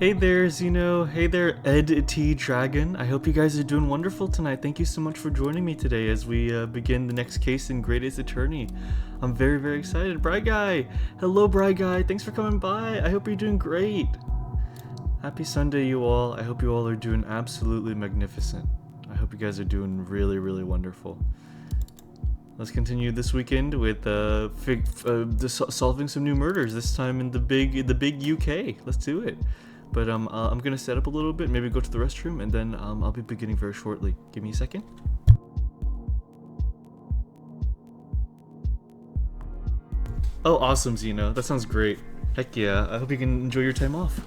Hey there, Zeno. Hey there, Ed T Dragon. I hope you guys are doing wonderful tonight. Thank you so much for joining me today as we begin the next case in Great Ace Attorney. I'm very, very excited. Bry Guy! Hello, Bry Guy. Thanks for coming by. I hope you're doing great. Happy Sunday, you all. I hope you all are doing absolutely magnificent. I hope you guys are doing really, really wonderful. Let's continue this weekend with solving some new murders. This time in the big UK. Let's do it. But I'm gonna set up a little bit, maybe go to the restroom, and then I'll be beginning very shortly. Give me a second. Oh, awesome, Zeno. That sounds great. Heck yeah. I hope you can enjoy your time off.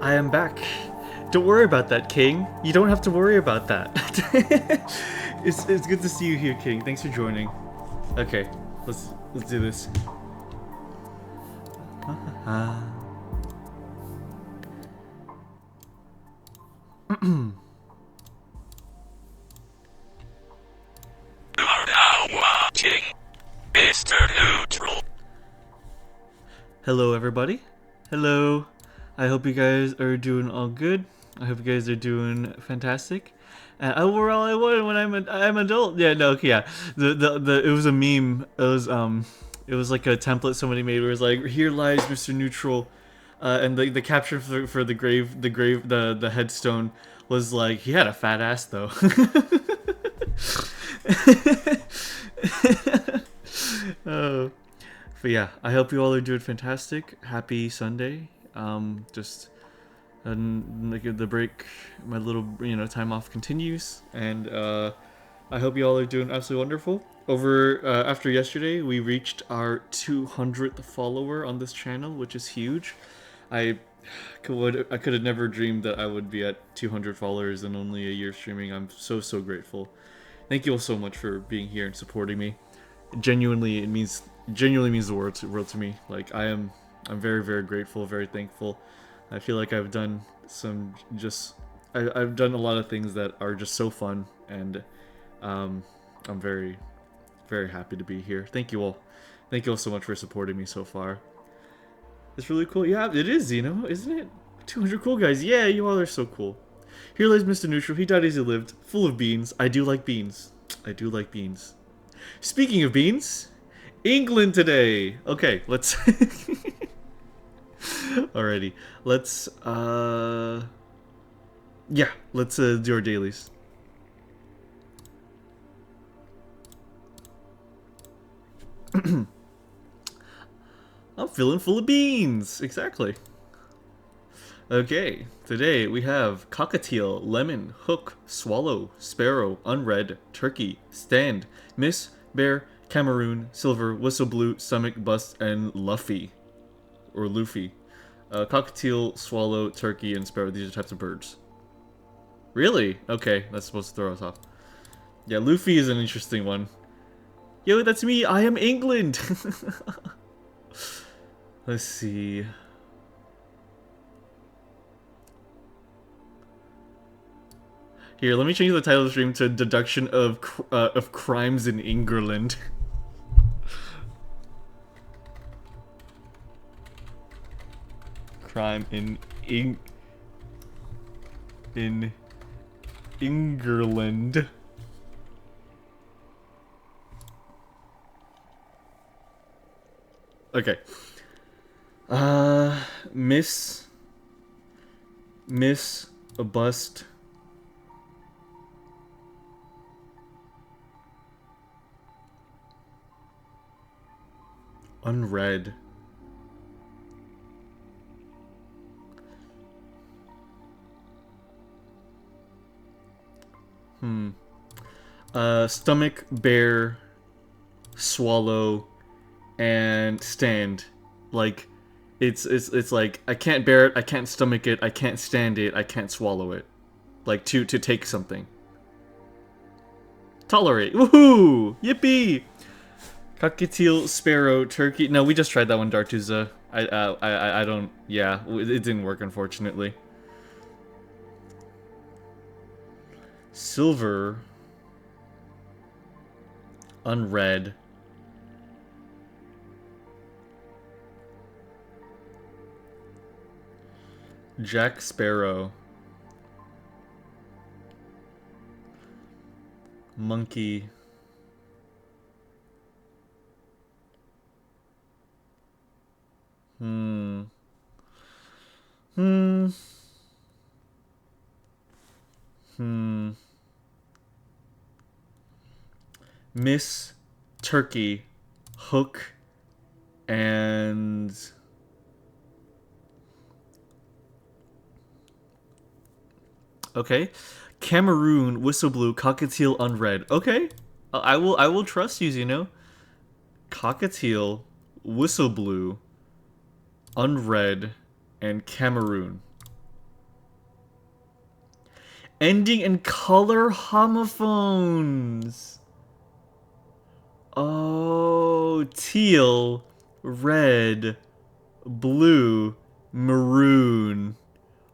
I am back. Don't worry about that, King. You don't have to worry about that. It's good to see you here, King. Thanks for joining. Okay, let's do this. You are now watching MrNeutral. Hello, everybody. Hello. I hope you guys are doing all good. I hope you guys are doing fantastic. We're all I wanted when I'm adult. Yeah, no, okay, yeah. The it was a meme. It was like a template somebody made where it was like, "Here lies Mr. Neutral," and the caption for the headstone was like, "He had a fat ass though." Oh. But yeah, I hope you all are doing fantastic. Happy Sunday. Just the break, my little time off continues, and I hope you all are doing absolutely wonderful. Over after yesterday, we reached our 200th follower on this channel, which is huge. I could have never dreamed that I would be at 200 followers in only a year streaming. I'm so grateful. Thank you all so much for being here and supporting me. Genuinely means the world to me. Like I'm very grateful, very thankful. I feel like I've done I've done a lot of things that are just so fun, and I'm very happy to be here. Thank you all so much for supporting me so far. It's really cool. Yeah, it is, isn't it? 200 cool guys. Yeah, you all are so cool. Here lies Mr. Neutral. He died as he lived, full of beans. I do like beans. I do like beans. Speaking of beans, England today. Okay, let's alrighty. Let's yeah, let's do our dailies. I'm feeling full of beans. Exactly. Okay, today we have cockatiel, lemon, hook, swallow, sparrow, unread, turkey, stand, miss, bear, Cameroon, silver, whistle blue, stomach, bust, and luffy. Or Luffy. Cockatiel, swallow, turkey, and sparrow. These are types of birds. Really? Okay, that's supposed to throw us off. Yeah, Luffy is an interesting one. Yo, that's me! I am England! Let's see. Here, let me change the title of the stream to Deduction of Crimes in England. Crime in England. Okay. Miss a bust. Unread. Stomach, bear, swallow, and stand. Like, it's like, I can't bear it, I can't stomach it, I can't stand it, I can't swallow it. Like, to take something. Tolerate. Woohoo! Yippee! Cockatiel, sparrow, turkey. No, we just tried that one, Dartuza. I don't. Yeah, it didn't work, unfortunately. Silver. Unread. Jack Sparrow. Monkey. Miss, turkey, hook, and okay, Cameroon, whistle blue, cockatiel, unread. Okay, I will trust you. Cockatiel, whistle blue, unread, and Cameroon. Ending in color homophones. Oh, teal, red, blue, maroon.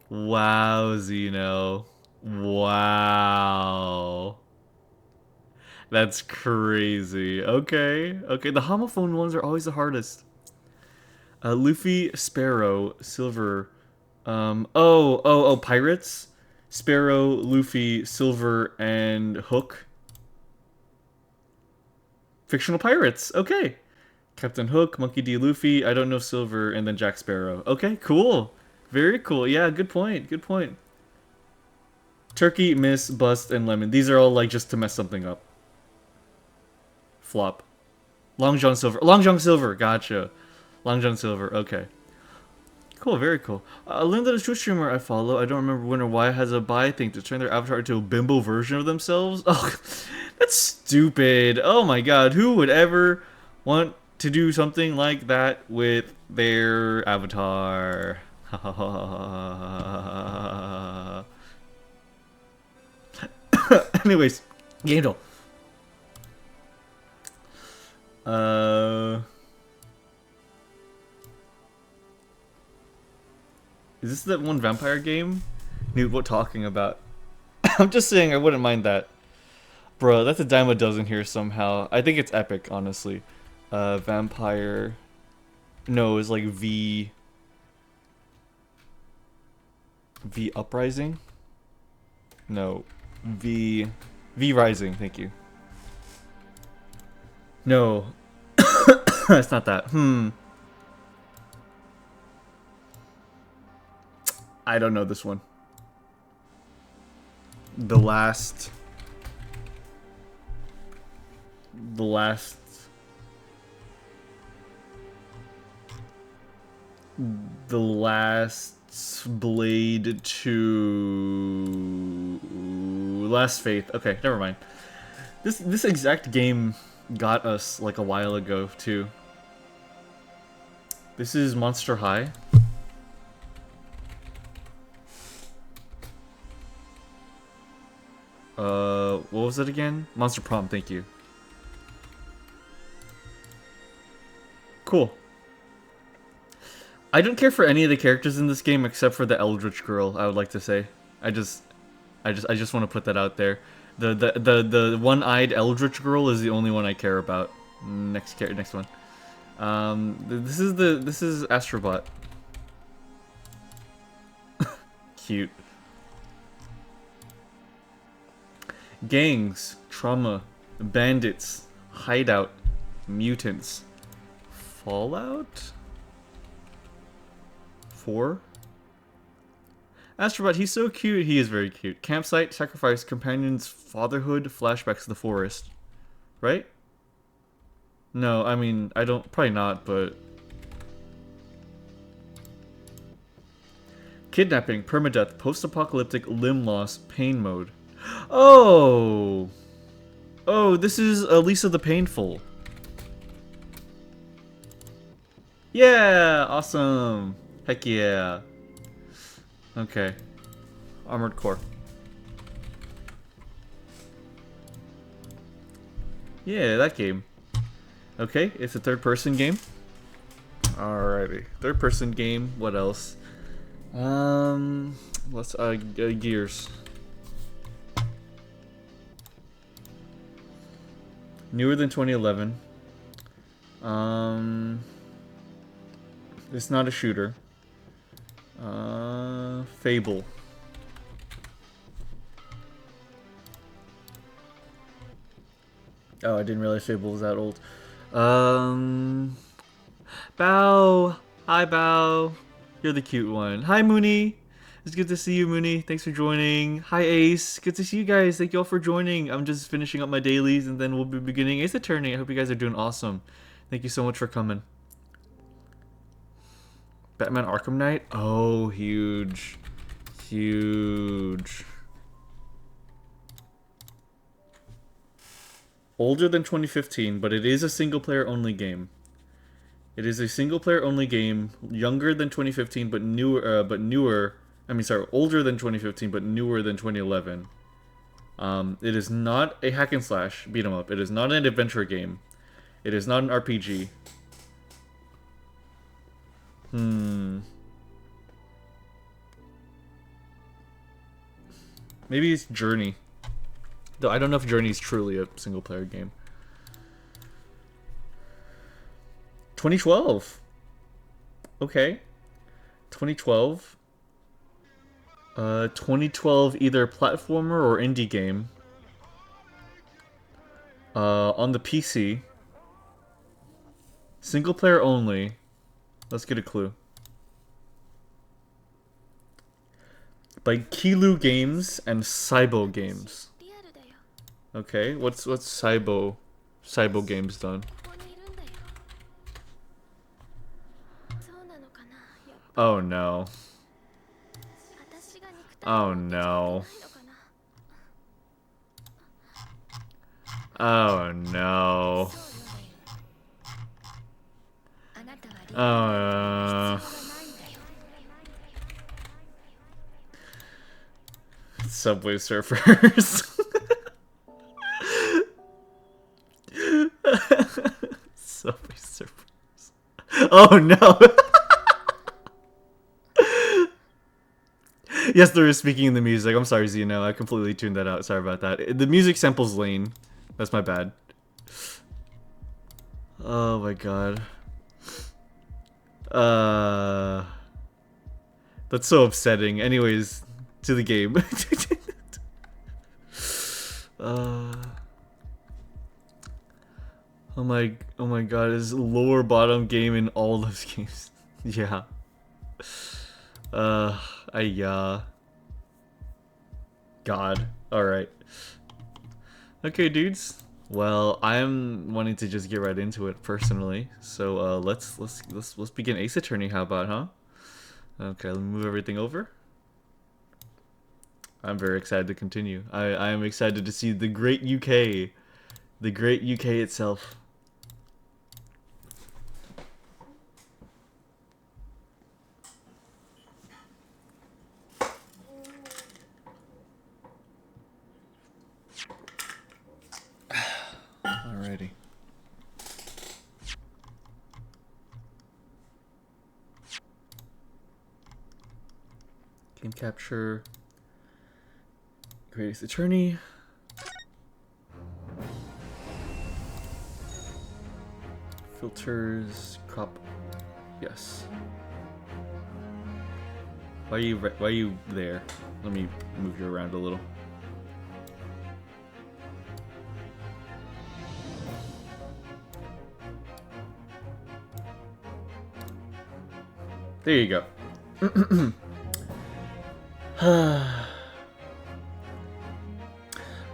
Wow, Zeno. Wow. That's crazy. Okay. Okay, the homophone ones are always the hardest. Luffy, Sparrow, Silver. Pirates. Sparrow, Luffy, Silver, and Hook. Fictional pirates. Okay. Captain Hook, Monkey D. Luffy, I don't know Silver, and then Jack Sparrow. Okay, cool. Very cool. Yeah, good point. Good point. Turkey, Miss, Bust, and Lemon. These are all like just to mess something up. Flop. Long John Silver. Long John Silver. Gotcha. Long John Silver. Okay. Cool. Very cool. I learned that a Twitch streamer I follow, I don't remember when or why, has a buy thing to turn their avatar into a bimbo version of themselves. Oh, that's stupid. Oh my god. Who would ever want to do something like that with their avatar? Anyways, Gandalf. Is this that one vampire game? Newt, what talking about? I'm just saying I wouldn't mind that. Bro, that's a dime a dozen here somehow. I think it's epic, honestly. Vampire... No, it's like V... V Uprising? No. V Rising, thank you. No. It's not that. I don't know this one. The last Blade to Last Faith. Okay, never mind. This exact game got us like a while ago too. This is Monster High. What was it again? Monster Prom, thank you. Cool. I don't care for any of the characters in this game except for the Eldritch Girl, I would like to say. I just want to put that out there. The one-eyed Eldritch Girl is the only one I care about. Next one. This is Astrobot. Cute. Gangs, trauma, bandits, hideout, mutants, Fallout 4. Astrobot, he's so cute. He is very cute. Campsite, sacrifice, companions, fatherhood, flashbacks to the forest. Right? No, I mean, I don't, probably not, but... Kidnapping, permadeath, post-apocalyptic, limb loss, pain mode. Oh! Oh, this is Lisa the Painful. Yeah! Awesome! Heck yeah. Okay. Armored Core. Yeah, that game. Okay, it's a third-person game. Alrighty. Third-person game. What else? Let's, Gears. Newer than 2011. It's not a shooter. Fable. Oh, I didn't realize Fable was that old. Bao. Hi, Bao. You're the cute one. Hi, Mooney. It's good to see you, Mooney. Thanks for joining. Hi, Ace. Good to see you guys. Thank you all for joining. I'm just finishing up my dailies, and then we'll be beginning Ace Attorney. I hope you guys are doing awesome. Thank you so much for coming. Batman Arkham Knight? Oh, huge. Huge. Older than 2015, but it is a single-player only game. It is a single-player only game, younger than 2015, but newer I mean, sorry, older than 2015, but newer than 2011. It is not a hack and slash beat 'em up. It is not an adventure game. It is not an RPG. Maybe it's Journey. Though I don't know if Journey is truly a single player game. 2012. Okay. 2012. 2012 either platformer or indie game. On the PC. Single player only. Let's get a clue. By Kilu Games and Saibo Games. Okay, what's Saibo Games done? Oh no. Oh no. Oh no. Subway Surfers. Subway Surfers. Oh no. Yes, there is speaking in the music. I'm sorry, Zeno. I completely tuned that out. Sorry about that. The music samples Lane. That's my bad. Oh my god. That's so upsetting. Anyways, to the game. Oh my god, is lower bottom game in all those games. Yeah. God. Alright. Okay, dudes. Well, I'm wanting to just get right into it personally. So let's begin Ace Attorney, how about, huh? Okay, let me move everything over. I'm very excited to continue. I am excited to see the great UK. The great UK itself. Alrighty. Game capture. Great Ace Attorney. Filters. Crop. Yes. Why are you there? Let me move you around a little. There you go.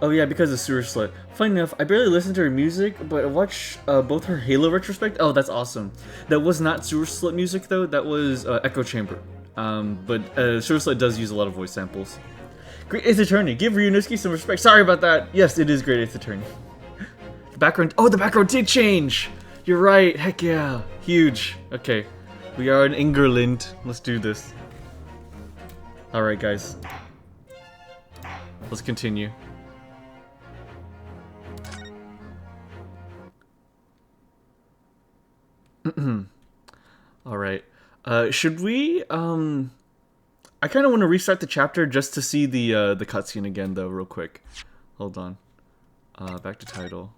Oh yeah, because of Sewer Slut. Funny enough, I barely listen to her music, but I watch both her Halo retrospect. Oh, that's awesome. That was not Sewer Slut music though. That was Echo Chamber. But Sewer Slut does use a lot of voice samples. Great Ace Attorney. Give Ryunosuke some respect. Sorry about that. Yes, it is Great Ace Attorney. The background. Oh, the background did change. You're right. Heck yeah. Huge. Okay. We are in England. Let's do this. Alright, guys. Let's continue. Alright. Should we, I kind of want to restart the chapter just to see the cutscene again, though, real quick. Hold on. Back to title.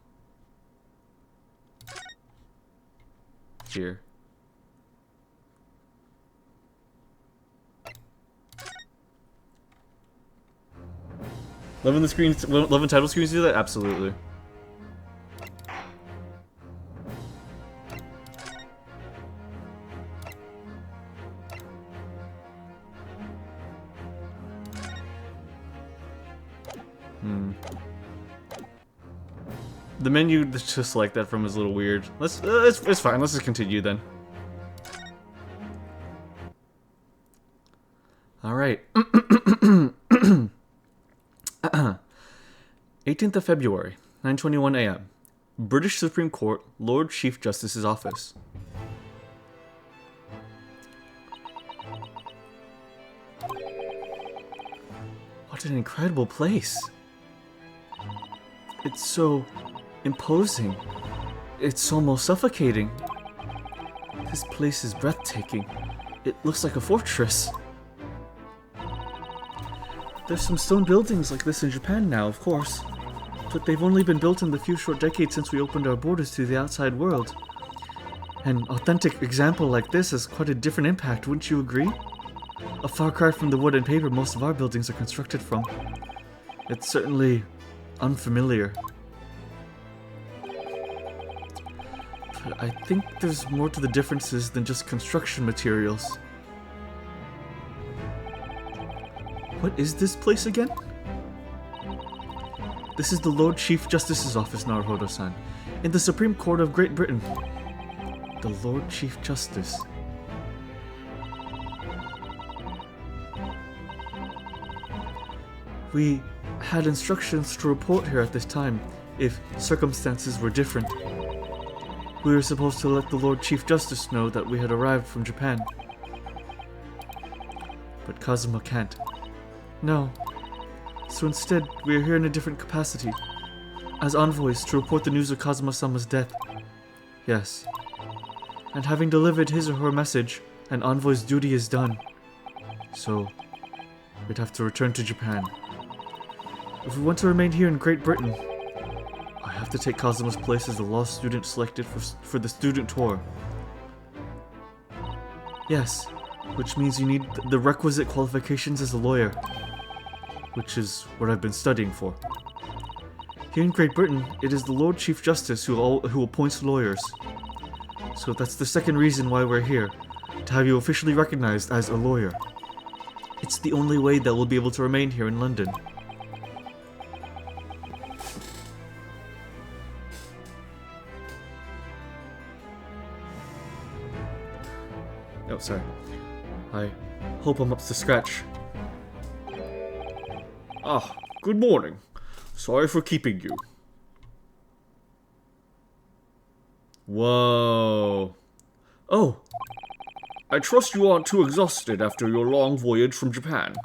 Here. Loving the screens, loving title screens do that? Absolutely. The menu to select that from is a little weird. It's fine. Let's just continue then. All right. 18th of February, 9:21 a.m. British Supreme Court, Lord Chief Justice's office. What an incredible place. It's so imposing. It's almost suffocating. This place is breathtaking. It looks like a fortress. There's some stone buildings like this in Japan now, of course. But they've only been built in the few short decades since we opened our borders to the outside world. An authentic example like this has quite a different impact, wouldn't you agree? A far cry from the wood and paper most of our buildings are constructed from. It's certainly unfamiliar. But I think there's more to the differences than just construction materials. What is this place again? This is the Lord Chief Justice's office, Naruhodo-san, in the Supreme Court of Great Britain. The Lord Chief Justice. We had instructions to report here at this time if circumstances were different. We were supposed to let the Lord Chief Justice know that we had arrived from Japan. But Kazuma can't. No. So instead, we are here in a different capacity. As envoys to report the news of Kazuma-sama's death. Yes. And having delivered his or her message, an envoy's duty is done. So, we'd have to return to Japan. If we want to remain here in Great Britain, I have to take Kazuma's place as the law student selected for the student tour. Yes, which means you need the requisite qualifications as a lawyer, which is what I've been studying for. Here in Great Britain, it is the Lord Chief Justice who appoints lawyers. So that's the second reason why we're here, to have you officially recognized as a lawyer. It's the only way that we'll be able to remain here in London. Oh, sorry. I hope I'm up to scratch. Ah, good morning. Sorry for keeping you. Whoa. Oh. I trust you aren't too exhausted after your long voyage from Japan.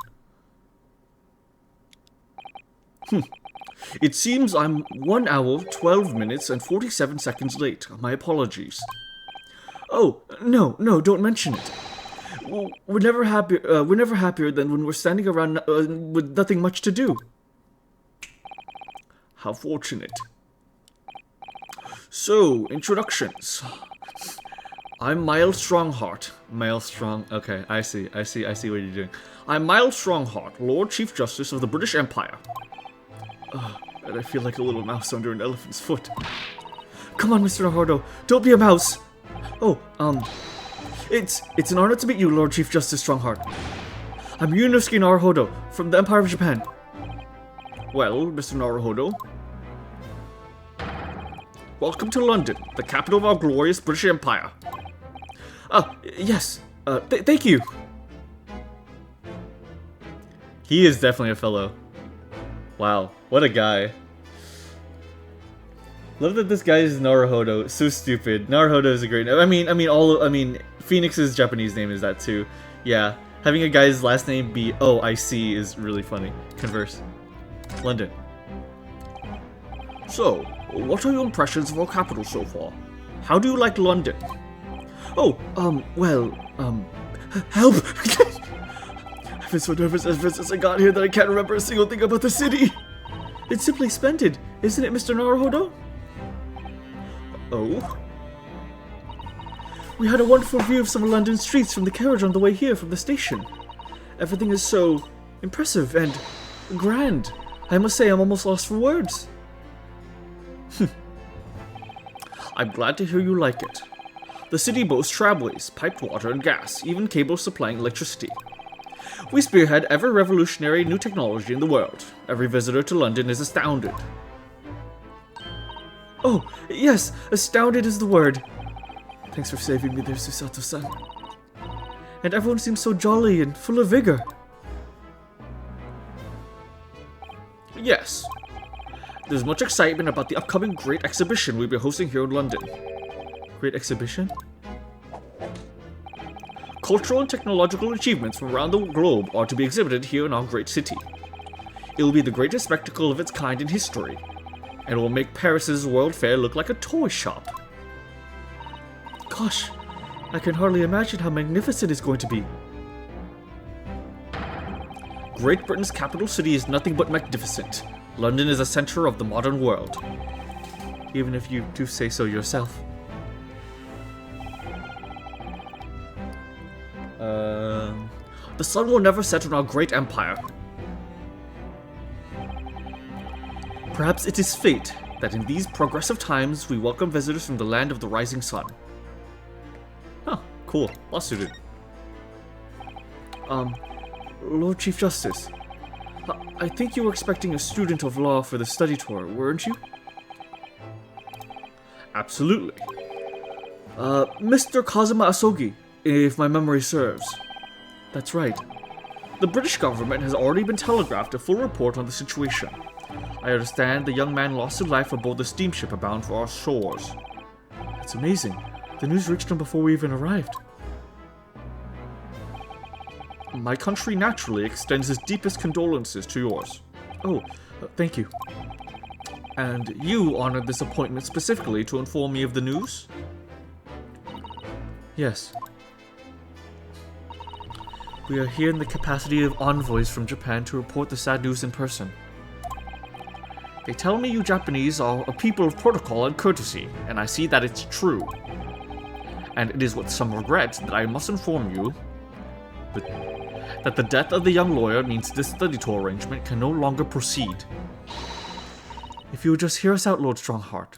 It seems I'm 1 hour, 12 minutes, and 47 seconds late. My apologies. Oh, no, don't mention it. We're never happier than when we're standing around with nothing much to do. How fortunate. So, introductions. I'm Miles Strongheart. Miles Strong. Okay, I see what you're doing. I'm Miles Strongheart, Lord Chief Justice of the British Empire. And I feel like a little mouse under an elephant's foot. Come on, Mr. Naruhodo, don't be a mouse. Oh, it's an honor to meet you, Lord Chief Justice Strongheart. I'm Yunosuke Naruhodo from the Empire of Japan. Well, Mr. Naruhodo, welcome to London, the capital of our glorious British Empire. Yes, thank you. He is definitely a fellow. Wow, what a guy. Love that this guy is Naruhodo. So stupid. Naruhodo is a great name. Phoenix's Japanese name is that too. Yeah, having a guy's last name be OIC is really funny. Converse. London. So, what are your impressions of our capital so far? How do you like London? Oh, help! I've been so nervous ever since I got here that I can't remember a single thing about the city. It's simply splendid, isn't it, Mr. Naruhodo? Oh? We had a wonderful view of some of London's streets from the carriage on the way here from the station. Everything is so impressive and grand. I must say I'm almost lost for words. I'm glad to hear you like it. The city boasts tramways, piped water and gas, even cables supplying electricity. We spearhead every revolutionary new technology in the world. Every visitor to London is astounded. Oh, yes, astounded is the word. Thanks for saving me there, Susato-san. And everyone seems so jolly and full of vigor. Yes. There's much excitement about the upcoming Great Exhibition we'll be hosting here in London. Great Exhibition? Cultural and technological achievements from around the globe are to be exhibited here in our great city. It will be the greatest spectacle of its kind in history, and will make Paris's World Fair look like a toy shop. Gosh, I can hardly imagine how magnificent it's going to be. Great Britain's capital city is nothing but magnificent. London is a center of the modern world. Even if you do say so yourself. The sun will never set on our great empire. Perhaps it is fate that in these progressive times we welcome visitors from the land of the rising sun. Huh, cool. Law student. Lord Chief Justice, I think you were expecting a student of law for the study tour, weren't you? Absolutely. Mr. Kazuma Asogi, if my memory serves. That's right. The British government has already been telegraphed a full report on the situation. I understand the young man lost his life aboard the steamship bound for our shores. That's amazing. The news reached him before we even arrived. My country naturally extends its deepest condolences to yours. Oh, thank you. And you honored this appointment specifically to inform me of the news? Yes. We are here in the capacity of envoys from Japan to report the sad news in person. They tell me you Japanese are a people of protocol and courtesy, and I see that it's true. And it is with some regret that I must inform you that the death of the young lawyer means this study tour arrangement can no longer proceed. If you would just hear us out, Lord Strongheart.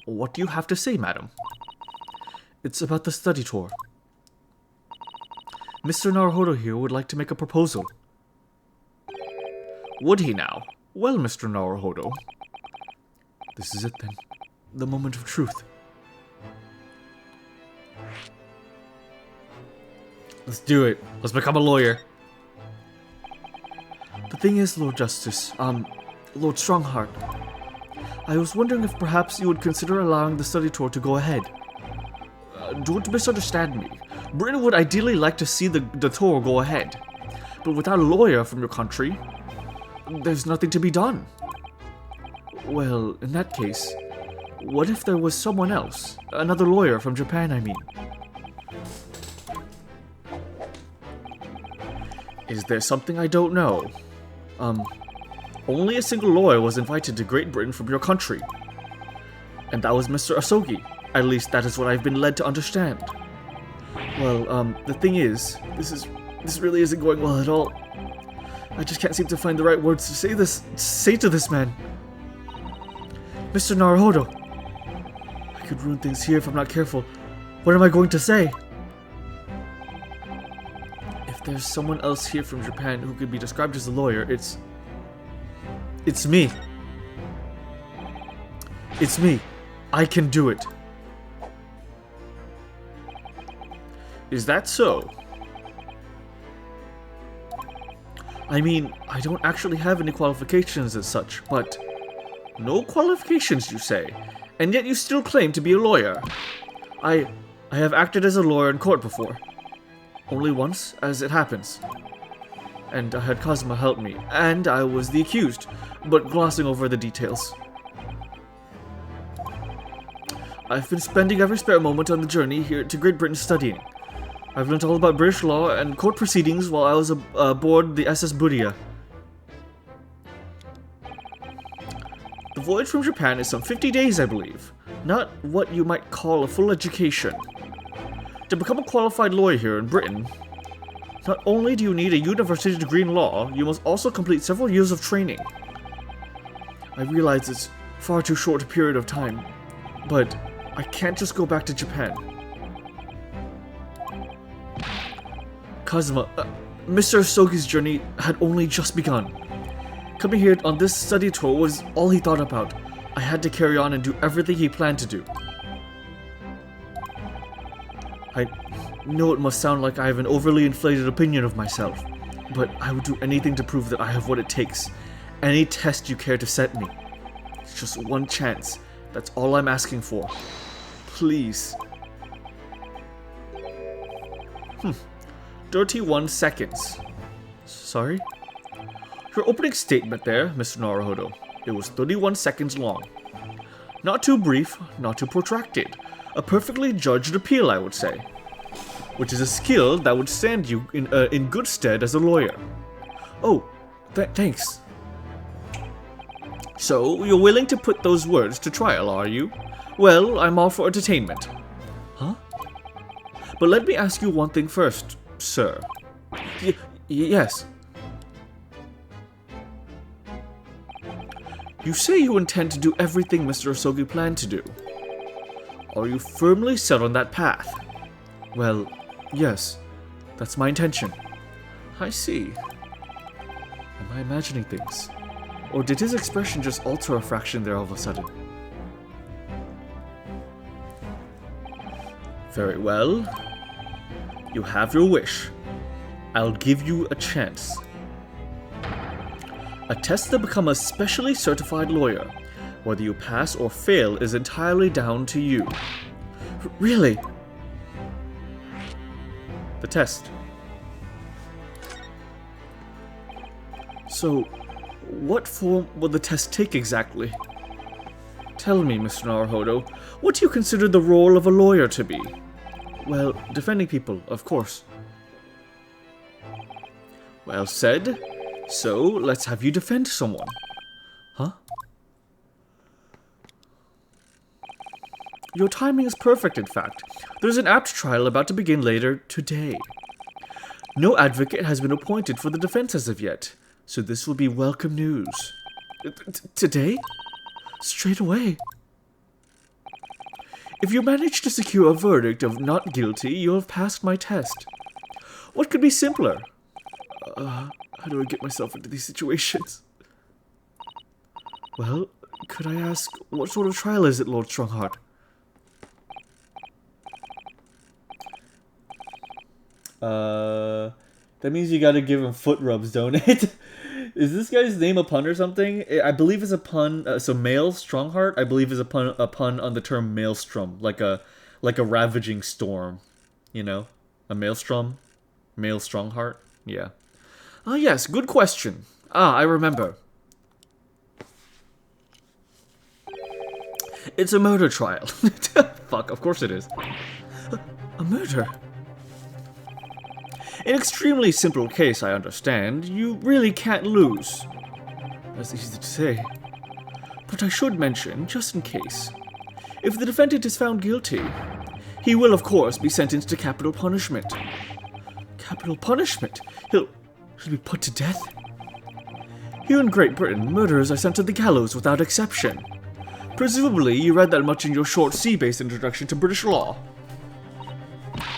What do you have to say, madam? It's about the study tour. Mr. Naruhodo here would like to make a proposal. Would he now? Well, Mr. Naruhodo. This is it then. The moment of truth. Let's do it. Let's become a lawyer. The thing is, Lord Justice, Lord Strongheart, I was wondering if perhaps you would consider allowing the study tour to go ahead. Don't misunderstand me. Britain would ideally like to see the tour go ahead, but without a lawyer from your country, there's nothing to be done. Well, in that case, what if there was someone else? Another lawyer from Japan, I mean. Is there something I don't know? Only a single lawyer was invited to Great Britain from your country. And that was Mr. Asogi. At least that is what I've been led to understand. Well, the thing is, this really isn't going well at all. I just can't seem to find the right words to say to this man. Mr. Naruhodo, I could ruin things here if I'm not careful. What am I going to say? If there's someone else here from Japan who could be described as a lawyer, it's me. It's me. I can do it. Is that so? I mean, I don't actually have any qualifications as such, but... No qualifications, you say? And yet you still claim to be a lawyer? I have acted as a lawyer in court before. Only once, as it happens. And I had Kazuma help me, and I was the accused, but glossing over the details. I've been spending every spare moment on the journey here to Great Britain studying. I've learned all about British law and court proceedings while I was aboard the SS Buria. The voyage from Japan is some 50 days, I believe. Not what you might call a full education. To become a qualified lawyer here in Britain, not only do you need a university degree in law, you must also complete several years of training. I realize it's far too short a period of time, but I can't just go back to Japan. Kazuma, Mr. Asogi's journey had only just begun. Coming here on this study tour was all he thought about. I had to carry on and do everything he planned to do. I know it must sound like I have an overly inflated opinion of myself, but I would do anything to prove that I have what it takes. Any test you care to set me. It's just one chance. That's all I'm asking for. Please. 31 seconds. Sorry? Your opening statement there, Mr. Naruhodo, it was 31 seconds long. Not too brief, not too protracted. A perfectly judged appeal, I would say. Which is a skill that would stand you in good stead as a lawyer. Oh, thanks. So, you're willing to put those words to trial, are you? Well, I'm all for entertainment. Huh? But let me ask you one thing first, sir. Yes. You say you intend to do everything Mr. Osogi planned to do. Are you firmly set on that path? Well, yes. That's my intention. I see. Am I imagining things? Or did his expression just alter a fraction there all of a sudden? Very well. You have your wish. I'll give you a chance. A test to become a specially certified lawyer. Whether you pass or fail is entirely down to you. Really? The test. So, what form will the test take exactly? Tell me, Mr. Naruhodo, what do you consider the role of a lawyer to be? Well, defending people, of course. Well said. So, let's have you defend someone. Huh? Your timing is perfect, in fact. There's an apt trial about to begin later today. No advocate has been appointed for the defense as of yet, so this will be welcome news. Today? Straight away? If you manage to secure a verdict of not guilty, you'll have passed my test. What could be simpler? How do I get myself into these situations? Well, could I ask, what sort of trial is it, Lord Strongheart? That means you gotta give him foot rubs, don't it? Is this guy's name a pun or something? I believe it's a pun. So male Strongheart, I believe, is a pun on the term maelstrom, like a ravaging storm. You know, a maelstrom, male Strongheart. Yeah. Ah, yes. Good question. Ah, I remember. It's a murder trial. Fuck. Of course it is. A murder. An extremely simple case, I understand. You really can't lose. That's easy to say. But I should mention, just in case, if the defendant is found guilty, he will, of course, be sentenced to capital punishment. Capital punishment? He'll be put to death? Here in Great Britain, murderers are sent to the gallows without exception. Presumably, you read that much in your short C-based introduction to British law.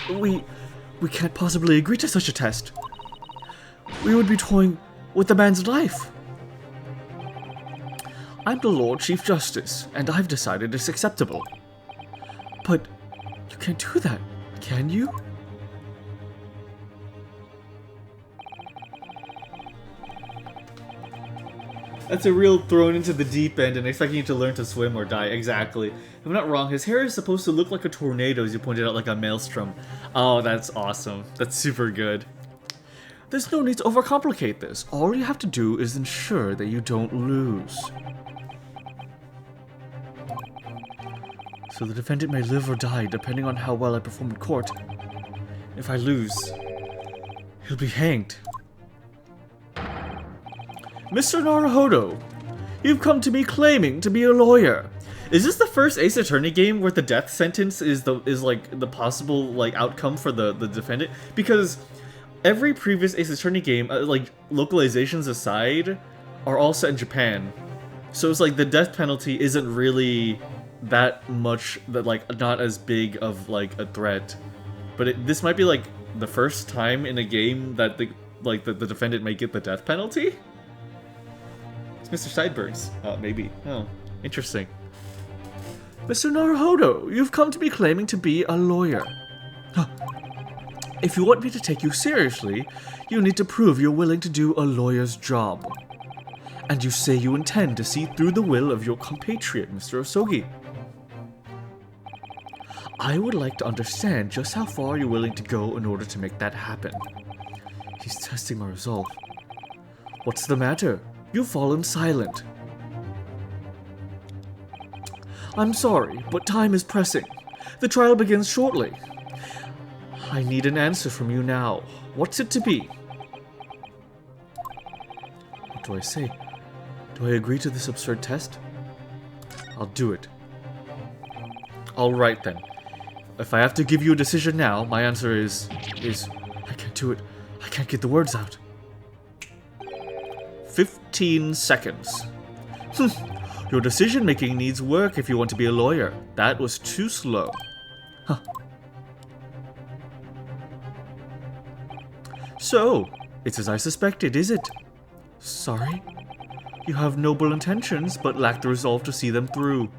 We can't possibly agree to such a test. We would be toying with the man's life. I'm the Lord Chief Justice, and I've decided it's acceptable. But you can't do that, can you? That's a real thrown into the deep end and expecting you to learn to swim or die. Exactly. If I'm not wrong, his hair is supposed to look like a tornado, as you pointed out, like a maelstrom. Oh, that's awesome. That's super good. There's no need to overcomplicate this. All you have to do is ensure that you don't lose. So the defendant may live or die depending on how well I perform in court. If I lose, he'll be hanged. Mr. Naruhodo, you've come to me claiming to be a lawyer. Is this the first Ace Attorney game where the death sentence is like the possible like outcome for the defendant? Because every previous Ace Attorney game, like localizations aside, are all set in Japan. So it's like the death penalty isn't really that much, that like not as big of like a threat. But this might be like the first time in a game that the defendant may get the death penalty. Mr. Sideburns. Maybe. Oh, interesting. Mr. Naruhodo, you've come to me claiming to be a lawyer. If you want me to take you seriously, you need to prove you're willing to do a lawyer's job. And you say you intend to see through the will of your compatriot, Mr. Osogi. I would like to understand just how far you're willing to go in order to make that happen. He's testing my resolve. What's the matter? You've fallen silent. I'm sorry, but time is pressing. The trial begins shortly. I need an answer from you now. What's it to be? What do I say? Do I agree to this absurd test? I'll do it. Alright then. If I have to give you a decision now, my answer is I can't do it. I can't get the words out. 15 seconds. Your decision making needs work if you want to be a lawyer. That was too slow. Huh. So, it's as I suspected, is it? Sorry? You have noble intentions, but lack the resolve to see them through.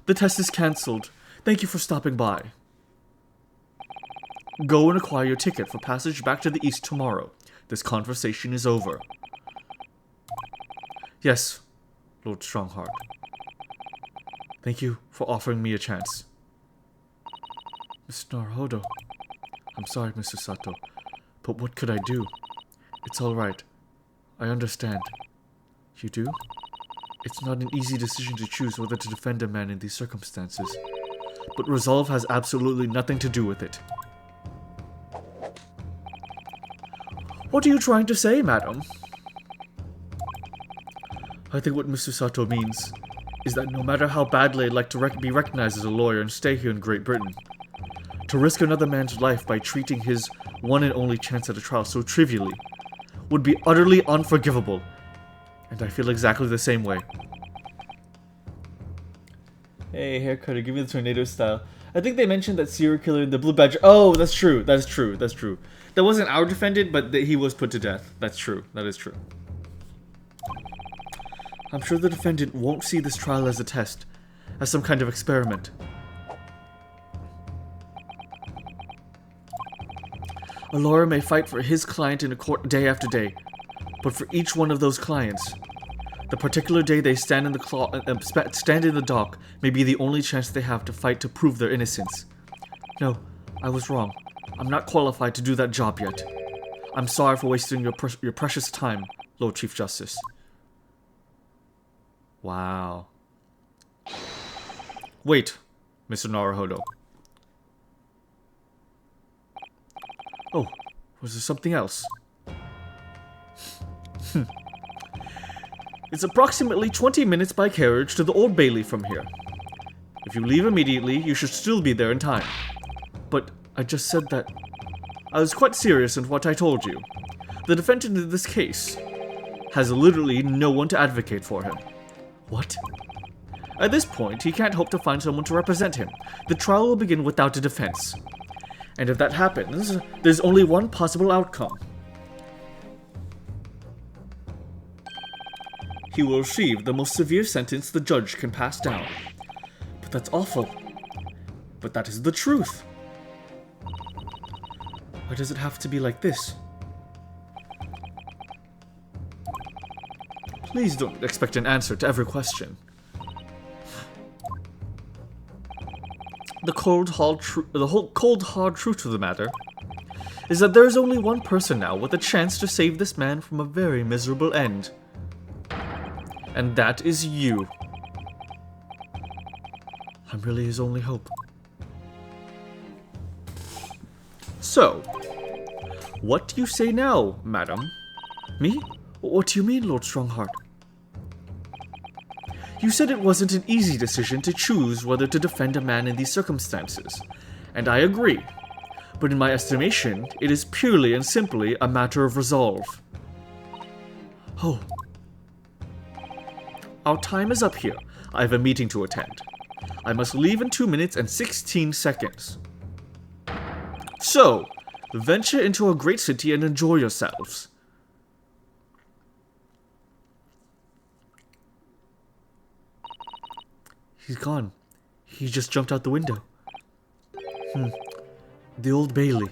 The test is cancelled. Thank you for stopping by. Go and acquire your ticket for passage back to the east tomorrow. This conversation is over. Yes, Lord Strongheart. Thank you for offering me a chance. Mr. Naruhodo. I'm sorry, Mr. Sato, but what could I do? It's alright. I understand. You do? It's not an easy decision to choose whether to defend a man in these circumstances, but resolve has absolutely nothing to do with it. What are you trying to say, madam? I think what Mr. Sato means is that no matter how badly I'd like to be recognized as a lawyer and stay here in Great Britain, to risk another man's life by treating his one and only chance at a trial so trivially would be utterly unforgivable, and I feel exactly the same way. Hey, haircutter, give me the tornado style. I think they mentioned that serial killer in the Blue Badger. Oh, that's true. That's true. That's true. That wasn't our defendant, but he was put to death. That's true. That is true. I'm sure the defendant won't see this trial as a test, as some kind of experiment. A lawyer may fight for his client in a court day after day, but for each one of those clients, the particular day they stand in the dock may be the only chance they have to fight to prove their innocence. No, I was wrong. I'm not qualified to do that job yet. I'm sorry for wasting your precious time, Lord Chief Justice. Wow. Wait, Mr. Naruhodo. Oh, was there something else? It's approximately 20 minutes by carriage to the Old Bailey from here. If you leave immediately, you should still be there in time. But I just said that I was quite serious in what I told you. The defendant in this case has literally no one to advocate for him. What? At this point, he can't hope to find someone to represent him. The trial will begin without a defense. And if that happens, there's only one possible outcome. He will receive the most severe sentence the judge can pass down. But that's awful. But that is the truth. Why does it have to be like this? Please don't expect an answer to every question. The cold, hard truth of the matter is that there is only one person now with a chance to save this man from a very miserable end. And that is you. I'm really his only hope. So, what do you say now, madam? Me? What do you mean, Lord Strongheart? You said it wasn't an easy decision to choose whether to defend a man in these circumstances, and I agree. But in my estimation, it is purely and simply a matter of resolve. Oh. Our time is up here. I have a meeting to attend. I must leave in 2 minutes and 16 seconds. So, venture into a great city and enjoy yourselves. He's gone. He just jumped out the window. The Old Bailey.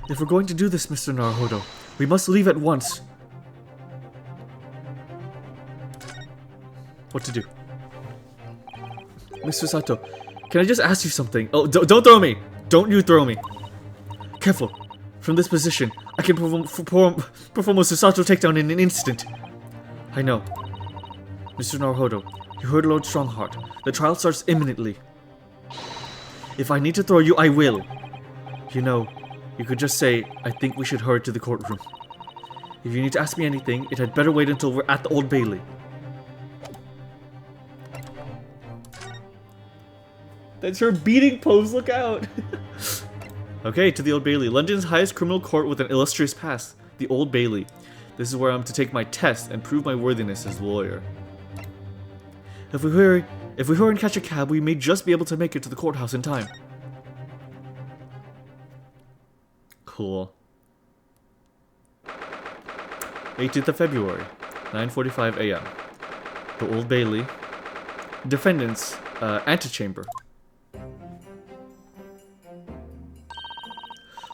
If we're going to do this, Mr. Naruhodo, we must leave at once. What to do? Mr. Sato, can I just ask you something? Oh, don't throw me! Don't you throw me! Careful. From this position, I can perform a Susato takedown in an instant. I know. Mr. Naruhodo, you heard Lord Strongheart. The trial starts imminently. If I need to throw you, I will. You know, you could just say, I think we should hurry to the courtroom. If you need to ask me anything, it had better wait until we're at the Old Bailey. That's her beating pose, look out! Okay, to the Old Bailey. London's highest criminal court with an illustrious past. The Old Bailey. This is where I'm to take my test and prove my worthiness as a lawyer. If we hurry and catch a cab, we may just be able to make it to the courthouse in time. Cool. 18th of February, 9:45 a.m. The Old Bailey. Defendant's antechamber.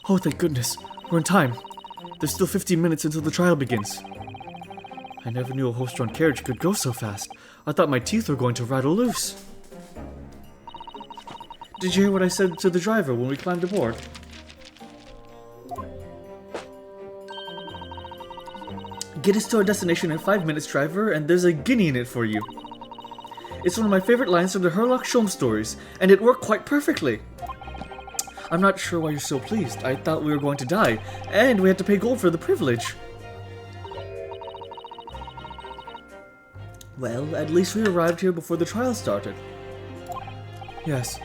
Oh, thank goodness. We're in time. There's still 15 minutes until the trial begins. I never knew a horse-drawn carriage could go so fast. I thought my teeth were going to rattle loose. Did you hear what I said to the driver when we climbed aboard? Get us to our destination in 5 minutes, driver, and there's a guinea in it for you. It's one of my favorite lines from the Herlock Sholmes stories, and it worked quite perfectly. I'm not sure why you're so pleased. I thought we were going to die, and we had to pay gold for the privilege. Well, at least we arrived here before the trial started. Yes,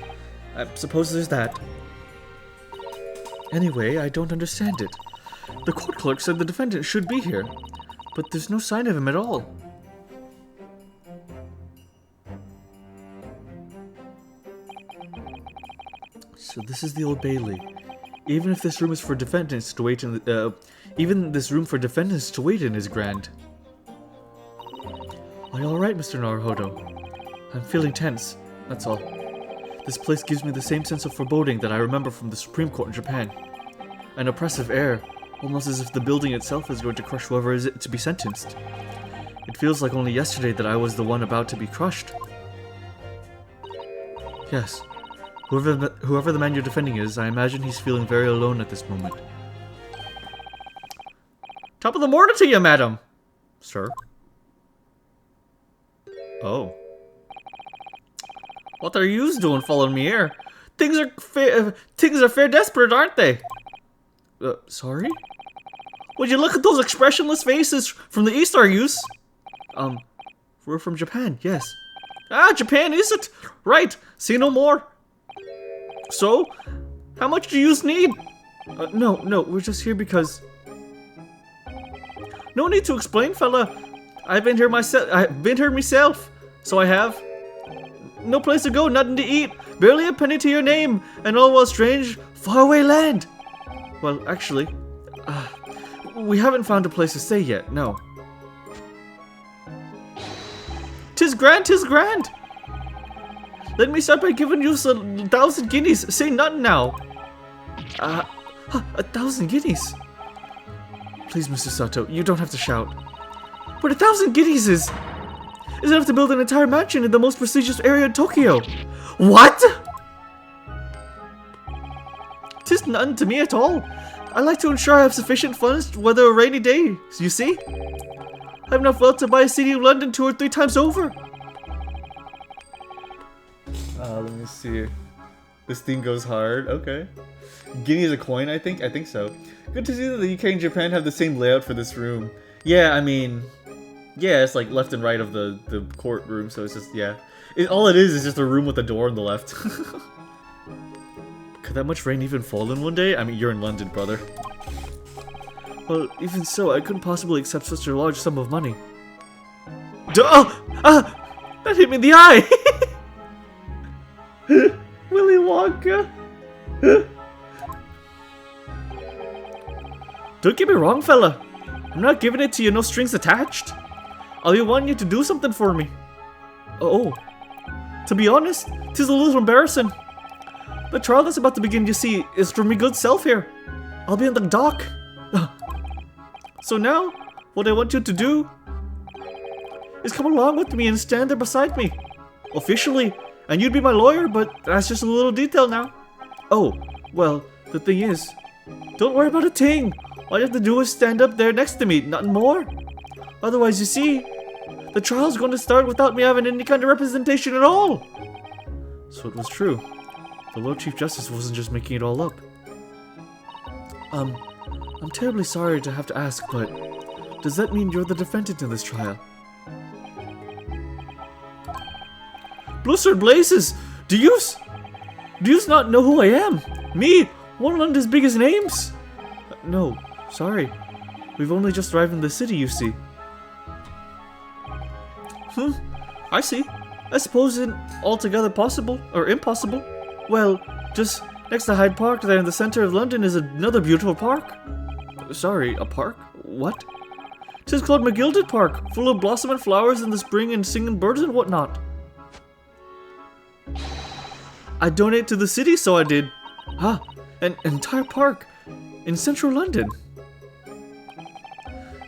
I suppose there's that. Anyway, I don't understand it. The court clerk said the defendant should be here, but there's no sign of him at all. So this is the Old Bailey. Even if this room is for defendants to wait in, even this room for defendants to wait in is grand. Are you all right, Mr. Naruhodo? I'm feeling tense. That's all. This place gives me the same sense of foreboding that I remember from the Supreme Court in Japan. An oppressive air, almost as if the building itself is going to crush whoever is to be sentenced. It feels like only yesterday that I was the one about to be crushed. Yes. Whoever the man you're defending is, I imagine he's feeling very alone at this moment. Top of the morning to you, madam! Sir? Oh. What are yous doing following me here? Things are fair desperate, aren't they? Sorry? Would you look at those expressionless faces from the east, are yous? We're from Japan, yes. Ah, Japan, is it? Right, see no more. So, how much do yous need? No, we're just here because... No need to explain, fella. I've been here myself, so I have. No place to go, nothing to eat, barely a penny to your name, and all while strange, faraway land. Well, actually, we haven't found a place to stay yet, no. 'Tis grand, 'tis grand! Let me start by giving you 1,000 guineas, say nothing now! 1,000 guineas? Please, Mr. Sato, you don't have to shout. But 1,000 guineas is enough to build an entire mansion in the most prestigious area in Tokyo! What?! 'Tis nothing to me at all. I like to ensure I have sufficient funds to weather a rainy day, you see? I have enough wealth to buy a city of London 2 or 3 times over. Let me see. This theme goes hard. Okay. Guinea is a coin, I think? I think so. Good to see that the UK and Japan have the same layout for this room. Yeah, I mean... Yeah, it's like left and right of the courtroom, so it's just, yeah. All it is just a room with a door on the left. Could that much rain even fall in one day? I mean, you're in London, brother. Well, even so, I couldn't possibly accept such a large sum of money. That hit me in the eye! Willy Wonka! Don't get me wrong, fella. I'm not giving it to you, no strings attached. I'll be wanting you to do something for me. Oh. To be honest, 'tis a little embarrassing. The trial that's about to begin, you see, is for me good self here. I'll be in the dock. So now, what I want you to do is come along with me and stand there beside me. Officially, and you'd be my lawyer, but that's just a little detail now. Oh, well, the thing is, Don't worry about a thing. All you have to do is stand up there next to me, nothing more. Otherwise, you see, the trial's going to start without me having any kind of representation at all. So it was true. The Lord Chief Justice wasn't just making it all up. I'm terribly sorry to have to ask, but does that mean you're the defendant in this trial? Blizzard Blazes! Do you not know who I am? Me, one of London's biggest names? No, sorry. We've only just arrived in the city, you see. I see. I suppose it altogether possible, or impossible. Well, just next to Hyde Park there in the center of London is another beautiful park. Sorry, a park? What? 'Tis called McGilded Park, full of blossoming flowers in the spring and singing birds and whatnot. I donate to the city, so I did. An entire park in central London.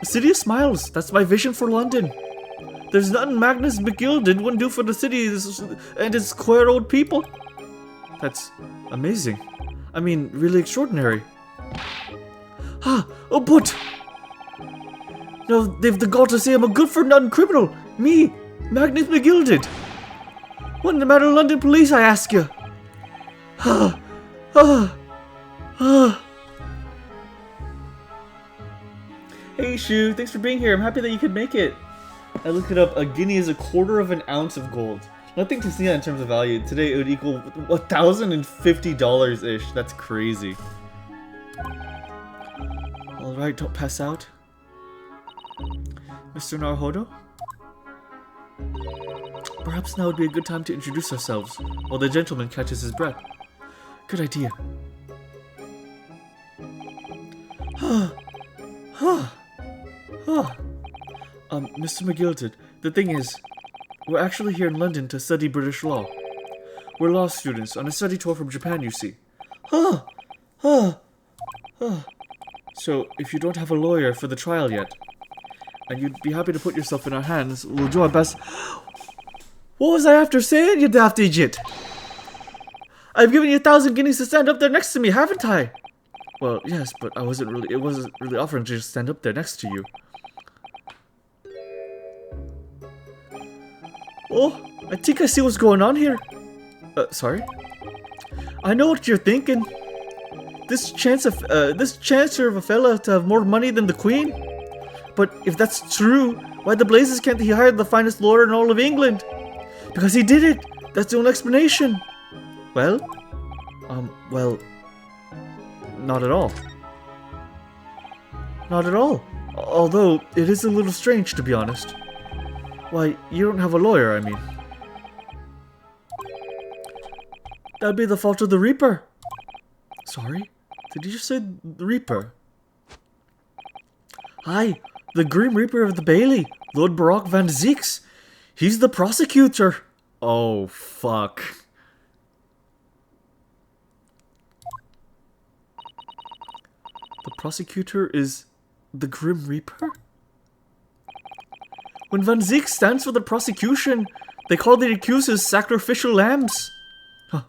A city of smiles, that's my vision for London. There's nothing Magnus McGilded wouldn't do for the city and its queer old people. That's amazing. I mean, really extraordinary. Oh, but... No, they've the gall to say I'm a good-for-nothing criminal. Me, Magnus McGilded. What in the matter of London police, I ask you? Hey, Shu, thanks for being here. I'm happy that you could make it. I looked it up. A guinea is 1/4 of an ounce of gold. Nothing to see that in terms of value. Today it would equal $1,050-ish. That's crazy. Alright, don't pass out. Mr. Naruhodo? Perhaps now would be a good time to introduce ourselves, while the gentleman catches his breath. Good idea. Mr. McGilded, the thing is, we're actually here in London to study British law. We're law students on a study tour from Japan, you see. So, if you don't have a lawyer for the trial yet, and you'd be happy to put yourself in our hands, we'll do our best. What was I after saying, you daft idiot? I've given you 1,000 guineas to stand up there next to me, haven't I? Well, yes, but it wasn't really offering to just stand up there next to you. Oh, I think I see what's going on here. Sorry? I know what you're thinking. This chancer of a fella to have more money than the Queen? But if that's true, why the blazes can't he hire the finest lawyer in all of England? Because he did it! That's the only explanation! Well, not at all. Not at all. Although, it is a little strange, to be honest. Why, you don't have a lawyer, I mean. That'd be the fault of the Reaper. Sorry? Did you just say the Reaper? Aye, the Grim Reaper of the Bailey, Lord Baroque Van Zieks. He's the prosecutor. Oh, fuck. The prosecutor is the Grim Reaper? When Van Zieks stands for the prosecution, they call the accusers sacrificial lambs. Huh.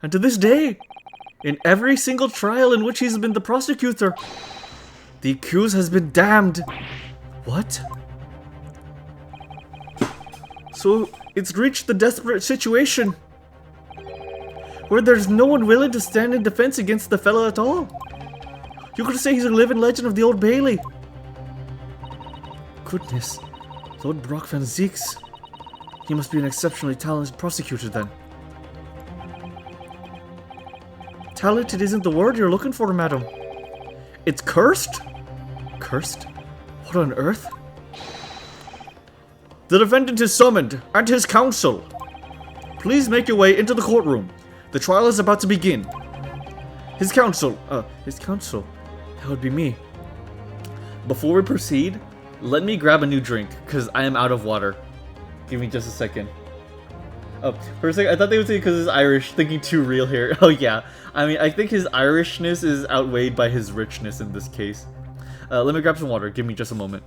And to this day, in every single trial in which he's been the prosecutor, the accused has been damned. What? So it's reached the desperate situation where there's no one willing to stand in defense against the fella at all. You could say he's a living legend of the Old Bailey. Goodness, Lord Baroque Van Zieks. He must be an exceptionally talented prosecutor then. Talented isn't the word you're looking for, madam. It's cursed? Cursed? What on earth? The defendant is summoned, and his counsel. Please make your way into the courtroom. The trial is about to begin. His counsel. That would be me. Before we proceed, let me grab a new drink, because I am out of water. Give me just a second. Oh, for a second, I thought they would say because he's Irish, thinking too real here. Oh yeah, I mean, I think his Irishness is outweighed by his richness in this case. Let me grab some water, give me just a moment.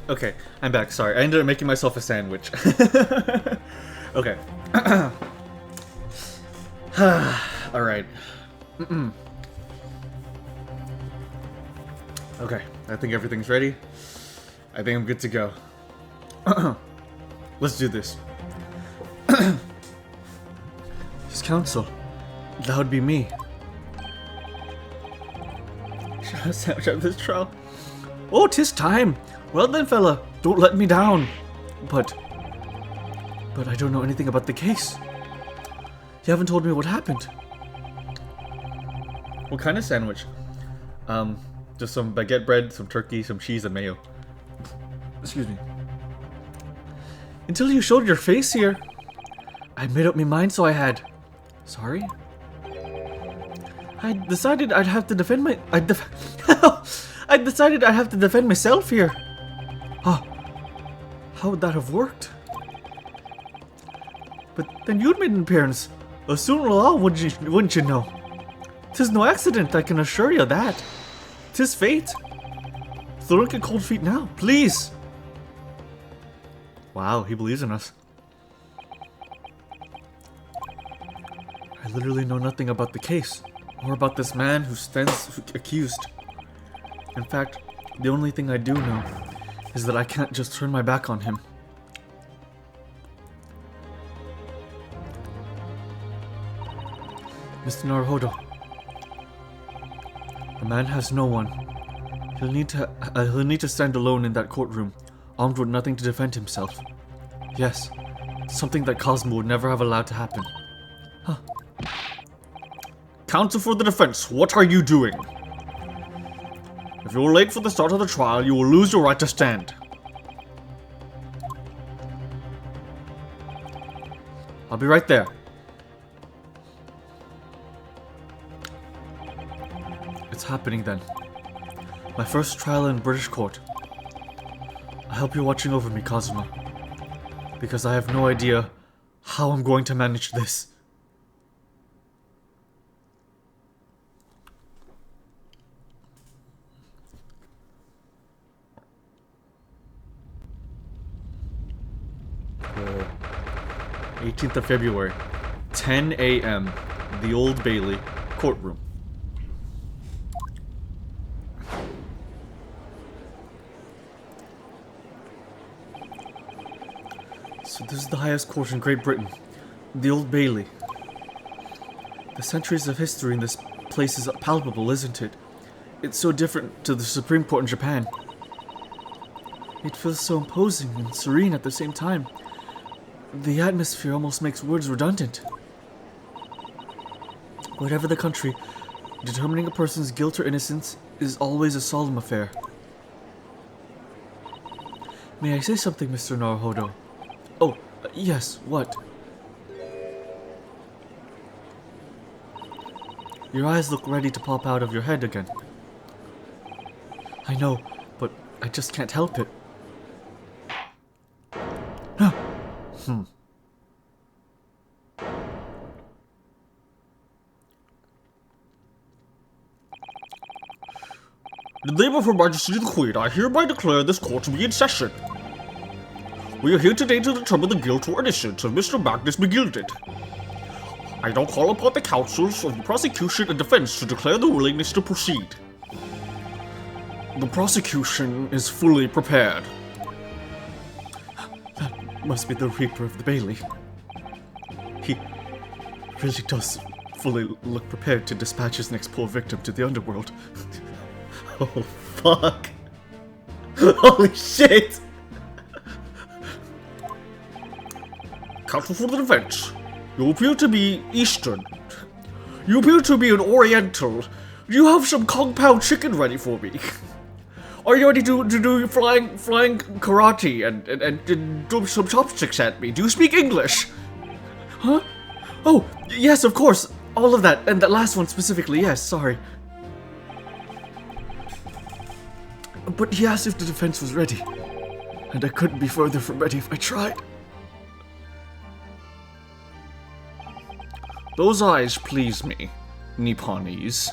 Okay, I'm back. Sorry, I ended up making myself a sandwich. Okay. Alright. Okay, I think everything's ready. I think I'm good to go. Let's do this. His counsel. That would be me. Shall I have this trial? Oh, 'tis time. Well then, fella, don't let me down. But I don't know anything about the case. You haven't told me what happened. What kind of sandwich? Just some baguette bread, some turkey, some cheese, and mayo. Excuse me. Until you showed your face here. I made up my mind, so I had. Sorry? I decided I'd have to defend my... I decided I'd have to defend myself here. Huh. How would that have worked? But then you'd made an appearance. Sooner or later, wouldn't you know? 'Tis no accident, I can assure you that. 'Tis fate. So don't get cold feet now, please. Wow, he believes in us. I literally know nothing about the case, or about this man who stands accused. In fact, the only thing I do know is that I can't just turn my back on him. Mr. Naruhodo, the man has no one. He'll need to stand alone in that courtroom, armed with nothing to defend himself. Yes, something that Cosmo would never have allowed to happen. Huh. Counsel for the defense, what are you doing? If you're late for the start of the trial, you will lose your right to stand. I'll be right there. It's happening then. My first trial in British court. I hope you're watching over me, Cosmo. Because I have no idea how I'm going to manage this. The 18th of February, 10 a.m., the Old Bailey courtroom. So this is the highest court in Great Britain, the Old Bailey. The centuries of history in this place is palpable, isn't it? It's so different to the Supreme Court in Japan. It feels so imposing and serene at the same time. The atmosphere almost makes words redundant. Whatever the country, determining a person's guilt or innocence is always a solemn affair. May I say something, Mr. Naruhodo? Oh, yes, what? Your eyes look ready to pop out of your head again. I know, but I just can't help it. In the name of Her Majesty the Queen, I hereby declare this court to be in session. We are here today to determine the guilt or innocence of Mr. Magnus McGilded. I now call upon the counsels of the prosecution and defense to declare the willingness to proceed. The prosecution is fully prepared. That must be the Reaper of the Bailey. He really does fully look prepared to dispatch his next poor victim to the underworld. Oh, fuck. Holy shit! Counsel for the defense. You appear to be Eastern. You appear to be an Oriental. Do you have some Kung Pao chicken ready for me? Are you ready to do flying karate and do some chopsticks at me? Do you speak English? Huh? Oh, yes, of course. All of that, and that last one specifically, yes, sorry. But he asked if the defense was ready. And I couldn't be further from ready if I tried. Those eyes please me, Nipponese.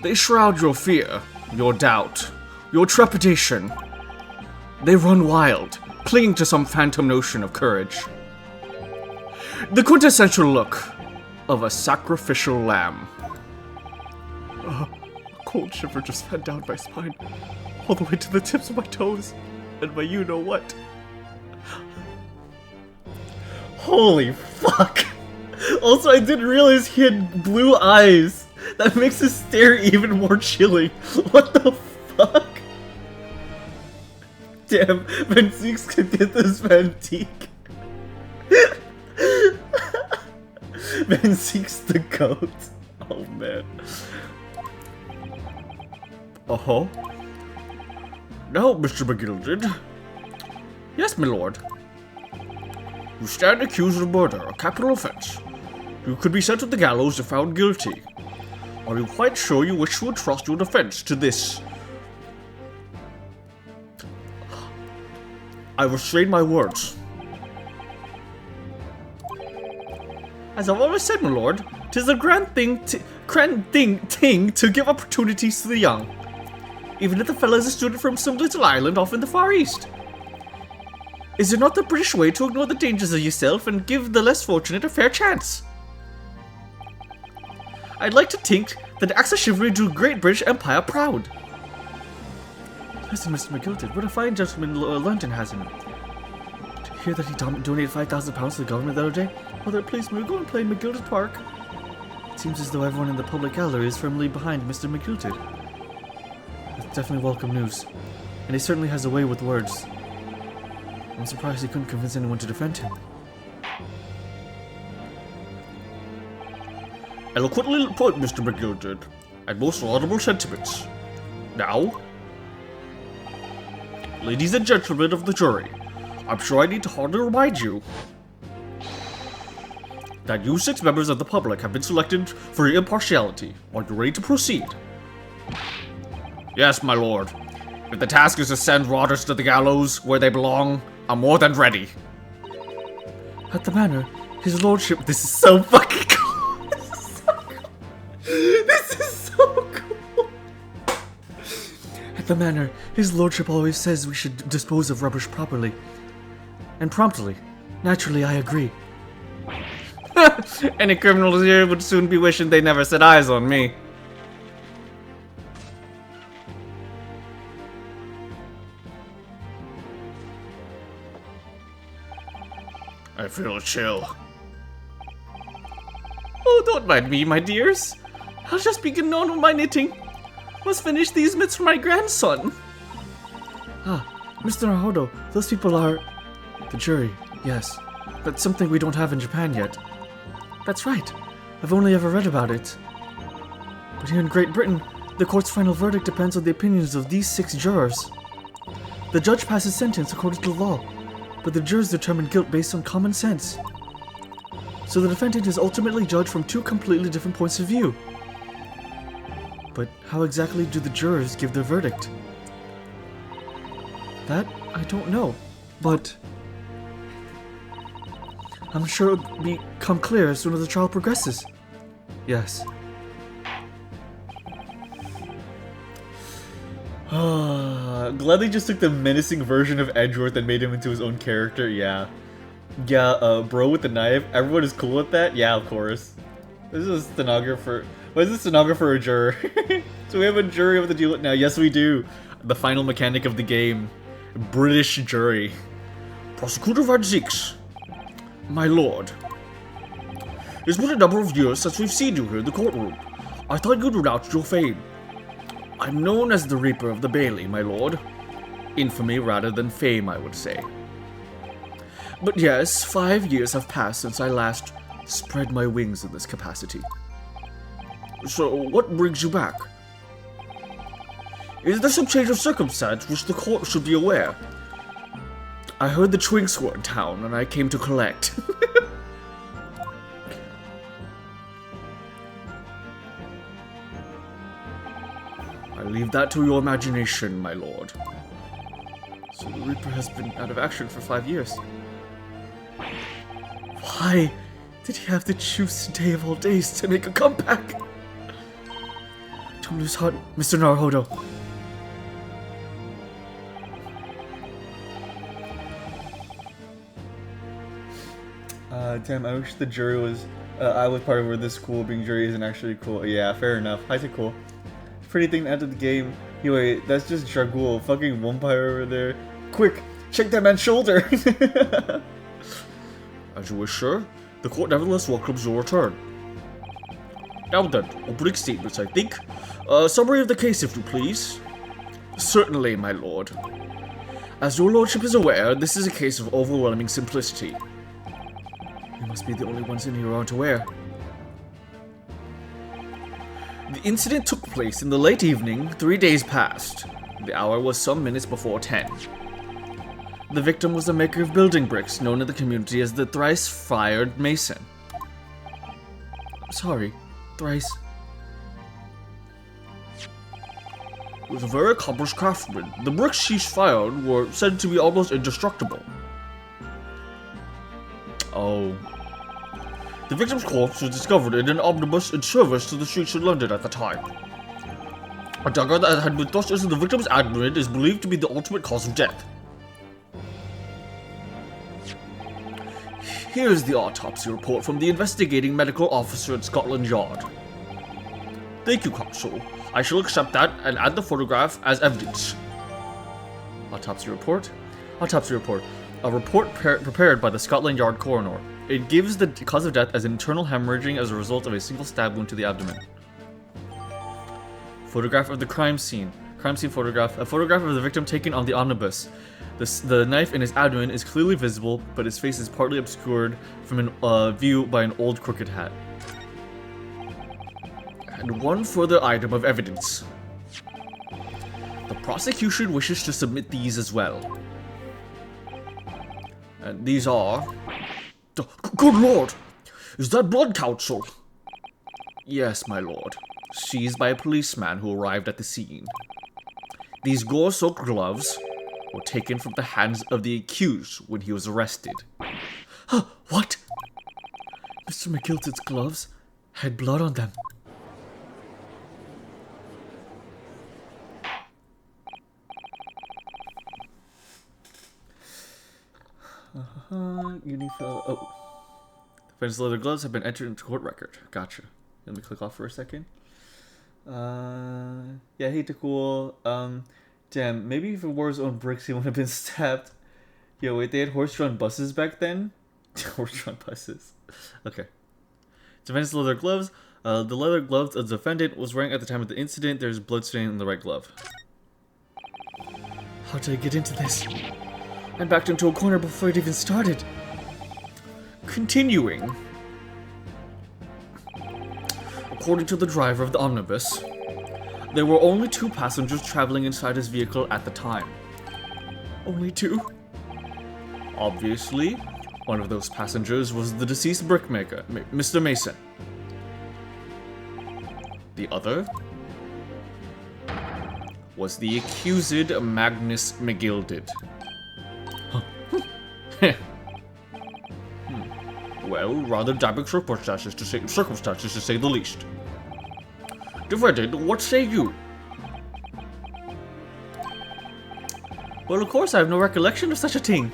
They shroud your fear, your doubt, your trepidation. They run wild, clinging to some phantom notion of courage. The quintessential look of a sacrificial lamb. A cold shiver just ran down my spine, all the way to the tips of my toes, and my you-know-what. Holy fuck! Also, I didn't realize he had blue eyes. That makes his stare even more chilling. What the fuck? Damn, Van Zieks could get this Vantique. Van Zieks the goat. Oh man. Uh-huh. Now, Mr. McGilded. Yes, my lord. You stand accused of murder, a capital offense. You could be sent to the gallows if found guilty. Are you quite sure you wish to entrust your defense to this? I restrain my words. As I've always said, my lord, 'tis a grand thing to give opportunities to the young. Even if the fellow is a student from some little island off in the Far East. Is it not the British way to ignore the dangers of yourself and give the less fortunate a fair chance? I'd like to think that acts of chivalry do Great British Empire proud. Listen, Mr. McGilded, what a fine gentleman London has in him. To hear that he donated £5,000 to the government the other day? Will it please me go and play in McGilded Park? It seems as though everyone in the public gallery is firmly behind Mr. McGilded. That's definitely welcome news. And he certainly has a way with words. I'm surprised he couldn't convince anyone to defend him. Eloquently put, Mr. McGilded, and most laudable sentiments. Now, ladies and gentlemen of the jury, I'm sure I need to hardly remind you that you 6 members of the public have been selected for your impartiality. Are you ready to proceed? Yes, my lord. If the task is to send rotters to the gallows where they belong, I'm more than ready. At the manor, his lordship... This is so fucking cool! This is so cool! At the manor, his lordship always says we should dispose of rubbish properly. And promptly. Naturally, I agree. Any criminals here would soon be wishing they never set eyes on me. I feel a chill. Oh, don't mind me, my dears. I'll just be getting on with my knitting. Must finish these mitts for my grandson. Ah, Mr. Naruhodo, those people are... The jury, yes. That's something we don't have in Japan yet. That's right. I've only ever read about it. But here in Great Britain, the court's final verdict depends on the opinions of these 6 jurors. The judge passes sentence according to the law, but the jurors determine guilt based on common sense. So the defendant is ultimately judged from 2 completely different points of view. But how exactly do the jurors give their verdict? That I don't know, but I'm sure it'll become clear as soon as the trial progresses. Yes. Glad they just took the menacing version of Edgeworth and made him into his own character. Yeah. Yeah, bro with the knife. Everyone is cool with that? Yeah, of course. This is a stenographer. What is this stenographer or juror? So we have a jury of the deal now. Yes, we do. The final mechanic of the game. British jury. Prosecutor Van Zieks. My lord. It's been a number of years since we've seen you here in the courtroom. I thought you'd renounce your fame. I'm known as the Reaper of the Bailey, my lord. Infamy rather than fame, I would say. But yes, 5 years have passed since I last spread my wings in this capacity. So, what brings you back? Is there some change of circumstance which the court should be aware? I heard the Twinks were in town, and I came to collect. I leave that to your imagination, my lord. So the Reaper has been out of action for 5 years. Why did he have to choose today of all days to make a comeback? Don't lose heart, Mr. Naruhodo. Damn, I wish the jury was, I was part of this school. Being jury isn't actually cool. Yeah, fair enough. I say cool. Pretty thing to enter the game. Anyway, that's just Dragul, fucking vampire over there. Quick, check that man's shoulder! As you wish, sir. The court nevertheless welcomes your return. Now then, opening statements, I think. Summary of the case, if you please. Certainly, my lord. As your lordship is aware, this is a case of overwhelming simplicity. You must be the only ones in here who aren't aware. The incident took place in the late evening, 3 days past. The hour was some minutes before 10. The victim was a maker of building bricks, known in the community as the thrice-fired mason. Sorry, thrice. He was a very accomplished craftsman. The bricks she fired were said to be almost indestructible. Oh. The victim's corpse was discovered in an omnibus in service to the streets of London at the time. A dagger that had been thrust into the victim's abdomen is believed to be the ultimate cause of death. Here's the autopsy report from the investigating medical officer at Scotland Yard. Thank you, Counsel. I shall accept that and add the photograph as evidence. Autopsy report? Autopsy report. A report prepared by the Scotland Yard coroner. It gives the cause of death as internal hemorrhaging as a result of a single stab wound to the abdomen. Photograph of the crime scene. Crime scene photograph. A photograph of the victim taken on the omnibus. The knife in his abdomen is clearly visible, but his face is partly obscured from view by an old crooked hat. And one further item of evidence. The prosecution wishes to submit these as well. And these are... Good lord! Is that blood, Counsel? Yes, my lord. Seized by a policeman who arrived at the scene. These gore-soaked gloves were taken from the hands of the accused when he was arrested. Huh, what? Mr. McGilted's gloves had blood on them. Oh. The defendant's leather gloves have been entered into court record. Gotcha. Let me click off for a second. Yeah, I hate to cool. Damn, maybe if it wore his own bricks, he wouldn't have been stabbed. Yo, wait, they had horse-drawn buses back then? Horse-drawn buses. Okay. Defendant's leather gloves. The leather gloves the defendant was wearing at the time of the incident. There's blood stain in the right glove. How did I get into this? I backed into a corner before it even started. Continuing. According to the driver of the omnibus, there were only 2 passengers traveling inside his vehicle at the time. Only 2? Obviously, one of those passengers was the deceased brickmaker, Mr. Mason. The other was the accused Magnus McGilded. Well, rather damning circumstances to say the least. Defendant, what say you? Well, of course, I have no recollection of such a thing.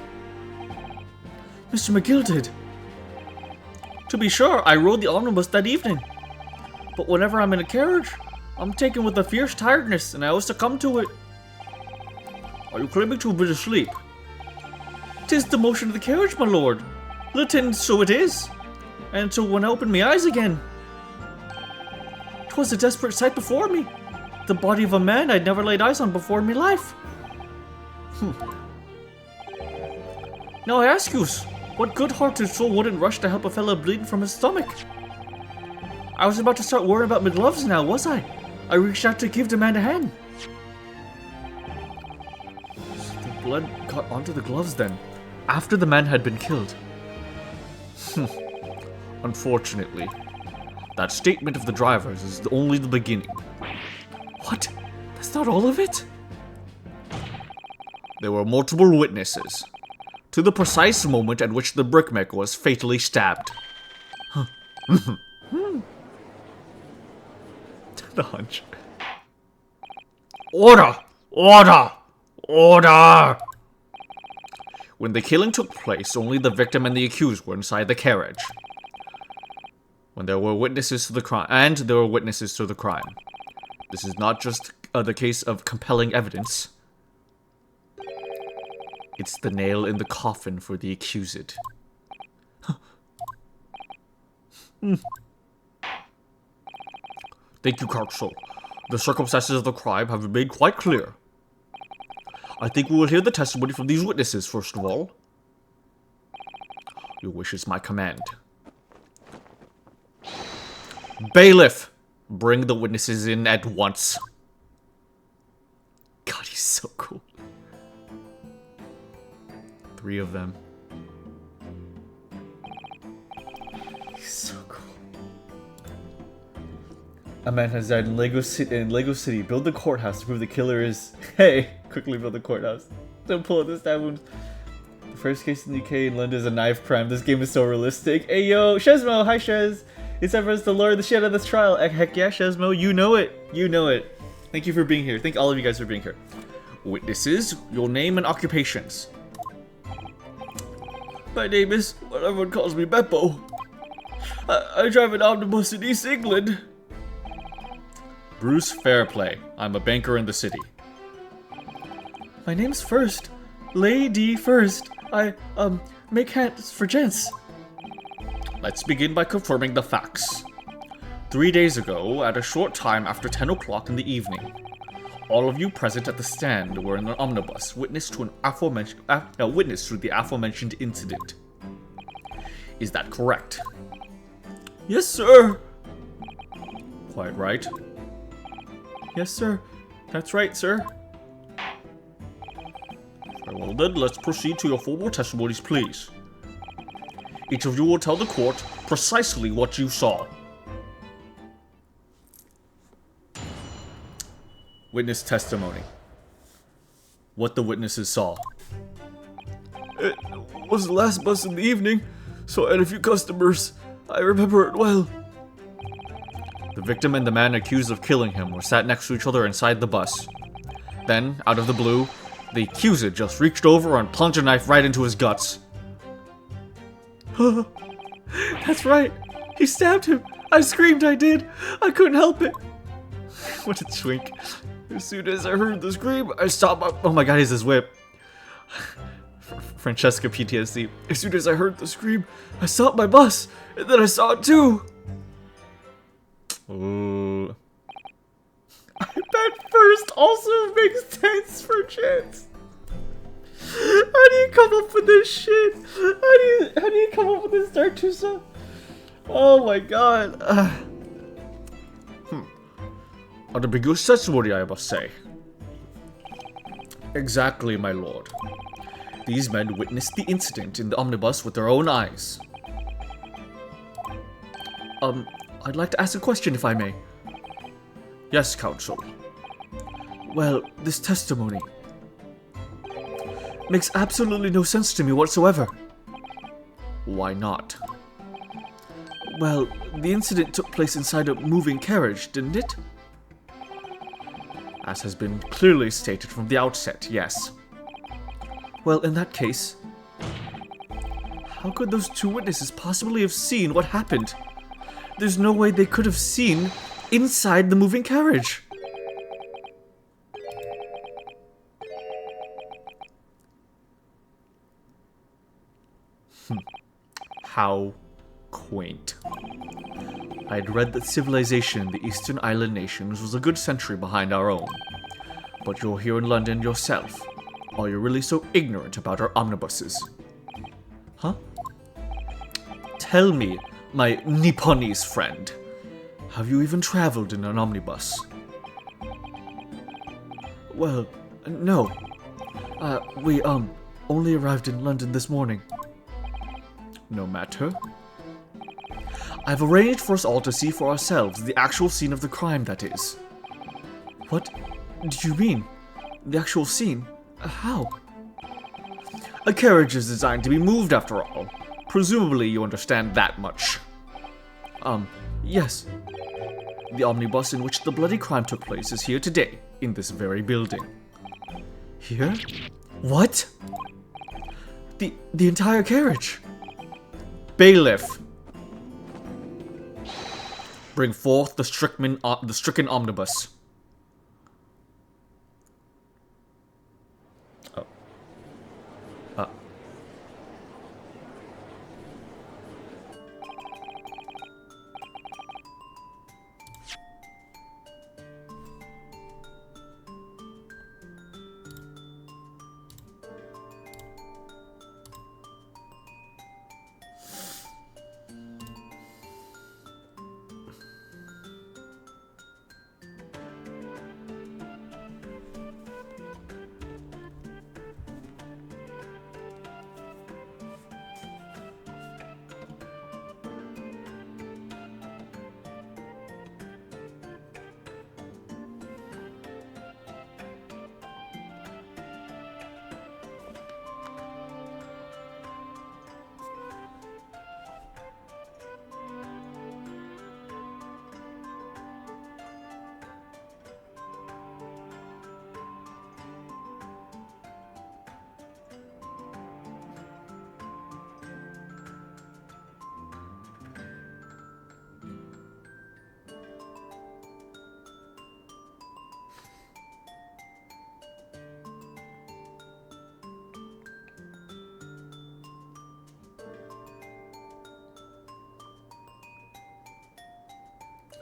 Mr. McGilded. To be sure, I rode the omnibus that evening. But whenever I'm in a carriage, I'm taken with a fierce tiredness, and I always succumb to it. Are you claiming to have been asleep? 'Tis the motion of the carriage, my lord. Lieutenant, so it is. And until when I opened my eyes again. 'Twas a desperate sight before me. The body of a man I'd never laid eyes on before in my life. Now I ask yous, what good-hearted soul wouldn't rush to help a fellow bleeding from his stomach? I was about to start worrying about my gloves now, was I? I reached out to give the man a hand. So the blood got onto the gloves then, after the man had been killed. Unfortunately, that statement of the driver's is only the beginning. What? That's not all of it? There were multiple witnesses to the precise moment at which the brickmaker was fatally stabbed. The hunch. Order! Order! Order! When the killing took place, only the victim and the accused were inside the carriage. When there were witnesses to the crime, This is not just the case of compelling evidence. It's the nail in the coffin for the accused. Thank you, Counsel. The circumstances of the crime have been made quite clear. I think we will hear the testimony from these witnesses, first of all. Your wish is my command. Bailiff! Bring the witnesses in at once. God, he's so cool. 3 of them. He's so cool. A man has died in Lego City. Build the courthouse to prove the killer is... Hey! Quickly build the courthouse. Don't pull out the stab wounds. The first case in the UK in London is a knife crime. This game is so realistic. Hey yo! Shesmo! Hi Shez! It's time for us to lure the shit out of this trial. Heck yeah, Shesmo. You know it. You know it. Thank you for being here. Thank all of you guys for being here. Witnesses, your name and occupations. My name is what everyone calls me, Beppo. I drive an omnibus in East England. Bruce Fairplay. I'm a banker in the city. My name's First. Lady First. I, make hats for gents. Let's begin by confirming the facts. 3 days ago, at a short time after 10 o'clock in the evening, all of you present at the stand were in an omnibus, witness to the aforementioned incident. Is that correct? Yes, sir. Quite right. Yes, sir. That's right, sir. Very well then, let's proceed to your formal testimonies, please. Each of you will tell the court precisely what you saw. Witness testimony. What the witnesses saw. It was the last bus in the evening, so I had a few customers. I remember it well. The victim and the man accused of killing him were sat next to each other inside the bus. Then, out of the blue, the accused just reached over and plunged a knife right into his guts. That's right. He stabbed him. I screamed, I did. I couldn't help it. What a twink. As soon as I heard the scream, I stopped my... Oh my god, he's his whip. Francesca PTSD. As soon as I heard the scream, I stopped my bus. And then I saw it too. Ooh. That first also makes sense for chance. How do you come up with this shit? How do you come up with this Dark Tusa? Oh my god. Unambiguous testimony, I must say. Exactly, my lord. These men witnessed the incident in the omnibus with their own eyes. I'd like to ask a question, if I may. Yes, counsel. Well, this testimony makes absolutely no sense to me whatsoever. Why not? Well, the incident took place inside a moving carriage, didn't it? As has been clearly stated from the outset, yes. Well, in that case, how could those 2 witnesses possibly have seen what happened? There's no way they could have seen inside the moving carriage. How quaint. I had read that civilization in the Eastern Island nations was a good century behind our own. But you're here in London yourself. Are you really so ignorant about our omnibuses? Huh? Tell me, my Nipponese friend, have you even traveled in an omnibus? Well, no. We only arrived in London this morning. No matter. I've arranged for us all to see for ourselves the actual scene of the crime, that is. What do you mean? The actual scene? How? A carriage is designed to be moved after all. Presumably you understand that much. Yes. The omnibus in which the bloody crime took place is here today, in this very building. Here? What? The entire carriage. Bailiff. Bring forth the stricken omnibus. Oh.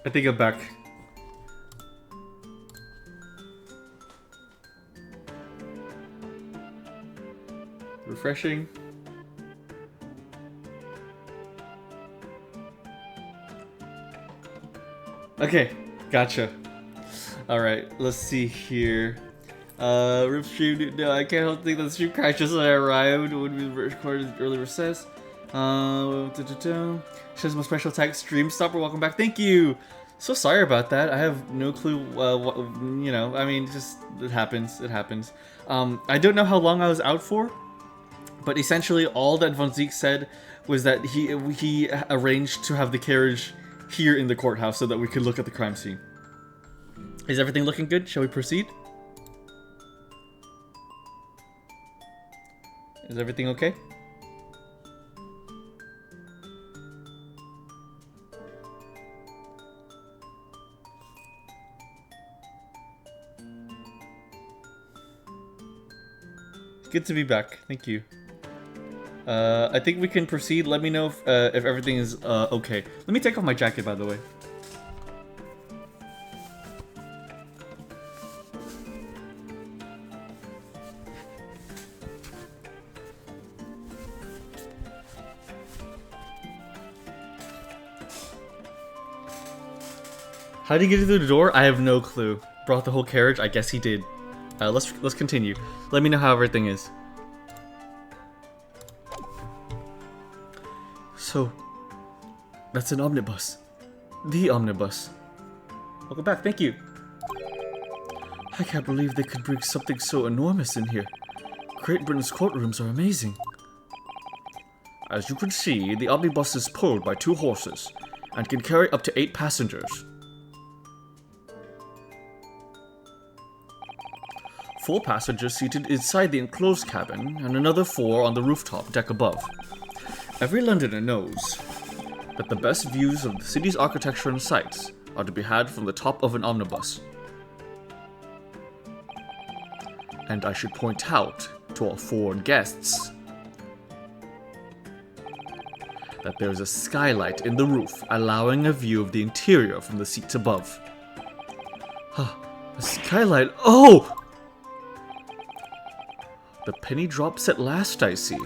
I think I'm back. Refreshing. Okay, gotcha. Alright, let's see here. Rip stream, no, I can't help think that the stream crashed just as I arrived when we recorded early recess. Shows my special tag stream stopper, welcome back, thank you! So sorry about that, I have no clue, what, you know, I mean, just, it happens. I don't know how long I was out for, but essentially all that Von Zeke said was that he arranged to have the carriage here in the courthouse so that we could look at the crime scene. Is everything looking good? Shall we proceed? Is everything okay? Good to be back. Thank you. I think we can proceed. Let me know if everything is okay. Let me take off my jacket, by the way. How did he get through the door? I have no clue. Brought the whole carriage? I guess he did. Let's continue. Let me know how everything is. So, that's an omnibus. The omnibus. Welcome back, thank you. I can't believe they could bring something so enormous in here. Great Britain's courtrooms are amazing. As you can see, the omnibus is pulled by 2 horses and can carry up to 8 passengers. 4 passengers seated inside the enclosed cabin, and another 4 on the rooftop deck above. Every Londoner knows that the best views of the city's architecture and sights are to be had from the top of an omnibus. And I should point out to our foreign guests that there's a skylight in the roof allowing a view of the interior from the seats above. Huh, a skylight. Oh! The penny drops at last, I see.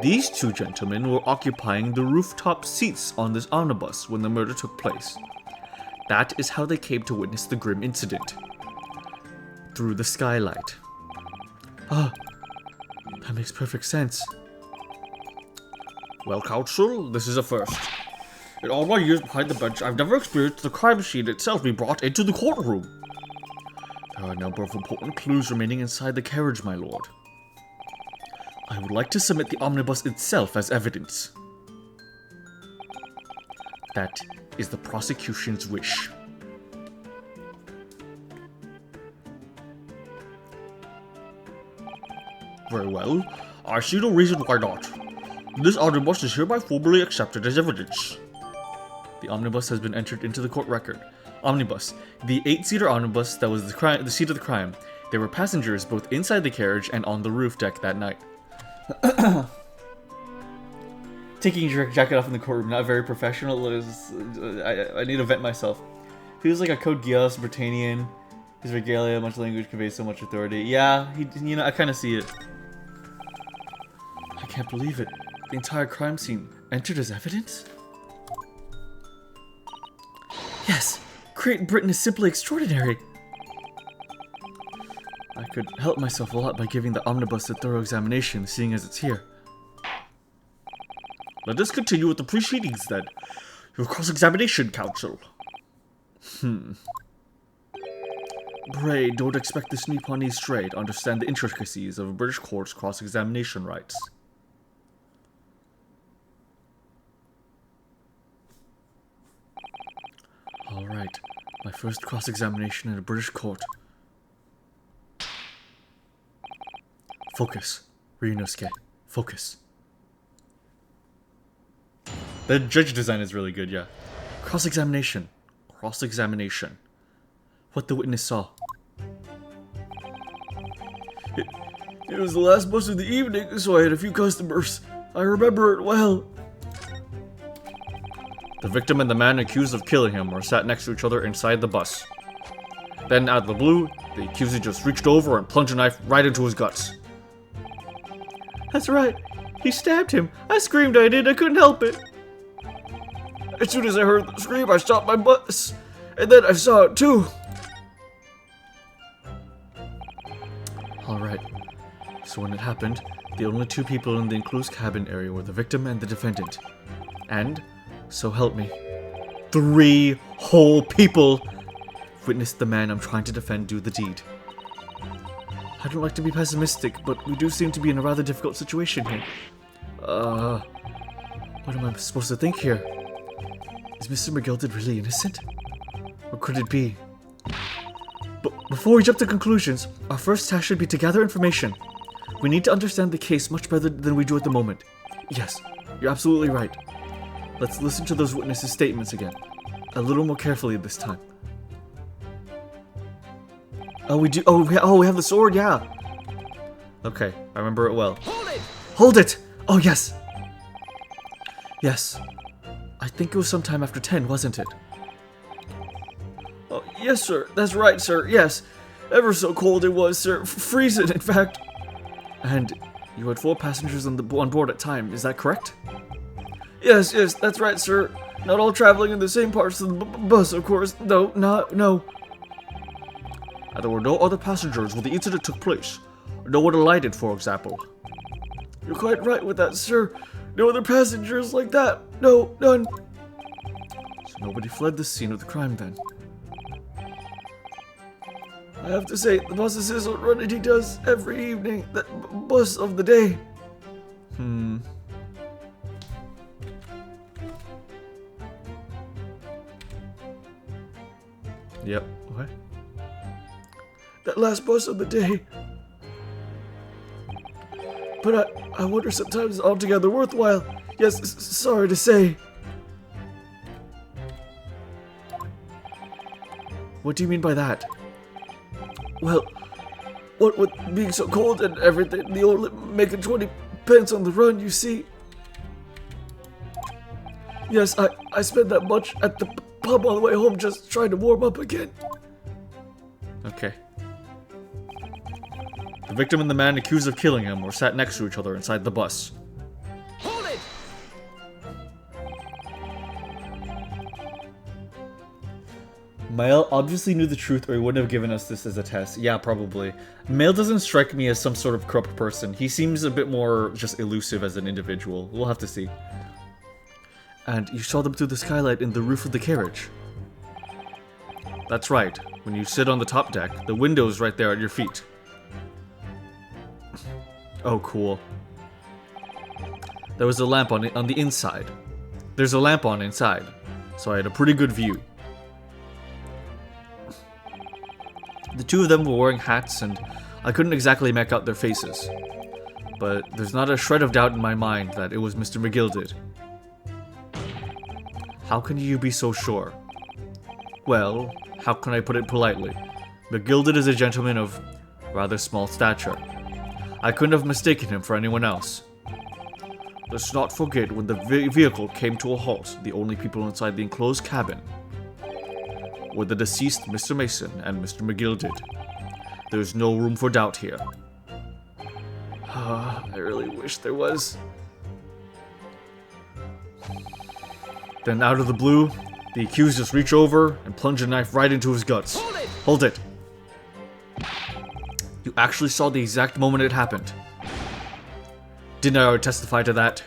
These 2 gentlemen were occupying the rooftop seats on this omnibus when the murder took place. That is how they came to witness the grim incident. Through the skylight. Ah, that makes perfect sense. Well, counsel, this is a first. In all my years behind the bench, I've never experienced the crime scene itself be brought into the courtroom. There are a number of important clues remaining inside the carriage, my lord. I would like to submit the omnibus itself as evidence. That is the prosecution's wish. Very well. I see no reason why not. This omnibus is hereby formally accepted as evidence. The omnibus has been entered into the court record. Omnibus, the 8-seater omnibus that was the seat of the crime. There were passengers both inside the carriage and on the roof deck that night. Taking your jacket off in the courtroom, not very professional. I need to vent myself. Feels like a Code Geass Britannian. His regalia, much language conveys so much authority. Yeah, I kind of see it. I can't believe it. The entire crime scene entered as evidence? Yes, Great Britain is simply extraordinary. I could help myself a lot by giving the omnibus a thorough examination, seeing as it's here. Let us continue with the proceedings then. Your cross-examination, counsel. Bray, don't expect this Nipponese stray to understand the intricacies of a British court's cross-examination rights. Alright, my first cross-examination in a British court. Focus, Ryunosuke. Focus. The judge design is really good, yeah. Cross-examination. Cross-examination. What the witness saw. It was the last bus of the evening, so I had a few customers. I remember it well. The victim and the man accused of killing him were sat next to each other inside the bus. Then, out of the blue, the accused just reached over and plunged a knife right into his guts. That's right. He stabbed him. I screamed I did. I couldn't help it. As soon as I heard the scream, I stopped my bus. And then I saw it too. Alright. So when it happened, the only two people in the enclosed cabin area were the victim and the defendant. And, so help me, 3 whole people witnessed the man I'm trying to defend do the deed. I don't like to be pessimistic, but we do seem to be in a rather difficult situation here. What am I supposed to think here? Is Mr. McGilded really innocent? Or could it be? But before we jump to conclusions, our first task should be to gather information. We need to understand the case much better than we do at the moment. Yes, you're absolutely right. Let's listen to those witnesses' statements again. A little more carefully this time. Oh, we do. Oh, we have the sword, yeah. Okay, I remember it well. Hold it! Hold it! Oh, yes. Yes. I think it was sometime after 10, wasn't it? Oh, yes, sir. That's right, sir. Yes. Ever so cold it was, sir. Freezing, in fact. And you had 4 passengers on board at time, is that correct? Yes, that's right, sir. Not all traveling in the same parts of the bus, of course. No. And there were no other passengers when the incident took place. No one alighted, for example. You're quite right with that, sir. No other passengers like that. No, none. So nobody fled the scene of the crime then. I have to say, the bus is what run he does every evening. That bus of the day. Yep. What? That last bus of the day. But I wonder sometimes it's altogether worthwhile. Yes, sorry to say. What do you mean by that? Well, what with being so cold and everything, the old making 20 pence on the run, you see. Yes, I spent that much at the pub on the way home just trying to warm up again. Okay. The victim and the man accused of killing him were sat next to each other inside the bus. Hold it! Mail obviously knew the truth or he wouldn't have given us this as a test. Yeah, probably. Mail doesn't strike me as some sort of corrupt person. He seems a bit more just elusive as an individual. We'll have to see. And you saw them through the skylight in the roof of the carriage. That's right. When you sit on the top deck, the window's right there at your feet. Oh, cool. There was a lamp on the inside. There's a lamp on inside, so I had a pretty good view. The two of them were wearing hats, and I couldn't exactly make out their faces. but there's not a shred of doubt in my mind that it was Mr. McGilded. How can you be so sure? Well, how can I put it politely? McGilded is a gentleman of rather small stature. I couldn't have mistaken him for anyone else. Let's not forget when the vehicle came to a halt, the only people inside the enclosed cabin were the deceased Mr. Mason and Mr. McGilded. There's no room for doubt here. I really wish there was. Then out of the blue, the accused just reached over and plunged a knife right into his guts. Hold it! You actually saw the exact moment it happened. Didn't I already testify to that?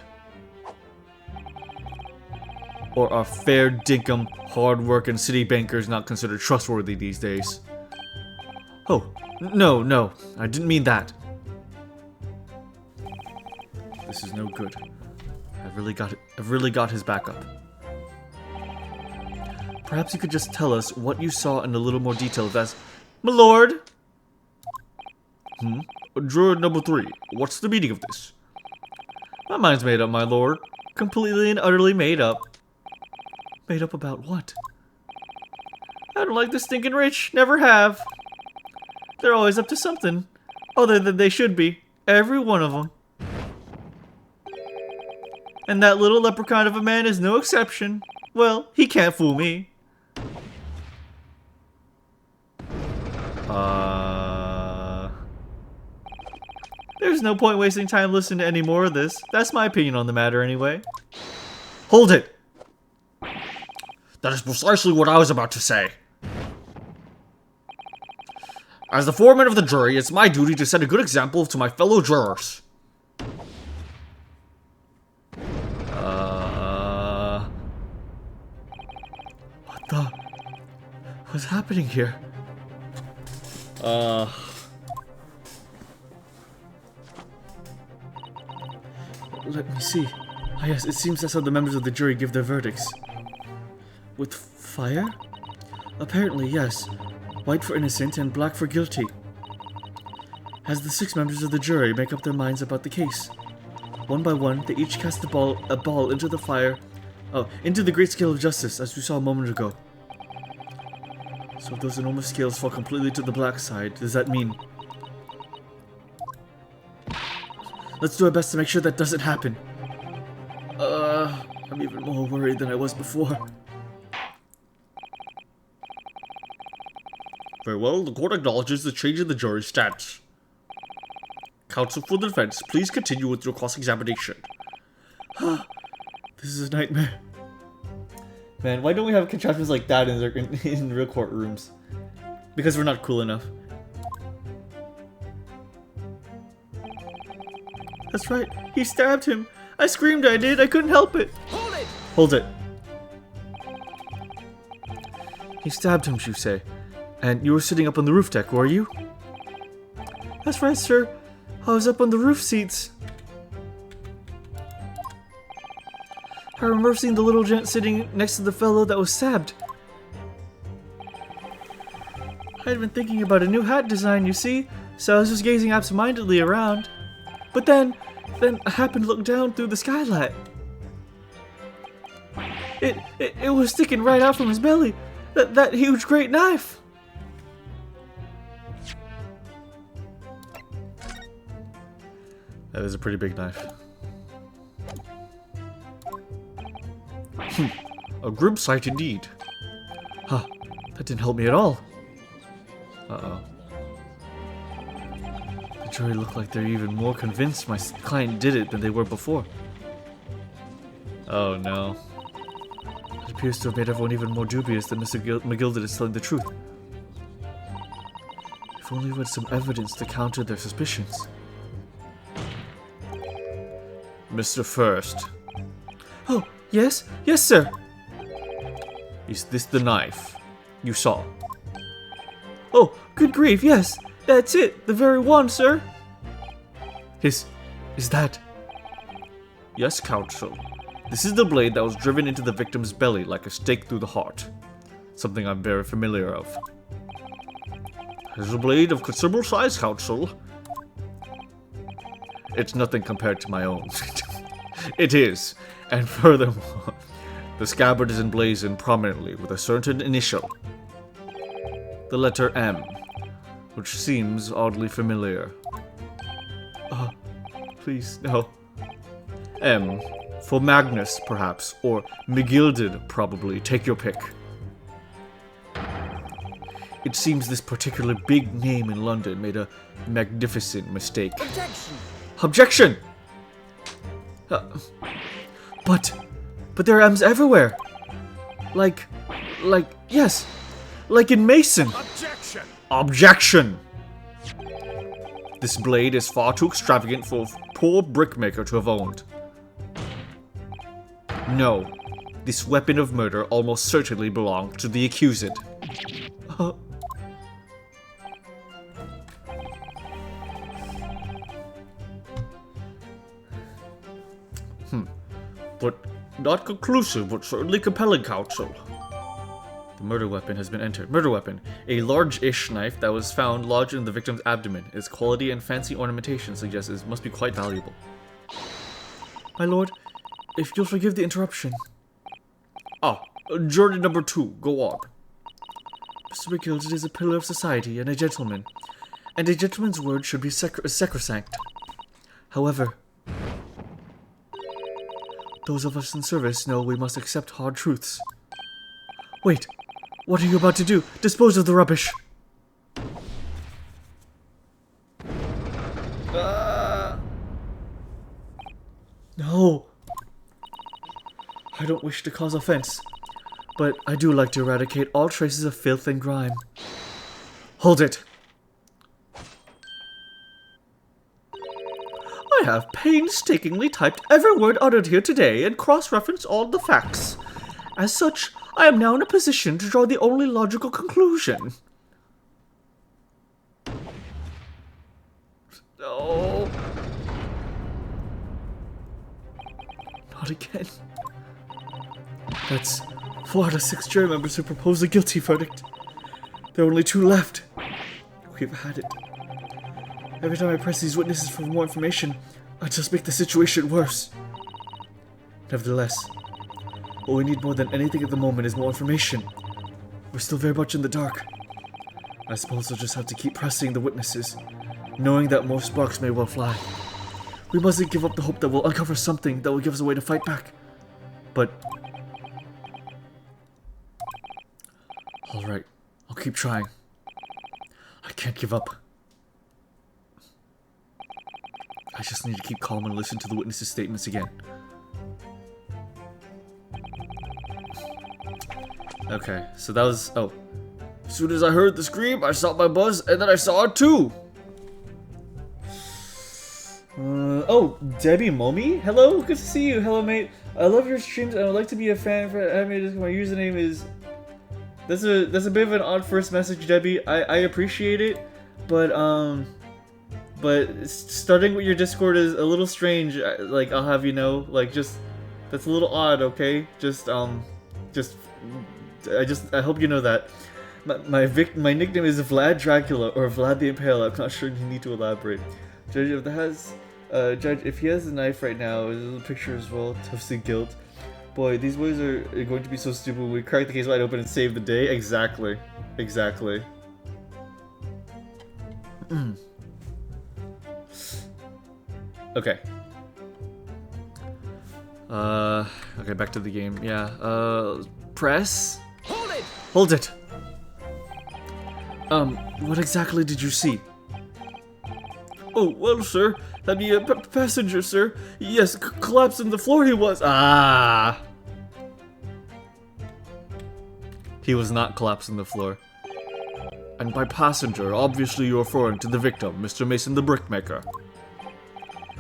Or are fair dinkum, hard-working city bankers not considered trustworthy these days? Oh, no, I didn't mean that. This is no good. I've really got his back up. Perhaps you could just tell us what you saw in a little more detail as... My lord! Juror number 3, what's the meaning of this? My mind's made up, my lord. Completely and utterly made up. Made up about what? I don't like the stinking rich. Never have. They're always up to something. Other than they should be. Every one of them. And that little leprechaun of a man is no exception. Well, he can't fool me. There's no point wasting time listening to any more of this. That's my opinion on the matter anyway. Hold it! That is precisely what I was about to say. As the foreman of the jury, it's my duty to set a good example to my fellow jurors. What's happening here? Let me see. Ah, yes, it seems that's how the members of the jury give their verdicts. With fire? Apparently, yes. White for innocent and black for guilty. As the 6 members of the jury make up their minds about the case. One by one, they each cast a ball into the fire. Into the great scale of justice, as we saw a moment ago. So if those enormous scales fall completely to the black side, does that mean... Let's do our best to make sure that doesn't happen. I'm even more worried than I was before. Very well, the court acknowledges the change in the jury's stance. Counsel for the defense, please continue with your cross-examination. This is a nightmare. Man, why don't we have contraptions like that in real courtrooms? Because we're not cool enough. That's right, he stabbed him. I screamed, I did. I couldn't help it. Hold it! Hold it. He stabbed him, you say. And you were sitting up on the roof deck, were you? That's right, sir. I was up on the roof seats. I remember seeing the little gent sitting next to the fellow that was stabbed. I had been thinking about a new hat design, you see, so I was just gazing absentmindedly around. But then I happened to look down through the skylight. It was sticking right out from his belly. That huge great knife. That is a pretty big knife. A grim sight indeed. Huh, that didn't help me at all. Uh-oh. The jury look like they're even more convinced my client did it than they were before. Oh no. It appears to have made everyone even more dubious that Mr. McGilded is telling the truth. If only we had some evidence to counter their suspicions. Mr. First. Oh, yes? Yes, sir. Is this the knife you saw? Oh, good grief, yes. That's it. The very one, sir. Is that... Yes, counsel. This is the blade that was driven into the victim's belly like a stake through the heart. Something I'm very familiar of. It is a blade of considerable size, counsel. it's nothing compared to my own. It is. And furthermore, the scabbard is emblazoned prominently with a certain initial. The letter M, which seems oddly familiar. Please, no. M, for Magnus, perhaps, or McGilded, probably. Take your pick. It seems this particular big name in London made a magnificent mistake. Objection! But there are M's everywhere. Yes. Like in Mason. Objection! This blade is far too extravagant for a poor brickmaker to have owned. No. This weapon of murder almost certainly belonged to the accused. But not conclusive, but certainly compelling, counsel. The murder weapon has been entered. Murder weapon. A large-ish knife that was found lodged in the victim's abdomen. Its quality and fancy ornamentation suggests it must be quite valuable. My lord, if you'll forgive the interruption. Journey number 2. Go on. Mr. McGilded is a pillar of society and a gentleman. And a gentleman's word should be sacrosanct. However, those of us in service know we must accept hard truths. Wait, what are you about to do? Dispose of the rubbish! No! I don't wish to cause offense, but I do like to eradicate all traces of filth and grime. Hold it! I have painstakingly typed every word uttered here today and cross-referenced all the facts. As such, I am now in a position to draw the only logical conclusion. No. Not again. That's 4 out of 6 jury members who proposed a guilty verdict. There are only 2 left. We've had it. Every time I press these witnesses for more information, I just make the situation worse. Nevertheless, what we need more than anything at the moment is more information. We're still very much in the dark. I suppose we'll just have to keep pressing the witnesses, knowing that more sparks may well fly. We mustn't give up the hope that we'll uncover something that will give us a way to fight back. But... alright, I'll keep trying. I can't give up. I just need to keep calm and listen to the witnesses' statements again. Okay, so that was... oh. As soon as I heard the scream, I saw my buzz, and then I saw it too! Oh, Debbie Momi? Hello, good to see you. Hello, mate. I love your streams, and I would like to be a fan for anime. My username is... That's a bit of an odd first message, Debbie. I appreciate it, but starting with your Discord is a little strange. Like, I'll have you know, like, just that's a little odd. Okay, I hope you know that. My nickname is Vlad Dracula or Vlad the Impaler. I'm not sure you need to elaborate. Judge, if he has a knife right now, there's a little picture as well. Toasted guilt. Boy, these boys are going to be so stupid when we crack the case wide open and save the day. Exactly. Exactly. Okay. Okay, back to the game. Yeah, press? Hold it! Hold it! What exactly did you see? Oh, well, sir, that'd be a passenger, sir. Yes, collapsed on the floor he was. Ah! He was not collapsed on the floor. And by passenger, obviously you're referring to the victim, Mr. Mason the brickmaker.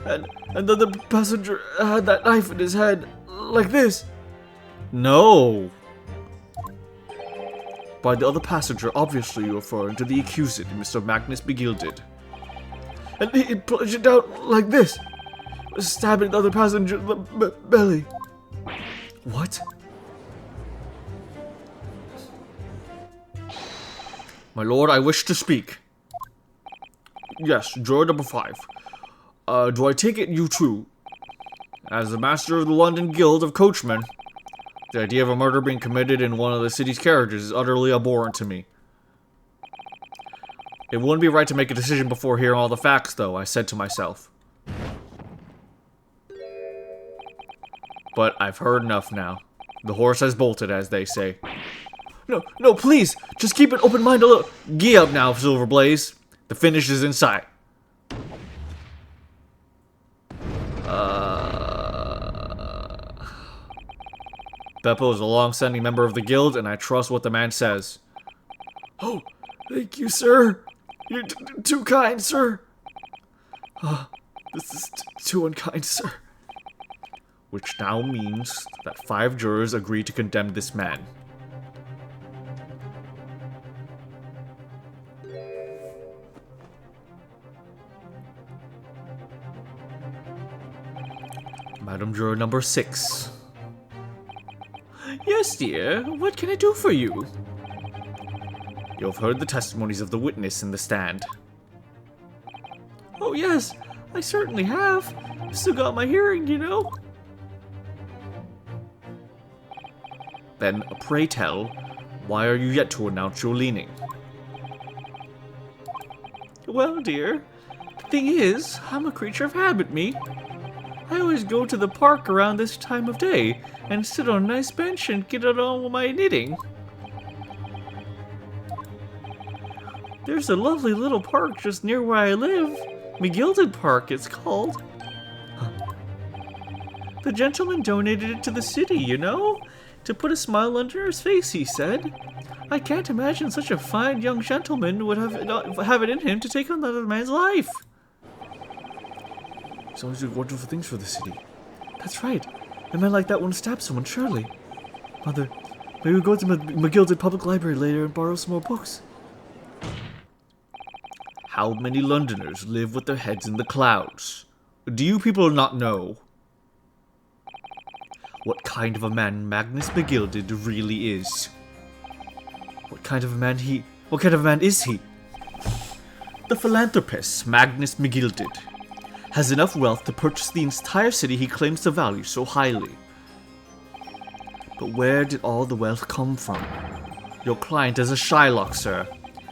And then the passenger had that knife in his head, like this. No. By the other passenger, obviously you're referring to the accused, Mr. Magnus Begilded. And he plunged it out like this, stabbing the other passenger in the belly. What? My lord, I wish to speak. Yes, juror number 5. Do I take it you too? As the master of the London Guild of Coachmen, the idea of a murder being committed in one of the city's carriages is utterly abhorrent to me. It wouldn't be right to make a decision before hearing all the facts, though, I said to myself. But I've heard enough now. The horse has bolted, as they say. No, please! Just keep an open mind a little. Gee up now, Silverblaze. The finish is in sight. Beppo is a long-standing member of the guild, and I trust what the man says. Oh, thank you, sir. You're too kind, sir. This is too unkind, sir. Which now means that 5 jurors agree to condemn this man. Madam Juror number 6. Yes, dear. What can I do for you? You have heard the testimonies of the witness in the stand. Oh, yes. I certainly have. Still got my hearing, you know. Then, pray tell, why are you yet to announce your leaning? Well, dear, the thing is, I'm a creature of habit, me. I always go to the park around this time of day and sit on a nice bench and get on with my knitting. There's a lovely little park just near where I live. McGilded Park, it's called. The gentleman donated it to the city, you know? To put a smile under his face, he said. I can't imagine such a fine young gentleman would have it in him to take on another man's life. He's always doing wonderful things for the city. That's right. A man like that won't stab someone, surely. Mother, maybe we'll go to McGilded Public Library later and borrow some more books. How many Londoners live with their heads in the clouds? Do you people not know what kind of a man Magnus McGilded really is? What kind of a man is he? The philanthropist Magnus McGilded has enough wealth to purchase the entire city he claims to value so highly. But where did all the wealth come from? Your client is a Shylock, sir,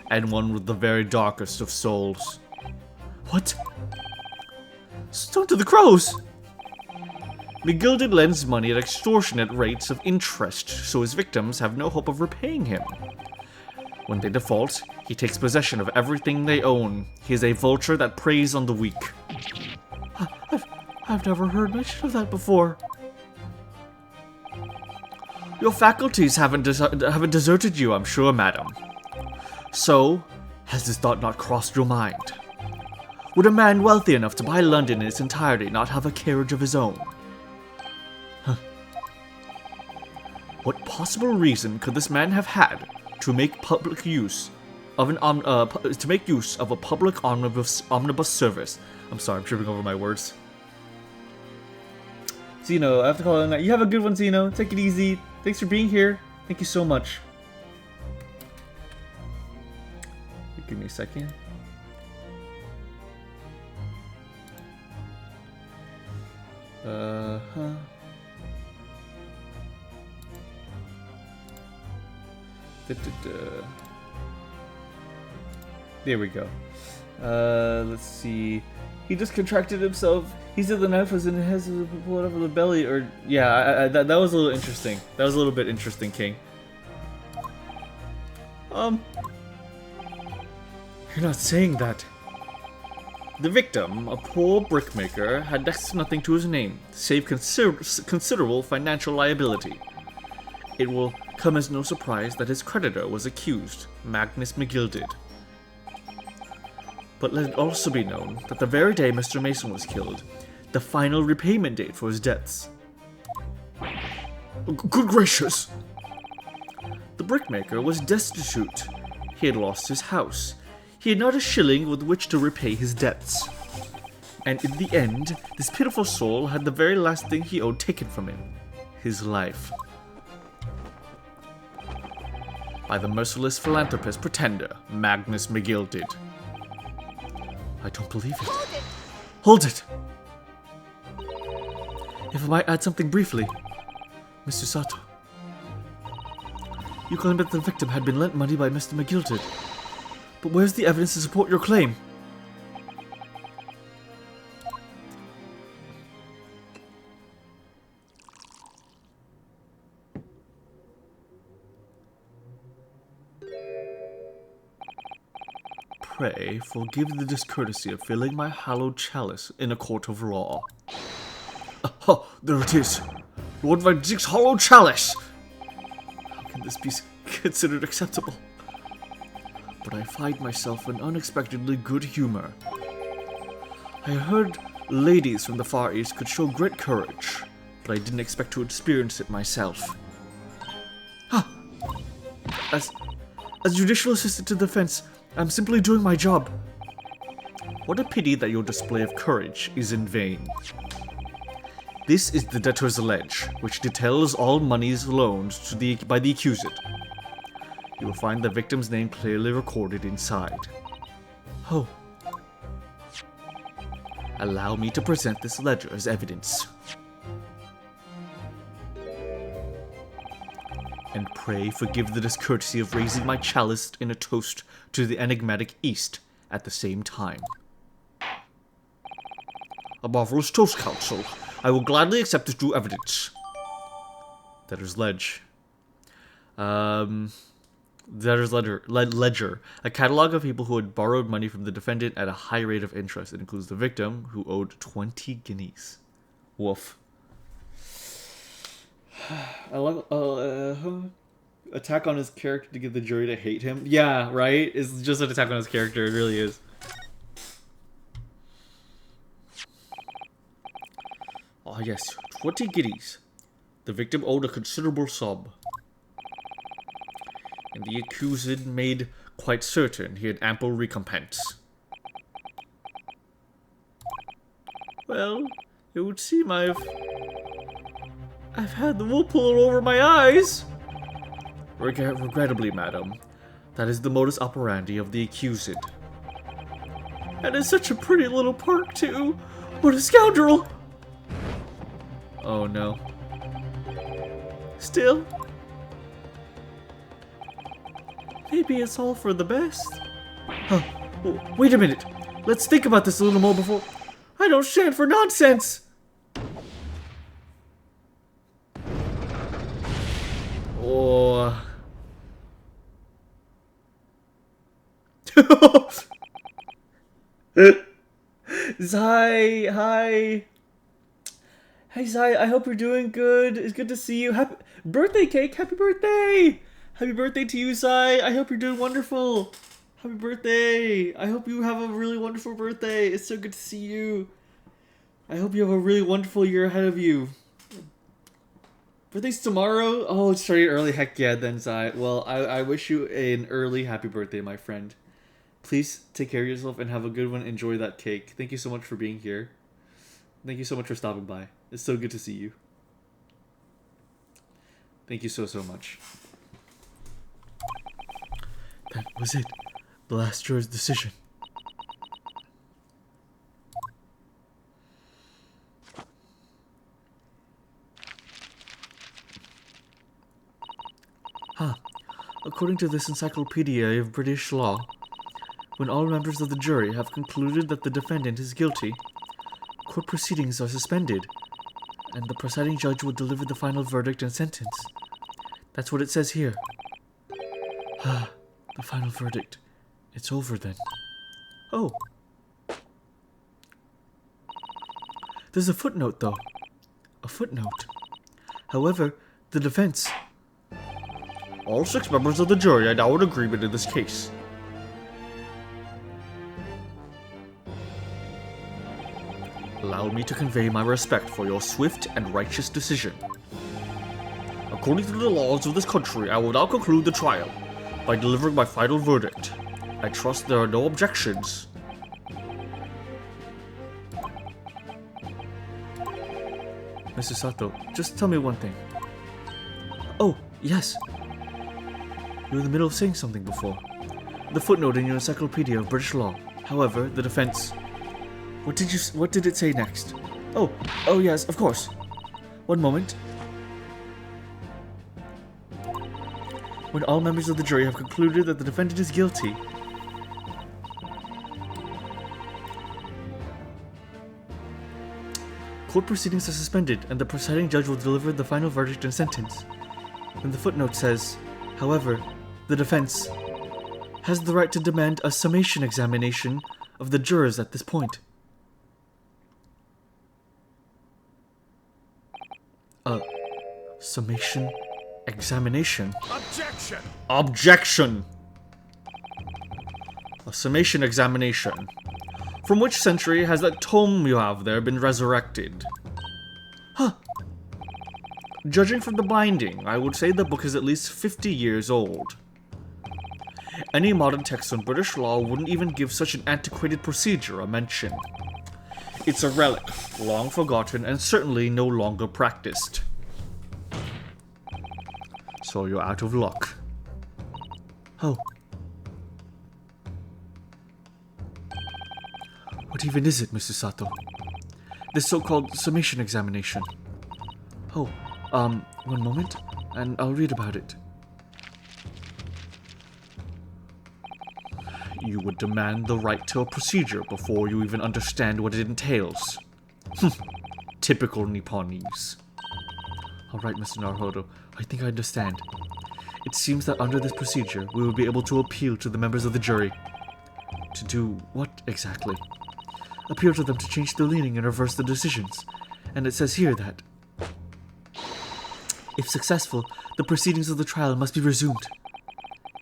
and one with the very darkest of souls. What? Stone to the crows! McGilded lends money at extortionate rates of interest, so his victims have no hope of repaying him. When they default, he takes possession of everything they own. He is a vulture that preys on the weak. I've never heard mention of that before. Your faculties haven't deserted you, I'm sure, madam. So, has this thought not crossed your mind? Would a man wealthy enough to buy London in its entirety not have a carriage of his own? What possible reason could this man have had to make use of a public omnibus service? I'm sorry, I'm tripping over my words. Zeno, I have to call it a night. You have a good one, Zeno. Take it easy. Thanks for being here. Thank you so much. Give me a second. There we go. Let's see. He just contracted himself. He said the knife was in his head, so pull it up with the belly. Or yeah, that was a little interesting. That was a little bit interesting, King. You're not saying that. The victim, a poor brickmaker, had next to nothing to his name, save considerable financial liability. It will come as no surprise that his creditor was accused, Magnus McGilded. But let it also be known that the very day Mr. Mason was killed, the final repayment date for his debts. Good gracious! The brickmaker was destitute. He had lost his house. He had not a shilling with which to repay his debts. And in the end, this pitiful soul had the very last thing he owed taken from him, his life. By the merciless philanthropist pretender, Magnus McGilded. I don't believe it. Hold it! If I might add something briefly, Mr. Sato. You claimed that the victim had been lent money by Mr. McGilted. But where's the evidence to support your claim? Pray forgive the discourtesy of filling my hallowed chalice in a court of law. Aha, there it is. Lord Van Ziek's hollow chalice. How can this be considered acceptable? But I find myself in unexpectedly good humor. I heard ladies from the Far East could show great courage, but I didn't expect to experience it myself. As judicial assistant to the defense, I'm simply doing my job. What a pity that your display of courage is in vain. This is the debtor's ledge, which details all monies loaned by the accused. You will find the victim's name clearly recorded inside. Oh. Allow me to present this ledger as evidence. And pray forgive the discourtesy of raising my chalice in a toast to the enigmatic East at the same time. A marvelous toast, Counsel. I will gladly accept this due evidence. Debtor's ledge. Debtor's ledger. A catalog of people who had borrowed money from the defendant at a high rate of interest. It includes the victim, who owed 20 guineas. Woof. I love attack on his character to get the jury to hate him. Yeah, right? It's just an attack on his character. It really is. Ah, yes, 20 guineas. The victim owed a considerable sum, and the accused made quite certain he had ample recompense. Well, it would seem I've had the wool pulled over my eyes. Regrettably, madam, that is the modus operandi of the accused. And it's such a pretty little park, too. What a scoundrel! Oh no. Still, maybe it's all for the best. Huh. Wait a minute. Let's think about this a little more before... I don't stand for nonsense! Oh. Zai, hi. Hey Zai, I hope you're doing good. It's good to see you. Happy birthday cake. Happy birthday. Happy birthday to you, Zai. I hope you're doing wonderful. Happy birthday. I hope you have a really wonderful birthday. It's so good to see you. I hope you have a really wonderful year ahead of you. Birthday's tomorrow? Oh, it's starting early. Heck yeah, then, Zai. Well, I wish you an early happy birthday, my friend. Please take care of yourself and have a good one. Enjoy that cake. Thank you so much for being here. Thank you so much for stopping by. It's so good to see you. Thank you so much. That was it. The last juror's decision. According to this encyclopedia of British law, when all members of the jury have concluded that the defendant is guilty, court proceedings are suspended, and the presiding judge will deliver the final verdict and sentence. That's what it says here. The final verdict. It's over then. Oh. There's a footnote, though. A footnote. However, the defense... All 6 members of the jury are now in agreement in this case. Allow me to convey my respect for your swift and righteous decision. According to the laws of this country, I will now conclude the trial by delivering my final verdict. I trust there are no objections. Mr. Sato, just tell me one thing. Oh, yes. You were in the middle of saying something before. The footnote in your encyclopedia of British law. However, the defense... What did it say next? Oh yes, of course. One moment. When all members of the jury have concluded that the defendant is guilty, court proceedings are suspended and the presiding judge will deliver the final verdict and sentence. And the footnote says, however, the defense has the right to demand a summation examination of the jurors at this point. Summation examination? Objection! Objection! A summation examination. From which century has that tome you have there been resurrected? Huh. Judging from the binding, I would say the book is at least 50 years old. Any modern text on British law wouldn't even give such an antiquated procedure a mention. It's a relic, long forgotten and certainly no longer practiced. So you're out of luck. Oh. What even is it, Mr. Sato? This so-called summation examination. Oh, one moment, and I'll read about it. You would demand the right to a procedure before you even understand what it entails. Typical Nipponese. Alright, Mr. Naruhodo, I think I understand. It seems that under this procedure, we will be able to appeal to the members of the jury. To do what exactly? Appeal to them to change their leaning and reverse the decisions. And it says here that, if successful, the proceedings of the trial must be resumed.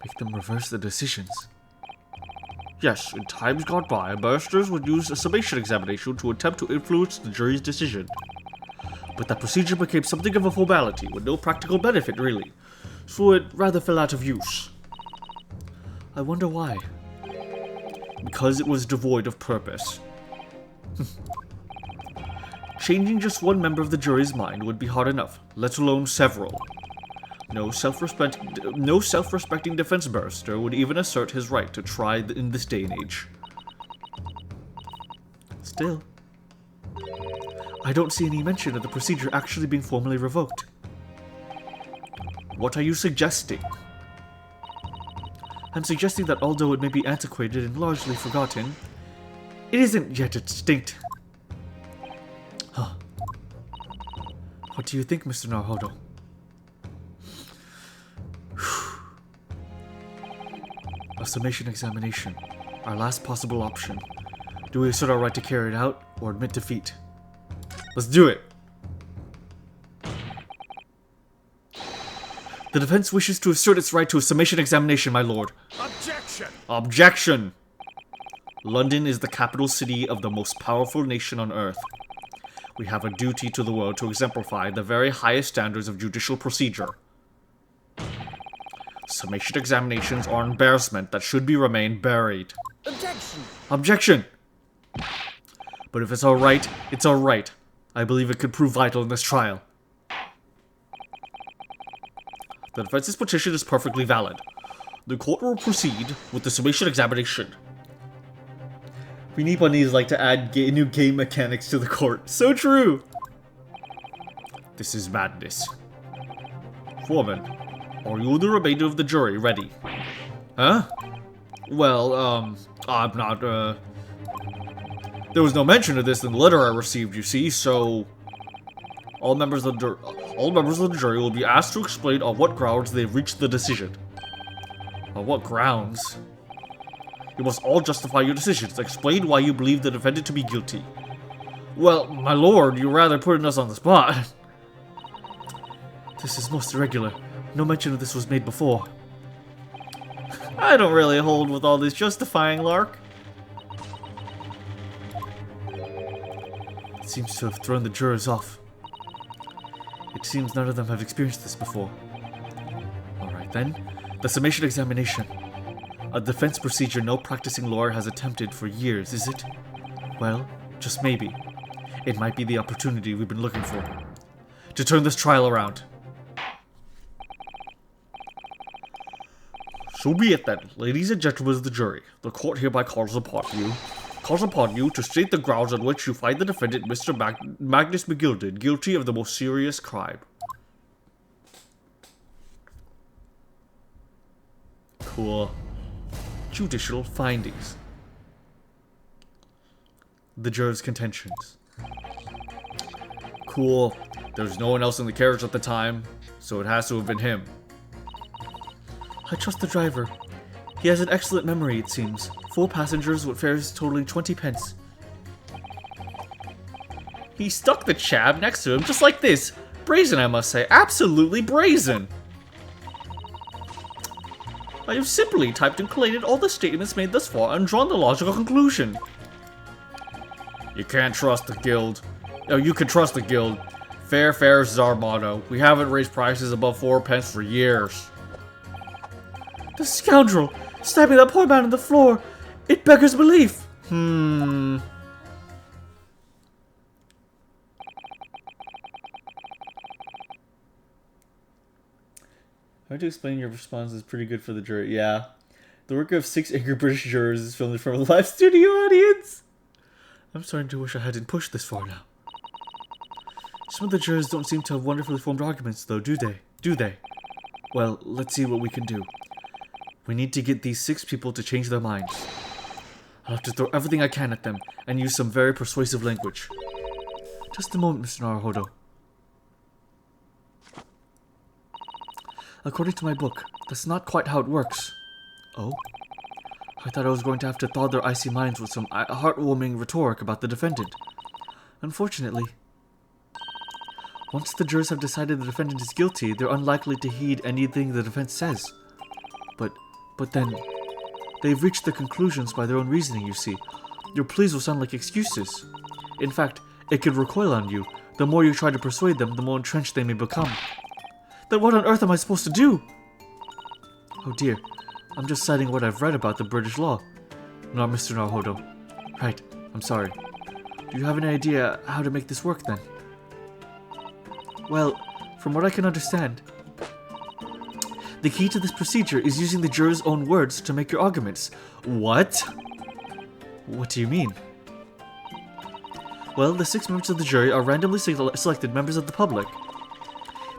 Make them reverse the decisions. Yes, in times gone by, barristers would use a summation examination to attempt to influence the jury's decision. But that procedure became something of a formality with no practical benefit, really, so it rather fell out of use. I wonder why. Because it was devoid of purpose. Changing just one member of the jury's mind would be hard enough, let alone several. No self-respecting defense barrister would even assert his right to try in this day and age. Still, I don't see any mention of the procedure actually being formally revoked. What are you suggesting? I'm suggesting that although it may be antiquated and largely forgotten, it isn't yet extinct. Huh. What do you think, Mr. Naruhodo? A summation examination. Our last possible option. Do we assert our right to carry it out, or admit defeat? Let's do it! The defense wishes to assert its right to a summation examination, my lord. Objection! Objection! London is the capital city of the most powerful nation on earth. We have a duty to the world to exemplify the very highest standards of judicial procedure. Summation examinations are embarrassment that should be remain buried. Objection! Objection! But if it's alright, it's alright. I believe it could prove vital in this trial. The defense's petition is perfectly valid. The court will proceed with the summation examination. We Nipponese like to add new game mechanics to the court. So true! This is madness. Foreman, are you and the remainder of the jury ready? Huh? Well, I'm not, There was no mention of this in the letter I received, you see, so... All members of the jury will be asked to explain on what grounds they've reached the decision. On what grounds? You must all justify your decisions. Explain why you believe the defendant to be guilty. Well, my lord, you're rather putting us on the spot. This is most irregular. No mention of this was made before. I don't really hold with all this justifying lark. It seems to have thrown the jurors off. It seems none of them have experienced this before. Alright then, the summation examination. A defense procedure no practicing lawyer has attempted for years, is it? Well, just maybe. It might be the opportunity we've been looking for. To turn this trial around. So be it then, ladies and gentlemen of the jury. The court hereby calls upon you calls upon you to state the grounds on which you find the defendant, Mr. Magnus McGilded, guilty of the most serious crime. Cool. Judicial findings. The jurors' contentions. Cool. There's no one else in the carriage at the time, so it has to have been him. I trust the driver. He has an excellent memory, it seems. 4 passengers with fares totaling 20 pence. He stuck the chab next to him just like this. Brazen, I must say. Absolutely brazen. I have simply typed and collated all the statements made thus far and drawn the logical conclusion. You can't trust the guild. Oh, you can trust the guild. Fair fares is our motto. We haven't raised prices above 4 pence for years. The scoundrel! Stabbing that poor man on the floor! It beggars belief! How to explain your response is pretty good for the jury. Yeah. The work of 6 angry British jurors is filmed in front of a live studio audience! I'm starting to wish I hadn't pushed this far now. Some of the jurors don't seem to have wonderfully formed arguments, though, do they? Do they? Well, let's see what we can do. We need to get these 6 people to change their minds. I'll have to throw everything I can at them and use some very persuasive language. Just a moment, Mr. Naruhodo. According to my book, that's not quite how it works. Oh? I thought I was going to have to thaw their icy minds with some heartwarming rhetoric about the defendant. Unfortunately, once the jurors have decided the defendant is guilty, they're unlikely to heed anything the defense says. But then, they've reached their conclusions by their own reasoning, you see. Your pleas will sound like excuses. In fact, it could recoil on you. The more you try to persuade them, the more entrenched they may become. Then what on earth am I supposed to do? Oh dear, I'm just citing what I've read about the British law. Not Mr. Naruhodo. Right, I'm sorry. Do you have any idea how to make this work then? Well, from what I can understand, the key to this procedure is using the jurors' own words to make your arguments. What? What do you mean? Well, the 6 members of the jury are randomly selected members of the public.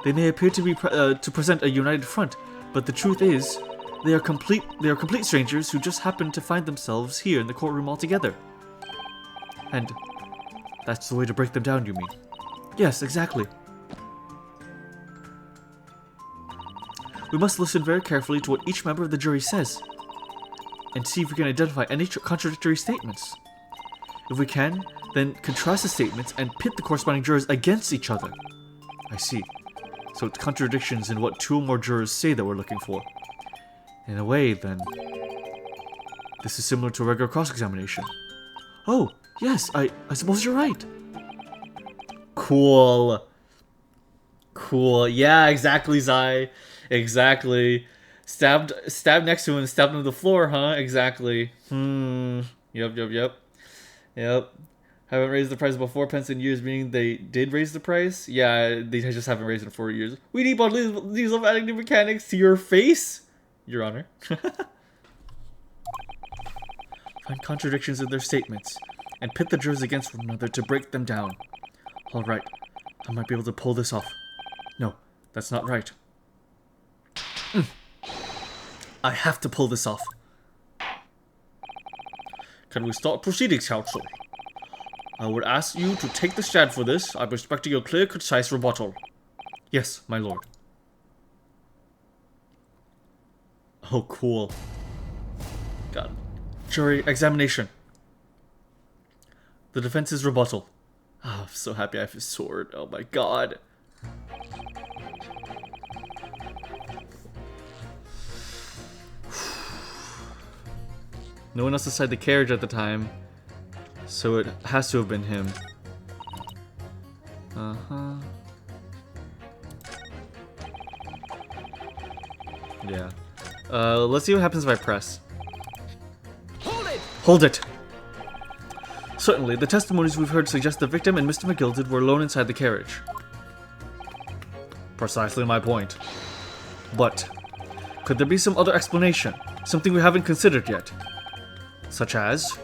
They may appear to be to present a united front, but the truth is, they are complete strangers who just happen to find themselves here in the courtroom altogether. And that's the way to break them down, you mean? Yes, exactly. We must listen very carefully to what each member of the jury says, and see if we can identify any contradictory statements. If we can, then contrast the statements and pit the corresponding jurors against each other. I see. So it's contradictions in what 2 or more jurors say that we're looking for. In a way, then, this is similar to a regular cross-examination. Oh, yes, I suppose you're right. Cool. Cool. Yeah, exactly, Zai. Exactly. Stabbed next to him and stabbed him to the floor, huh? Exactly. Yep. Haven't raised the price above 4 pence in years, meaning they did raise the price? Yeah, they just haven't raised it in 4 years. We need these of adding new mechanics to your face, Your Honor. Find contradictions in their statements, and pit the jurors against one another to break them down. Alright, I might be able to pull this off. No, that's not right. I have to pull this off. Can we start proceedings, counsel? I would ask you to take the stand for this. I'm expecting a clear, concise rebuttal. Yes, my lord. Oh, cool. God. Jury examination. The defense's rebuttal. Oh, I'm so happy I have his sword. Oh my god. No one else inside the carriage at the time, so it has to have been him. Yeah. Let's see what happens if I press. Hold it! Hold it! Certainly, the testimonies we've heard suggest the victim and Mr. McGilded were alone inside the carriage. Precisely my point. But, could there be some other explanation? Something we haven't considered yet? Such as?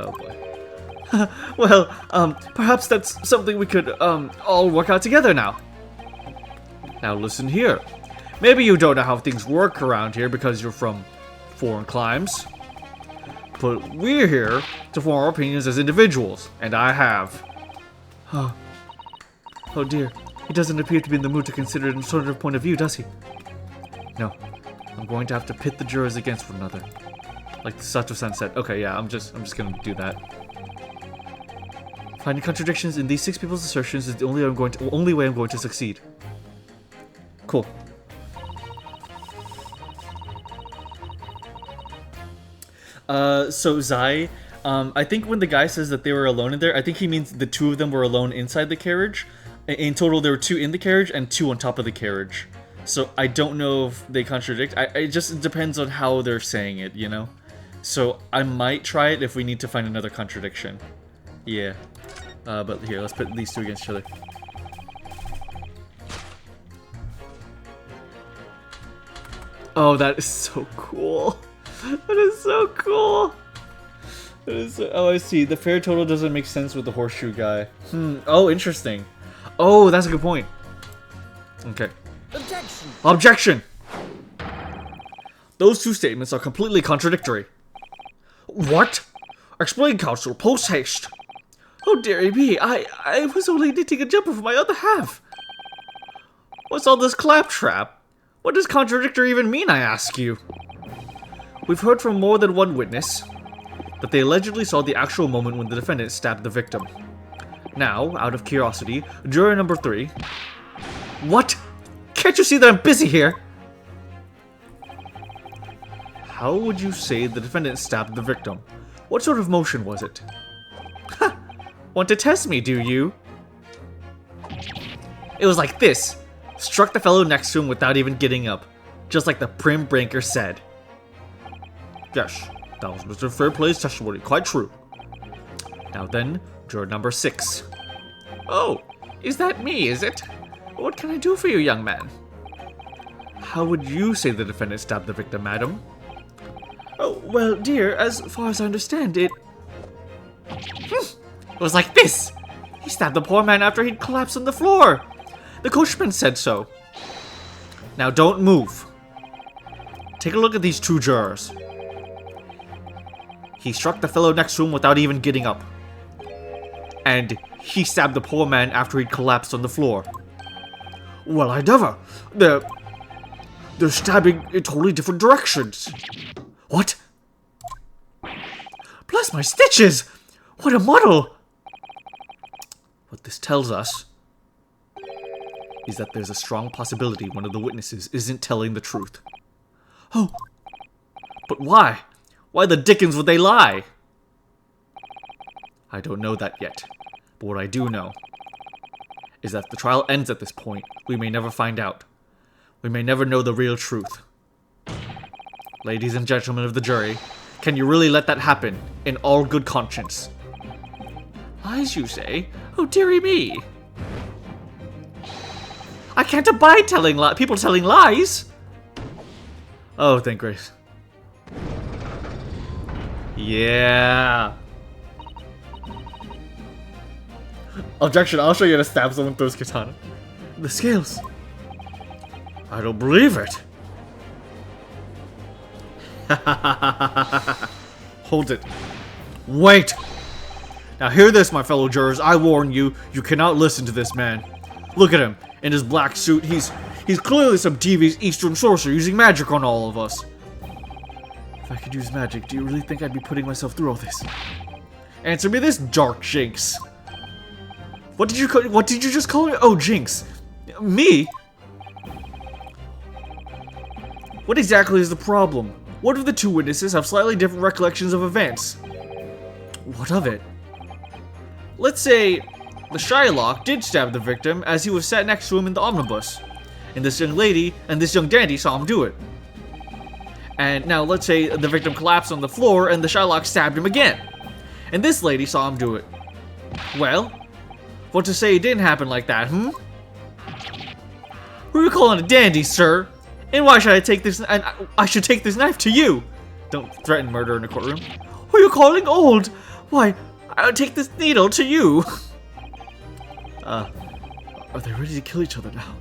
Oh boy. Well, perhaps that's something we could, all work out together now. Now listen here. Maybe you don't know how things work around here because you're from foreign climes. But we're here to form our opinions as individuals, and I have. Oh dear. He doesn't appear to be in the mood to consider an alternative point of view, does he? No. I'm going to have to pit the jurors against one another. Like the Sato-san said. Okay, yeah, I'm just gonna do that. Finding contradictions in these 6 people's assertions is the only way I'm going to succeed. Cool. So Zai, I think when the guy says that they were alone in there, I think he means the 2 of them were alone inside the carriage. In total, there were 2 in the carriage and 2 on top of the carriage. So I don't know if they contradict. It just depends on how they're saying it, you know? So I might try it if we need to find another contradiction. Yeah. But here, let's put these 2 against each other. Oh, that is so cool. That is so cool. That is so, oh, I see. The fair total doesn't make sense with the horseshoe guy. Oh, interesting. Oh, that's a good point. Okay. Objection! Objection! Those 2 statements are completely contradictory. What? Explain, counsel, post haste. Oh, dearie me, I was only knitting a jumper for my other half. What's all this claptrap? What does contradictory even mean, I ask you? We've heard from more than one witness that they allegedly saw the actual moment when the defendant stabbed the victim. Now, out of curiosity, juror number 3... What? Can't you see that I'm busy here? How would you say the defendant stabbed the victim? What sort of motion was it? Ha! Want to test me, do you? It was like this. Struck the fellow next to him without even getting up. Just like the prim breaker said. Yes, that was Mr. Fairplay's testimony. Quite true. Now then, juror number 6. Oh, is that me, is it? What can I do for you, young man? How would you say the defendant stabbed the victim, madam? Oh, well, dear, as far as I understand it... It was like this! He stabbed the poor man after he'd collapsed on the floor! The coachman said so. Now don't move. Take a look at these 2 jurors. He struck the fellow next to him without even getting up. And he stabbed the poor man after he'd collapsed on the floor. Well, I never. They're stabbing in totally different directions. What? Bless my stitches! What a muddle! What this tells us is that there's a strong possibility one of the witnesses isn't telling the truth. Oh, but why? Why the dickens would they lie? I don't know that yet, but what I do know is that if the trial ends at this point, we may never find out. We may never know the real truth. Ladies and gentlemen of the jury, can you really let that happen in all good conscience? Lies, you say? Oh, dearie me. I can't abide people telling lies. Oh, thank grace. Yeah. Objection, I'll show you how to stab someone through his katana. The scales. I don't believe it. Hold it. Wait. Now hear this, my fellow jurors. I warn you, you cannot listen to this man. Look at him. In his black suit, he's clearly some devious Eastern sorcerer using magic on all of us. If I could use magic, do you really think I'd be putting myself through all this? Answer me this, dark Jinx. What did you just call me? Oh, Jinx. Me? What exactly is the problem? What if the 2 witnesses have slightly different recollections of events? What of it? Let's say the Shylock did stab the victim as he was sat next to him in the omnibus, and this young lady and this young dandy saw him do it. And now let's say the victim collapsed on the floor and the Shylock stabbed him again, and this lady saw him do it. Well, what to say it didn't happen like that, Who are you calling a dandy, sir? And why should I take this? And I should take this knife to you. Don't threaten murder in a courtroom. Who are you calling old? Why, I'll take this needle to you! Are they ready to kill each other now?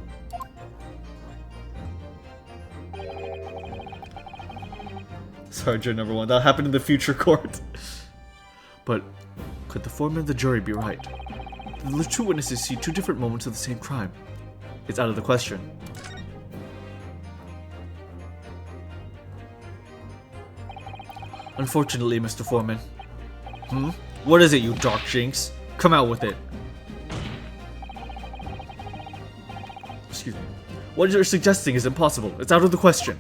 Sorry, jury number 1. That'll happen in the future court. But could the foreman of the jury be right? The two witnesses see two different moments of the same crime. It's out of the question. Unfortunately, Mr. Foreman. What is it, you dark jinx? Come out with it. Excuse me. What you're suggesting is impossible. It's out of the question.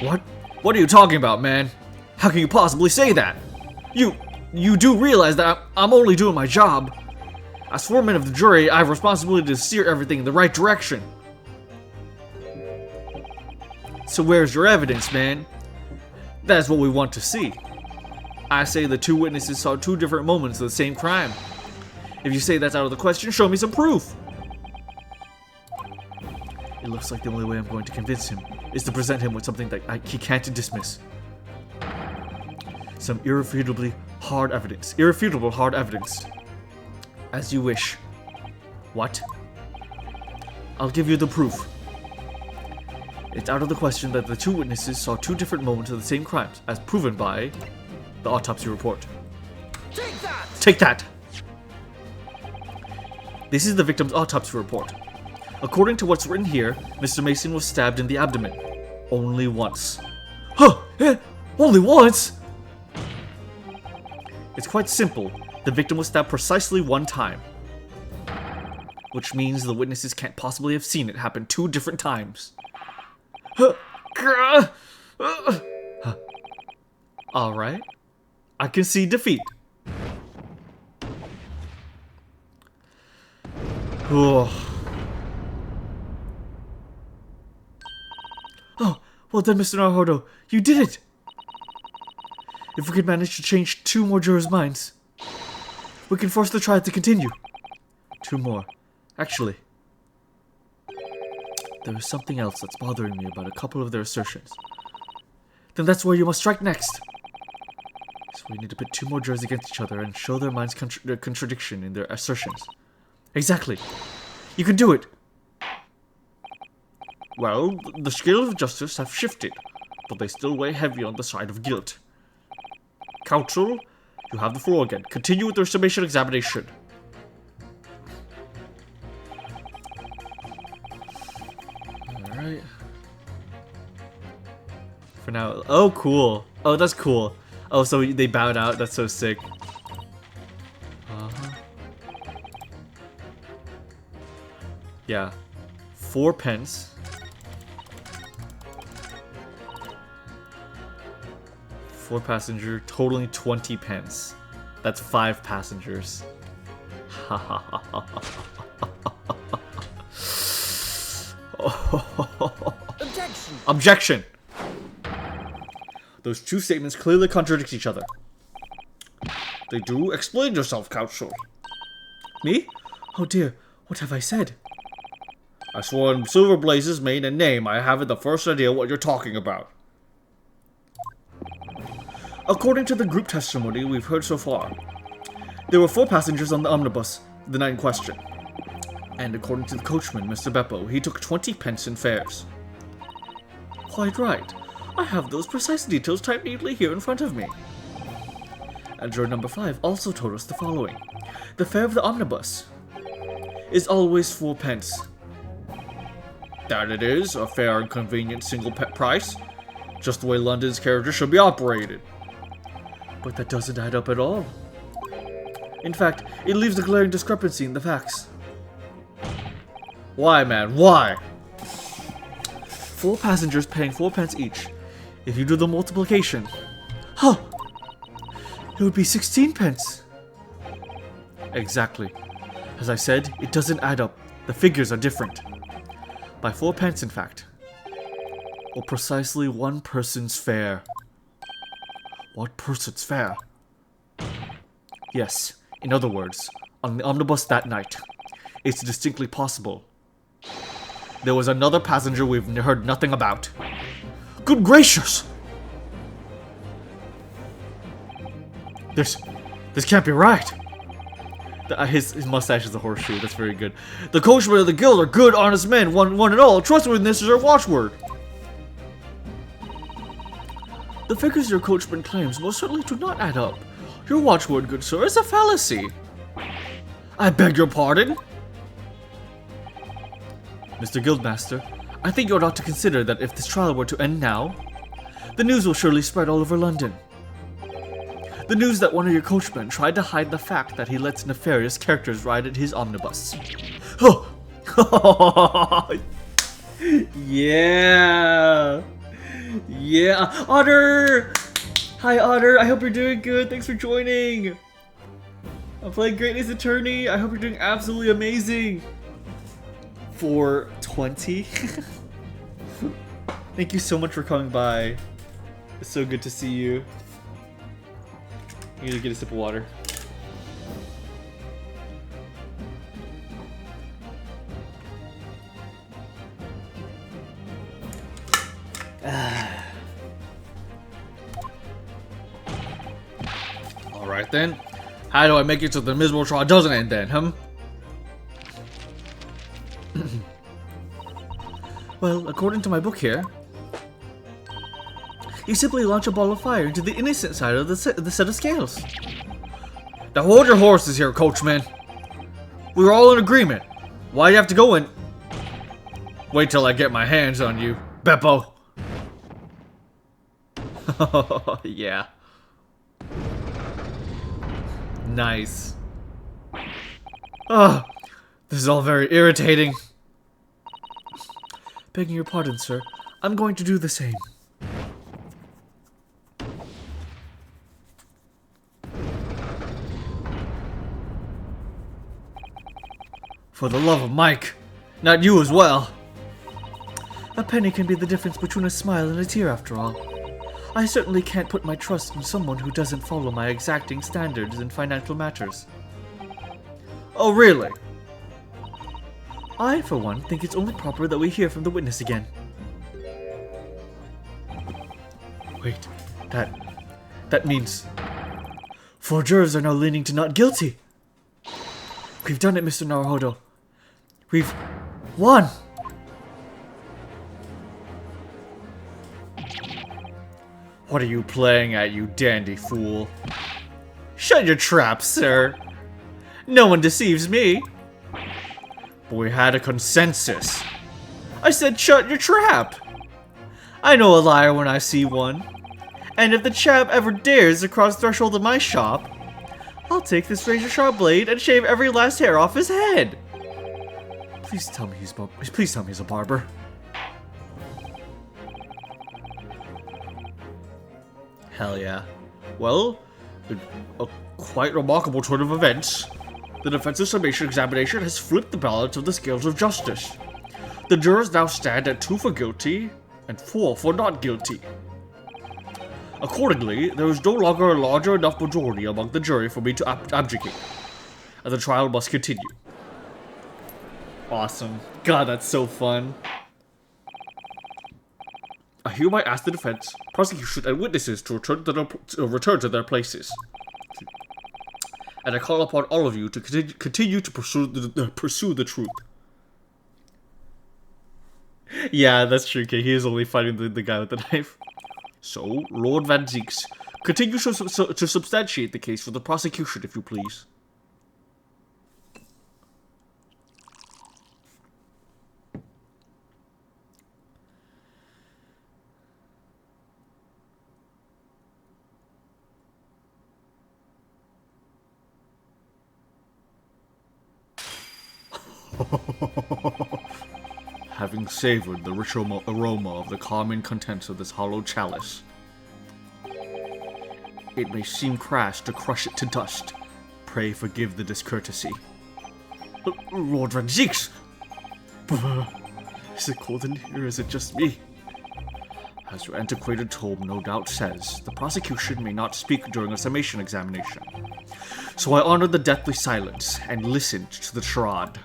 What? What are you talking about, man? How can you possibly say that? You do realize that I'm only doing my job. As foreman of the jury, I have responsibility to steer everything in the right direction. So where's your evidence, man? That's what we want to see. I say the two witnesses saw two different moments of the same crime. If you say that's out of the question, show me some proof. It looks like the only way I'm going to convince him is to present him with something that he can't dismiss. Some irrefutably hard evidence. Irrefutable hard evidence. As you wish. What? I'll give you the proof. It's out of the question that the two witnesses saw two different moments of the same crimes, as proven by the autopsy report. Take that! Take that! This is the victim's autopsy report. According to what's written here, Mr. Mason was stabbed in the abdomen. Only once. Huh! Only once? It's quite simple. The victim was stabbed precisely one time. Which means the witnesses can't possibly have seen it happen two different times. Alright. I can see defeat. Oh, well then, Mr. Naruhodo, you did it! If we could manage to change two more jurors' minds, we can force the trial to continue. Two more. Actually, there is something else that's bothering me about a couple of their assertions. Then that's where you must strike next. So we need to pit two more jurors against each other and show their minds' contradiction in their assertions. Exactly. You can do it. Well, the scales of justice have shifted, but they still weigh heavy on the side of guilt. Counsel, you have the floor again. Continue with your summation examination. Alright. For now. Oh, cool. Oh, that's cool. Oh, so they bowed out. That's so sick. Yeah. 4 pence. 4 passenger, totaling 20 pence. That's 5 passengers. Objection! Objection! Those two statements clearly contradict each other. They do. Explain yourself, counsel. Me? Oh dear, what have I said? I swore in Silver Blaze's mane and name I haven't the first idea what you're talking about. According to the group testimony we've heard so far, there were 4 passengers on the omnibus the night in question. And according to the coachman, Mr. Beppo, he took 20 pence in fares. Quite right. I have those precise details typed neatly here in front of me. And juror number 5 also told us the following. The fare of the omnibus is always 4 pence. That it is, a fair and convenient single price. Just the way London's carriages should be operated. But that doesn't add up at all. In fact, it leaves a glaring discrepancy in the facts. Why, man? Why? 4 passengers paying 4 pence each. If you do the multiplication, it would be 16 pence. Exactly. As I said, it doesn't add up. The figures are different. By 4 pence, in fact. Or precisely one person's fare. What person's fare? Yes, in other words, on the omnibus that night, it's distinctly possible there was another passenger we've heard nothing about. Good gracious! This can't be right. His mustache is a horseshoe. That's very good. The coachmen of the guild are good, honest men, one and all. Trustworthiness is our watchword. The figures your coachman claims most certainly do not add up. Your watchword, good sir, is a fallacy. I beg your pardon? Mr. Guildmaster, I think you ought to consider that if this trial were to end now, the news will surely spread all over London. The news that one of your coachmen tried to hide the fact that he lets nefarious characters ride in his omnibus. Yeah! Yeah! Otter! Hi, Otter. I hope you're doing good. Thanks for joining. I'm playing Great Ace Attorney. I hope you're doing absolutely amazing. 420. Thank you so much for coming by. It's so good to see you. I need to get a sip of water. Alright then. How do I make it so the miserable trial doesn't end then, huh? Well, according to my book here, you simply launch a ball of fire into the innocent side of the set of scales. Now hold your horses here, coachman. We were all in agreement. Why do you have to go in? Wait till I get my hands on you, Beppo. Yeah. Nice. Ah, this is all very irritating. Begging your pardon, sir. I'm going to do the same. For the love of Mike. Not you as well. A penny can be the difference between a smile and a tear, after all. I certainly can't put my trust in someone who doesn't follow my exacting standards in financial matters. Oh, really? I, for one, think it's only proper that we hear from the witness again. Wait, that means 4 jurors are now leaning to not guilty. We've done it, Mr. Naruhodo. We've won! What are you playing at, you dandy fool? Shut your trap, sir. No one deceives me. But we had a consensus. I said shut your trap. I know a liar when I see one. And if the chap ever dares to cross the threshold of my shop, I'll take this razor-sharp blade and shave every last hair off his head. Please tell me he's a barber. Hell yeah. Well, a quite remarkable turn of events. The defense's summation examination has flipped the balance of the scales of justice. The jurors now stand at 2 for guilty and 4 for not guilty. Accordingly, there is no longer a larger enough majority among the jury for me to abdicate, and the trial must continue. Awesome. God, that's so fun. I hereby ask the defense, prosecution, and witnesses to return to their places. And I call upon all of you to continue to pursue the truth. Yeah, that's true, Kay. He is only fighting the guy with the knife. So, Lord Van Zeeks, continue to substantiate the case for the prosecution, if you please. Having savored the rich aroma of the calming contents of this hollow chalice, it may seem crass to crush it to dust. Pray forgive the discourtesy. Lord Van Zeeks! Is it cold in here, or is it just me? As your antiquated tome no doubt says, the prosecution may not speak during a summation examination. So I honored the deathly silence and listened to the charade.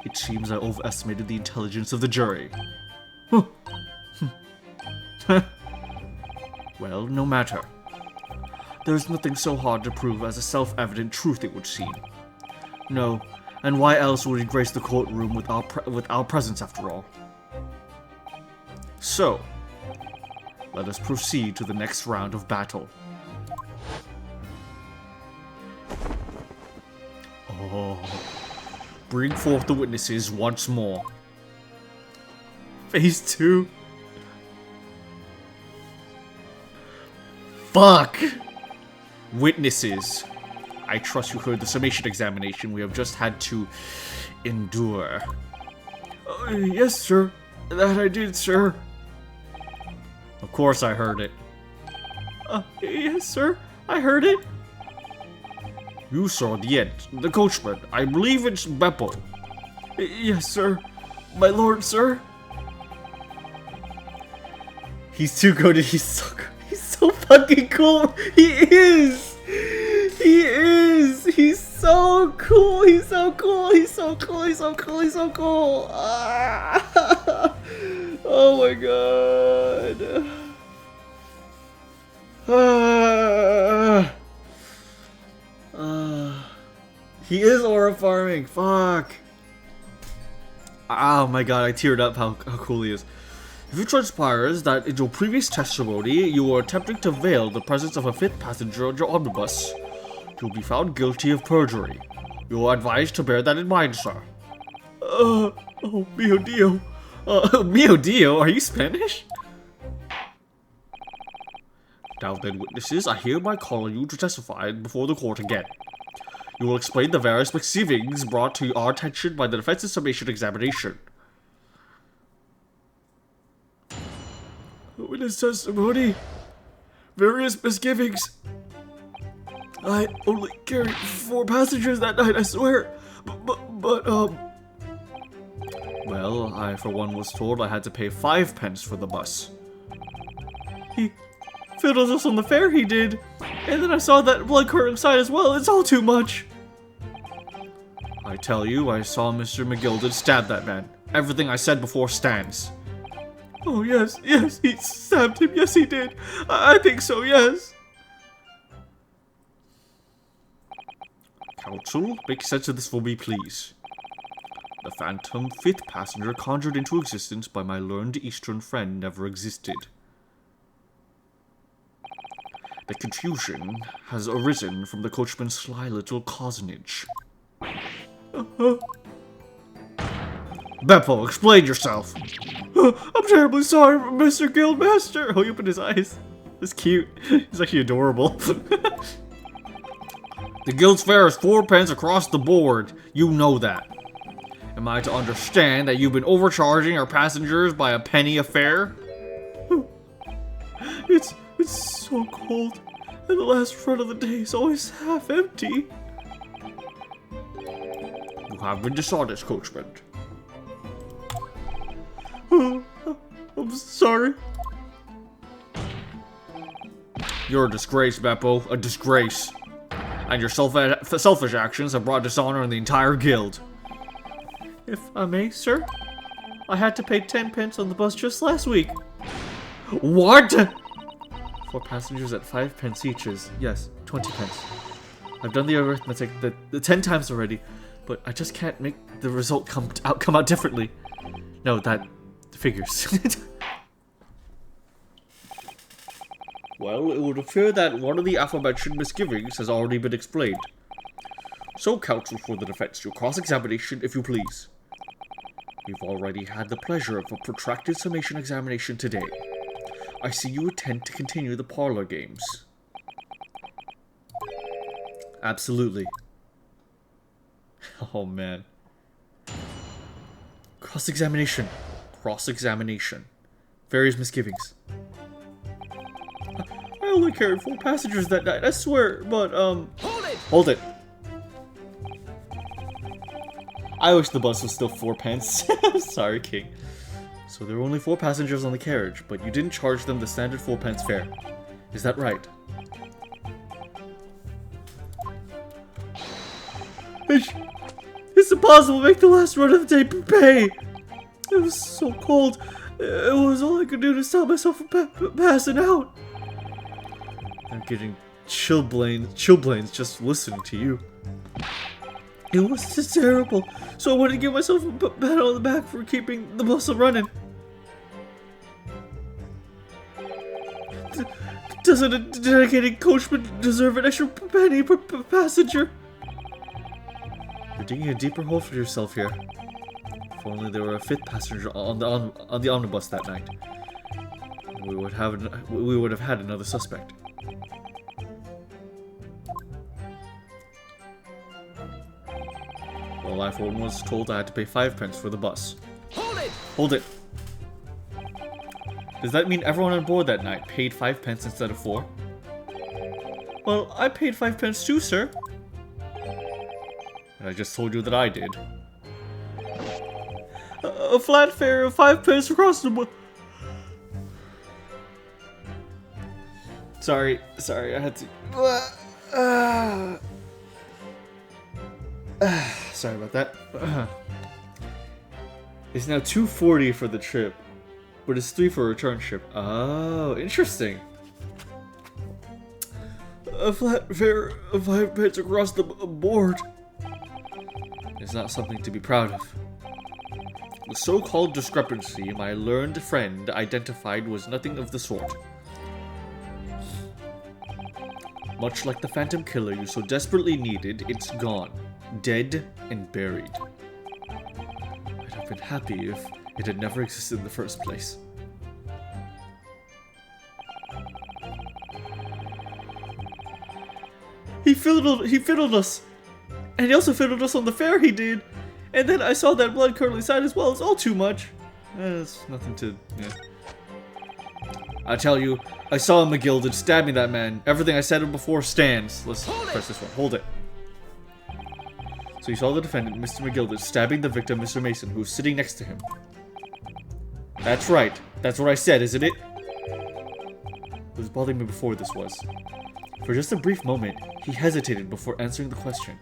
It seems I overestimated the intelligence of the jury. Well, no matter. There's nothing so hard to prove as a self-evident truth, it would seem. No, and why else would he grace the courtroom with our presence after all? So, let us proceed to the next round of battle. Oh, bring forth the witnesses once more. Phase 2. Fuck! Witnesses. I trust you heard the summation examination we have just had to endure. Yes, sir. That I did, sir. Of course I heard it. Yes, sir. I heard it. You saw the coachman. I believe it's Beppo. Yes, sir. My lord, sir. He's too good. He's so fucking cool. He is. He is. He's so cool. He's so cool. He's so cool. He's so cool. He's so cool. Ah. Oh my god. He is aura farming. Fuck. Oh my god, I teared up how cool he is. If it transpires that in your previous testimony you were attempting to veil the presence of a fifth passenger on your omnibus, you'll be found guilty of perjury. You are advised to bear that in mind, sir. Oh, mio dio. Mio dio? Are you Spanish? Now then, witnesses, I hereby call on you to testify before the court again. You will explain the various misgivings brought to our attention by the defense's summation examination. Witness testimony. Various misgivings. I only carried 4 passengers that night, I swear. But Well, I for one was told I had to pay 5 pence for the bus. He fiddled us on the fare, he did. And then I saw that blood curdling sight as well. It's all too much. I tell you, I saw Mr. McGilden stab that man. Everything I said before stands. Oh, yes, he stabbed him. Yes, he did. I think so, yes. Counsel, make sense of this for me, please. The phantom 5th passenger conjured into existence by my learned Eastern friend never existed. The confusion has arisen from the coachman's sly little cozenage. Beppo, explain yourself! I'm terribly sorry, Mr. Guildmaster. Oh, he opened his eyes. That's cute. He's actually adorable. The guild's fare is 4 pence across the board. You know that. Am I to understand that you've been overcharging our passengers by a penny a fare? It's so cold, and the last front of the day is always half empty. You have been dishonest, coachman. I'm sorry. You're a disgrace, Beppo. A disgrace. And your selfish actions have brought dishonor in the entire guild. If I may, sir, I had to pay 10 pence on the bus just last week. What? 4 passengers at 5 pence each is, yes, 20 pence. I've done the arithmetic the 10 times already, but I just can't make the result come out differently. No, that figures. Well, it would appear that one of the aforementioned misgivings has already been explained. So, counsel for the defense, your cross-examination, if you please. We've already had the pleasure of a protracted summation examination today. I see you intend to continue the parlor games. Absolutely. Oh, man. Cross-examination. Cross-examination. Various misgivings. I only carried 4 passengers that night, I swear, but, Hold it! I wish the bus was still 4 pence. Sorry, King. So there were only 4 passengers on the carriage, but you didn't charge them the standard 4 pence fare. Is that right? It's impossible to make the last run of the day pay! It was so cold. It was all I could do to stop myself from passing out. I'm getting chillblains just listening to you. It was just terrible, so I wanted to give myself a pat on the back for keeping the bustle running. Doesn't a dedicated coachman deserve an extra penny per passenger? You're digging a deeper hole for yourself here. If only there were a fifth passenger on the omnibus that night, we would have had another suspect. Well, I for one was told I had to pay 5 pence for the bus. Hold it! Hold it. Does that mean everyone on board that night paid 5 pence instead of 4? Well, I paid 5 pence too, sir. And I just told you that I did. A flat fare of 5 pence across the board. Sorry, I had to. Sorry about that. It's now $2.40 for the trip, but it's $3 for a return trip. Oh, interesting. A flat fare of 5 pence across the board is not something to be proud of. The so-called discrepancy my learned friend identified was nothing of the sort. Much like the phantom killer you so desperately needed, it's gone. Dead and buried. I'd have been happy if it had never existed in the first place. He fiddled us! And he also fiddled us on the fare, he did! And then I saw that blood curdling sight as well. It's all too much. It's nothing to... yeah. I tell you, I saw McGilded stabbing that man. Everything I said before stands. Let's press this one. Hold it. So you saw the defendant, Mr. McGilded, stabbing the victim, Mr. Mason, who was sitting next to him. That's right. That's what I said, isn't it? It was bothering me before this was. For just a brief moment, he hesitated before answering the question.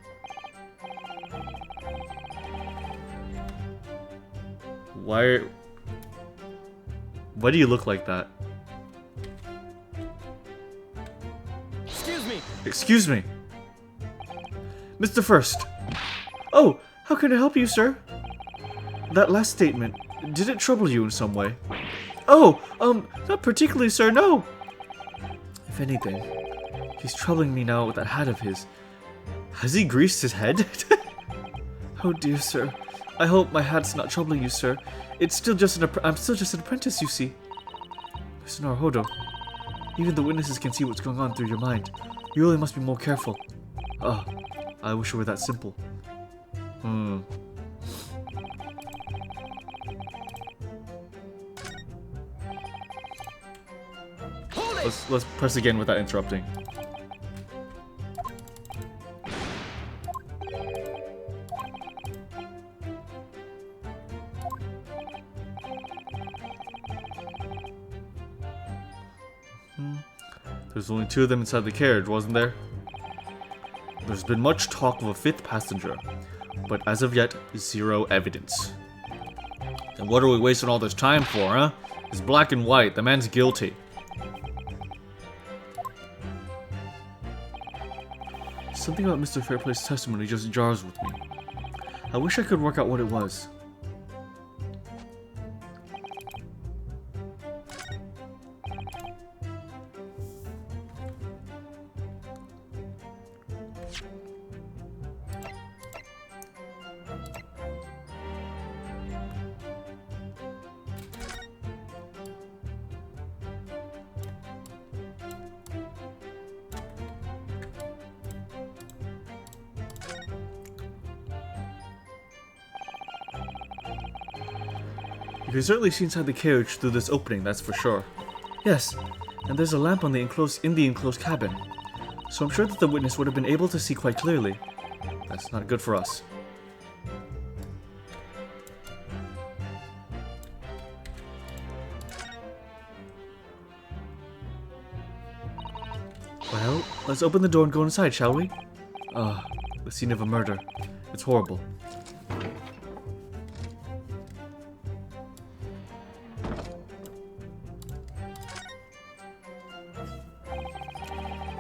Why do you look like that? Excuse me. Excuse me. Mr. First. Oh, how can I help you, sir? That last statement, did it trouble you in some way? Oh, not particularly, sir, no. If anything, he's troubling me now with that hat of his. Has he greased his head? Oh dear, sir. I hope my hat's not troubling you, sir. It's still just I'm still just an apprentice, you see. Mr. Naruhodo, even the witnesses can see what's going on through your mind. You really must be more careful. Ah, I wish it were that simple. Let's press again without interrupting. There's only 2 of them inside the carriage, wasn't there? There's been much talk of a 5th passenger, but as of yet, 0 evidence. Then what are we wasting all this time for, huh? It's black and white. The man's guilty. Something about Mr. Fairplay's testimony just jars with me. I wish I could work out what it was. You can certainly see inside the carriage through this opening, that's for sure. Yes, and there's a lamp on the enclosed cabin, so I'm sure that the witness would have been able to see quite clearly. That's not good for us. Well, let's open the door and go inside, shall we? The scene of a murder. It's horrible.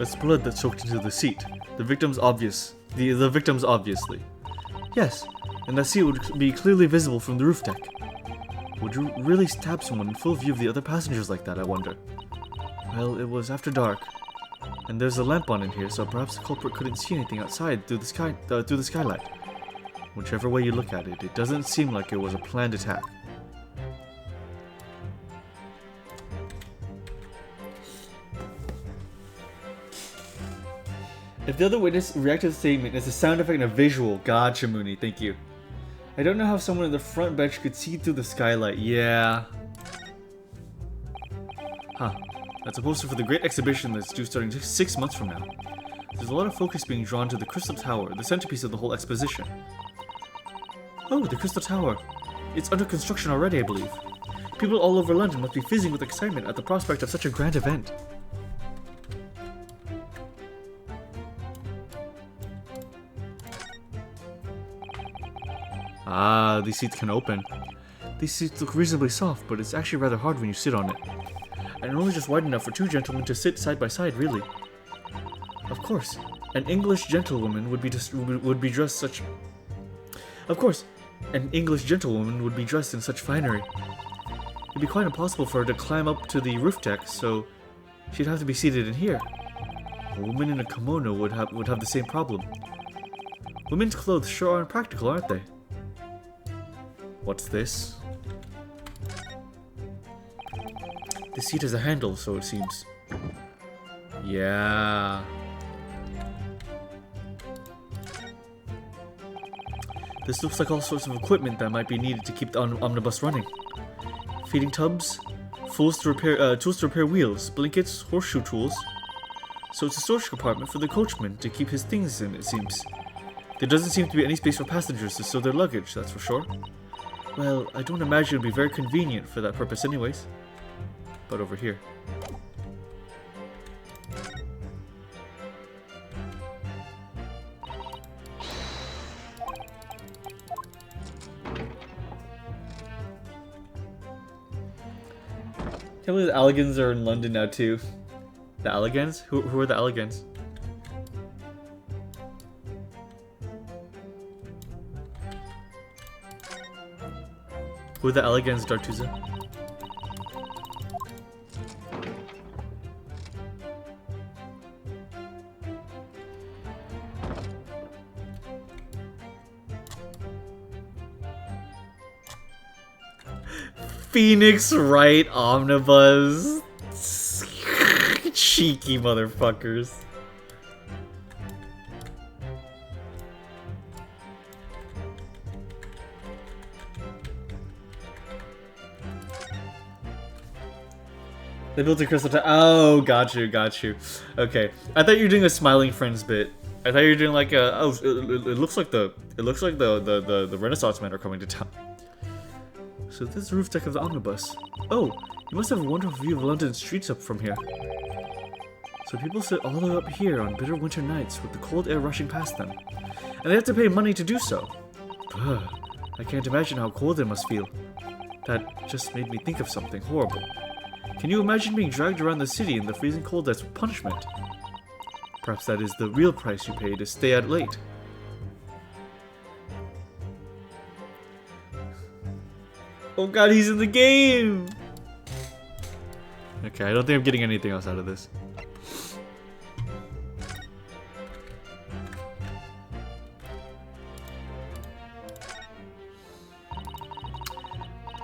That's blood that soaked into the seat. The victim's obviously. Yes, and that seat would be clearly visible from the roof deck. Would you really stab someone in full view of the other passengers like that, I wonder? Well, it was after dark, and there's a lamp on in here, so perhaps the culprit couldn't see anything outside through the skylight. Whichever way you look at it, it doesn't seem like it was a planned attack. If the other witness reacted to the statement as a sound effect and a visual, gotcha, Mooney, thank you. I don't know how someone in the front bench could see through the skylight. Yeah. Huh. That's a poster for the great exhibition that's due starting 6 months from now. There's a lot of focus being drawn to the Crystal Tower, the centerpiece of the whole exposition. Oh, the Crystal Tower. It's under construction already, I believe. People all over London must be fizzing with excitement at the prospect of such a grand event. Ah, these seats can open. These seats look reasonably soft, but it's actually rather hard when you sit on it. And only just wide enough for 2 gentlemen to sit side by side, really. Of course, an English gentlewoman would be dressed in such finery. It'd be quite impossible for her to climb up to the roof deck, so she'd have to be seated in here. A woman in a kimono would have the same problem. Women's clothes sure are impractical, aren't they? What's this? The seat has a handle, so it seems. Yeah. This looks like all sorts of equipment that might be needed to keep the omnibus running. Feeding tubs, tools to repair wheels, blankets, horseshoe tools. So it's a storage compartment for the coachman to keep his things in, it seems. There doesn't seem to be any space for passengers to store their luggage, that's for sure. Well, I don't imagine it would be very convenient for that purpose anyways. But over here. Can't believe the Alligans are in London now too. The Alligans? Who are the Alligans? Who are the Alligans, Dartuza? Phoenix Wright Omnibus. Cheeky motherfuckers. They built a crystal tower. Oh, got you. Okay, I thought you were doing a Smiling Friends bit. I thought you were doing like a. Oh, it looks like the Renaissance men are coming to town. So this is the roof deck of the omnibus. Oh, you must have a wonderful view of London streets up from here. So people sit all the way up here on bitter winter nights with the cold air rushing past them, and they have to pay money to do so. Ugh, I can't imagine how cold they must feel. That just made me think of something horrible. Can you imagine being dragged around the city in the freezing cold as punishment? Perhaps that is the real price you pay to stay out late. Oh god, he's in the game! Okay, I don't think I'm getting anything else out of this.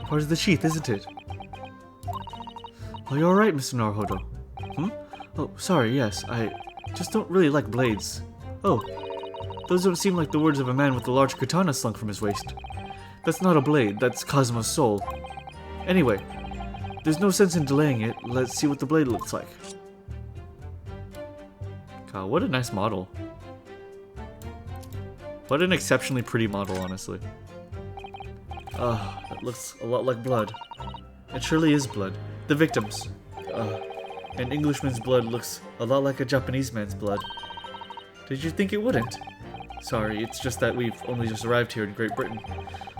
Part of the sheath, isn't it? Are you alright, Mr. Naruhodo? Oh, sorry, yes, I just don't really like blades. Oh, those don't seem like the words of a man with a large katana slung from his waist. That's not a blade, that's Cosmo's soul. Anyway, there's no sense in delaying it, let's see what the blade looks like. God, what a nice model. What an exceptionally pretty model, honestly. That looks a lot like blood. It surely is blood. The victims. An Englishman's blood looks a lot like a Japanese man's blood. Did you think it wouldn't? Sorry, it's just that we've only just arrived here in Great Britain.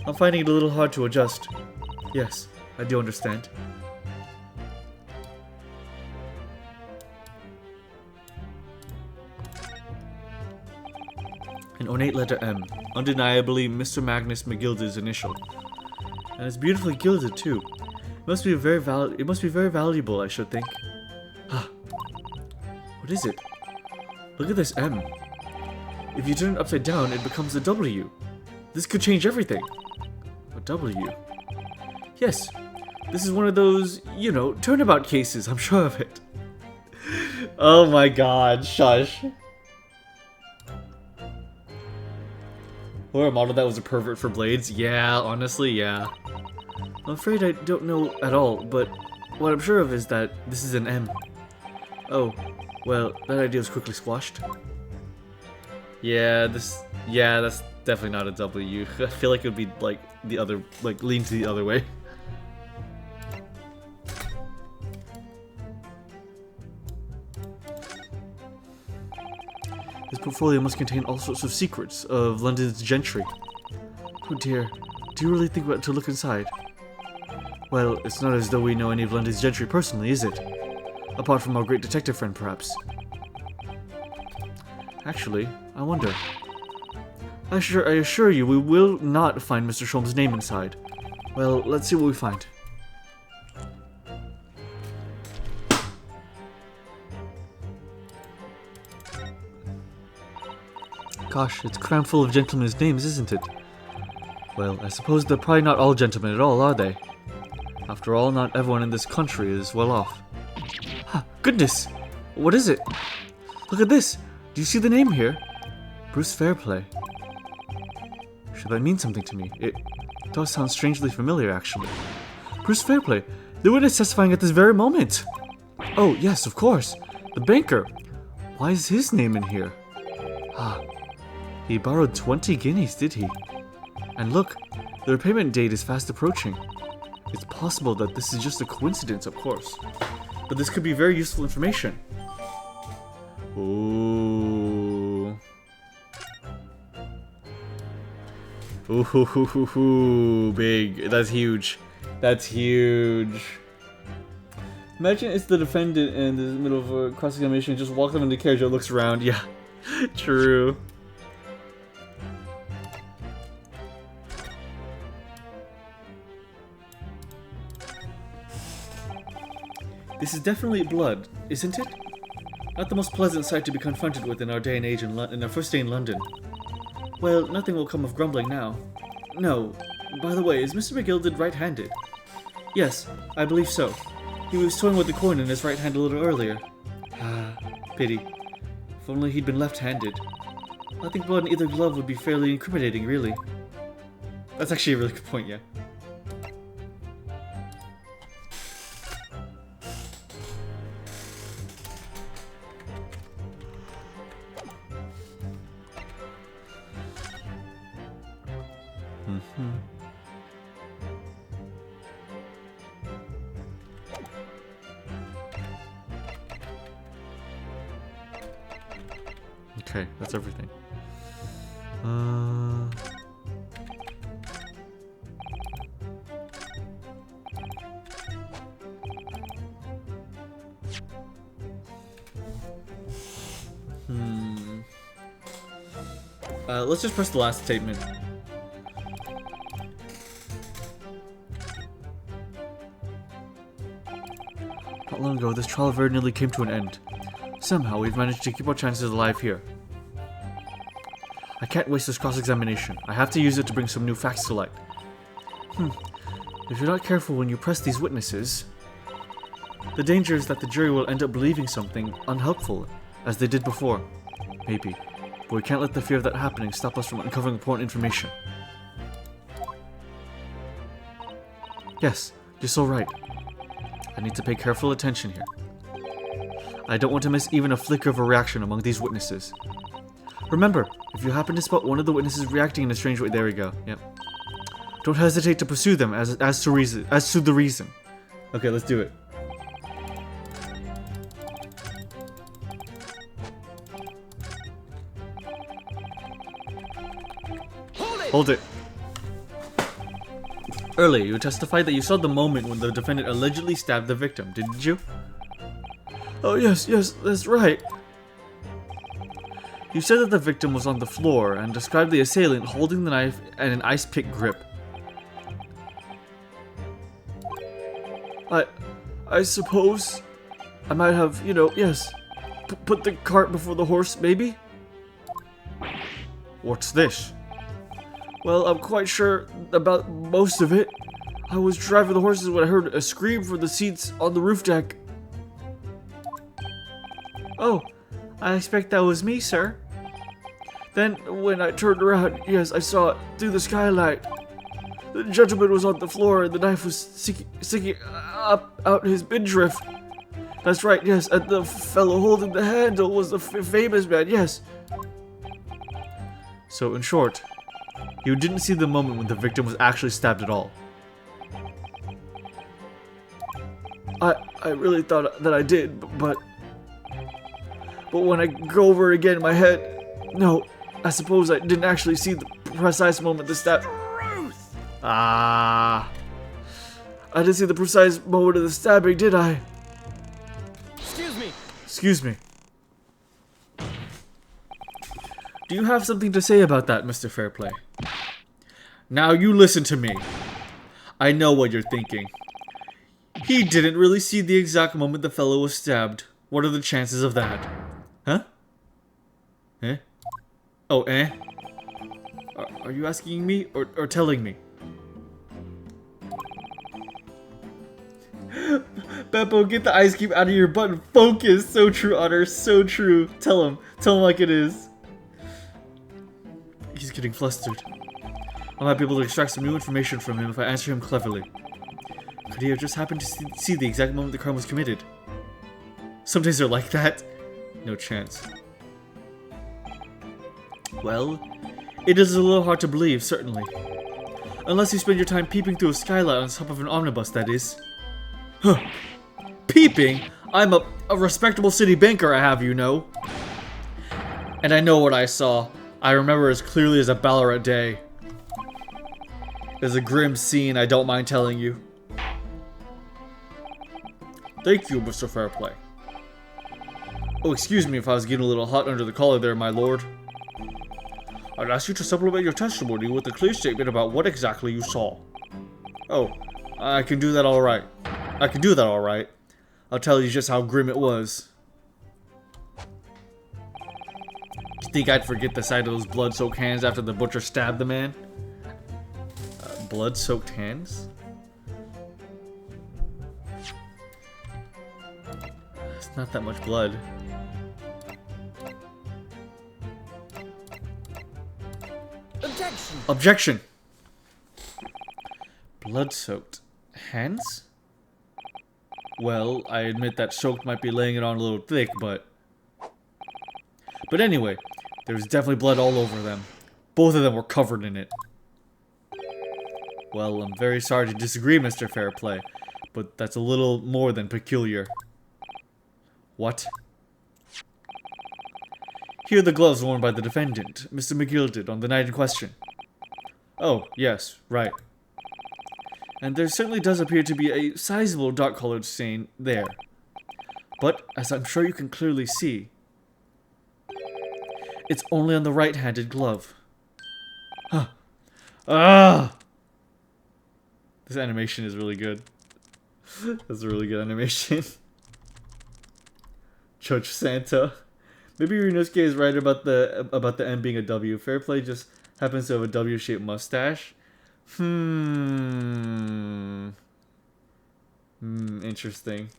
I'm finding it a little hard to adjust. Yes, I do understand. An ornate letter M, undeniably Mr. Magnus McGilda's initial. And it's beautifully gilded too. It must be very valuable, I should think. Ah. What is it? Look at this M. If you turn it upside down, it becomes a W. This could change everything. A W? Yes. This is one of those, you know, turnabout cases, I'm sure of it. Oh my god, shush. Or a model that was a pervert for blades? Yeah, honestly, yeah. I'm afraid I don't know at all, but what I'm sure of is that this is an M. Oh, well, that idea was quickly squashed. Yeah, that's definitely not a W. I feel like it would be like the other, like lean to the other way. This portfolio must contain all sorts of secrets of London's gentry. Oh dear, do you really think we ought to look inside? Well, it's not as though we know any of London's gentry personally, is it? Apart from our great detective friend, perhaps. Actually, I wonder. I assure you, we will not find Mr. Sholm's name inside. Well, let's see what we find. Gosh, it's crammed full of gentlemen's names, isn't it? Well, I suppose they're probably not all gentlemen at all, are they? After all, not everyone in this country is well off. Ah, goodness! What is it? Look at this! Do you see the name here? Bruce Fairplay. Should that mean something to me? It does sound strangely familiar, actually. Bruce Fairplay! The witness testifying at this very moment! Oh, yes, of course! The banker! Why is his name in here? Ah, he borrowed 20 guineas, did he? And look, the repayment date is fast approaching. It's possible that this is just a coincidence, of course. But this could be very useful information. Ooh. Ooh, big. That's huge. That's huge. Imagine it's the defendant in the middle of a cross-examination, just walks up in the carriage and looks around. Yeah, true. This is definitely blood, isn't it? Not the most pleasant sight to be confronted with in our day and age in our first day in London. Well, nothing will come of grumbling now. No. By the way, is Mr. McGilded right-handed? Yes, I believe so. He was toying with the coin in his right hand a little earlier. Ah, pity. If only he'd been left-handed. I think blood in either glove would be fairly incriminating, really. That's actually a really good point, yeah. Okay, that's everything. Let's just press the last statement. Not long ago, this trial very nearly came to an end. Somehow, we've managed to keep our chances alive here. I can't waste this cross-examination. I have to use it to bring some new facts to light. If you're not careful when you press these witnesses, the danger is that the jury will end up believing something unhelpful, as they did before. Maybe. But we can't let the fear of that happening stop us from uncovering important information. Yes, you're so right. I need to pay careful attention here. I don't want to miss even a flicker of a reaction among these witnesses. Remember, if you happen to spot one of the witnesses reacting in a strange way, there we go, yep. Don't hesitate to pursue them as to the reason. Okay, let's do it. Hold it. Earlier, you testified that you saw the moment when the defendant allegedly stabbed the victim, didn't you? Oh yes, that's right. You said that the victim was on the floor and described the assailant holding the knife in an ice pick grip. I suppose I might have, you know, yes, put the cart before the horse, maybe? What's this? Well, I'm quite sure about most of it. I was driving the horses when I heard a scream from the seats on the roof deck. Oh, I expect that was me, sir. Then, when I turned around, yes, I saw it through the skylight. The gentleman was on the floor and the knife was sticking up out his midriff. That's right, yes, and the fellow holding the handle was the famous man, yes. So, in short, you didn't see the moment when the victim was actually stabbed at all. I really thought that I did, but when I go over it again in my head, no, I suppose I didn't actually see the precise moment the stab. I didn't see the precise moment of the stabbing, did I? Excuse me. Excuse me. Do you have something to say about that, Mr. Fairplay? Now you listen to me. I know what you're thinking. He didn't really see the exact moment the fellow was stabbed. What are the chances of that? Huh? Eh? Oh, eh? Are you asking me or telling me? Beppo, get the ice cube out of your butt and focus. So true, Otter. So true. Tell him like it is. He's getting flustered. I might be able to extract some new information from him if I answer him cleverly. Could he have just happened to see the exact moment the crime was committed? Some days are like that. No chance. Well, it is a little hard to believe, certainly. Unless you spend your time peeping through a skylight on top of an omnibus, that is. Huh. Peeping? I'm a respectable city banker, I have you know. And I know what I saw. I remember as clearly as a Ballarat day. It's a grim scene, I don't mind telling you. Thank you, Mr. Fairplay. Oh, excuse me if I was getting a little hot under the collar there, my lord. I'd ask you to supplement your testimony with a clear statement about what exactly you saw. Oh, I can do that alright. I'll tell you just how grim it was. You think I'd forget the sight of those blood-soaked hands after the butcher stabbed the man? Blood-soaked hands? It's not that much blood. Objection! Objection! Blood-soaked hands? Well, I admit that soaked might be laying it on a little thick, but anyway, there was definitely blood all over them. Both of them were covered in it. Well, I'm very sorry to disagree, Mr. Fairplay, but that's a little more than peculiar. What? Here are the gloves worn by the defendant, Mr. McGilded, on the night in question. Oh, yes, right. And there certainly does appear to be a sizable dark-colored stain there. But, as I'm sure you can clearly see, it's only on the right-handed glove. Huh. Ah! This animation is really good. That's a really good animation. Judge Santa. Maybe Ryunosuke is right about the M being a W. Fairplay just happens to have a W-shaped mustache. Interesting.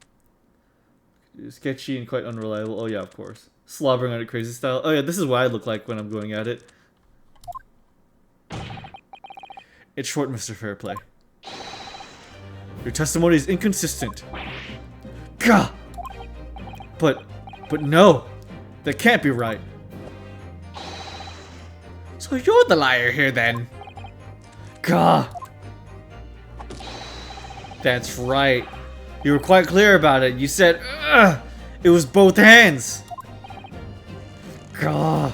Sketchy and quite unreliable. Oh yeah, of course. Slobbering on it crazy style. Oh yeah, this is what I look like when I'm going at it. It's short, Mr. Fairplay. Your testimony is inconsistent. Gah! But no! That can't be right. So you're the liar here then? Gah! That's right. You were quite clear about it. You said, ugh! It was both hands! Gah!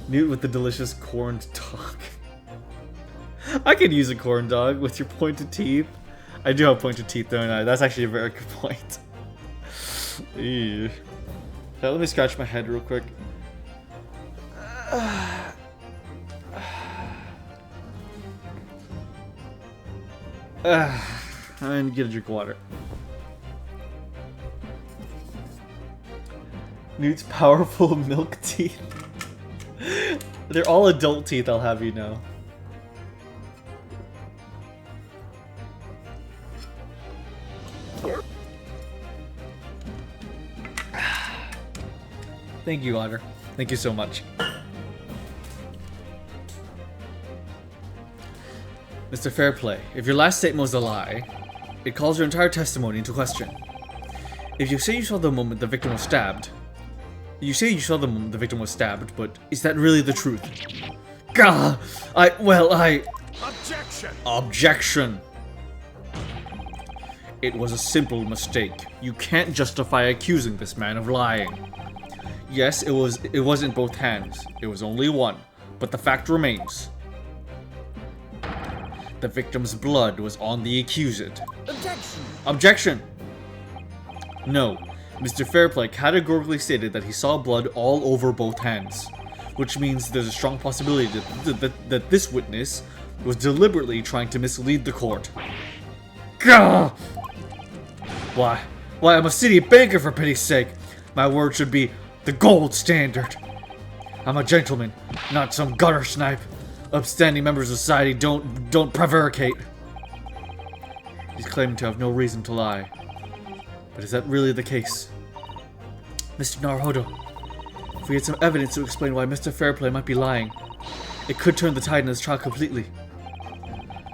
Newt with the delicious corned dog. I could use a corn dog with your pointed teeth. I do have pointed teeth, don't I? That's actually a very good point. Ew. Let me scratch my head real quick. And get a drink of water. Newt's powerful milk teeth. They're all adult teeth, I'll have you know. Thank you, Otter. Thank you so much. Mr. Fairplay, if your last statement was a lie, it calls your entire testimony into question. If you say you saw the moment the victim was stabbed, but is that really the truth? Gah! Objection! Objection! It was a simple mistake. You can't justify accusing this man of lying. Yes, it wasn't both hands. It was only one. But the fact remains. The victim's blood was on the accused. Objection! Objection! No. Mr. Fairplay categorically stated that he saw blood all over both hands. Which means there's a strong possibility that this witness was deliberately trying to mislead the court. Gah! Why, I'm a city banker, for pity's sake. My word should be the gold standard. I'm a gentleman, not some gutter snipe. Upstanding members of society don't prevaricate. He's claiming to have no reason to lie. But is that really the case? Mr. Naruhodo, if we had some evidence to explain why Mr. Fairplay might be lying, it could turn the tide in this trial completely.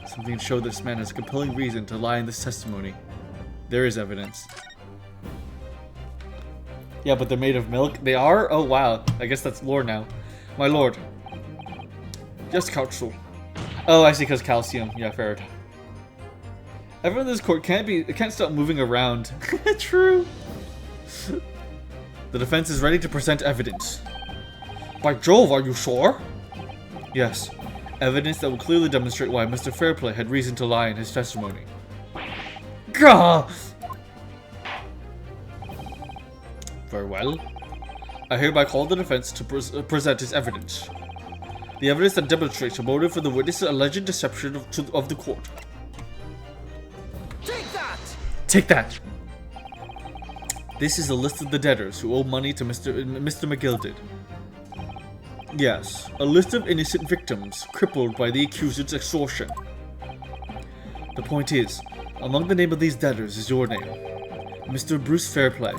Something to show this man has a compelling reason to lie in this testimony. There is evidence. Yeah, but they're made of milk? They are? Oh wow, I guess that's lore now. My lord. Yes, counsel. Oh, I see, because calcium. Yeah, fair enough. Everyone in this court can't stop moving around. True. The defense is ready to present evidence. By Jove, are you sure? Yes. Evidence that will clearly demonstrate why Mr. Fairplay had reason to lie in his testimony. Gah! Very well. I hereby call the defense to present its evidence. The evidence that demonstrates a motive for the witness's alleged deception of the court. Take that! Take that! This is a list of the debtors who owe money to Mr. McGilded. Yes, a list of innocent victims crippled by the accused's extortion. The point is, among the name of these debtors is your name, Mr. Bruce Fairplay.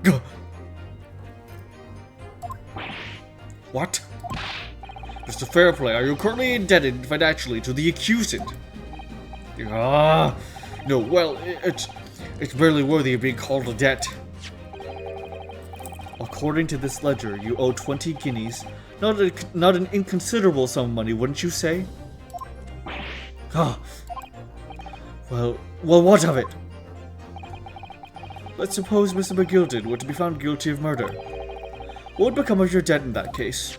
Gah! What? Mr. Fairplay, are you currently indebted financially to the accused? No, well, it's barely worthy of being called a debt. According to this ledger, you owe 20 guineas. Not an inconsiderable sum of money, wouldn't you say? Well, what of it? Let's suppose Mr. McGilded were to be found guilty of murder. What would become of your debt in that case?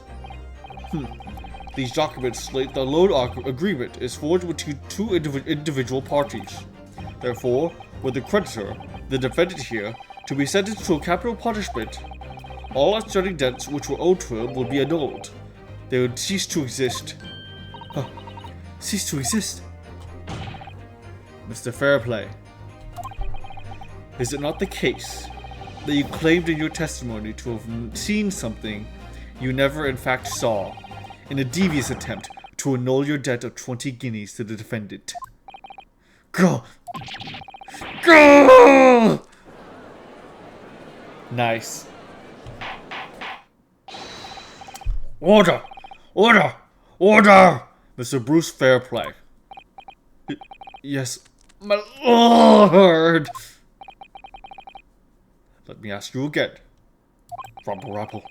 These documents state the loan agreement is forged between two individual parties. Therefore, with the creditor, the defendant here, to be sentenced to a capital punishment, all outstanding debts which were owed to him will be annulled. They would cease to exist. Cease to exist? Mr. Fairplay, is it not the case that you claimed in your testimony to have seen something you never in fact saw, in a devious attempt to annul your debt of 20 guineas to the defendant? Go! Go! Nice. Order! Order! Order! Mr. Bruce Fairplay. Yes, my lord! Let me ask you again. Rumble.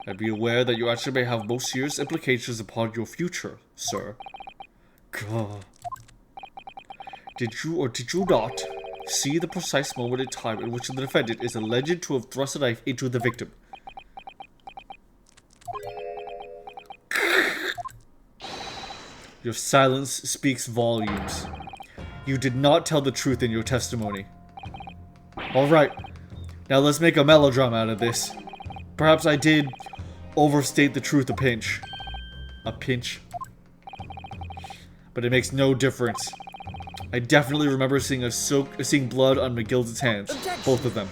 And be aware that your action may have most serious implications upon your future, sir. God. Did you not see the precise moment in time in which the defendant is alleged to have thrust a knife into the victim? Your silence speaks volumes. You did not tell the truth in your testimony. Alright, now let's make a melodrama out of this. Perhaps I did overstate the truth a pinch. A pinch? But it makes no difference. I definitely remember seeing blood on McGilld's hands. Objection. Both of them.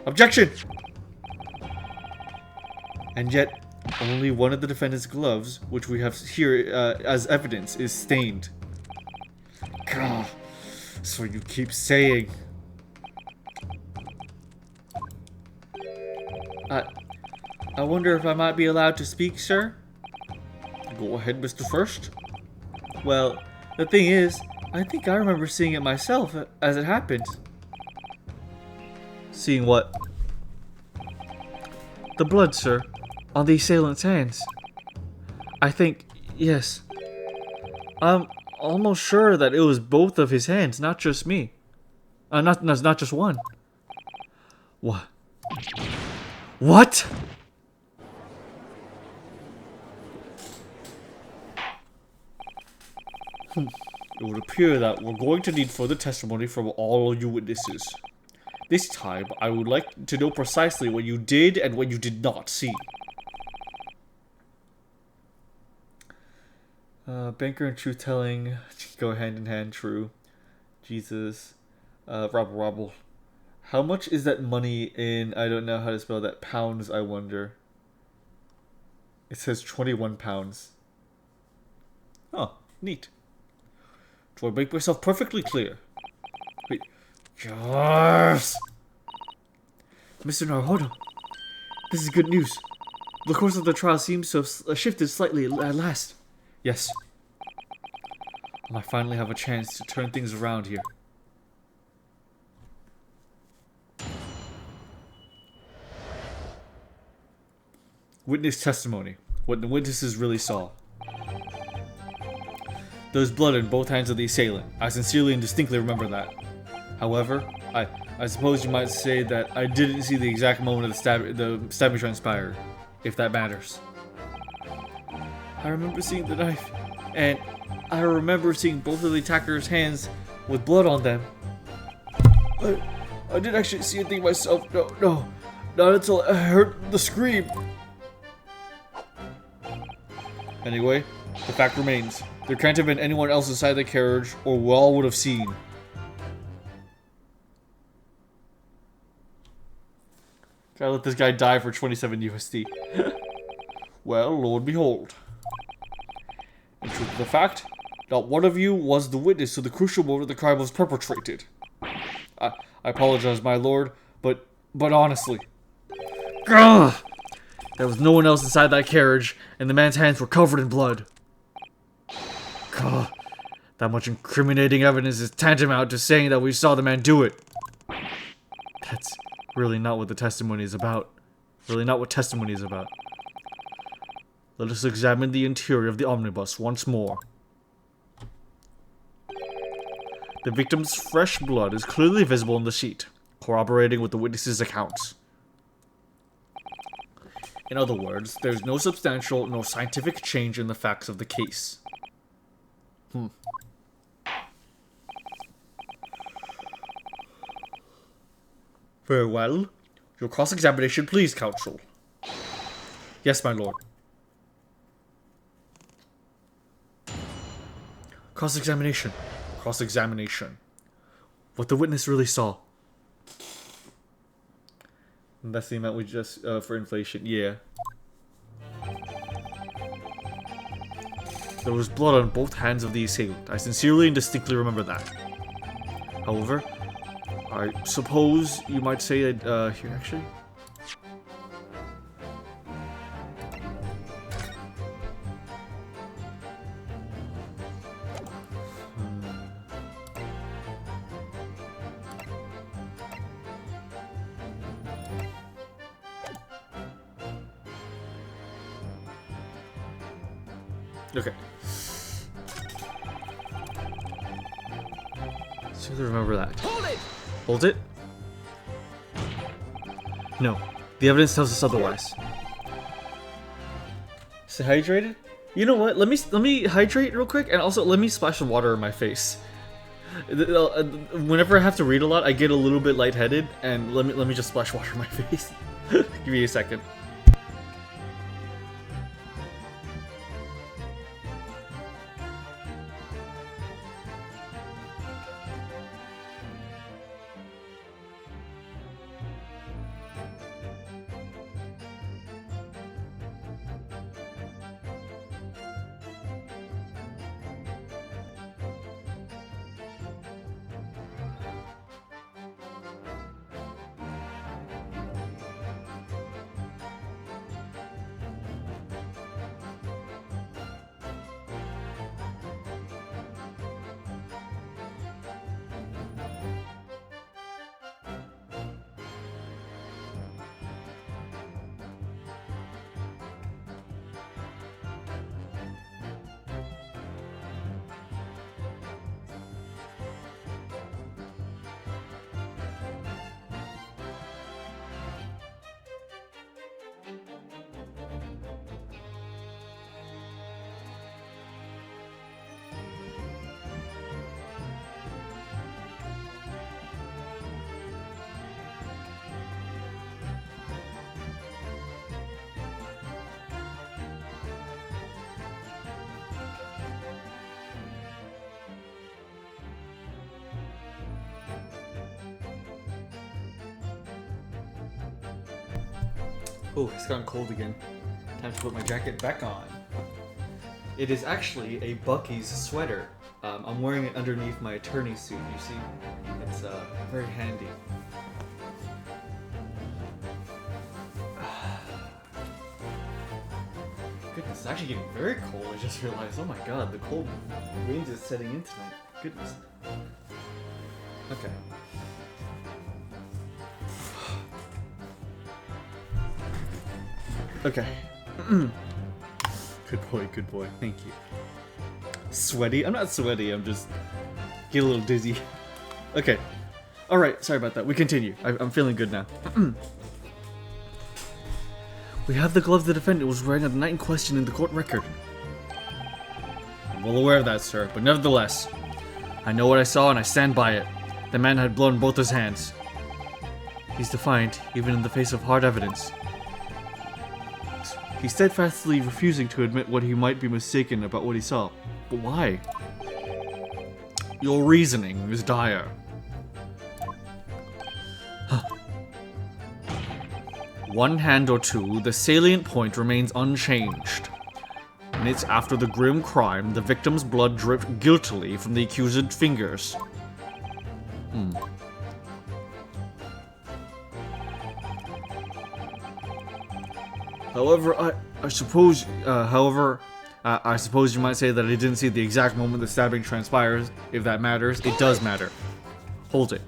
Objection! And yet, only one of the defendant's gloves, which we have here as evidence, is stained. God, that's what you keep saying. I wonder if I might be allowed to speak, sir? Go ahead, Mr. First. Well, the thing is, I think I remember seeing it myself as it happened. Seeing what? The blood, sir, on the assailant's hands. I think, yes. I'm almost sure that it was both of his hands, not just me. Not just one. What? What? It would appear that we're going to need further testimony from all you witnesses. This time, I would like to know precisely what you did and what you did not see. Banker and truth-telling go hand in hand, true. Jesus. Robble. How much is that money in, I don't know how to spell that, pounds, I wonder. It says 21 pounds. Oh, neat. Do I make myself perfectly clear? Wait. Yes! Mr. Naruhodo, this is good news. The course of the trial seems to have shifted slightly at last. Yes. I might finally have a chance to turn things around here. Witness testimony. What the witnesses really saw. There was blood in both hands of the assailant. I sincerely and distinctly remember that. However, I suppose you might say that I didn't see the exact moment of the stabbing transpired, if that matters. I remember seeing the knife, and I remember seeing both of the attacker's hands with blood on them. I didn't actually see a thing myself. No, not until I heard the scream. Anyway, the fact remains. There can't have been anyone else inside the carriage, or we all would have seen. Gotta let this guy die for 27 USD. Well, lo and behold. In truth of the fact, not one of you was the witness to the crucial moment the crime was perpetrated. I apologize, my lord, but honestly. Gah! There was no one else inside that carriage, and the man's hands were covered in blood. God, that much incriminating evidence is tantamount to saying that we saw the man do it. That's really not what the testimony is about. Really not what testimony is about. Let us examine the interior of the omnibus once more. The victim's fresh blood is clearly visible in the sheet, corroborating with the witness's accounts. In other words, there's no substantial nor scientific change in the facts of the case. Very well. Your cross-examination, please, counsel. Yes, my lord. Cross-examination. Cross-examination. What the witness really saw. And that's the amount we just, for inflation, yeah. There was blood on both hands of the assailant. I sincerely and distinctly remember that. However, I suppose you might say that, here actually. Okay. So remember that. Hold it! Hold it? No. The evidence tells us otherwise. Stay hydrated? You know what? Let me hydrate real quick, and also let me splash some water in my face. Whenever I have to read a lot, I get a little bit lightheaded, and let me just splash water in my face. Give me a second. Oh, it's gotten cold again. Time to put my jacket back on. It is actually a Bucky's sweater. I'm wearing it underneath my attorney suit, you see? It's very handy. Goodness, it's actually getting very cold. I just realized, oh my god, the cold wind is setting in tonight. Goodness. Okay. Okay. Good boy. Thank you. Sweaty? I'm not sweaty, I'm just get a little dizzy. Okay. Alright, sorry about that. We continue. I'm feeling good now. We have the glove the defendant was wearing on the night in question in the court record. I'm well aware of that, sir, but nevertheless, I know what I saw and I stand by it. The man had blood in both his hands. He's defiant, even in the face of hard evidence. He's steadfastly refusing to admit what he might be mistaken about what he saw. But why? Your reasoning is dire. One hand or two, the salient point remains unchanged. Minutes after the grim crime, the victim's blood dripped guiltily from the accused's fingers. However, I suppose you might say that I didn't see the exact moment the stabbing transpires. If that matters, it does matter. Hold it.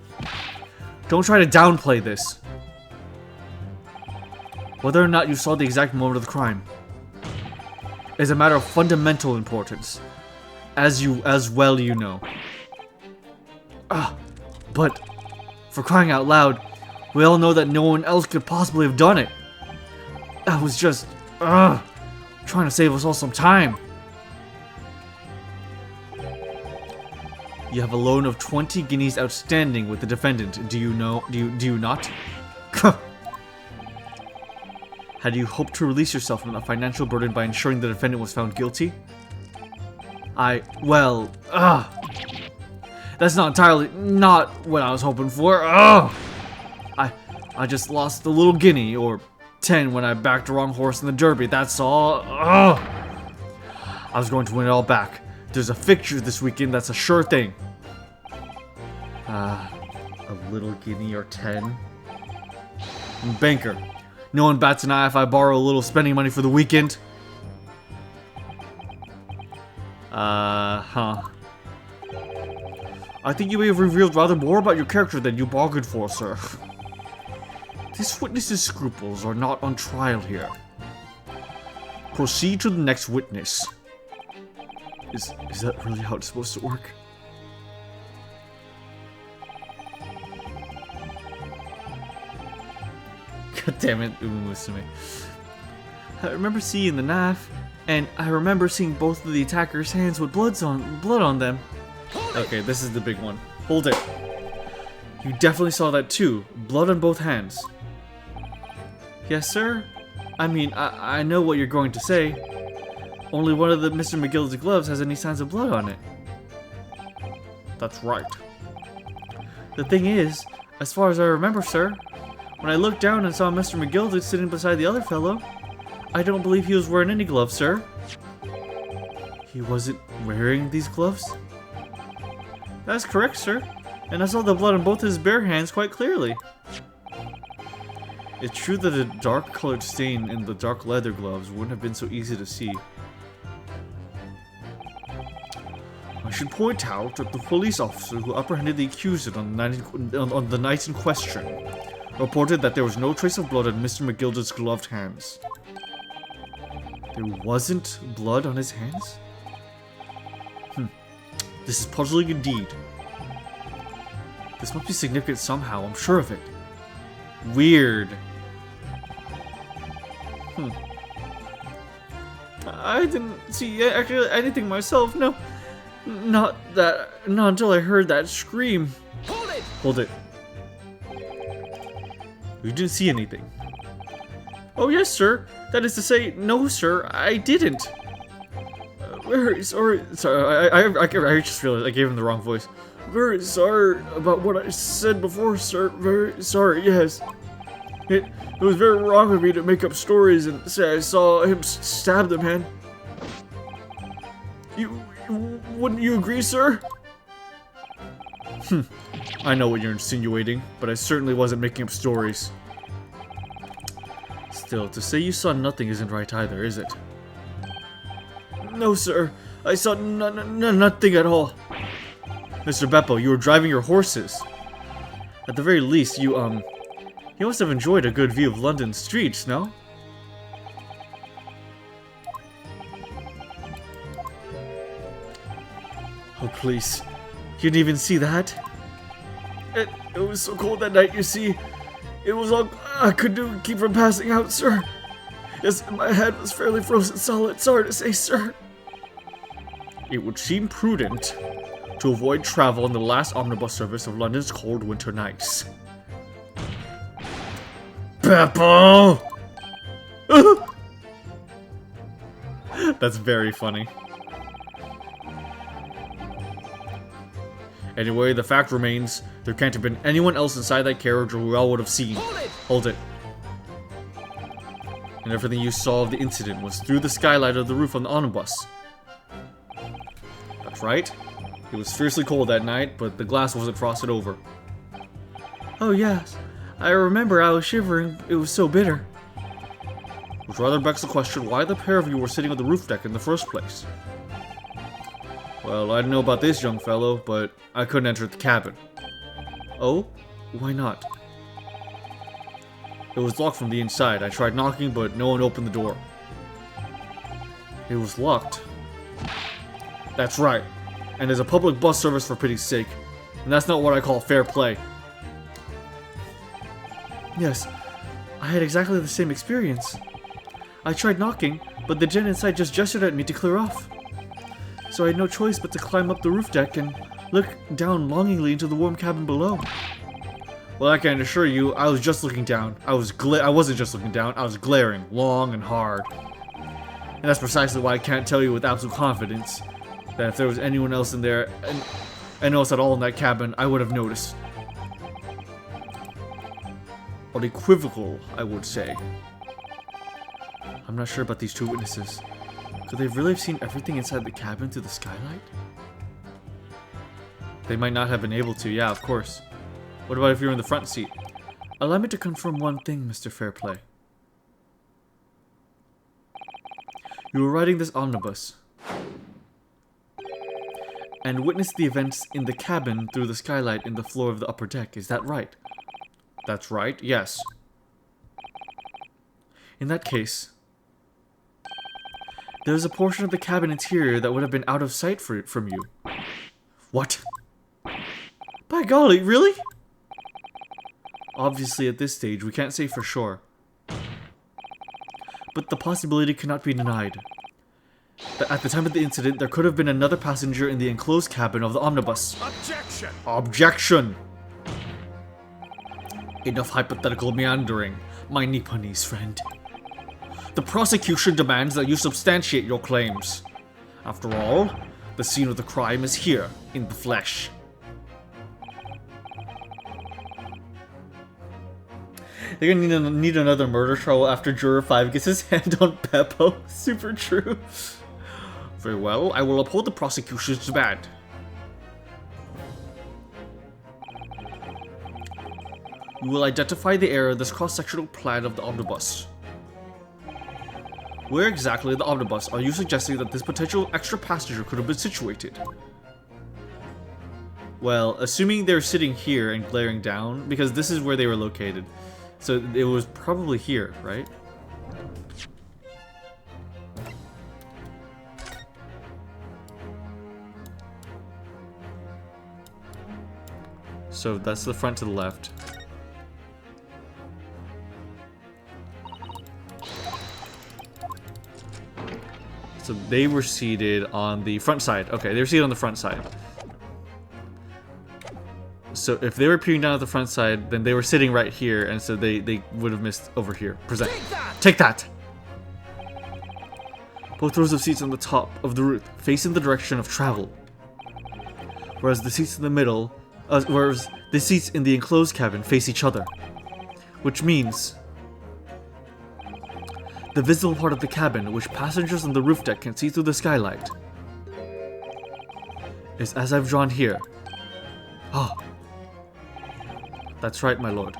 Don't try to downplay this. Whether or not you saw the exact moment of the crime is a matter of fundamental importance, as well you know. But for crying out loud, we all know that no one else could possibly have done it. I was just, trying to save us all some time. You have a loan of 20 guineas outstanding with the defendant. Do you not? Had you hoped to release yourself from that financial burden by ensuring the defendant was found guilty? Well, that's not what I was hoping for. I just lost a little guinea, or 10 when I backed the wrong horse in the derby, that's all. I was going to win it all back. There's a fixture this weekend, that's a sure thing. A little guinea or 10? Banker, no one bats an eye if I borrow a little spending money for the weekend. I think you may have revealed rather more about your character than you bargained for, sir. This witness's scruples are not on trial here. Proceed to the next witness. Is that really how it's supposed to work? God damn it, Umu was to me. I remember seeing the knife, and I remember seeing both of the attackers' hands with blood on them. Okay, this is the big one. Hold it. You definitely saw that too. Blood on both hands. Yes, sir? I mean, I know what you're going to say. Only one of the Mr. McGillicuddy's gloves has any signs of blood on it. That's right. The thing is, as far as I remember, sir, when I looked down and saw Mr. McGillicuddy sitting beside the other fellow, I don't believe he was wearing any gloves, sir. He wasn't wearing these gloves? That's correct, sir. And I saw the blood on both his bare hands quite clearly. It's true that a dark-colored stain in the dark leather gloves wouldn't have been so easy to see. I should point out that the police officer who apprehended the accused on the night in question reported that there was no trace of blood on Mr. McGillicuddy's gloved hands. There wasn't blood on his hands? This is puzzling indeed. This must be significant somehow, I'm sure of it. Weird. I didn't see actually anything myself, no. Not until I heard that scream. Hold it! Hold it. You didn't see anything. Oh yes, sir. That is to say, no, sir, I didn't. Very sorry. Sorry, I just realized I gave him the wrong voice. Very sorry about what I said before, sir. Very sorry, yes. It was very wrong of me to make up stories and say I saw him stab the man. Wouldn't you agree, sir? I know what you're insinuating, but I certainly wasn't making up stories. Still, to say you saw nothing isn't right either, is it? No, sir. I saw nothing at all. Mr. Beppo, you were driving your horses. At the very least, you must have enjoyed a good view of London streets, no? Oh, please. You didn't even see that? It was so cold that night, you see. It was all I could do to keep from passing out, sir. Yes, my head was fairly frozen solid. Sorry to say, sir. It would seem prudent to avoid travel on the last omnibus service of London's cold winter nights. Beppo! That's very funny. Anyway, the fact remains, there can't have been anyone else inside that carriage or we all would have seen. Hold it. And everything you saw of the incident was through the skylight of the roof on the omnibus. That's right. It was fiercely cold that night, but the glass wasn't frosted over. Oh yes, I remember I was shivering. It was so bitter. Which rather begs the question why the pair of you were sitting on the roof deck in the first place. Well, I don't know about this young fellow, but I couldn't enter the cabin. Oh? Why not? It was locked from the inside. I tried knocking, but no one opened the door. It was locked. That's right. And there's a public bus service for pity's sake. And that's not what I call fair play. Yes, I had exactly the same experience. I tried knocking, but the gent inside just gestured at me to clear off. So I had no choice but to climb up the roof deck and look down longingly into the warm cabin below. Well, I can assure you, I was just looking down. I wasn't just looking down, I was glaring, long and hard. And that's precisely why I can't tell you with absolute confidence that if there was anyone else in there, and anyone else at all in that cabin, I would have noticed. Unequivocal, I would say. I'm not sure about these two witnesses. Could they really have seen everything inside the cabin through the skylight? They might not have been able to, yeah, of course. What about if you were in the front seat? Allow me to confirm one thing, Mr. Fairplay. You were riding this omnibus and witnessed the events in the cabin through the skylight in the floor of the upper deck, is that right? That's right, yes. In that case, there is a portion of the cabin interior that would have been out of sight from you. What? By golly, really? Obviously, at this stage, we can't say for sure. But the possibility cannot be denied. that at the time of the incident, there could have been another passenger in the enclosed cabin of the omnibus. Objection! Objection! Enough hypothetical meandering, my Nipponese friend. The prosecution demands that you substantiate your claims. After all, the scene of the crime is here, in the flesh. They're gonna need another murder trial after Juror 5 gets his hand on Beppo. Super true. Very well, I will uphold the prosecution's demand. You will identify the error in this cross-sectional plan of the omnibus. Where exactly in the omnibus are you suggesting that this potential extra passenger could have been situated? Well, assuming they're sitting here and glaring down, because this is where they were located. So it was probably here, right? So that's the front to the left. So they were seated on the front side. Okay, they were seated on the front side. So if they were peering down at the front side, then they were sitting right here, and so they would have missed over here. Present. Take that! Both rows of seats on the top of the roof face in the direction of travel. Whereas the seats in the middle, whereas the seats in the enclosed cabin face each other. Which means the visible part of the cabin, which passengers on the roof deck can see through the skylight, is as I've drawn here. Ah. That's right, my lord.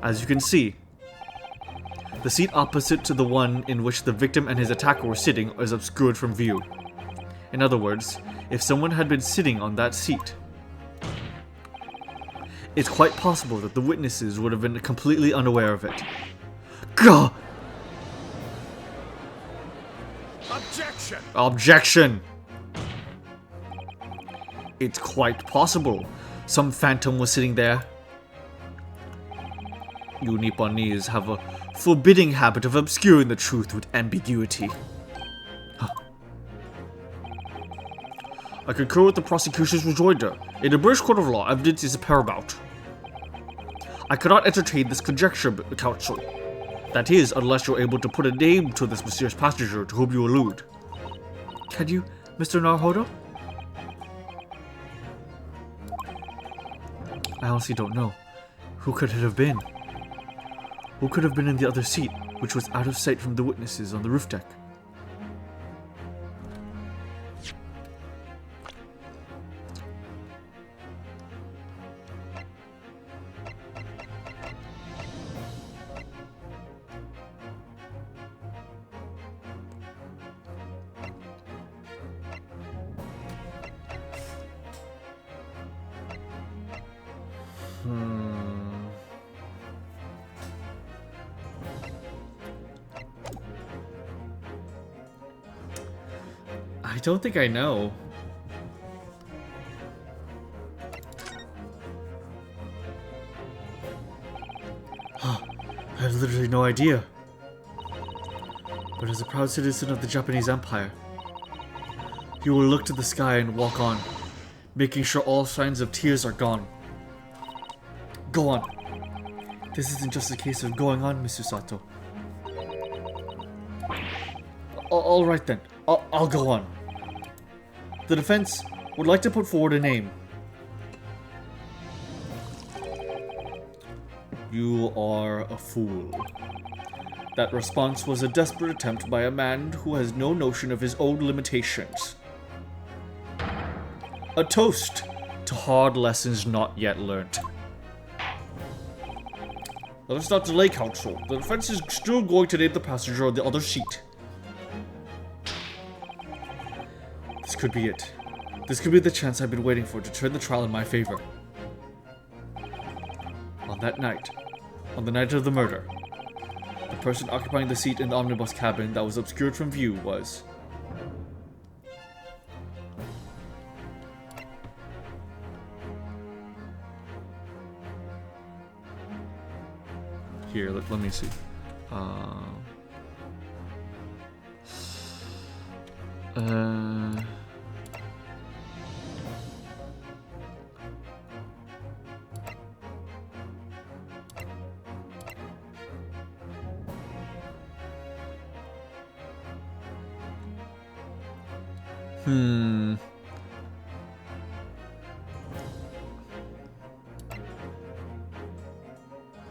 As you can see, the seat opposite to the one in which the victim and his attacker were sitting is obscured from view. In other words, if someone had been sitting on that seat, it's quite possible that the witnesses would have been completely unaware of it. Gah! Objection! Objection! It's quite possible some phantom was sitting there. You Nipponese have a forbidding habit of obscuring the truth with ambiguity. Huh. I concur with the prosecution's rejoinder. In a British court of law, evidence is paramount. I cannot entertain this conjecture, counsel. That is, unless you're able to put a name to this mysterious passenger to whom you allude. Can you, Mr. Naruhodo? I honestly don't know. Who could it have been? Who could have been in the other seat, which was out of sight from the witnesses on the roof deck? I don't think I know. I have literally no idea. But as a proud citizen of the Japanese Empire, you will look to the sky and walk on, making sure all signs of tears are gone. Go on. This isn't just a case of going on, Mr. Sato. Alright then, I'll go on. The defense would like to put forward a name. You are a fool. That response was a desperate attempt by a man who has no notion of his own limitations. A toast to hard lessons not yet learnt. Let us not delay, counsel. The defense is still going to name the passenger on the other seat. This could be it. This could be the chance I've been waiting for to turn the trial in my favor. On that night, on the night of the murder, the person occupying the seat in the omnibus cabin that was obscured from view was... Here, let me see. Uh...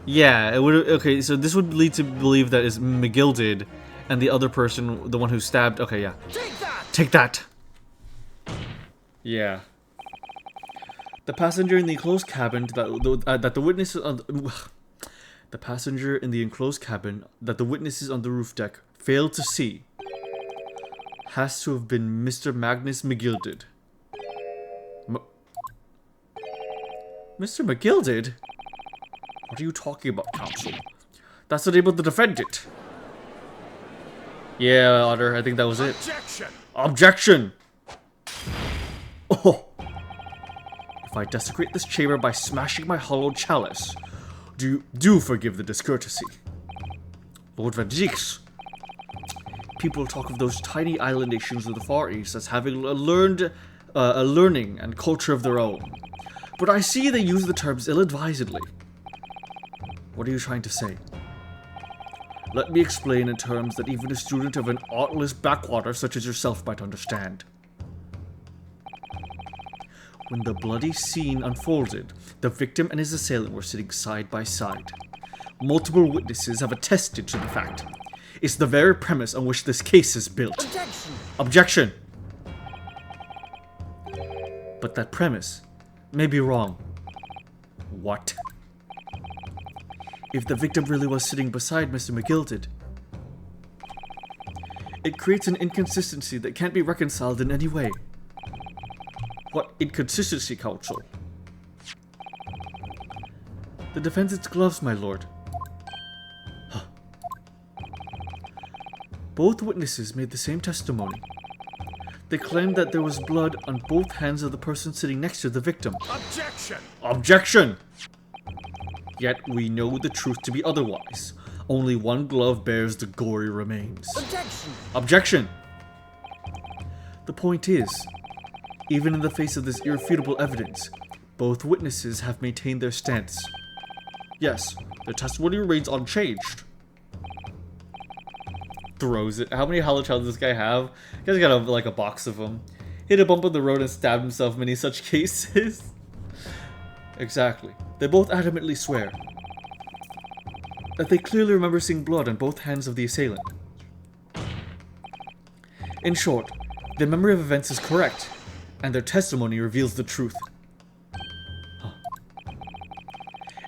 Yeah, it would. Okay, so this would lead to believe that it's McGilded, and the other person, the one who stabbed. Okay, yeah. Take that! Take that. Yeah. The passenger in the enclosed cabin that the witnesses on the passenger in the enclosed cabin that the witnesses on the roof deck failed to see has to have been Mr. Magnus McGilded. Mr. McGilded? What are you talking about, counsel? That's the name of the defendant. Yeah, Otter, I think that was it. Objection! Objection! Oh! If I desecrate this chamber by smashing my hollowed chalice, do forgive the discourtesy. Lord Van Zieks. People talk of those tiny island nations of the Far East as having a learning and culture of their own. But I see they use the terms ill-advisedly. What are you trying to say? Let me explain in terms that even a student of an artless backwater such as yourself might understand. When the bloody scene unfolded, the victim and his assailant were sitting side by side. Multiple witnesses have attested to the fact. It's the very premise on which this case is built. Objection! Objection! But that premise may be wrong. What? If the victim really was sitting beside Mr. McGilded, it creates an inconsistency that can't be reconciled in any way. What inconsistency, counsel? The defendant's gloves, my lord. Huh. Both witnesses made the same testimony. They claimed that there was blood on both hands of the person sitting next to the victim. Objection! Objection! Yet we know the truth to be otherwise. Only one glove bears the gory remains. Objection! Objection! The point is, even in the face of this irrefutable evidence, both witnesses have maintained their stance. Yes, their testimony remains unchanged. Throws it. How many hollow shells does this guy have? He's got like a box of them. Hit a bump on the road and stabbed himself in many such cases. Exactly. They both adamantly swear that they clearly remember seeing blood on both hands of the assailant. In short, their memory of events is correct, and their testimony reveals the truth. Huh.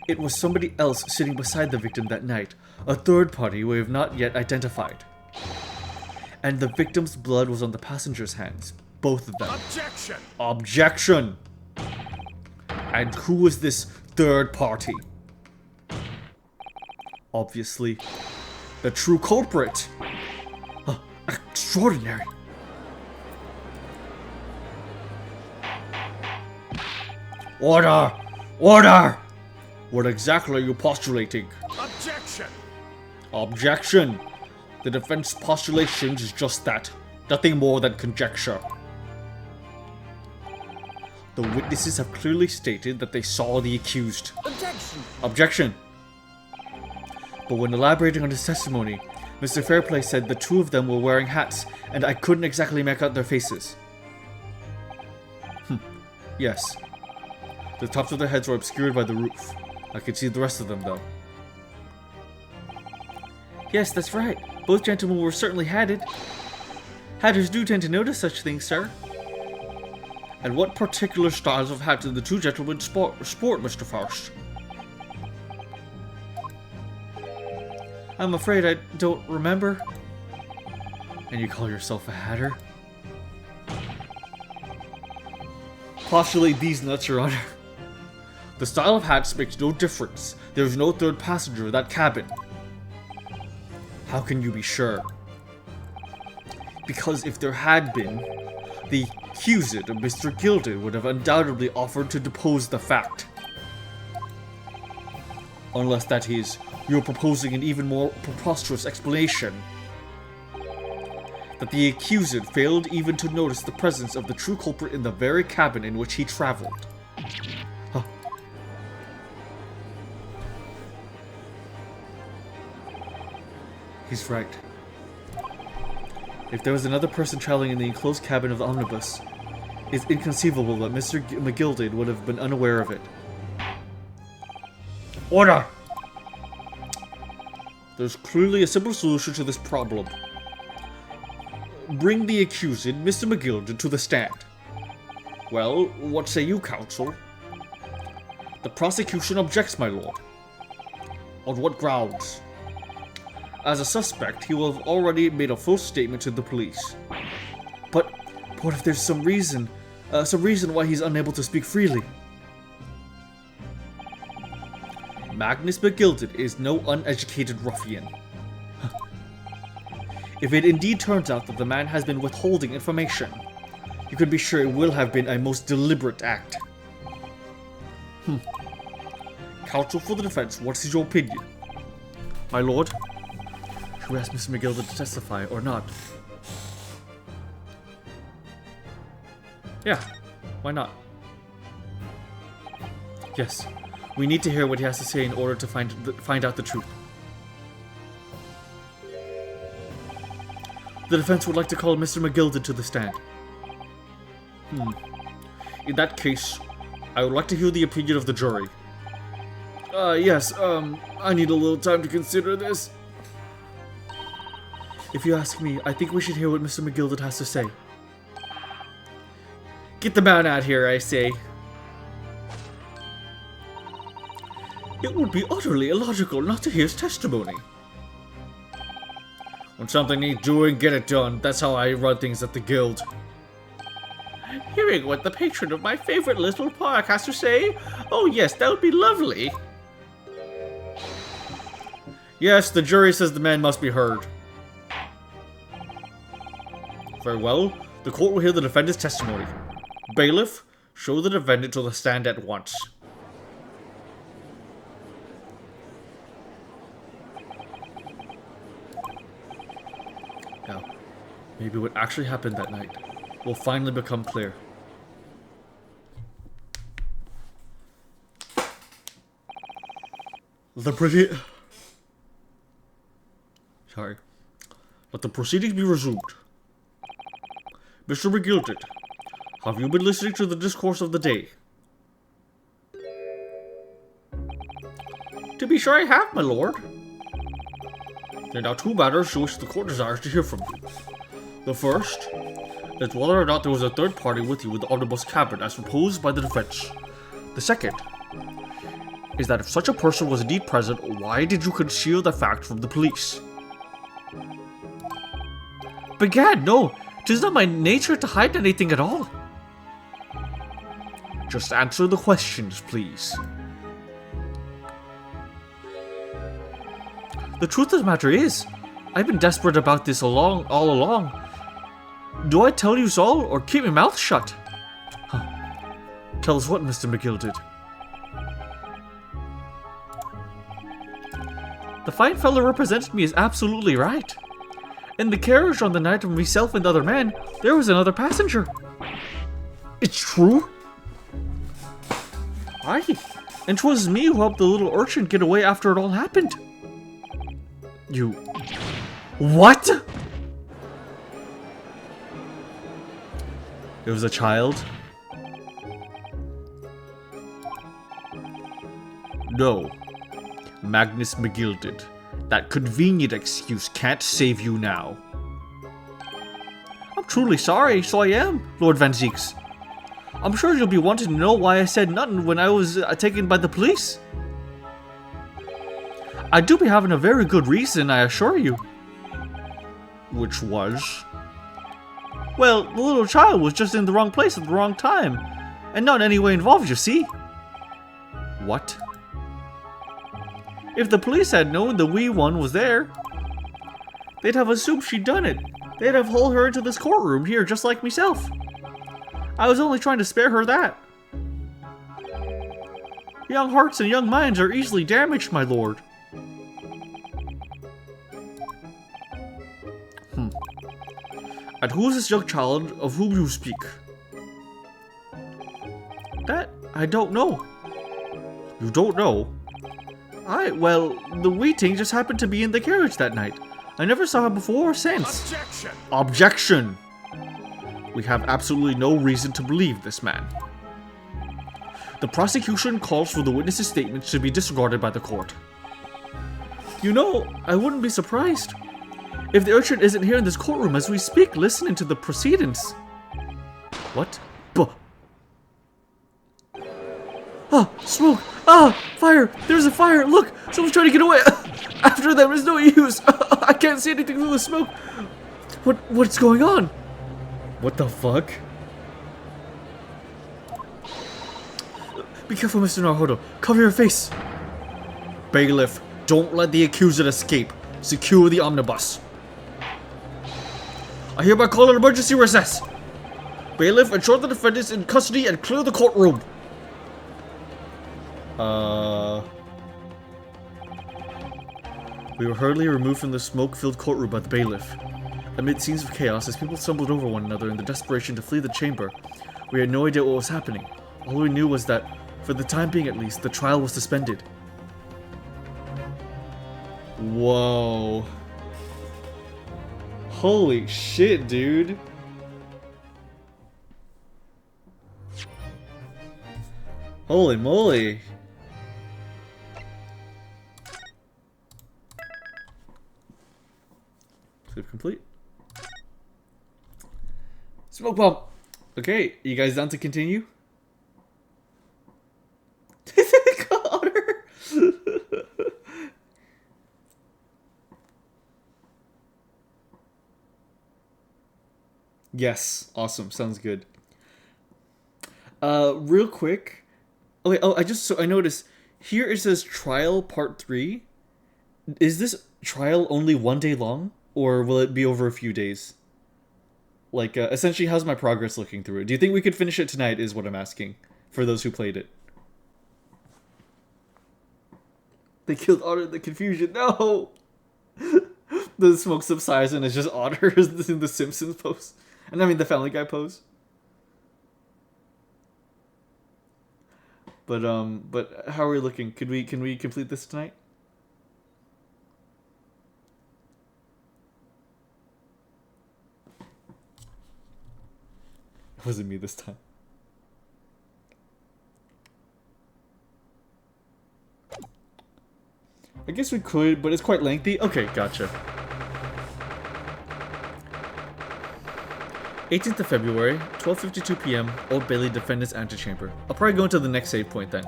It was somebody else sitting beside the victim that night, a third party we have not yet identified. And the victim's blood was on the passenger's hands, both of them. Objection! Objection! And who was this third party? Obviously, the true culprit. Extraordinary. Order! Order! What exactly are you postulating? Objection! Objection! The defense postulation is just that. Nothing more than conjecture. The witnesses have clearly stated that they saw the accused. Objection! Objection! But when elaborating on his testimony, Mr. Fairplay said the two of them were wearing hats, and I couldn't exactly make out their faces. Yes. The tops of their heads were obscured by the roof. I could see the rest of them, though. Yes, that's right. Both gentlemen were certainly hatted. Hatters do tend to notice such things, sir. And what particular styles of hats did the two gentlemen sport, Mr. Faust? I'm afraid I don't remember. And you call yourself a hatter? Postulate these nuts, Your Honor. The style of hats makes no difference. There's no third passenger in that cabin. How can you be sure? Because if there had been, the accused of Mr. Gilded would have undoubtedly offered to depose the fact. Unless, that is, you're proposing an even more preposterous explanation. that the accused failed even to notice the presence of the true culprit in the very cabin in which he traveled. Huh. He's right. If there was another person traveling in the enclosed cabin of the omnibus, it's inconceivable that Mr. McGilded would have been unaware of it. Order! There's clearly a simple solution to this problem. Bring the accused, Mr. McGilded, to the stand. Well, what say you, counsel? The prosecution objects, my lord. On what grounds? As a suspect, he will have already made a false statement to the police. But what if there's some reason why he's unable to speak freely? Magnus McGilded is no uneducated ruffian. If it indeed turns out that the man has been withholding information, you can be sure it will have been a most deliberate act. Counsel for the defense, what is your opinion? My lord? Should we ask Mr. McGilded to testify or not? Yeah, why not? Yes, we need to hear what he has to say in order to find out the truth. The defense would like to call Mr. McGilded to the stand. In that case, I would like to hear the opinion of the jury. Yes, I need a little time to consider this. If you ask me, I think we should hear what Mr. McGilded has to say. Get the man out here, I say. It would be utterly illogical not to hear his testimony. When something needs doing, get it done. That's how I run things at the guild. Hearing what the patron of my favorite little park has to say? Oh yes, that would be lovely. Yes, the jury says the man must be heard. Very well, the court will hear the defendant's testimony. Bailiff, show the defendant to the stand at once. Now, maybe what actually happened that night will finally become clear. Let the proceedings be resumed. Mr. McGilded, have you been listening to the discourse of the day? To be sure I have, my lord. There are now two matters to which the court desires to hear from you. The first is whether or not there was a third party with you in the omnibus cabin as proposed by the defense. The second is that if such a person was indeed present, why did you conceal the fact from the police? Begad, no, 'tis not my nature to hide anything at all. Just answer the questions, please. The truth of the matter is, I've been desperate about this all along. Do I tell you all, or keep my mouth shut? Tell us what, Mr. McGilded. The fine fellow represented me is absolutely right. In the carriage on the night of myself and the other man, there was another passenger. It's true? Aye, and 'twas me who helped the little urchin get away after it all happened. You... What? It was a child? No. Magnus McGilded. That convenient excuse can't save you now. I'm truly sorry, so I am, Lord Van Zieks. I'm sure you'll be wanting to know why I said nothing when I was taken by the police. I do be having a very good reason, I assure you. Which was? Well, the little child was just in the wrong place at the wrong time, and not in any way involved, you see. What? If the police had known the wee one was there, they'd have assumed she'd done it. They'd have hauled her into this courtroom here just like myself. I was only trying to spare her that. Young hearts and young minds are easily damaged, my lord. And who is this young child of whom you speak? That I don't know. You don't know? Well, the waiting just happened to be in the carriage that night. I never saw her before or since. Objection! Objection! We have absolutely no reason to believe this man. The prosecution calls for the witness's statements to be disregarded by the court. You know, I wouldn't be surprised if the urchin isn't here in this courtroom as we speak, listening to the proceedings. What? Ah, smoke! Ah, fire! There's a fire! Look! Someone's trying to get away! After them is no use! I can't see anything through the smoke! What's going on? What the fuck? Be careful, Mr. Naruhodo. Cover your face. Bailiff, don't let the accused escape. Secure the omnibus. I hereby call an emergency recess. Bailiff, ensure the defendants in custody and clear the courtroom. We were hurriedly removed from the smoke-filled courtroom by the bailiff. Amid scenes of chaos, as people stumbled over one another in the desperation to flee the chamber, we had no idea what was happening. All we knew was that, for the time being at least, the trial was suspended. Whoa. Holy shit, dude. Holy moly. Save complete. Smoke bomb. Okay, you guys down to continue? Connor. Yes, awesome. Sounds good. Real quick. Okay, I noticed here it says trial part 3. Is this trial only 1 day long, or will it be over a few days? Like, essentially, how's my progress looking through it? Do you think we could finish it tonight, is what I'm asking, for those who played it. They killed Otter in the confusion. No! The smoke subsides and it's just Otter in the Simpsons pose. And I mean the Family Guy pose. But how are we looking? Can we complete this tonight? It wasn't me this time. I guess we could, but it's quite lengthy. Okay, gotcha. 18th of February, 12:52 p.m., Old Bailey Defendant's Antechamber. I'll probably go into the next save point then.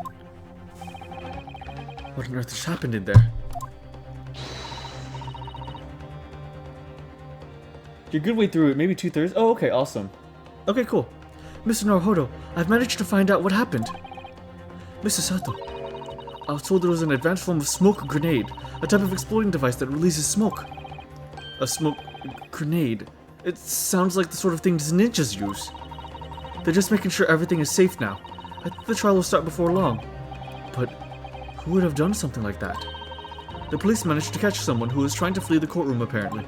What on earth just happened in there? You're a good way through it, maybe 2/3. Oh, okay, awesome. Okay, cool. Mr. Naruhodo, I've managed to find out what happened. Mr. Sato, I was told it was an advanced form of smoke grenade, a type of exploding device that releases smoke. A smoke grenade? It sounds like the sort of thing ninjas use. They're just making sure everything is safe now. I think the trial will start before long. But who would have done something like that? The police managed to catch someone who was trying to flee the courtroom apparently.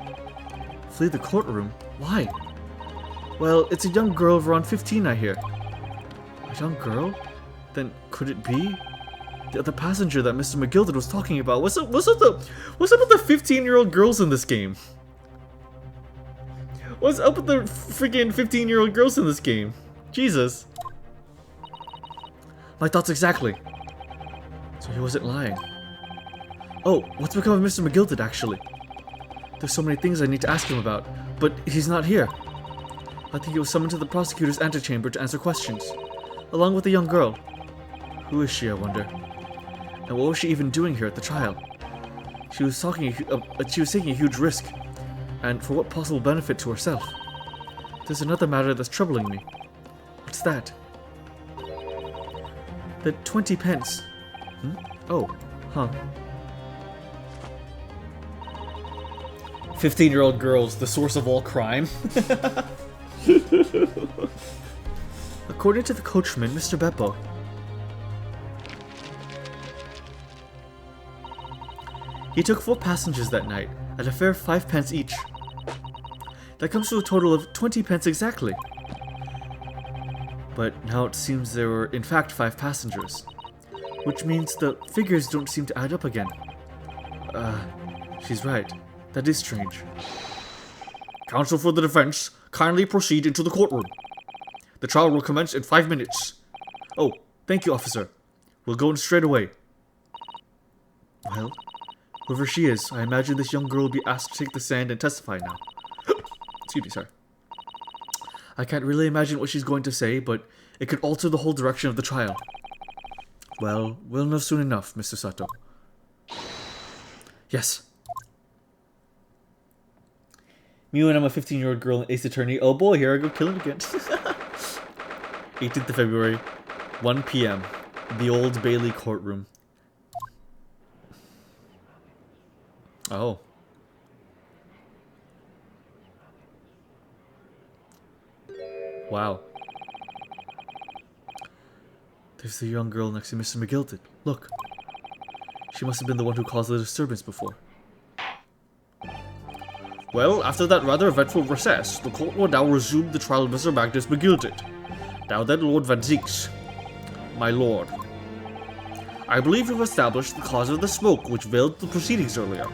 Flee the courtroom? Why? Well, it's a young girl of around 15, I hear. A young girl? Then could it be the passenger that Mr. McGilded was talking about? What's up with the 15-year-old girls in this game? What's up with the freaking 15-year-old girls in this game? Jesus. My thoughts exactly. So he wasn't lying. Oh, what's become of Mr. McGilded, actually? There's so many things I need to ask him about, but he's not here. I think he was summoned to the prosecutor's antechamber to answer questions, along with a young girl. Who is she, I wonder? And what was she even doing here at the trial? She was taking a huge risk, and for what possible benefit to herself? There's another matter that's troubling me. What's that? The 20 pence. Oh, huh. 15-year-old girls, the source of all crime. According to the coachman, Mr. Beppo, he took 4 passengers that night at a fare of 5 pence each. That comes to a total of 20 pence exactly. But now it seems there were in fact 5 passengers, which means the figures don't seem to add up again. She's right. That is strange. Counsel for the defense, kindly proceed into the courtroom. The trial will commence in 5 minutes. Oh, thank you, officer. We'll go in straight away. Well, whoever she is, I imagine this young girl will be asked to take the stand and testify now. Excuse me, sir. I can't really imagine what she's going to say, but it could alter the whole direction of the trial. Well, we'll know soon enough, Mr. Sato. Yes. Me when I'm a 15-year-old girl in Ace Attorney. Oh boy, here I go killing again. 18th of February, 1 p.m. The Old Bailey courtroom. Oh. Wow. There's the young girl next to Mr. McGilded. Look. She must have been the one who caused the disturbance before. Well, after that rather eventful recess, the court will now resume the trial of Mr. Magnus McGilded. Now then, Lord Van Zieks. My lord. I believe you've established the cause of the smoke which veiled the proceedings earlier.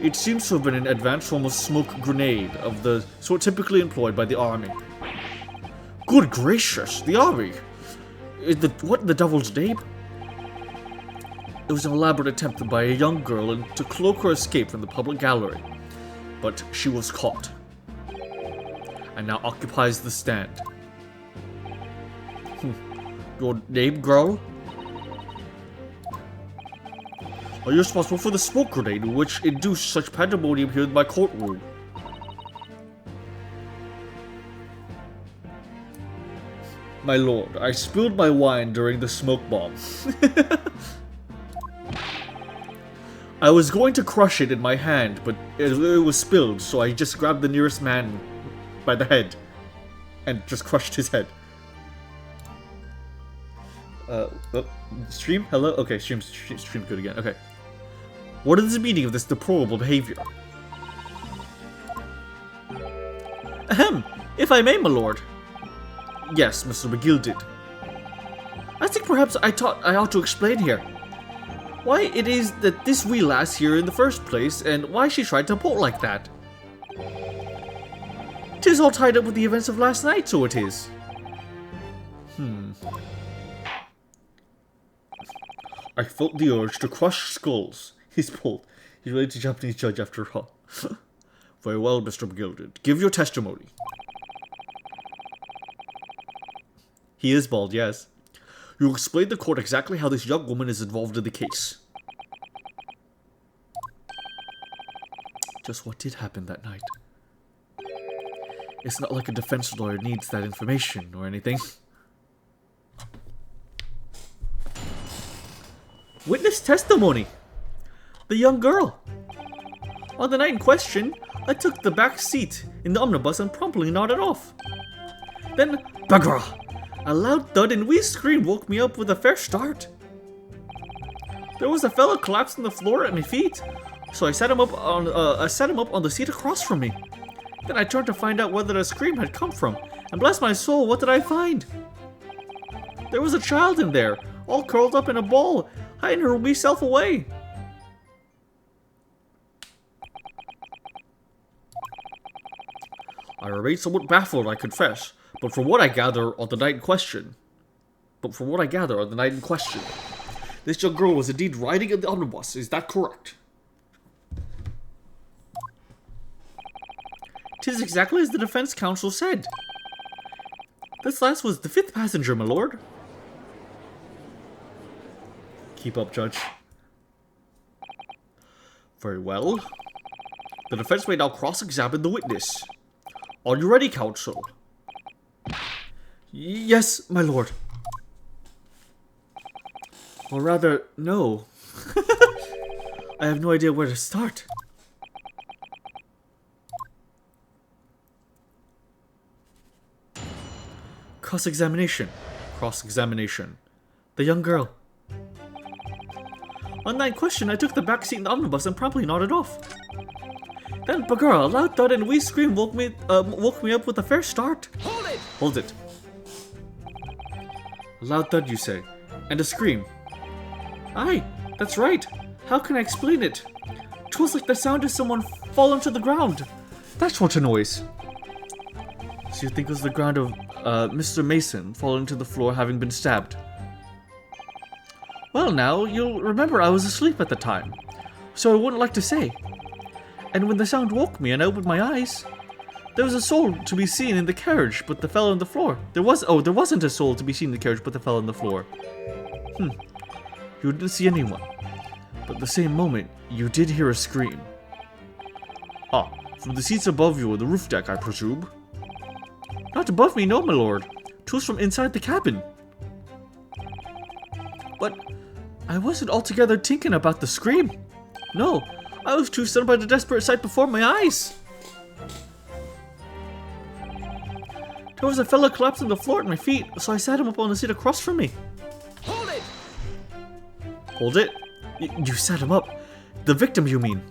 It seems to have been an advanced form of smoke grenade of the sort typically employed by the army. Good gracious, the army! What in the devil's name? It was an elaborate attempt by a young girl to cloak her escape from the public gallery, but she was caught, and now occupies the stand. Your name, girl? Are you responsible for the smoke grenade which induced such pandemonium here in my courtroom? My lord, I spilled my wine during the smoke bomb. I was going to crush it in my hand, but it was spilled, so I just grabbed the nearest man by the head and just crushed his head. Stream? Hello? Okay, stream's good again. Okay. What is the meaning of this deplorable behavior? Ahem! If I may, my lord. Yes, Mr. McGilded. I think perhaps I ought to explain here why it is that this wee lass here in the first place, and why she tried to bolt like that. 'Tis all tied up with the events of last night, so it is. I felt the urge to crush skulls. He's bold. He's related to Japanese judge after all. Very well, Mr. McGilded. Give your testimony. He is bald, yes. You explain to the court exactly how this young woman is involved in the case. Just what did happen that night. It's not like a defense lawyer needs that information or anything. Witness testimony! The young girl! On the night in question, I took the back seat in the omnibus and promptly nodded off. Then, bagra! A loud thud and wee scream woke me up with a fair start. There was a fellow collapsed on the floor at my feet, so I sat him up on the seat across from me. Then I turned to find out where the scream had come from, and bless my soul, what did I find? There was a child in there, all curled up in a ball, hiding her wee self away. I remain somewhat baffled, I confess, but from what I gather on the night in question, this young girl was indeed riding in the omnibus, is that correct? 'Tis exactly as the defense counsel said. This last was the 5th passenger, my lord. Keep up, Judge. Very well. The defense may now cross-examine the witness. Are you ready, counsel? Yes, my lord. Or rather, no. I have no idea where to start. Cross-examination. Cross-examination. The young girl. On that question, I took the back seat in the omnibus and promptly nodded off. Then Bagura, a loud thud and a wee scream woke me up with a fair start. Hold it! Hold it. A loud thud, you say, and a scream. Aye, that's right. How can I explain it? 'Twas like the sound of someone falling to the ground. That's what a noise. So you think it was the ground of Mr. Mason falling to the floor having been stabbed? Well now, you'll remember I was asleep at the time, so I wouldn't like to say. And when the sound woke me and I opened my eyes, there was a soul to be seen in the carriage, but the fellow on the floor. There wasn't a soul to be seen in the carriage, but the fellow on the floor. You didn't see anyone, but at the same moment, you did hear a scream. Ah, from the seats above you or the roof deck, I presume? Not above me, no, my lord. 'Twas from inside the cabin. But I wasn't altogether thinking about the scream. No, I was too stunned by the desperate sight before my eyes. There was a fellow collapsed on the floor at my feet, so I sat him up on the seat across from me. Hold it! Hold it? You sat him up? The victim, you mean?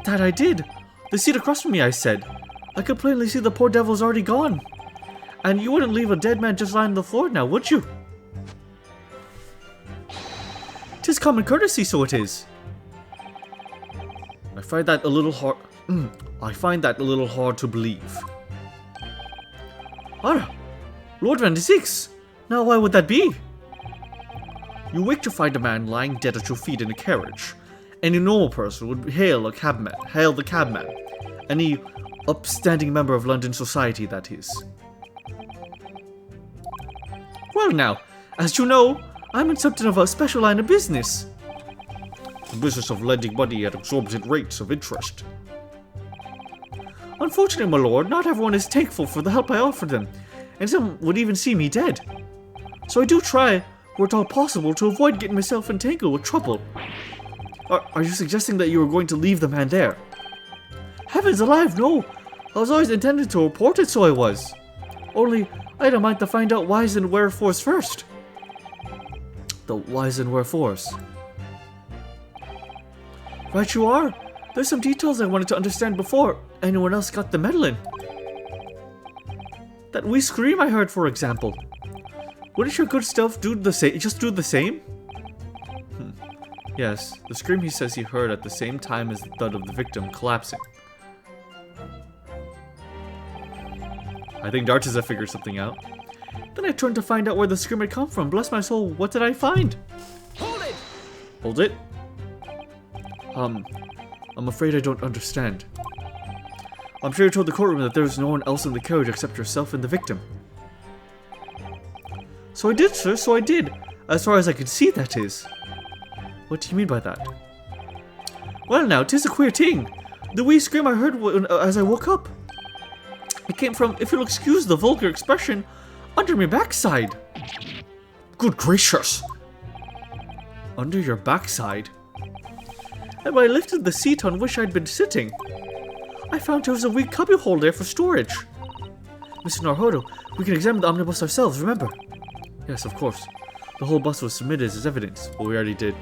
That I did. The seat across from me, I said. I could plainly see the poor devil's already gone. And you wouldn't leave a dead man just lying on the floor now, would you? 'Tis common courtesy, so it is. I find that a little hard to believe. Ah, Lord Van Zix. Now why would that be? You wake to find a man lying dead at your feet in a carriage. Any normal person would hail the cabman. Any upstanding member of London society, that is. Well now, as you know, I'm in something of a special line of business. The business of lending money at exorbitant rates of interest. Unfortunately, my lord, not everyone is thankful for the help I offered them, and some would even see me dead. So I do try, where at all possible, to avoid getting myself entangled with trouble. Are you suggesting that you are going to leave the man there? Heavens alive, no! I was always intended to report it, so I was. Only, I had a mind to find out whys and wherefores first. The whys and wherefores. Right you are. There's some details I wanted to understand before anyone else got the meddling. That wee scream I heard, for example. Wouldn't your good self do the same? Just do the same? Yes, the scream he says he heard at the same time as the thud of the victim collapsing. I think Dartes has figured something out. Then I turned to find out where the scream had come from. Bless my soul, what did I find? Hold it! Hold it? I'm afraid I don't understand. I'm sure you told the courtroom that there was no one else in the carriage except yourself and the victim. So I did, sir, so I did. As far as I could see, that is. What do you mean by that? Well now, 'tis a queer thing. The wee scream I heard as I woke up. It came from, if you'll excuse the vulgar expression, under my backside. Good gracious! Under your backside? And when I lifted the seat on which I'd been sitting, I found there was a wee cubbyhole there for storage. Mr. Naruhodo, we can examine the omnibus ourselves, remember? Yes, of course. The whole bus was submitted as evidence, but we already did.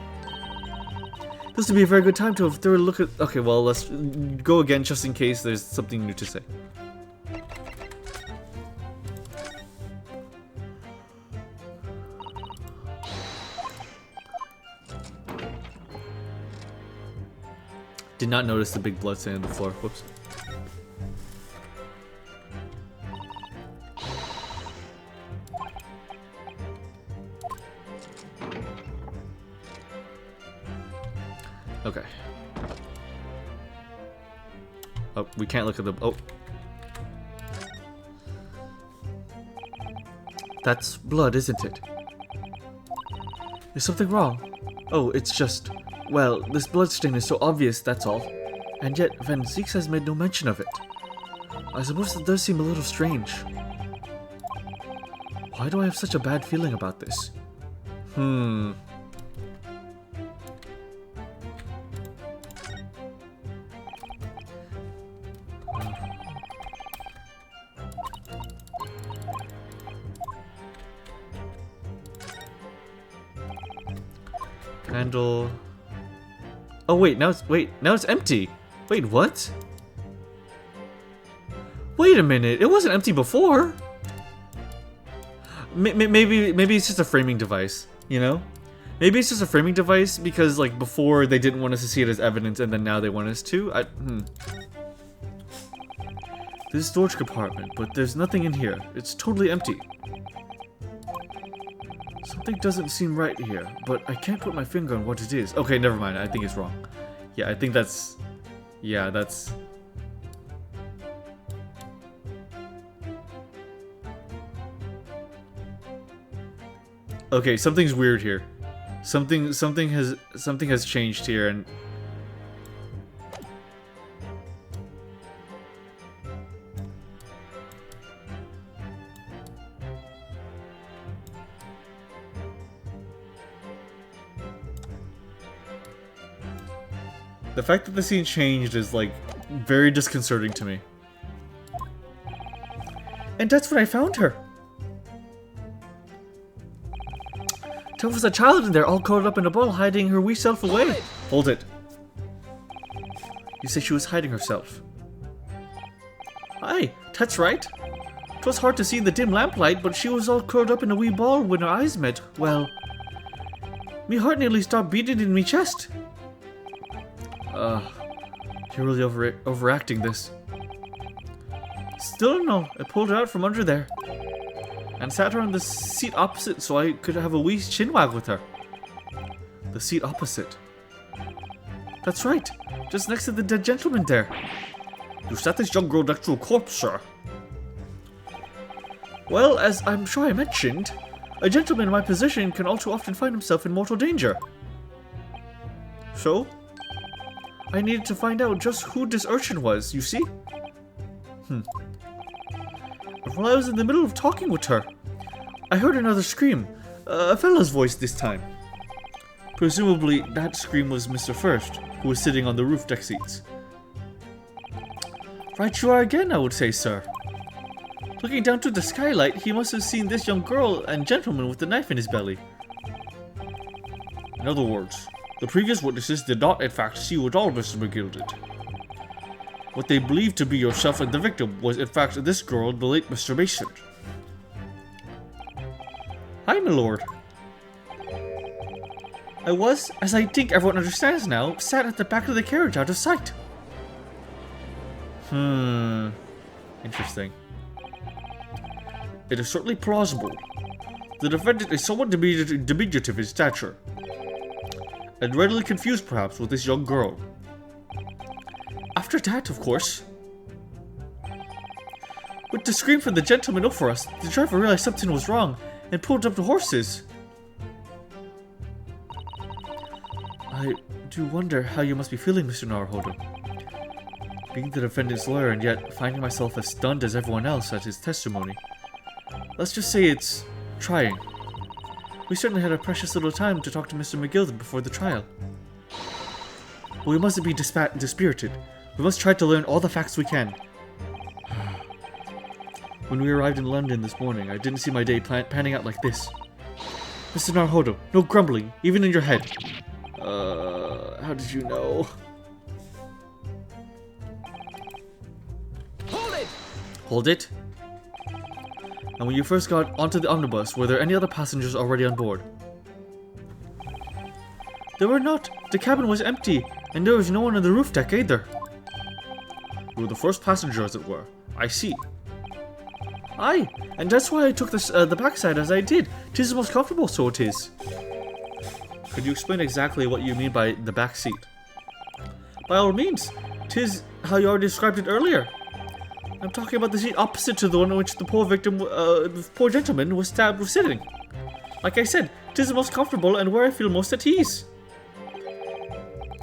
This would be a very good time to have a thorough look at... Okay, well, let's go again just in case there's something new to say. Did not notice the big blood stain on the floor. Whoops. Okay. Oh, we can't look at the... Oh. That's blood, isn't it? Is something wrong? Oh, it's just... Well, this bloodstain is so obvious, that's all. And yet, Van Zix has made no mention of it. I suppose it does seem a little strange. Why do I have such a bad feeling about this? Candle... Oh wait, now it's empty. Wait, what? Wait a minute, it wasn't empty before. Maybe it's just a framing device, you know? Maybe it's just a framing device because like before they didn't want us to see it as evidence and then now they want us to. This storage compartment, but there's nothing in here. It's totally empty. Something doesn't seem right here, but I can't put my finger on what it is. Okay, never mind. I think it's wrong. Yeah, I think that's... Yeah, that's... Okay, something's weird here. Something has changed here, and the fact that the scene changed is like very disconcerting to me. And that's when I found her. There was a child in there, all curled up in a ball, hiding her wee self away. Hold it. You say she was hiding herself. Aye, that's right. 'Twas hard to see in the dim lamplight, but she was all curled up in a wee ball when her eyes met. Well, me heart nearly stopped beating in me chest. You're really overacting this. Still no, I pulled her out from under there and sat her on the seat opposite so I could have a wee chinwag with her. The seat opposite. That's right, just next to the dead gentleman there. You sat this young girl next to a corpse, sir. Well, as I'm sure I mentioned, a gentleman in my position can all too often find himself in mortal danger. So, I needed to find out just who this urchin was, you see? While I was in the middle of talking with her, I heard another scream. A fella's voice this time. Presumably, that scream was Mr. First, who was sitting on the roof deck seats. Right you are again, I would say, sir. Looking down through the skylight, he must have seen this young girl and gentleman with the knife in his belly. In other words, the previous witnesses did not in fact see you at all, Mr. McGill did. What they believed to be yourself and the victim was in fact this girl, the late Mr. Mason. Hi, my lord. I was, as I think everyone understands now, sat at the back of the carriage out of sight. Interesting. It is certainly plausible. The defendant is somewhat diminutive in stature, and readily confused perhaps with this young girl. After that, of course, with the scream from the gentleman over us, the driver realized something was wrong and pulled up the horses. I do wonder how you must be feeling, Mr. Naruhodo. Being the defendant's lawyer and yet finding myself as stunned as everyone else at his testimony. Let's just say it's trying. We certainly had a precious little time to talk to Mr. McGill before the trial. But we mustn't be dispirited. We must try to learn all the facts we can. When we arrived in London this morning, I didn't see my day panning out like this. Mr. Naruhodo, no grumbling, even in your head. How did you know? Hold it! Hold it? And when you first got onto the omnibus, were there any other passengers already on board? There were not. The cabin was empty, and there was no one on the roof deck either. You were the first passenger, as it were. I see. Aye, and that's why I took this, the backside as I did. 'Tis the most comfortable, so it is. Could you explain exactly what you mean by the back seat? By all means. 'Tis how you already described it earlier. I'm talking about the seat opposite to the one in which the poor victim, the poor gentleman was stabbed was sitting. Like I said, 'tis the most comfortable and where I feel most at ease.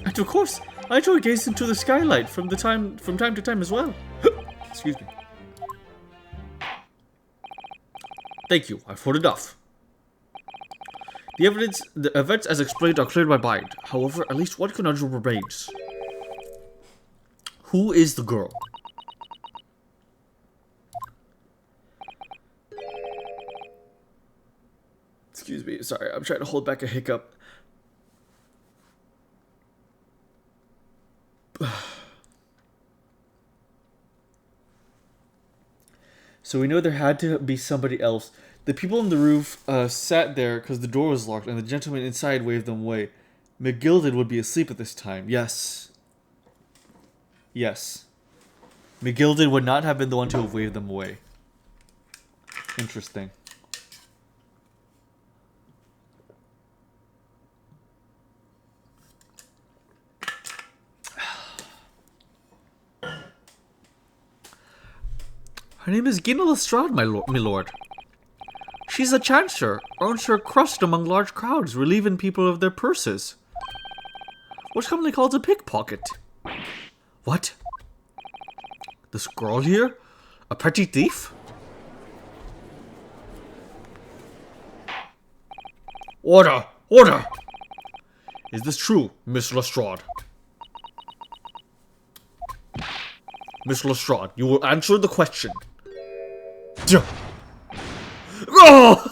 And of course, I enjoy gazing into the skylight from time to time as well. Excuse me. Thank you, I've heard enough. The events as explained are clear in my mind. However, at least one conundrum remains. Who is the girl? Excuse me, sorry, I'm trying to hold back a hiccup. So we know there had to be somebody else. The people on the roof sat there because the door was locked, and the gentleman inside waved them away. McGilded would be asleep at this time. Yes. Yes. McGilded would not have been the one to have waved them away. Interesting. Her name is Gina Lestrade, my lord. She's a chancer, earns her crust among large crowds, relieving people of their purses. What's commonly called a pickpocket. What? This girl here? A petty thief? Order! Order! Is this true, Miss Lestrade? Miss Lestrade, you will answer the question. Oh!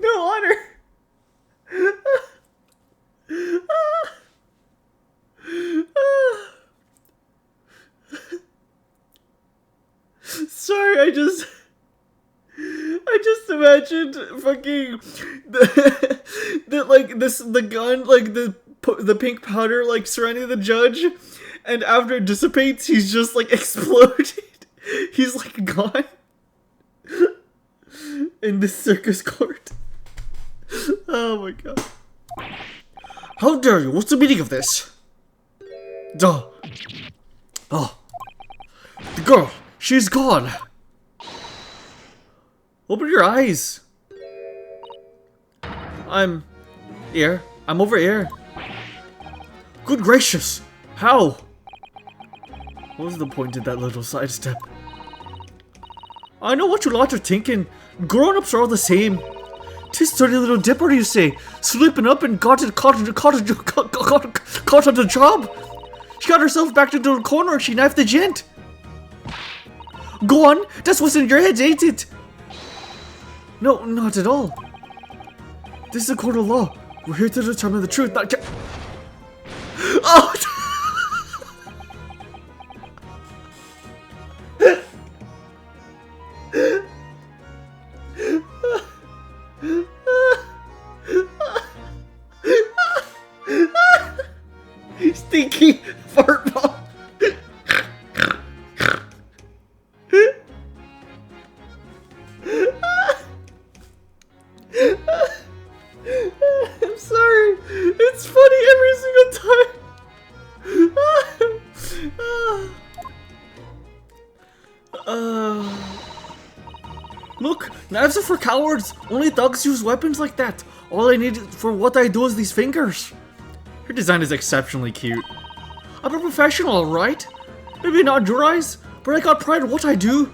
No honor. Sorry, I just imagined fucking the gun, like the pink powder, like surrounding the judge, and after it dissipates, he's just like exploded. He's like gone in this circus court. Oh my god! How dare you? What's the meaning of this? Duh. Oh, the girl. She's gone. Open your eyes. I'm over here. Good gracious. How? What was the point of that little sidestep? I know what you lot are thinking. Grown-ups are all the same. 'Tis dirty little dipper, you say, slipping up and caught on the job. She got herself backed into the corner and she knifed the gent. Go on, that's what's in your head, ain't it? No, not at all. This is a court of law. We're here to determine the truth, not Oh! Stinky fart ball. I'm sorry. It's funny every single time. Look, knives are for cowards. Only thugs use weapons like that. All I need for what I do is these fingers. Her design is exceptionally cute. I'm a professional, alright? Maybe not your eyes, but I got pride in what I do.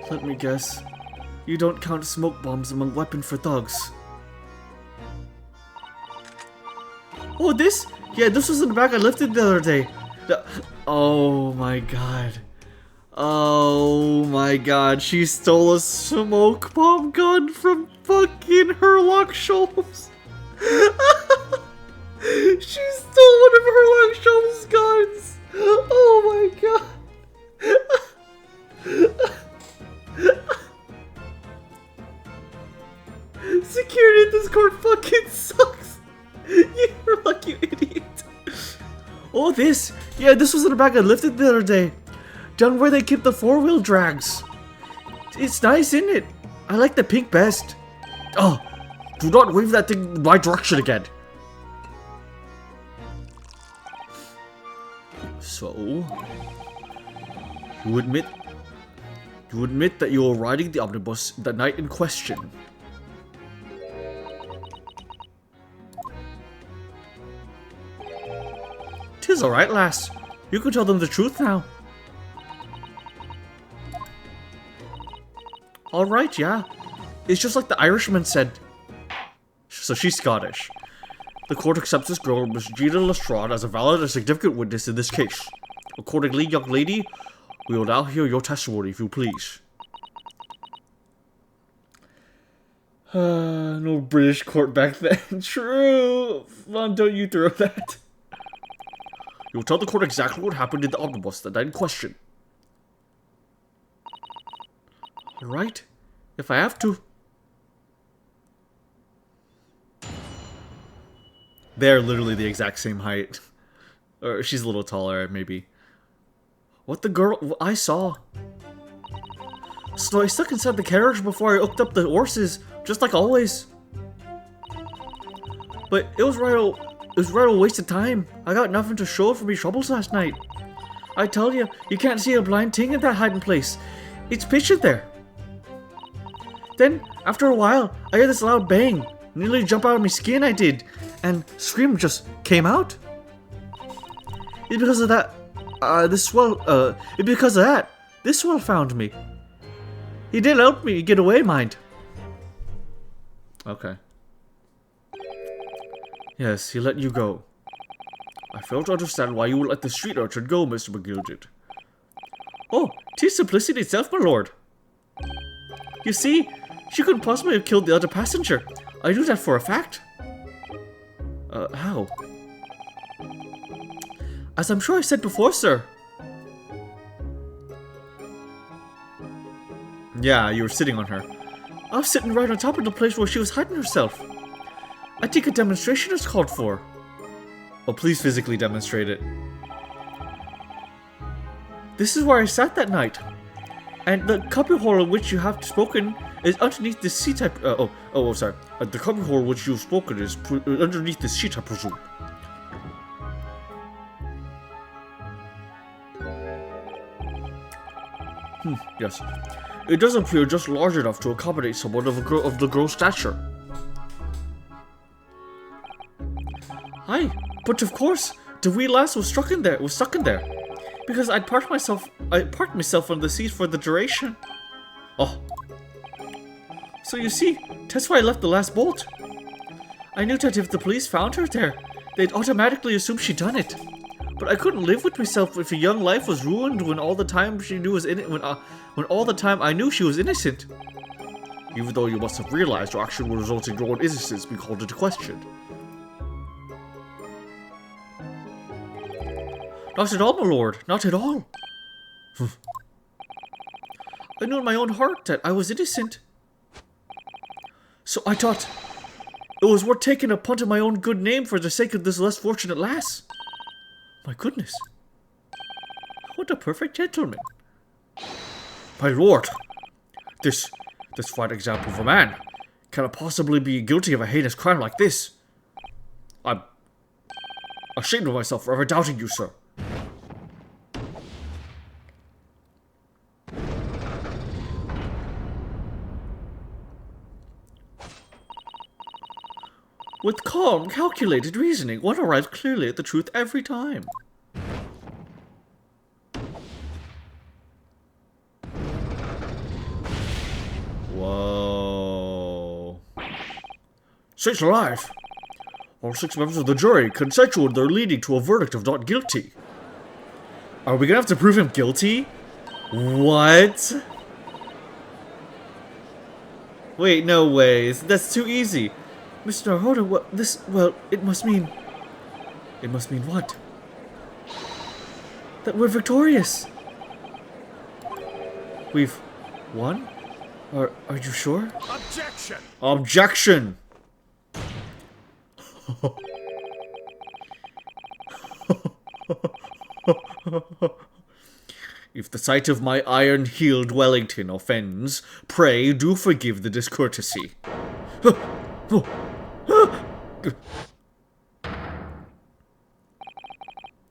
Let me guess. You don't count smoke bombs among weapons for thugs. Oh, this? Yeah, this was in the bag I lifted the other day. Oh my god. Oh my god, she stole a smoke bomb gun from fucking Herlock Sholmes. She stole one of Herlock Sholmes' guns. Oh my god. Security at this court fucking sucks. You're like, you idiot. Oh, this. Yeah, this was in the bag I lifted the other day. Down where they keep the four-wheel drags. It's nice, isn't it? I like the pink best. Oh, do not wave that thing in my direction again. So, you admit that you were riding the omnibus the night in question. Tis alright, lass. You can tell them the truth now. Alright, yeah. It's just like the Irishman said. So she's Scottish. The court accepts this girl, Miss Gina Lestrade, as a valid and significant witness in this case. Accordingly, young lady, we will now hear your testimony, if you please. No British court back then. True. Mom, don't you throw that. You'll tell the court exactly what happened in the omnibus that night in question. Alright. If I have to. They're literally the exact same height. Or she's a little taller, maybe. What the girl I saw. So I stuck inside the carriage before I hooked up the horses, just like always. But it was right a waste of time. I got nothing to show for me troubles last night. I tell you, you can't see a blind thing in that hiding place. It's pitched there. Then, after a while, I heard this loud bang. Nearly jump out of my skin, I did. And scream just came out. It's because of that, this swell found me. He did help me get away, mind. Okay. Yes, he let you go. I fail to understand why you would let the street urchin go, Mr. McGilded. Oh, 'tis simplicity itself, my lord. You see, she couldn't possibly have killed the other passenger. I knew that for a fact. How? As I'm sure I said before, sir. Yeah, you were sitting on her. I was sitting right on top of the place where she was hiding herself. I think a demonstration is called for. Oh, please physically demonstrate it. This is where I sat that night. And the cubbyhole in which you have spoken is underneath the seat sorry. The cubbyhole which you've spoken is underneath the seat, I presume. Yes. It does appear just large enough to accommodate someone of the girl's stature. Aye, but of course, the wee lass was stuck in there. Because I parked myself on the seat for the duration. Oh. So you see, that's why I left the last bolt. I knew that if the police found her there, they'd automatically assume she'd done it. But I couldn't live with myself if a young life was ruined when all the time she knew was when all the time I knew she was innocent. Even though you must have realized your action would result in your own innocence being called into question. Not at all, my lord. Not at all. I knew in my own heart that I was innocent. So I thought it was worth taking a punt on my own good name for the sake of this less fortunate lass. My goodness. What a perfect gentleman. My lord. This fine example of a man cannot possibly be guilty of a heinous crime like this. I'm ashamed of myself for ever doubting you, sir. With calm, calculated reasoning, one arrives clearly at the truth every time. Whoa. Sakes alive! All 6 members of the jury consensual in their leading to a verdict of not guilty. Are we gonna have to prove him guilty? What? Wait, no way. That's too easy. Mr. Naruto, it must mean... It must mean what? That we're victorious! We've won? Are you sure? Objection! Objection! If the sight of my iron-heeled Wellington offends, pray do forgive the discourtesy.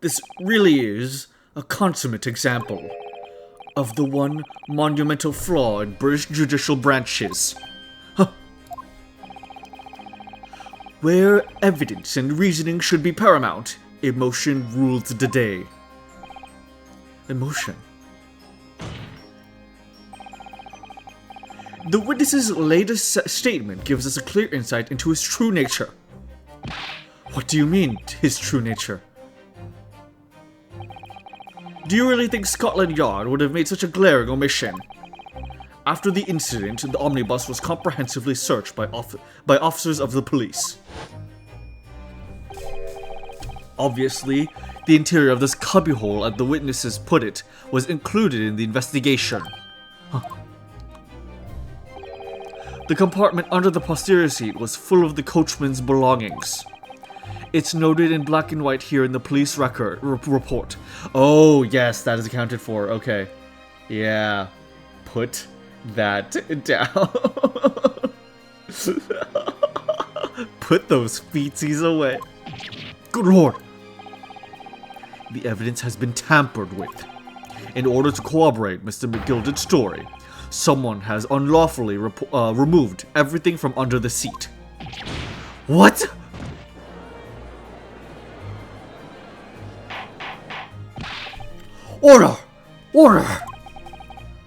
This really is a consummate example of the one monumental flaw in British judicial branches. Where evidence and reasoning should be paramount, emotion rules the day. Emotion. The witness's latest statement gives us a clear insight into his true nature. What do you mean, his true nature? Do you really think Scotland Yard would have made such a glaring omission? After the incident, the omnibus was comprehensively searched by officers of the police. Obviously, the interior of this cubbyhole, as the witnesses put it, was included in the investigation. The compartment under the posterior seat was full of the coachman's belongings. It's noted in black and white here in the police record report. Oh, yes, that is accounted for. Okay. Yeah. Put that down. Put those feetsies away. Good lord. The evidence has been tampered with. In order to corroborate Mr. McGilden's story, someone has unlawfully removed everything from under the seat. What? Order! Order!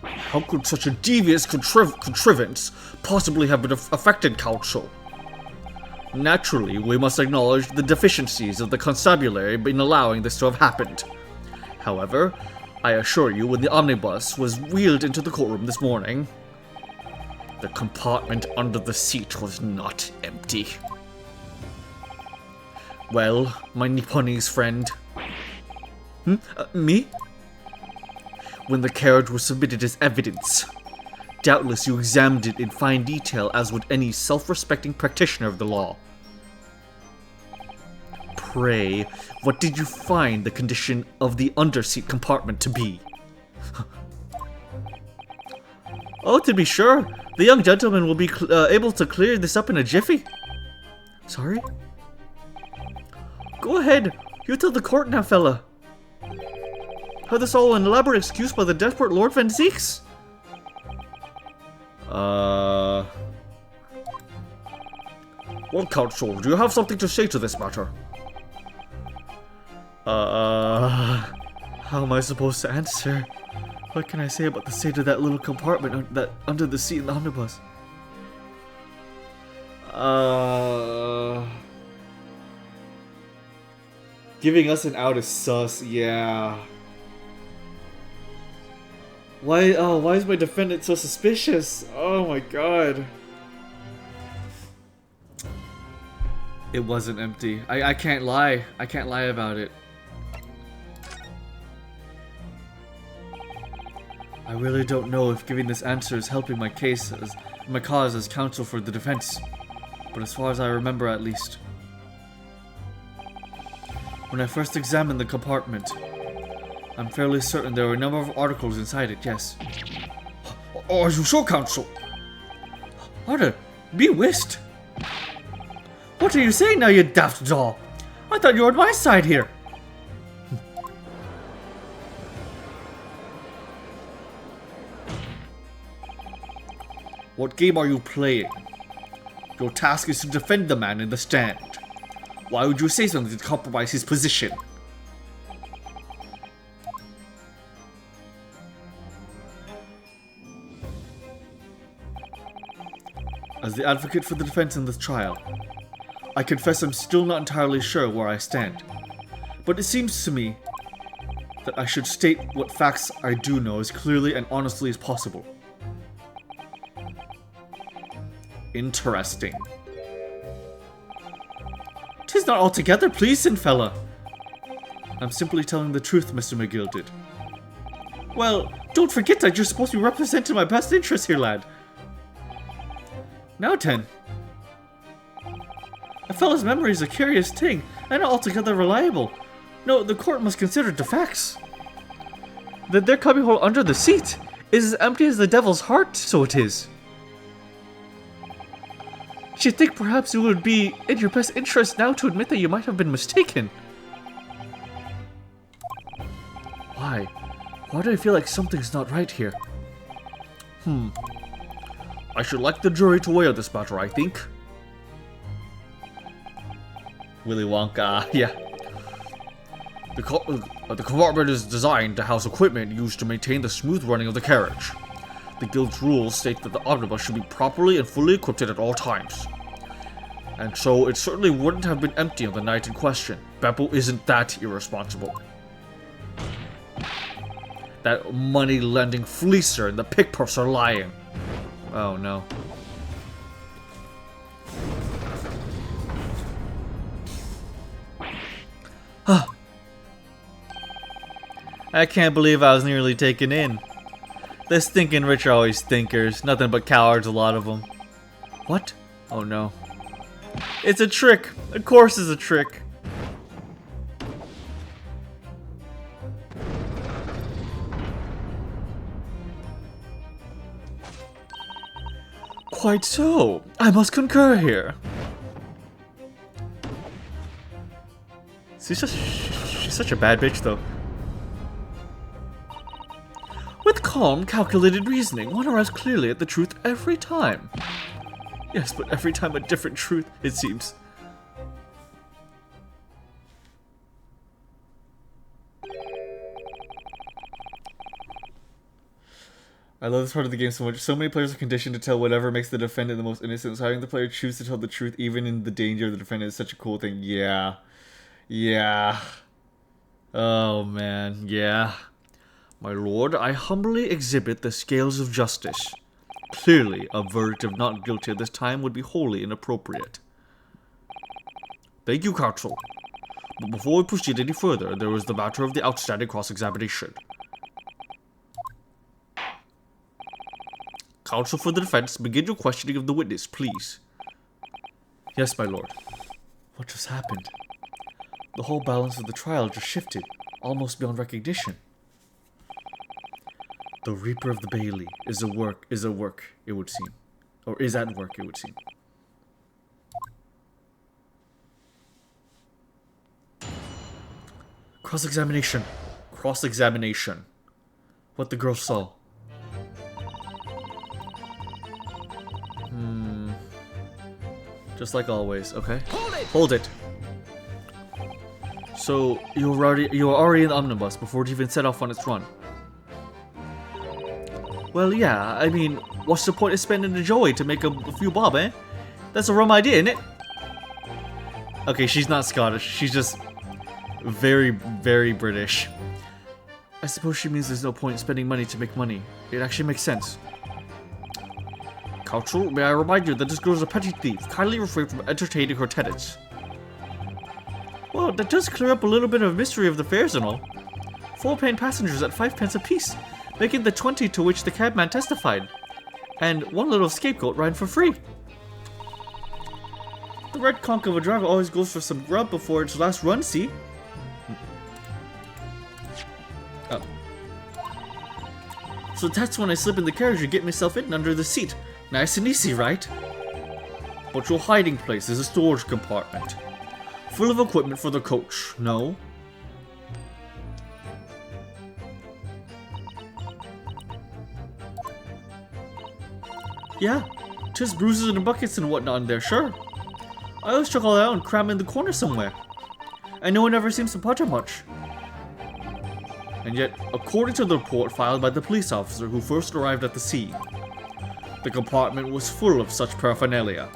How could such a devious contrivance possibly have been affected, counsel? Naturally, we must acknowledge the deficiencies of the constabulary in allowing this to have happened. However, I assure you, when the omnibus was wheeled into the courtroom this morning, the compartment under the seat was not empty. Well, my Nipponese friend. Me? When the carriage was submitted as evidence, doubtless you examined it in fine detail as would any self-respecting practitioner of the law. Pray, what did you find the condition of the underseat compartment to be? Oh, to be sure, the young gentleman will be able to clear this up in a jiffy. Sorry? Go ahead, you tell the court now, fella. How this all an elaborate excuse by the desperate Lord Van Zeeks? Well, counsel, do you have something to say to this matter? How am I supposed to answer? What can I say about the state of that little compartment that under the seat in the omnibus? Giving us an out is sus, yeah. Why is my defendant so suspicious? Oh my god. It wasn't empty. I can't lie. I can't lie about it. I really don't know if giving this answer is helping my case as my cause as counsel for the defense. But as far as I remember, at least. When I first examined the compartment, I'm fairly certain there were a number of articles inside it, yes. Oh, are you sure, counsel? Arthur, be whist. What are you saying now, you daft doll? I thought you were on my side here. What game are you playing? Your task is to defend the man in the stand. Why would you say something to compromise his position? As the advocate for the defense in this trial, I confess I'm still not entirely sure where I stand. But it seems to me that I should state what facts I do know as clearly and honestly as possible. Interesting. 'Tis not altogether pleasing, fella. I'm simply telling the truth, Mr. McGilded. Well, don't forget that you're supposed to be representing my best interests here, lad. Now 10. A fella's memory is a curious thing, and not altogether reliable. No, the court must consider the facts. That their cubbyhole under the seat is as empty as the devil's heart, so it is. You'd think perhaps it would be in your best interest now to admit that you might have been mistaken. Why? Why do I feel like something's not right here? I should like the jury to weigh on this matter, I think. Willy Wonka, yeah. The compartment is designed to house equipment used to maintain the smooth running of the carriage. The guild's rules state that the omnibus should be properly and fully equipped at all times. And so it certainly wouldn't have been empty on the night in question. Beppo isn't that irresponsible. That money-lending fleecer and the pickpurse are lying. Oh no. I can't believe I was nearly taken in. The stinking rich are always stinkers. Nothing but cowards, a lot of them. What? Oh no. It's a trick! Of course it's a trick! Quite so. I must concur here. She's such a bad bitch, though. With calm, calculated reasoning, one arrives clearly at the truth every time. Yes, but every time a different truth, it seems. I love this part of the game so much. So many players are conditioned to tell whatever makes the defendant the most innocent, so having the player choose to tell the truth even in the danger of the defendant is such a cool thing. Yeah. Yeah. Oh man, yeah. My lord, I humbly exhibit the scales of justice. Clearly, a verdict of not guilty at this time would be wholly inappropriate. Thank you, counsel. But before we proceed any further, there is the matter of the outstanding cross-examination. Counsel for the defense, begin your questioning of the witness, please. Yes, my lord. What just happened? The whole balance of the trial just shifted, almost beyond recognition. The Reaper of the Bailey is at work, it would seem. Or is at work, it would seem. Cross-examination. Cross-examination. What the girl saw. Just like always, okay? Hold it! So, you were already in the omnibus before it even set off on its run. Well, yeah, I mean, what's the point of spending the joy to make a few bob, eh? That's a rum idea, isn't it? Okay, she's not Scottish. She's just very, very British. I suppose she means there's no point in spending money to make money. It actually makes sense. Counsel, may I remind you that this girl is a petty thief. Kindly refrain from entertaining her tenants. Well, that does clear up a little bit of mystery of the fares and all. 4 paying passengers at 5 pence apiece, making the 20 to which the cabman testified. And one little scapegoat ran for free. The red conch of a driver always goes for some grub before its last run, see? Oh. So that's when I slip in the carriage and get myself in under the seat. Nice and easy, right? But your hiding place is a storage compartment. Full of equipment for the coach, no? Yeah, just bruises and buckets and whatnot in there, sure. I always chuck all that out and cram in the corner somewhere. And no one ever seems to putter much. And yet, according to the report filed by the police officer who first arrived at the scene, the compartment was full of such paraphernalia.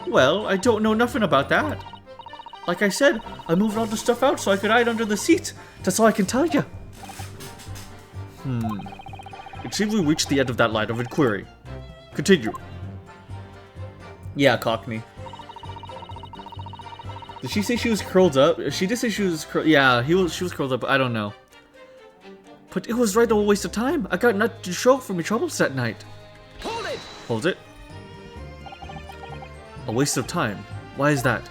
Well, I don't know nothing about that. Like I said, I moved all the stuff out so I could hide under the seat. That's all I can tell you. It seems we reached the end of that line of inquiry. Continue. Yeah, Cockney. Did she say she was curled up? She did say she was curled. Yeah, she was curled up. I don't know. But it was right a waste of time. I got nothing to show for my troubles that night. Hold it! Hold it. A waste of time. Why is that?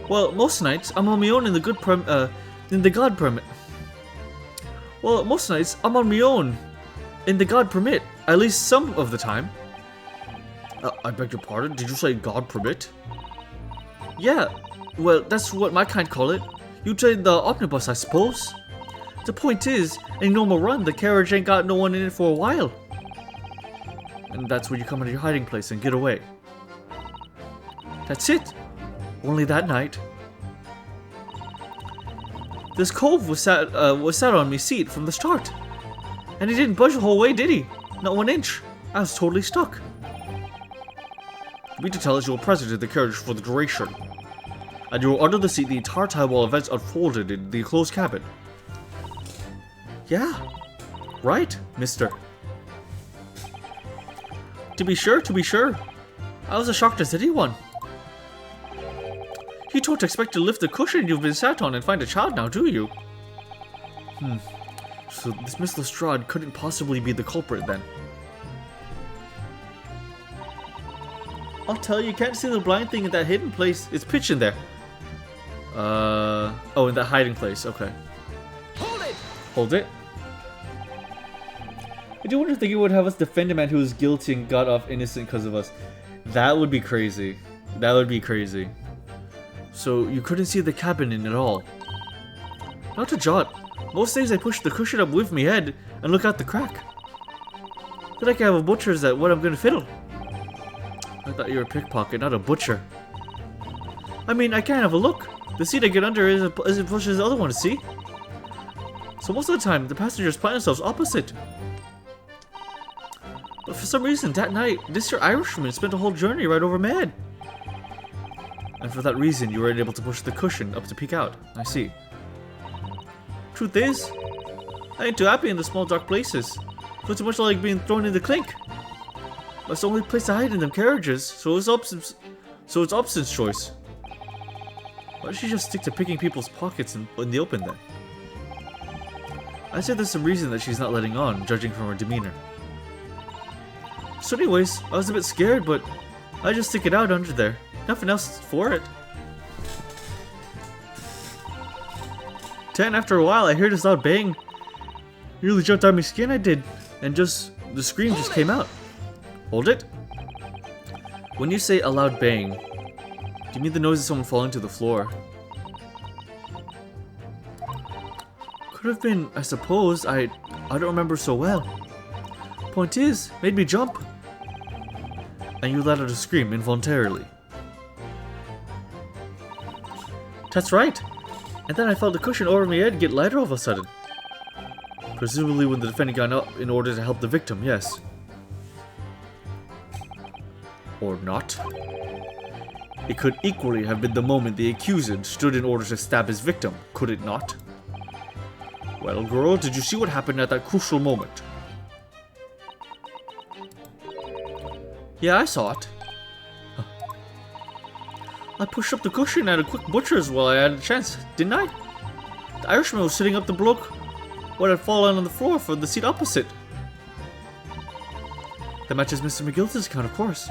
Well, most nights I'm on my own in the God permit. Well, most nights I'm on my own in the God permit. At least some of the time. I beg your pardon. Did you say God permit? Yeah. Well, that's what my kind call it. You'd say the omnibus, I suppose. The point is, in a normal run, the carriage ain't got no one in it for a while. And that's when you come into your hiding place and get away. That's it. Only that night. This cove was sat on me seat from the start. And he didn't budge the whole way, did he? Not 1 inch. I was totally stuck. You mean to tell us you were present in the carriage for the duration, and you were under the seat the entire time while events unfolded in the enclosed cabin? Yeah. Right, mister. To be sure, to be sure. I was as shocked as anyone. You don't expect to lift the cushion you've been sat on and find a child now, do you? So this Miss Lestrade couldn't possibly be the culprit then. I'll tell you, you can't see the blind thing in that hidden place. It's pitch in there. Oh, in that hiding place. Okay. Hold it! Hold it. I do wonder if they would have us defend a man who was guilty and got off innocent because of us. That would be crazy. That would be crazy. So you couldn't see the cabin in at all? Not a jot. Most days I push the cushion up with me head and look out the crack. Then I can have a butcher's at what I'm gonna fiddle. I thought you were a pickpocket, not a butcher. I mean, I can't have a look. The seat I get under isn't push as the other one, see? So most of the time, the passengers find themselves opposite. But for some reason, that night, this here Irishman spent a whole journey right over my head. And for that reason, you weren't able to push the cushion up to peek out. I see. Truth is, I ain't too happy in the small dark places. Feel too much like being thrown in the clink. That's the only place to hide in them carriages, so it's Upson's choice. Why don't she just stick to picking people's pockets in the open then? I'd say there's some reason that she's not letting on, judging from her demeanor. So anyways, I was a bit scared, but I just stick it out under there. Nothing else for it. Then after a while, I heard this loud bang. Nearly jumped out of my skin, I did. And just, the scream just came out. Hold it. When you say a loud bang, do you mean the noise of someone falling to the floor? Could have been, I suppose. I don't remember so well. Point is, made me jump. And you let out a scream involuntarily. That's right. And then I felt the cushion over my head get lighter all of a sudden. Presumably when the defendant got up in order to help the victim, yes. Or not. It could equally have been the moment the accused stood in order to stab his victim, could it not? Well, girl, did you see what happened at that crucial moment? Yeah, I saw it. I pushed up the cushion at a quick butcher's while I had a chance, didn't I? The Irishman was sitting up the bloke what had fallen on the floor for the seat opposite. That matches Mr. McGillicuddy's account, of course.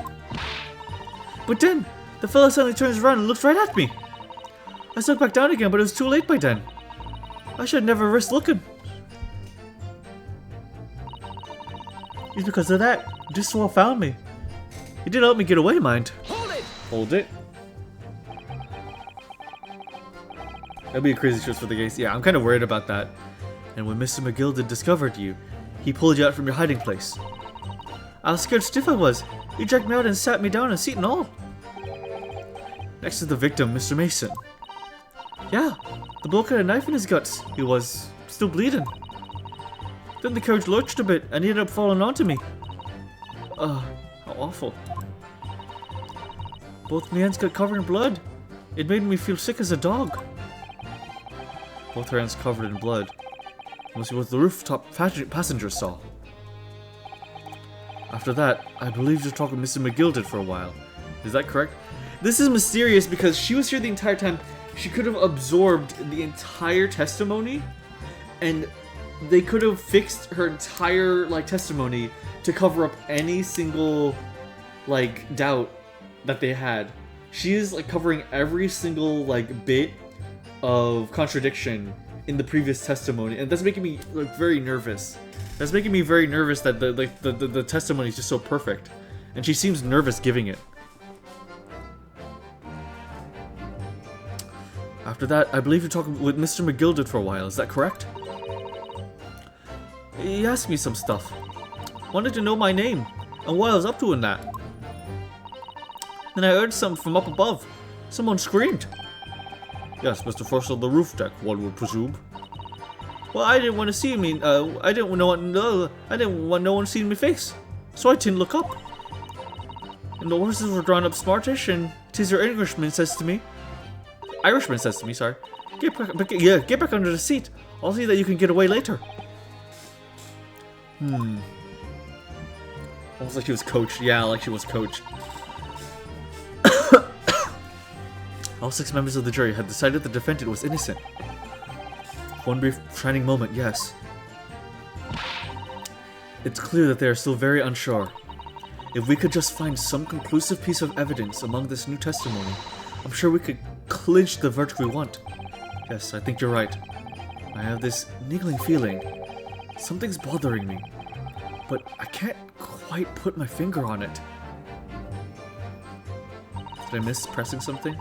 But then, the fella suddenly turns around and looks right at me. I sunk back down again, but it was too late by then. I should never risk looking. It's because of that. This one found me. He did help me get away, mind. Hold it! Hold it. That'd be a crazy choice for the case. Yeah, I'm kind of worried about that. And when Mr. McGillicuddy discovered you, he pulled you out from your hiding place. I was scared stiff I was. He dragged me out and sat me down, and seat and all. Next to the victim, Mr. Mason. Yeah, the bloke had a knife in his guts. He was still bleeding. Then the carriage lurched a bit, and he ended up falling onto me. How awful. Both my hands got covered in blood. It made me feel sick as a dog. Both her hands covered in blood. Must be what the rooftop passengers saw. After that, I believe you're talking to Mr. McGillicuddy for a while. Is that correct? This is mysterious because she was here the entire time. She could have absorbed the entire testimony, and they could have fixed her entire testimony to cover up any single doubt that they had. She is covering every single bit of contradiction in the previous testimony, and that's making me very nervous. That's making me very nervous that the testimony is just so perfect, and she seems nervous giving it. After that, I believe you're talking with Mr. McGillicuddy for a while. Is that correct? He asked me some stuff. Wanted to know my name and what I was up to in that. Then I heard something from up above. Someone screamed. Yes, Mr. First on the roof deck, one would presume. Well, I didn't want to see me. I didn't want no one seeing me face, so I didn't look up. And the horses were drawn up smartish, and 'tis your Irishman says to me, sorry, get back under the seat. I'll see that you can get away later. Almost like she was coached. Yeah, like she was coached. All 6 members of the jury had decided the defendant was innocent. One brief shining moment, yes. It's clear that they are still very unsure. If we could just find some conclusive piece of evidence among this new testimony, I'm sure we could clinch the verdict we want. Yes, I think you're right. I have this niggling feeling. Something's bothering me, but I can't quite put my finger on it. Did I miss pressing something?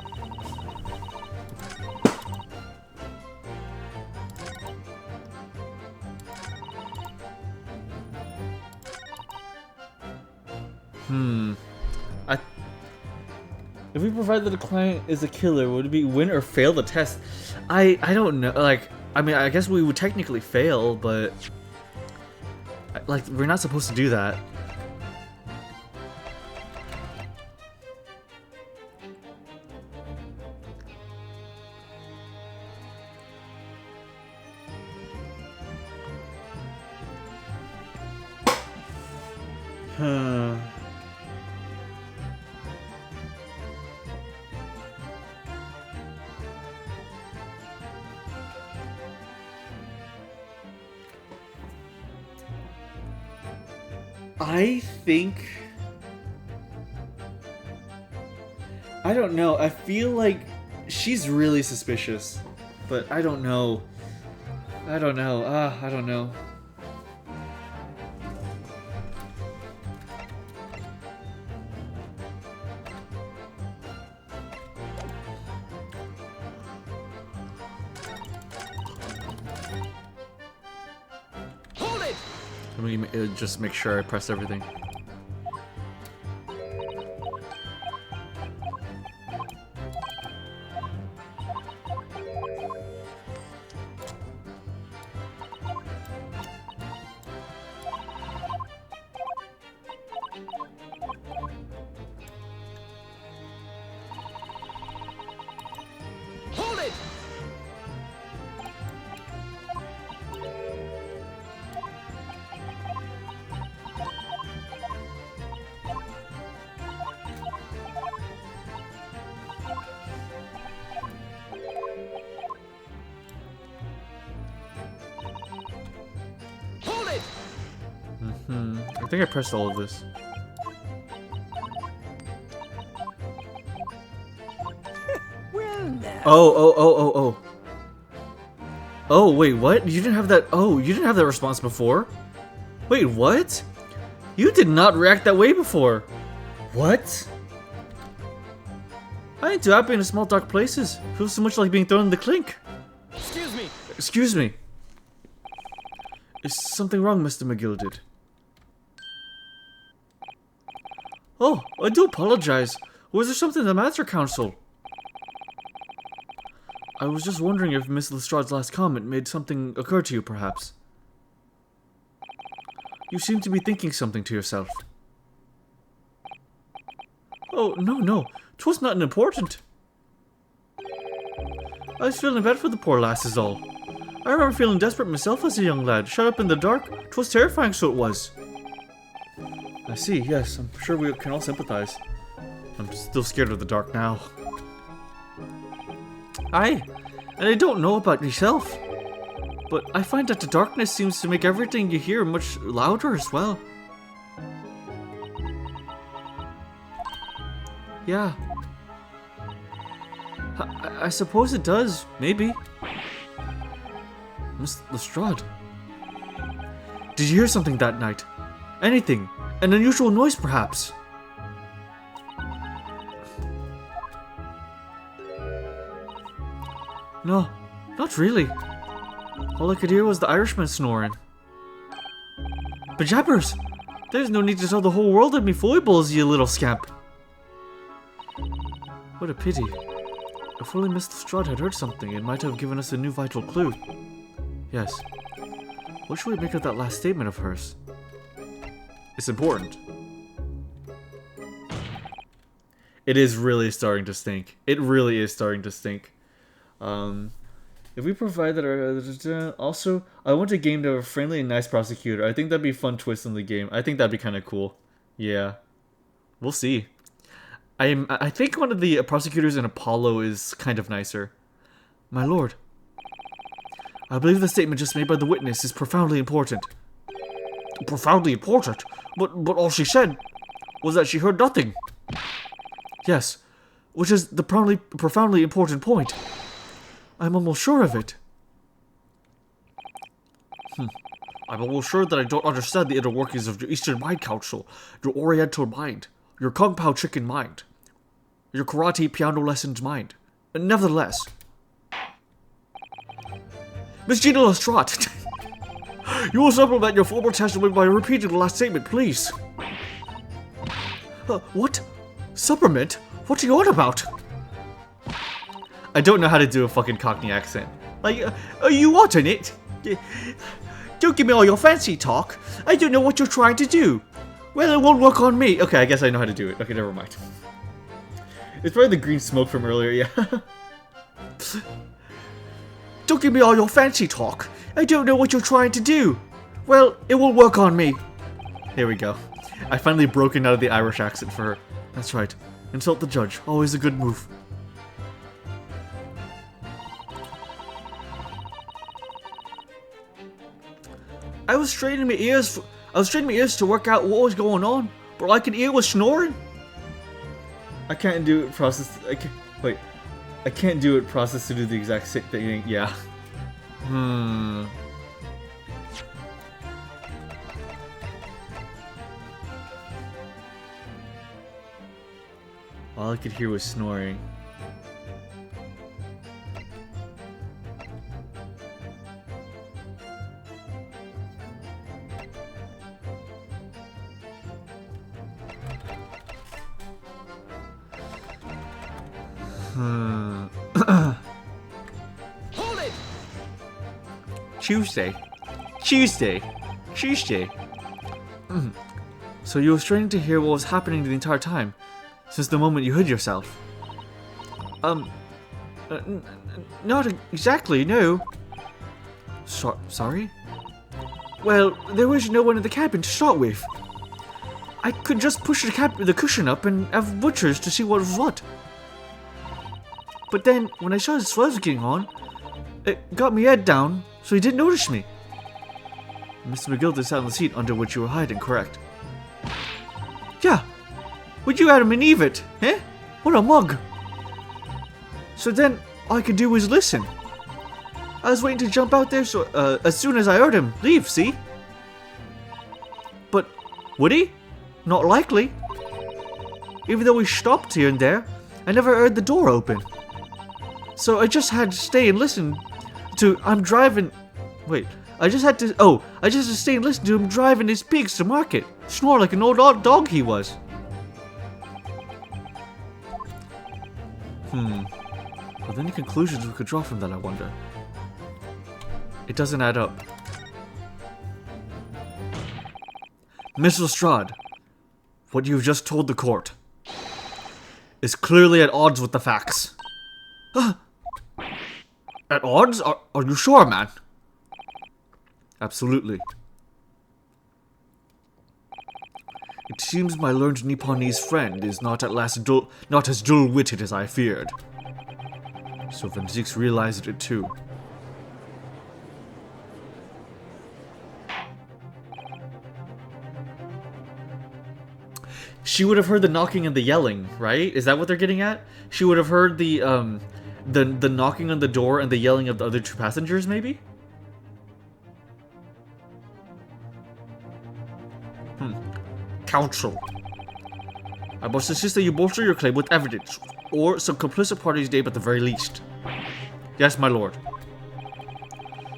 If we provide that the client is a killer, would it be win or fail the test? I don't know. Like, I mean, I guess we would technically fail, but like, we're not supposed to do that. I think... I don't know. I feel like she's really suspicious. But I don't know. I don't know. I don't know. Let me just make sure I press everything. Hold it! I think I pressed all of this. Well, now. Oh. Oh, wait, what? You didn't have that. Oh, you didn't have that response before? Wait, what? You did not react that way before. What? I ain't too happy in small dark places. Feels so much like being thrown in the clink. Excuse me. Excuse me. Is something wrong, Mr. McGilded? Oh, I do apologize. Was there something the matter, Counsel? I was just wondering if Miss Lestrade's last comment made something occur to you, perhaps. You seem to be thinking something to yourself. Oh, no. 'Twas nothing important. I was feeling bad for the poor lass is all. I remember feeling desperate myself as a young lad, shut up in the dark. 'Twas terrifying, so it was. I see, yes, I'm sure we can all sympathize. I'm still scared of the dark now. Aye, and I don't know about yourself, but I find that the darkness seems to make everything you hear much louder as well. Yeah. I suppose it does, maybe. Miss Lestrade. Did you hear something that night? Anything? An unusual noise, perhaps? No, not really. All I could hear was the Irishman snoring. Bejabbers! There's no need to tell the whole world of me foibles, you little scamp. What a pity. If only Miss Lestrade had heard something, it might have given us a new vital clue. Yes, What should we make of that last statement of hers? It's important. It is really starting to stink. It really is starting to stink. If we provide that our... Also, I want a game to have a friendly and nice prosecutor. I think that'd be a fun twist in the game. I think that'd be kind of cool. Yeah. We'll see. I think one of the prosecutors in Apollo is kind of nicer. My lord. I believe the statement just made by the witness is profoundly important. Profoundly important? But all she said was that she heard nothing. Yes, which is the profoundly important point. I'm almost sure of it. I'm almost sure that I don't understand the inner workings of your Eastern Mind Council, your Oriental mind, your Kung Pao chicken mind, your karate piano lessons mind. Nevertheless, Miss Gina Lestrade, you will supplement your formal testimony by repeating the last statement, please. What? Supplement? What are you on about? I don't know how to do a fucking Cockney accent. Like, are you wanting it? Don't give me all your fancy talk. I don't know what you're trying to do. Well, it won't work on me. Okay, I guess I know how to do it. Okay, never mind. It's probably the green smoke from earlier, yeah. Don't give me all your fancy talk. I don't know what you're trying to do. Well, it won't work on me. Here we go. I finally broken out of the Irish accent for her. That's right. Insult the judge. Always a good move. I was straining my ears to work out what was going on, but all I could hear was snoring. I can't do it process. I can't do it process to do the exact same thing. Yeah. All I could hear was snoring. Hold it! Tuesday. So you were straining to hear what was happening the entire time, since the moment you hid yourself? Not exactly, no. Sorry? Well, there was no one in the cabin to start with. I could just push the cushion up and have butchers to see what was what. But then, when I saw the swells getting on, it got me head down, so he didn't notice me. Mr. McGilder sat on the seat under which you were hiding, correct? Yeah. Would you Adam and Eve it, eh? What a mug. So then, all I could do was listen. I was waiting to jump out there so as soon as I heard him leave, see? But, would he? Not likely. Even though we stopped here and there, I never heard the door open. So I just had to stay and listen to I just had to stay and listen to him driving his pigs to market. Snore like an old dog he was. Are there any conclusions we could draw from that, I wonder? It doesn't add up. Miss Lestrade, what you've just told the court is clearly at odds with the facts. At odds? Are you sure, man? Absolutely. It seems my learned Nipponese friend is not as dull-witted as I feared. So Van Zieks realized it too. She would have heard the knocking and the yelling, right? Is that what they're getting at? She would have heard the knocking on the door and the yelling of the other two passengers, maybe? Counsel. I must insist that you bolster your claim with evidence, or some complicit party's name at the very least. Yes, my lord.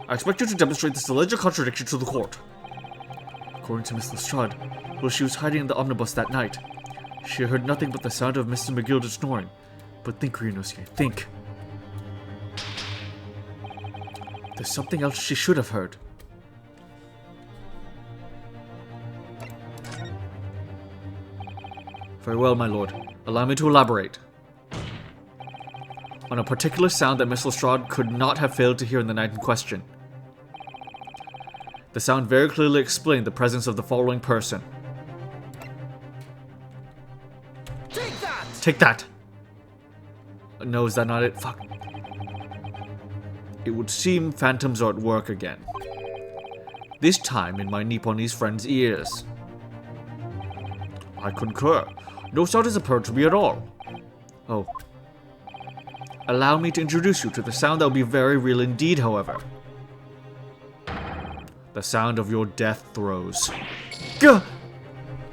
I expect you to demonstrate this alleged contradiction to the court. According to Miss Lestrade, while she was hiding in the omnibus that night, she heard nothing but the sound of Mr. McGilder snoring. But think, Ryunosuke, think. There's something else she should have heard. Very well, my lord. Allow me to elaborate. On a particular sound that Miss Lestrade could not have failed to hear in the night in question. The sound very clearly explained the presence of the following person. Take that! Take that! No, is that not it? Fuck. It would seem phantoms are at work again. This time in my Nipponese friend's ears. I concur. No sound has appeared to me at all. Oh. Allow me to introduce you to the sound that will be very real indeed, however. The sound of your death throes. Gah!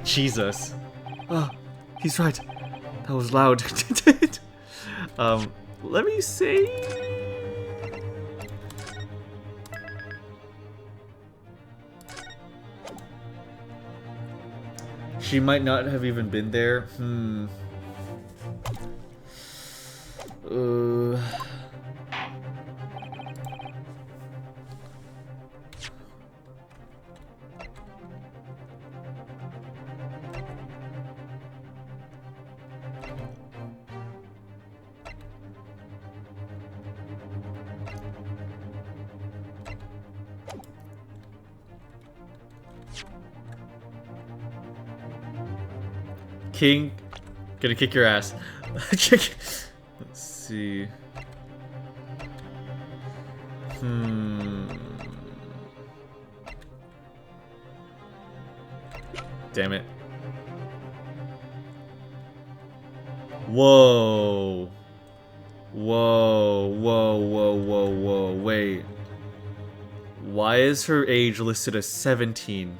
Jesus. Oh, he's right. That was loud. Let me see. She might not have even been there. King, gonna kick your ass. Let's see. Damn it. Whoa. Whoa. Wait. Why is her age listed as 17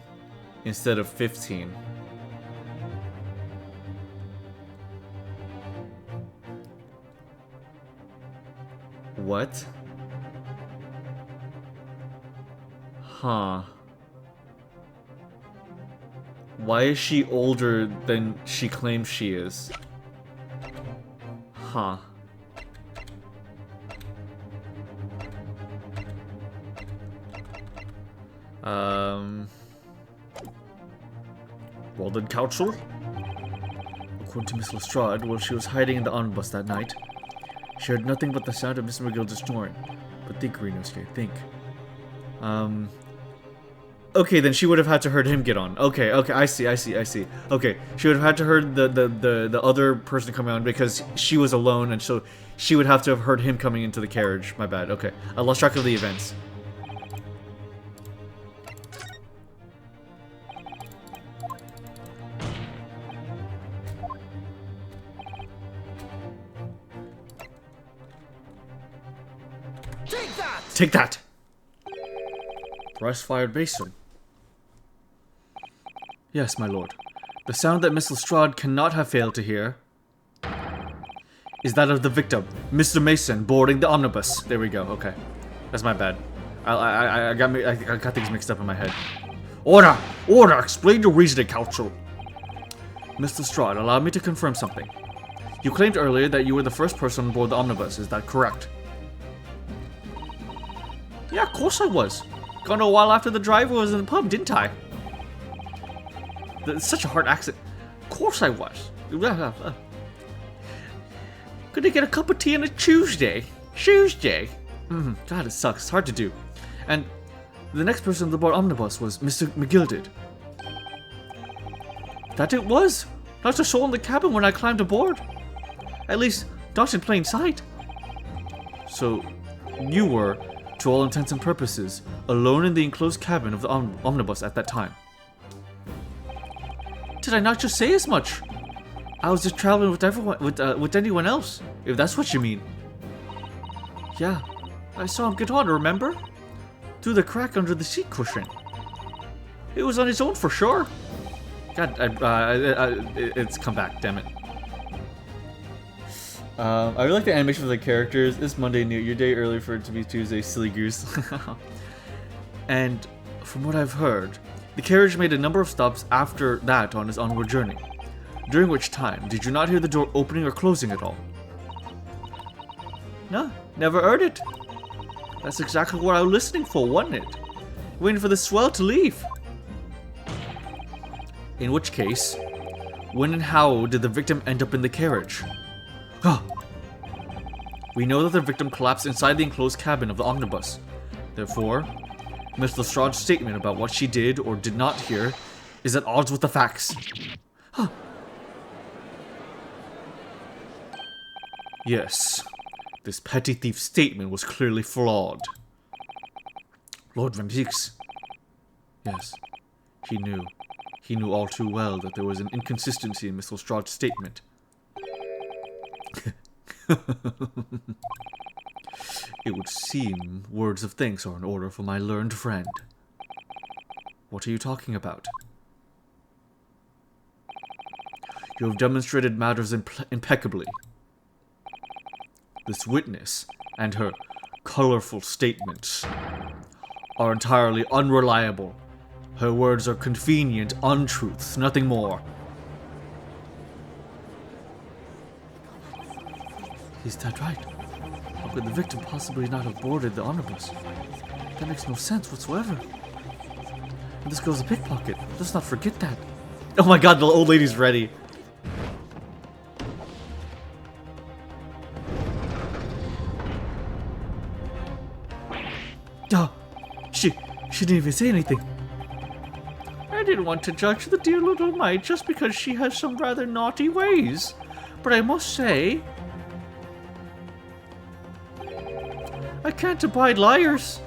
instead of 15? What? Huh. Why is she older than she claims she is? Huh. Well then, counsel? According to Miss Lestrade, while she was hiding in the omnibus that night, she heard nothing but the sound of Mr. McGilder's snoring. But think, Renosuke, think. Okay, then she would have had to heard him get on. Okay, I see. Okay, she would have had to heard the other person coming on because she was alone, and so she would have to have heard him coming into the carriage. My bad, okay. I lost track of the events. Take that! Take that! Thrice-fired basin. Yes, my lord. The sound that Miss Lestrade cannot have failed to hear is that of the victim, Mr. Mason, boarding the omnibus. There we go, okay. That's my bad. I got things mixed up in my head. Order! Order! Explain your reasoning, counsel. Miss Lestrade, allow me to confirm something. You claimed earlier that you were the first person on board the omnibus, is that correct? Yeah, of course I was. Gone a while after the driver was in the pub, didn't I? It's such a hard accent. Of course I was. Gonna get a cup of tea on a Tuesday. God, it sucks. It's hard to do. And the next person on the board omnibus was Mr. McGilded. That it was. Not a soul in the cabin when I climbed aboard. At least, not in plain sight. So, you were, to all intents and purposes, alone in the enclosed cabin of the omnibus at that time. Did I not just say as much? I was just traveling with everyone, with anyone else, if that's what you mean. Yeah, I saw him get on, remember? Through the crack under the seat cushion. It was on his own for sure. God, it's come back, damn it. I really like the animation for the characters. It's Monday, New Year Day, early for it to be Tuesday, silly goose. And from what I've heard, the carriage made a number of stops after that on its onward journey. During which time, did you not hear the door opening or closing at all? No, never heard it. That's exactly what I was listening for, wasn't it? Waiting for the swell to leave. In which case, When and how did the victim end up in the carriage? Huh. We know that the victim collapsed inside the enclosed cabin of the omnibus. Therefore, Miss Lestrange's statement about what she did or did not hear is at odds with the facts. Huh. Yes, this petty thief's statement was clearly flawed. Lord Van Beeks. Yes, he knew. He knew all too well that there was an inconsistency in Miss Lestrange's statement. It would seem words of thanks are in order for my learned friend. What are you talking about? You have demonstrated matters impeccably. This witness and her colorful statements are entirely unreliable. Her words are convenient untruths, nothing more. Is that right? How could the victim possibly not have boarded the omnibus? That makes no sense whatsoever. And this girl's a pickpocket. Let's not forget that. Oh my god, the old lady's ready. She didn't even say anything. I didn't want to judge the dear little mite just because she has some rather naughty ways. But I must say, I can't abide liars.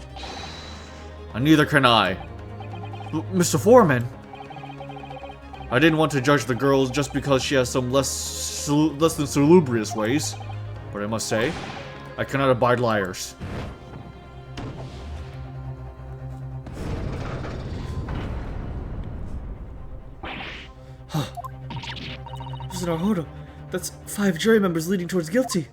And neither can I. Mr. Foreman. I didn't want to judge the girl just because she has some less than salubrious ways. But I must say, I cannot abide liars. Mr. Naruto, that's 5 jury members leading towards guilty.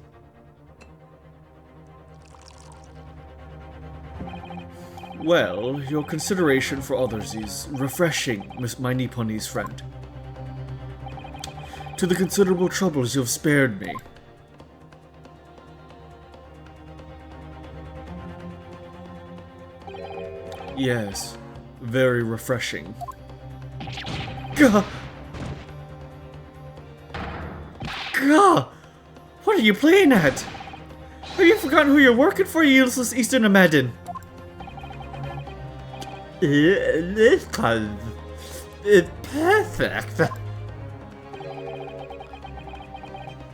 Well, your consideration for others is refreshing, my Nipponese friend. To the considerable troubles you have spared me. Yes, very refreshing. Gah! Gah! What are you playing at? Have you forgotten who you're working for, you useless Eastern Amadin? This time is perfect.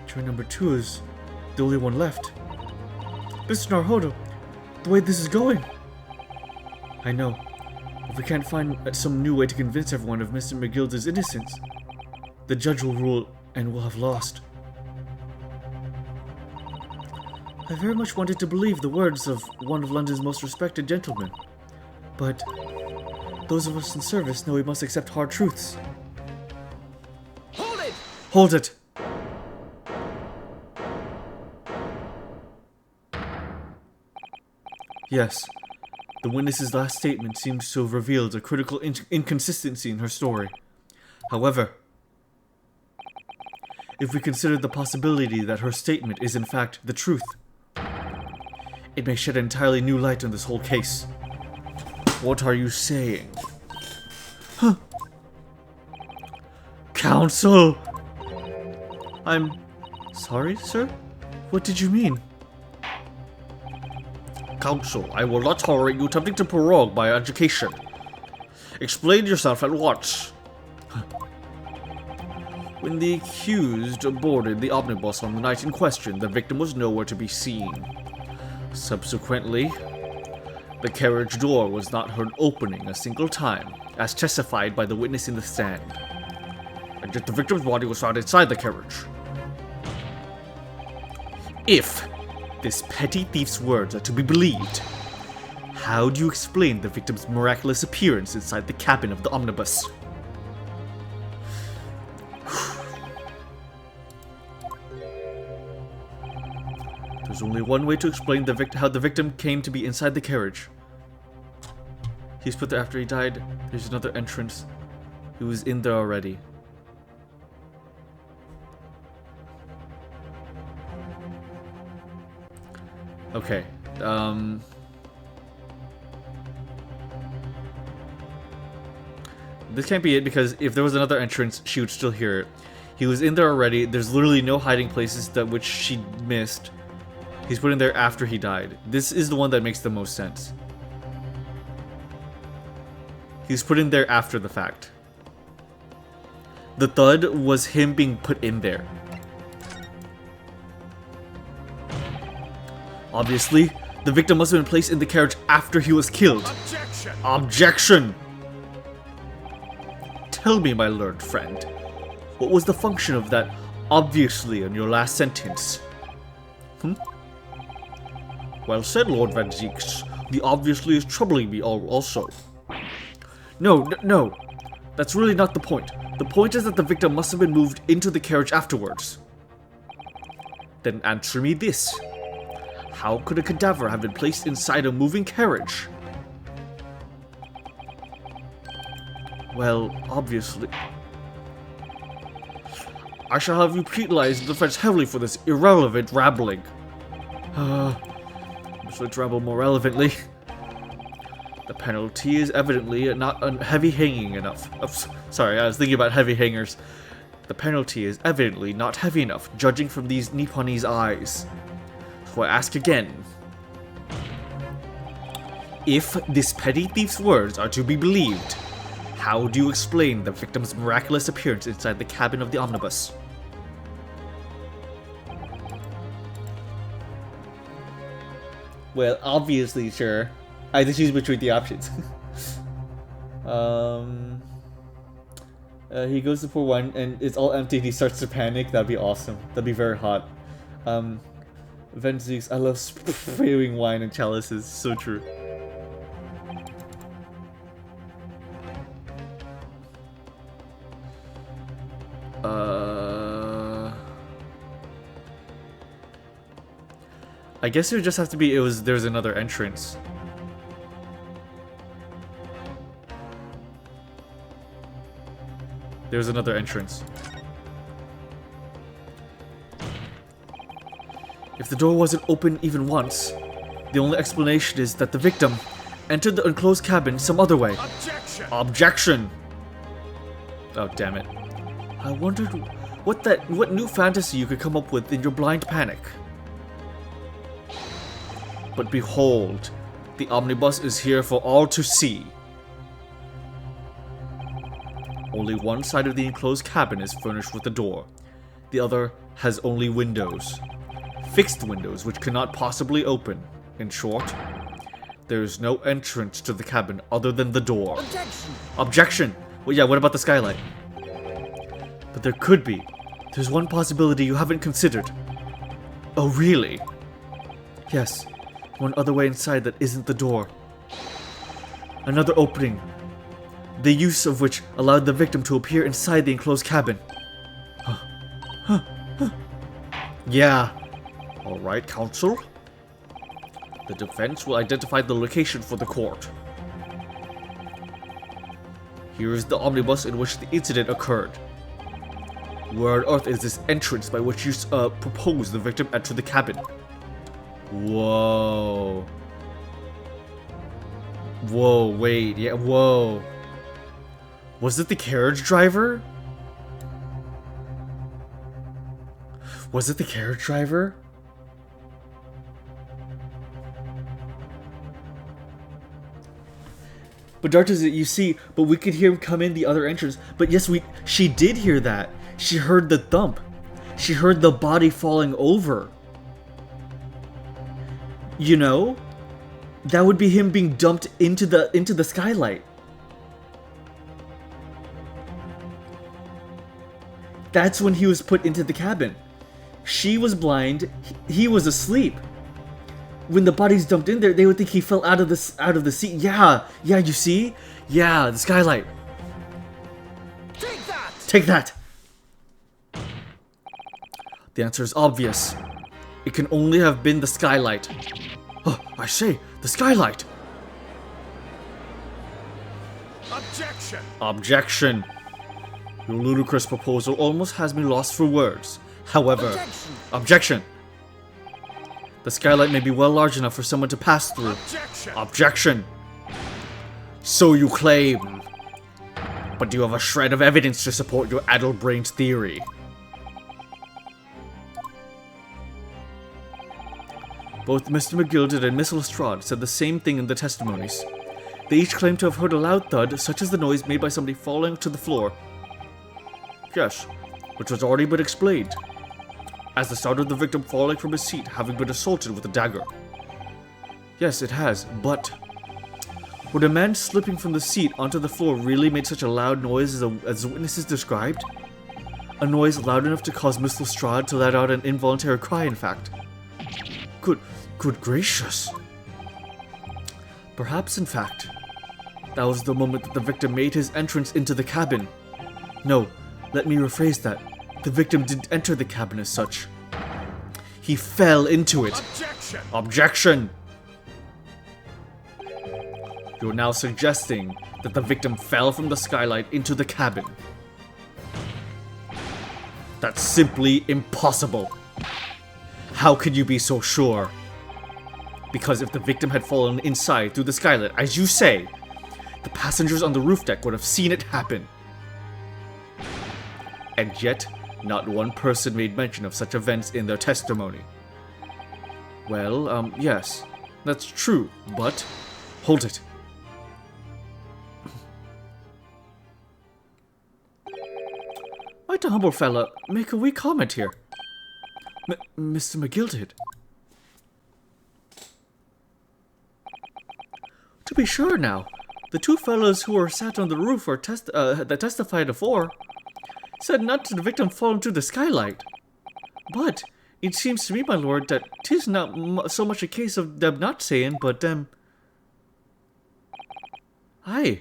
Jury number 2 is the only one left. Mr. Naruto, the way this is going. I know. If we can't find some new way to convince everyone of Mr. McGilda's innocence, the judge will rule and we'll have lost. I very much wanted to believe the words of one of London's most respected gentlemen, but those of us in service know we must accept hard truths. Hold it! Hold it! Yes, the witness's last statement seems to have revealed a critical inconsistency in her story. However, if we consider the possibility that her statement is in fact the truth, it may shed an entirely new light on this whole case. What are you saying? Huh? Counsel! I'm sorry, sir? What did you mean? Counsel, I will not tolerate you attempting to prorogue my education. Explain yourself at once. When the accused boarded the omnibus on the night in question, the victim was nowhere to be seen. Subsequently, the carriage door was not heard opening a single time, as testified by the witness in the stand. And yet the victim's body was found inside the carriage. If this petty thief's words are to be believed, how do you explain the victim's miraculous appearance inside the cabin of the omnibus? There's only one way to explain how the victim came to be inside the carriage. He's put there after he died. There's another entrance. He was in there already. Okay. This can't be it, because if there was another entrance, she would still hear it. He was in there already. There's literally no hiding places that which she missed. He's put in there after he died. This is the one that makes the most sense. He's put in there after the fact. The thud was him being put in there. Obviously, the victim must have been placed in the carriage after he was killed. Objection! Objection! Tell me, my learned friend, what was the function of that obviously in your last sentence? Well said, Lord Van Zeeks. The obviously is troubling me also. No. That's really not the point. The point is that the victim must have been moved into the carriage afterwards. Then answer me this. How could a cadaver have been placed inside a moving carriage? Well, obviously. I shall have you penalized the defense heavily for this irrelevant rambling. Let's ramble more relevantly. The penalty is evidently not heavy hanging enough. Sorry, I was thinking about heavy hangers. The penalty is evidently not heavy enough, judging from these Nipponi's eyes. So I ask again. If this petty thief's words are to be believed, how do you explain the victim's miraculous appearance inside the cabin of the omnibus? Well, obviously, sure. I had to choose between the options. He goes to pour one, and it's all empty, and he starts to panic. That'd be awesome. That'd be very hot. Venzix, I love spewing wine and chalices. So true. I guess it would just have to be there's another entrance. There's another entrance. If the door wasn't open even once, the only explanation is that the victim entered the enclosed cabin some other way. Objection! Objection! Oh, damn it. I wondered what new fantasy you could come up with in your blind panic. But behold, the omnibus is here for all to see. Only one side of the enclosed cabin is furnished with a door. The other has only windows. Fixed windows which cannot possibly open. In short, there is no entrance to the cabin other than the door. Objection! Objection! Well, yeah, what about the skylight? But there could be. There's one possibility you haven't considered. Oh, really? Yes. One other way inside that isn't the door. Another opening, the use of which allowed the victim to appear inside the enclosed cabin. Yeah. Alright, counsel. The defense will identify the location for the court. Here is the omnibus in which the incident occurred. Where on earth is this entrance by which you propose the victim enter the cabin? Whoa. Whoa, wait, yeah, whoa. Was it the carriage driver? Was it the carriage driver? But Darkness, you see, but we could hear him come in the other entrance. But yes, she did hear that. She heard the thump. She heard the body falling over. You know? That would be him being dumped into the skylight. That's when he was put into the cabin. She was blind, he was asleep. When the body's dumped in there, they would think he fell out of the seat. Yeah, you see? Yeah, the skylight. Take that! Take that! The answer is obvious. It can only have been the skylight. Oh, I say, the skylight! Objection! Objection! Your ludicrous proposal almost has me lost for words. However, objection! The skylight may be well large enough for someone to pass through. Objection! Objection! So you claim. But do you have a shred of evidence to support your addle-brained theory? Both Mr. McGilded and Miss Lestrade said the same thing in the testimonies. They each claimed to have heard a loud thud, such as the noise made by somebody falling to the floor. Yes, which has already been explained, as the sound of the victim falling from his seat having been assaulted with a dagger. Yes, it has, but would a man slipping from the seat onto the floor really make such a loud noise as the witnesses described? A noise loud enough to cause Miss Lestrade to let out an involuntary cry, in fact. Good gracious. Perhaps, in fact, that was the moment that the victim made his entrance into the cabin. No, let me rephrase that. The victim didn't enter the cabin as such. He fell into it. Objection! Objection! You're now suggesting that the victim fell from the skylight into the cabin. That's simply impossible. How could you be so sure? Because if the victim had fallen inside through the skylight, as you say, the passengers on the roof deck would have seen it happen. And yet, not one person made mention of such events in their testimony. Well, yes, that's true, but hold it. Might a humble fella make a wee comment here? Mr. McGilded. To be sure now, the two fellows who were sat on the roof or that testified before said not to the victim falling through the skylight. But it seems to me, my lord, that 'tis not so much a case of them not saying, but them... Aye.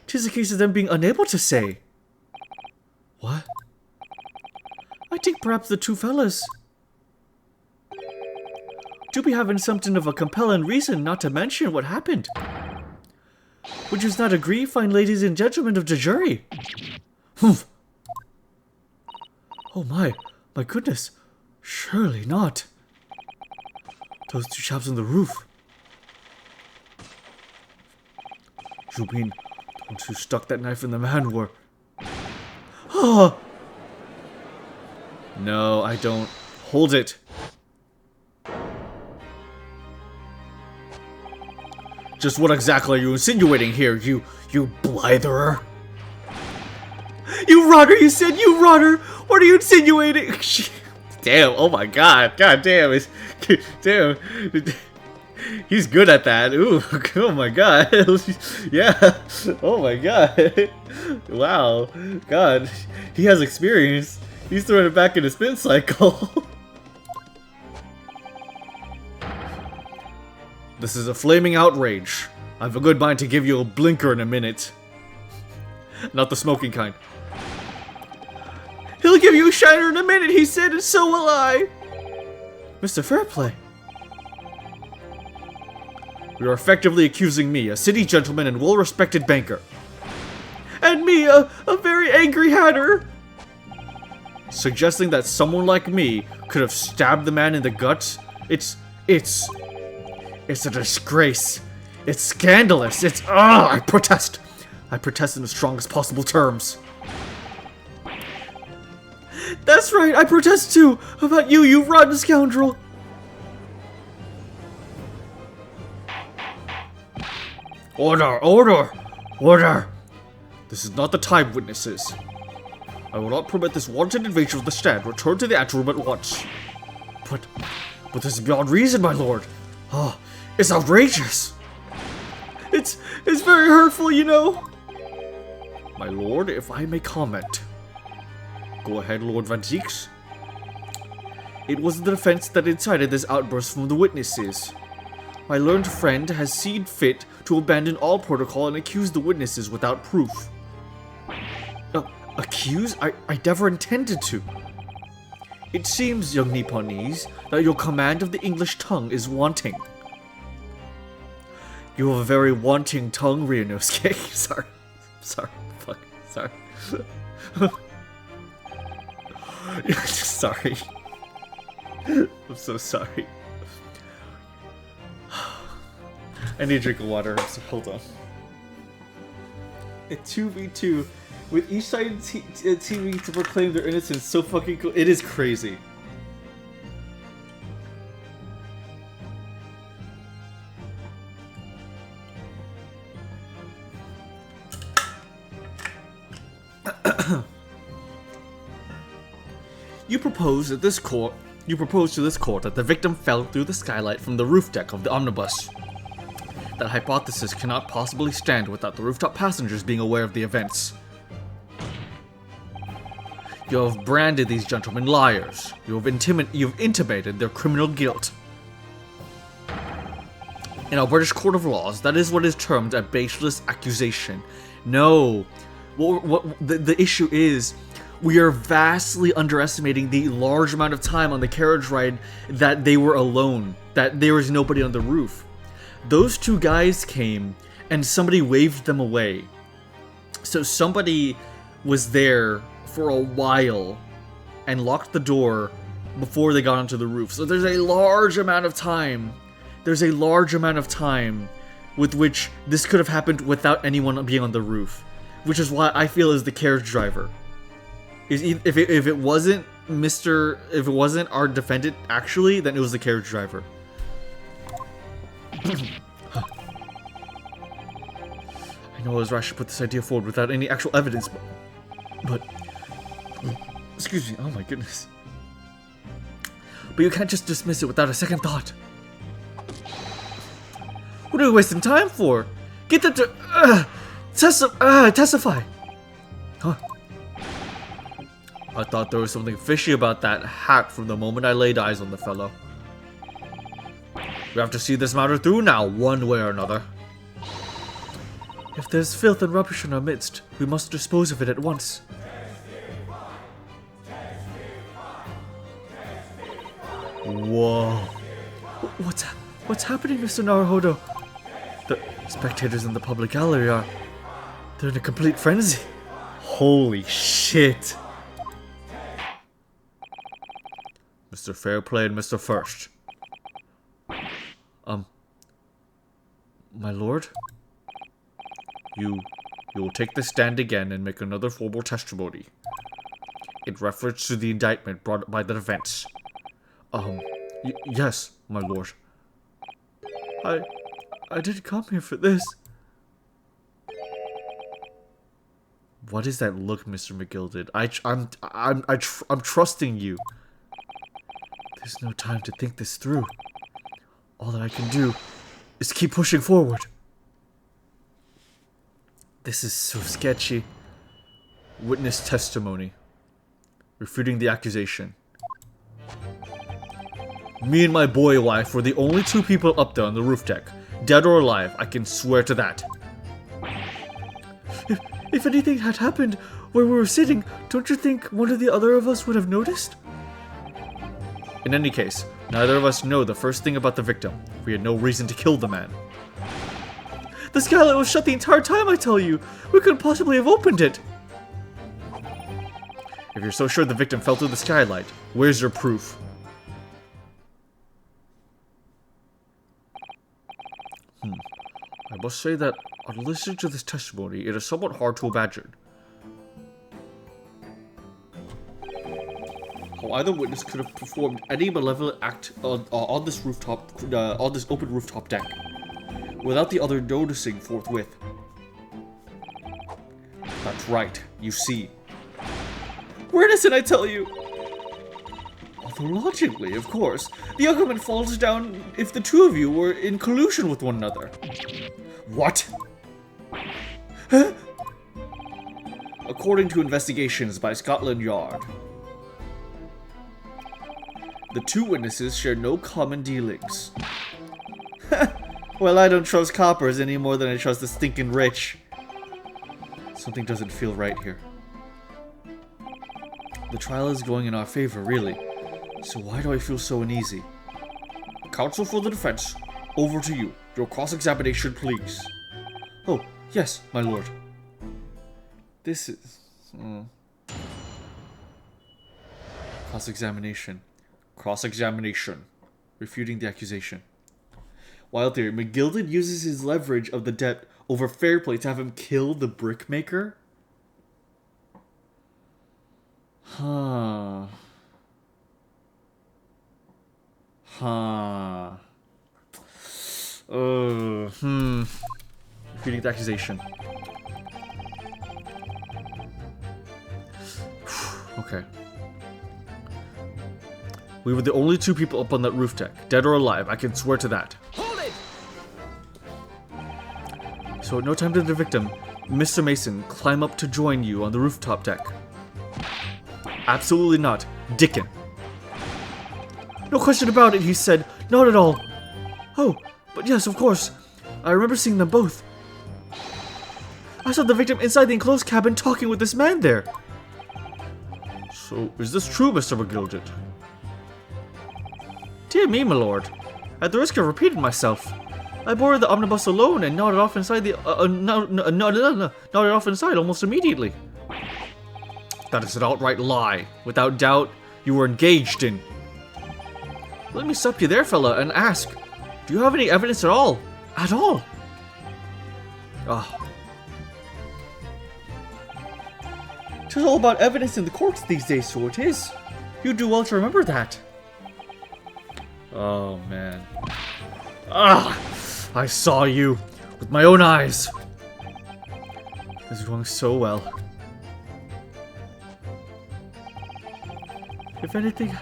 'Tis a case of them being unable to say. What? I think perhaps the two fellas do be having something of a compelling reason not to mention what happened. Would you not agree, fine ladies and gentlemen of the jury? Humph. Oh my goodness. Surely not. Those two chaps on the roof. You mean the ones who stuck that knife in the man were... Oh! No, I don't. Hold it. Just what exactly are you insinuating here, you blitherer? You rotter, you said, you rotter! What are you insinuating? Damn, oh my god, god damn, damn. He's good at that, ooh, oh my god, yeah, oh my god, wow, god, he has experience, he's throwing it back in a spin cycle. This is a flaming outrage. I have a good mind to give you a blinker in a minute. Not the smoking kind. He'll give you a shiner in a minute, he said, and so will I. Mr. Fairplay. You're effectively accusing me, a city gentleman and well-respected banker. And me, a very angry hatter. Suggesting that someone like me could have stabbed the man in the guts? It's a disgrace. It's scandalous. It's... I protest. I protest in the strongest possible terms. That's right, I protest too. About you, you rotten scoundrel. Order, order, order. This is not the time, witnesses. I will not permit this wanton invasion of the stand. Return to the anteroom at once. But this is beyond reason, my lord. Oh, it's outrageous. It's very hurtful, you know. My lord, if I may comment. Go ahead, Lord Van Zieks. It was the defense that incited this outburst from the witnesses. My learned friend has seen fit to abandon all protocol and accuse the witnesses without proof. Accuse? I never intended to. It seems, young Nipponese, that your command of the English tongue is wanting. You have a very wanting tongue, Ryunosuke. Sorry. Fuck. Sorry. Sorry. I'm so sorry. I need a drink of water, so hold on. A 2v2 with each side teaming to proclaim their innocence. So fucking cool. It is crazy. You propose to this court that the victim fell through the skylight from the roof deck of the omnibus. That hypothesis cannot possibly stand without the rooftop passengers being aware of the events. You have branded these gentlemen liars. You have intimated their criminal guilt. In our British Court of Laws, that is what is termed a baseless accusation. No. The issue is, we are vastly underestimating the large amount of time on the carriage ride that they were alone, that there was nobody on the roof. Those two guys came and somebody waved them away. So somebody was there for a while and locked the door before they got onto the roof. So there's a large amount of time. There's a large amount of time with which this could have happened without anyone being on the roof. Which is why I feel is the carriage driver. If it wasn't our defendant actually, then it was the carriage driver. I know I was rash to put this idea forward without any actual evidence, but excuse me, oh my goodness. But you can't just dismiss it without a second thought. What are we wasting time for? Get them to testify. Huh? I thought there was something fishy about that hat from the moment I laid eyes on the fellow. We have to see this matter through now, one way or another. If there's filth and rubbish in our midst, we must dispose of it at once. Whoa. What's happening, Mr. Naruhodo? The spectators in the public gallery they're in a complete frenzy. Holy shit. Mr. Fairplay and Mr. First. My lord? You will take the stand again and make another formal testimony. In reference to the indictment brought by the defense. Yes, my lord. I didn't come here for this. What is that look, Mr. McGilded? I'm trusting you. There's no time to think this through. All that I can do is keep pushing forward. This is so sketchy. Witness testimony. Refuting the accusation. Me and my boy wife were the only two people up there on the roof deck. Dead or alive, I can swear to that. If anything had happened where we were sitting, don't you think one or the other of us would have noticed? In any case, neither of us know the first thing about the victim. We had no reason to kill the man. The skylight was shut the entire time, I tell you. We couldn't possibly have opened it. If you're so sure the victim fell through the skylight, where's your proof? I must say that, on listening to this testimony, it is somewhat hard to imagine how either witness could have performed any malevolent act on this open rooftop deck, without the other noticing forthwith. That's right, you see. We're innocent, I tell you! Although logically, of course, the argument falls down if the two of you were in collusion with one another. What? Huh? According to investigations by Scotland Yard, the two witnesses share no common dealings. Well, I don't trust coppers any more than I trust the stinking rich. Something doesn't feel right here. The trial is going in our favor, really. So why do I feel so uneasy? Counsel for the defense, over to you. Your cross-examination, please. Oh, yes, my lord. This is... Cross-examination. Cross-examination. Refuting the accusation. Wild theory. McGilded uses his leverage of the debt over Fairplay to have him kill the brickmaker? Huh. Huh. Repeating the accusation. Okay. We were the only 2 people up on that roof deck, dead or alive, I can swear to that. Hold it! So at no time did the victim, Mr. Mason, climb up to join you on the rooftop deck. Absolutely not. Dickon. No question about it, he said. Not at all. Oh, but yes, of course. I remember seeing them both. I saw the victim inside the enclosed cabin talking with this man there. So, is this true, Mr. McGilded? Dear me, my lord. At the risk of repeating myself, I boarded the omnibus alone and nodded off inside nodded off inside almost immediately. That is an outright lie. Without doubt, you were engaged in. Let me stop you there, fella, and ask, do you have any evidence at all? At all? Ah. Tis all about evidence in the courts these days, so it is. You do well to remember that. Oh, man. Ah! I saw you with my own eyes. This is going so well. If anything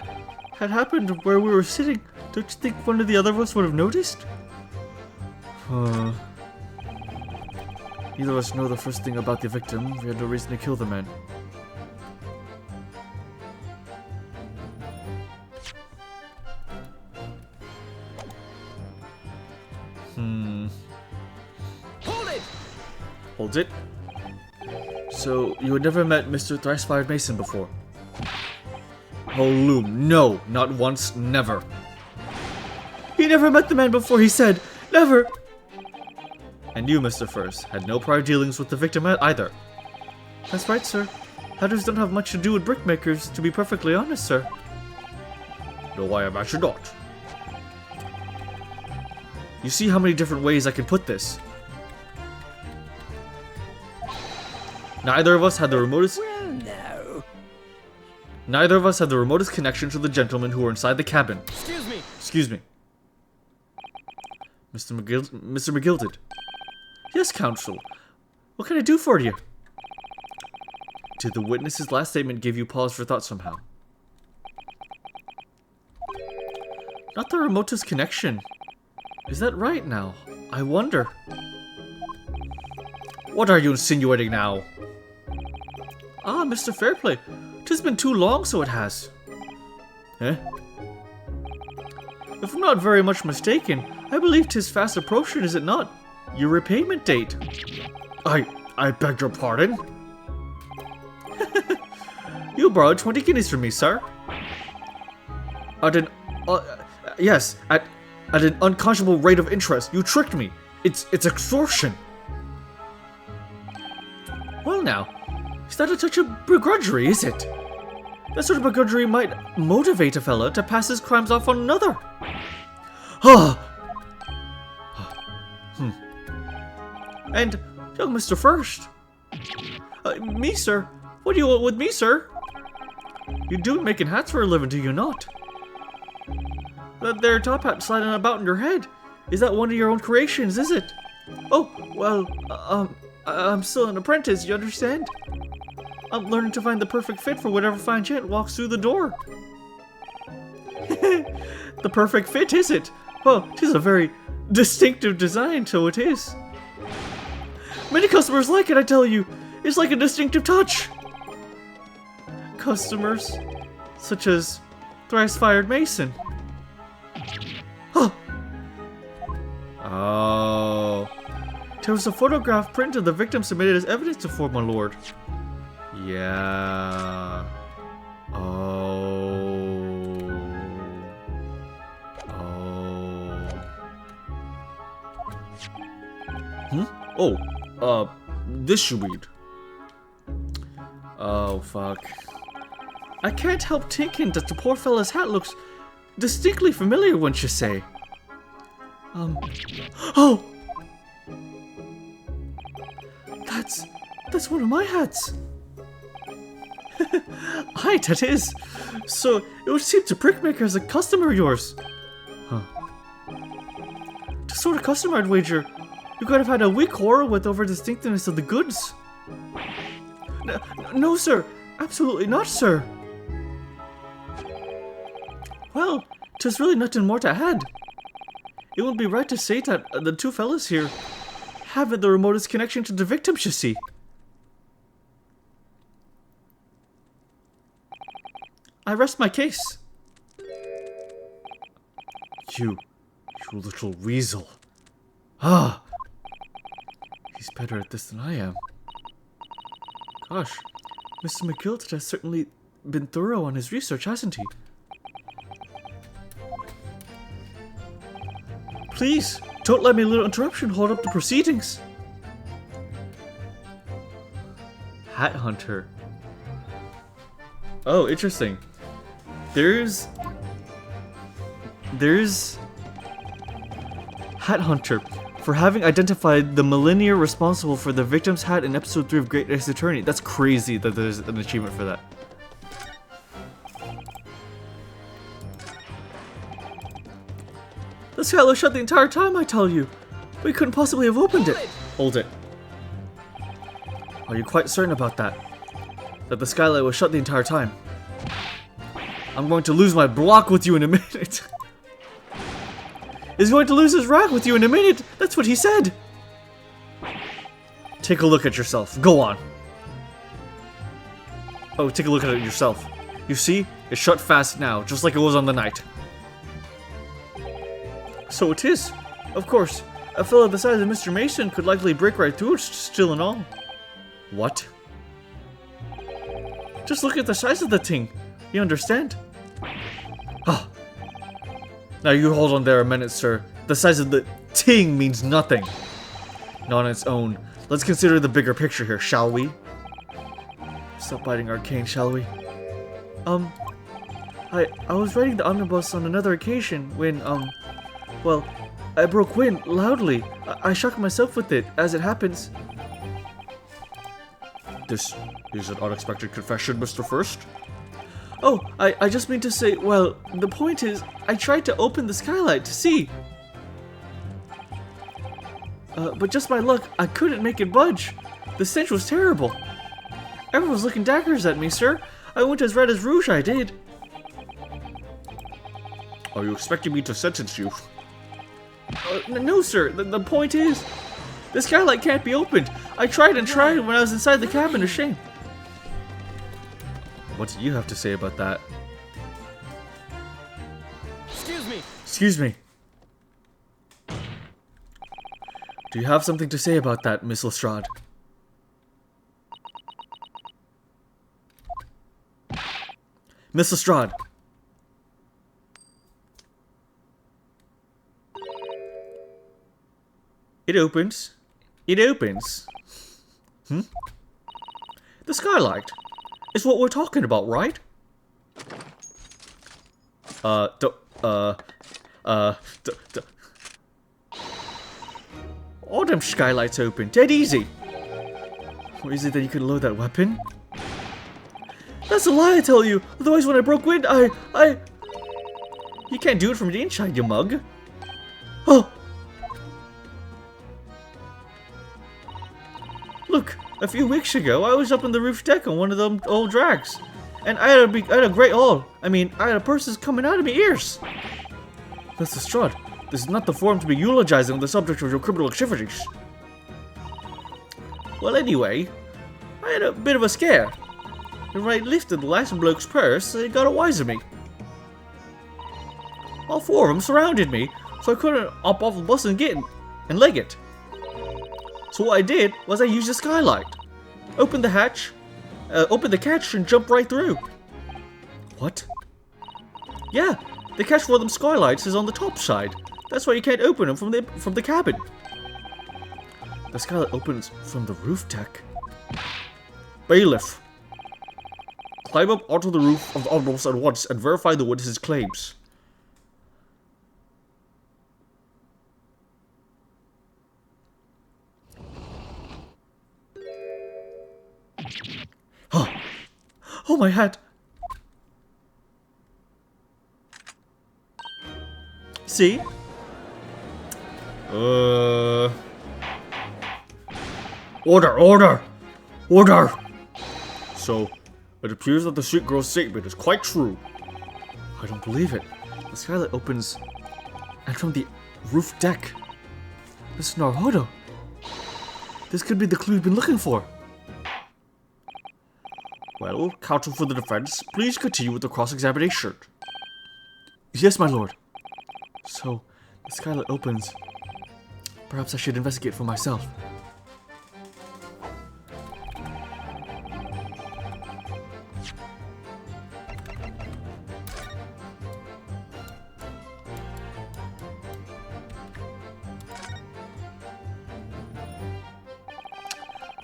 had happened where we were sitting, don't you think one of the other of us would have noticed? Neither of us know the first thing about the victim. We had no reason to kill the man. Hold it! Hold it. So, you had never met Mr. Thrice-Fired Mason before? Oh, Loom, no, not once, never. He never met the man before, he said. Never! And you, Mr. First, had no prior dealings with the victim either. That's right, sir. Hatters don't have much to do with brickmakers, to be perfectly honest, sir. No, I imagine not. You see how many different ways I can put this. Neither of us had the remotest... Well, no. Neither of us had the remotest connection to the gentlemen who were inside the cabin. Excuse me. Excuse me. Mr. McGilded. Yes, counsel. What can I do for you? Did the witness's last statement give you pause for thought somehow? Not the remotest connection. Is that right now? I wonder. What are you insinuating now? Ah, Mr. Fairplay. 'Tis been too long, so it has. Eh? If I'm not very much mistaken, I believe 'tis fast approaching, is it not? Your repayment date. I beg your pardon? You borrowed 20 guineas from me, sir. At an... yes, at an unconscionable rate of interest. You tricked me. It's extortion. Well now, is that a touch of begrudgery, is it? That sort of begrudgery might motivate a fella to pass his crimes off on another. And, young Mr. First. Me, sir? What do you want with me, sir? You do making hats for a living, do you not? That there top hat sliding about in your head. Is that one of your own creations, is it? Oh, well, I'm still an apprentice, you understand? I'm learning to find the perfect fit for whatever fine gent walks through the door. The perfect fit, is it? Well, 'tis a very distinctive design, so it is. Many customers like it, I tell you. It's like a distinctive touch. Customers, such as Thrice-Fired Mason. Oh. There was a photograph print of the victim submitted as evidence before, my lord. Yeah. This should read. Oh, fuck. I can't help thinking that the poor fella's hat looks distinctly familiar, wouldn't you say? Oh! That's one of my hats. Hi, that is. So, it would seem to Brickmaker as a customer of yours. Huh. The sort of customer I'd wager you could have had a weak quarrel with over the distinctiveness of the goods. No, sir. Absolutely not, sir. Well, 'tis really nothing more to add. It would be right to say that the two fellas here haven't the remotest connection to the victims, you see. I rest my case. You little weasel. Ah! He's better at this than I am. Gosh, Mr. McGilt has certainly been thorough on his research, hasn't he? Please, don't let me a little interruption hold up the proceedings. Hat Hunter. Oh, interesting. There's Hat Hunter for having identified the millennia responsible for the victim's hat in episode 3 of Great Ace Attorney. That's crazy that there's an achievement for that. The skylight was shut the entire time, I tell you. We couldn't possibly have opened it. Hold it. Are you quite certain about that? That the skylight was shut the entire time? I'm going to lose my block with you in a minute. He's going to lose his rack with you in a minute. That's what he said. Take a look at yourself. Go on. Oh, take a look at it yourself. You see? It's shut fast now, just like it was on the night. So it is. Of course, a fellow the size of Mr. Mason could likely break right through it, still and all. What? Just look at the size of the thing. You understand? Ah. Now you hold on there a minute, sir. The size of the ting means nothing. Not on its own. Let's consider the bigger picture here, shall we? Stop biting Arcane, shall we? I was riding the omnibus on another occasion when, well, I broke wind loudly. I shocked myself with it, as it happens. This is an unexpected confession, Mr. First. Oh, I just mean to say, well, the point is, I tried to open the skylight to see. But just by luck, I couldn't make it budge. The stench was terrible. Everyone was looking daggers at me, sir. I went as red as rouge, I did. Are you expecting me to sentence you? No, sir. The point is, the skylight can't be opened. I tried and tried when I was inside the cabin, ashamed. What do you have to say about that? Excuse me. Excuse me. Do you have something to say about that, Miss Lestrade? Miss Lestrade. It opens. It opens. The skylight is what we're talking about, right? All them skylights open, dead easy. Or is it that you can load that weapon? That's a lie, I tell you. Otherwise, when I broke wind, You can't do it from the inside, you mug. Oh! Look, a few weeks ago, I was up on the roof deck on one of them old drags. And I had a great haul. I mean, I had purses coming out of my ears. Miss Lestrade, this is not the forum to be eulogizing on the subject of your criminal activities. Well, anyway, I had a bit of a scare. And when I lifted the last bloke's purse, they got a wise of me. All four of them surrounded me, so I couldn't hop off the bus and get in and leg it. So what I did was I used the skylight. Opened the hatch, opened the catch and jumped right through. What? Yeah, the catch for them skylights is on the top side. That's why you can't open them from the cabin. The skylight opens from the roof deck. Bailiff, climb up onto the roof of the omnibus at once and verify the witness's claims. Oh, my hat! See? Order! Order! Order! So, it appears that the street girl's statement is quite true. I don't believe it. The skylight opens, and from the roof deck, Mr. Naruhodo. This could be the clue we've been looking for. Well, counsel for the defense, please continue with the cross-examination. Yes, my lord. So, the skylight opens. Perhaps I should investigate for myself.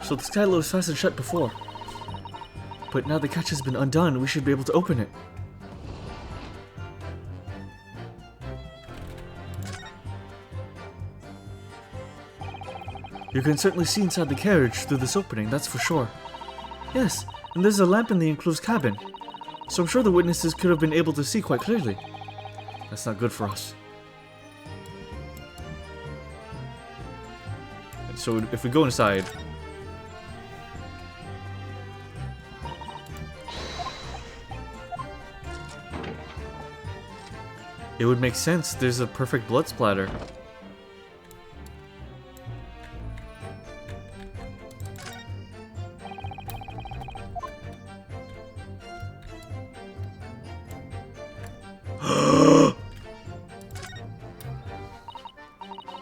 So the skylight was fastened shut before. But now the catch has been undone, we should be able to open it. You can certainly see inside the carriage through this opening, that's for sure. Yes, and there's a lamp in the enclosed cabin, so I'm sure the witnesses could have been able to see quite clearly. That's not good for us. So if we go inside... it would make sense, there's a perfect blood splatter.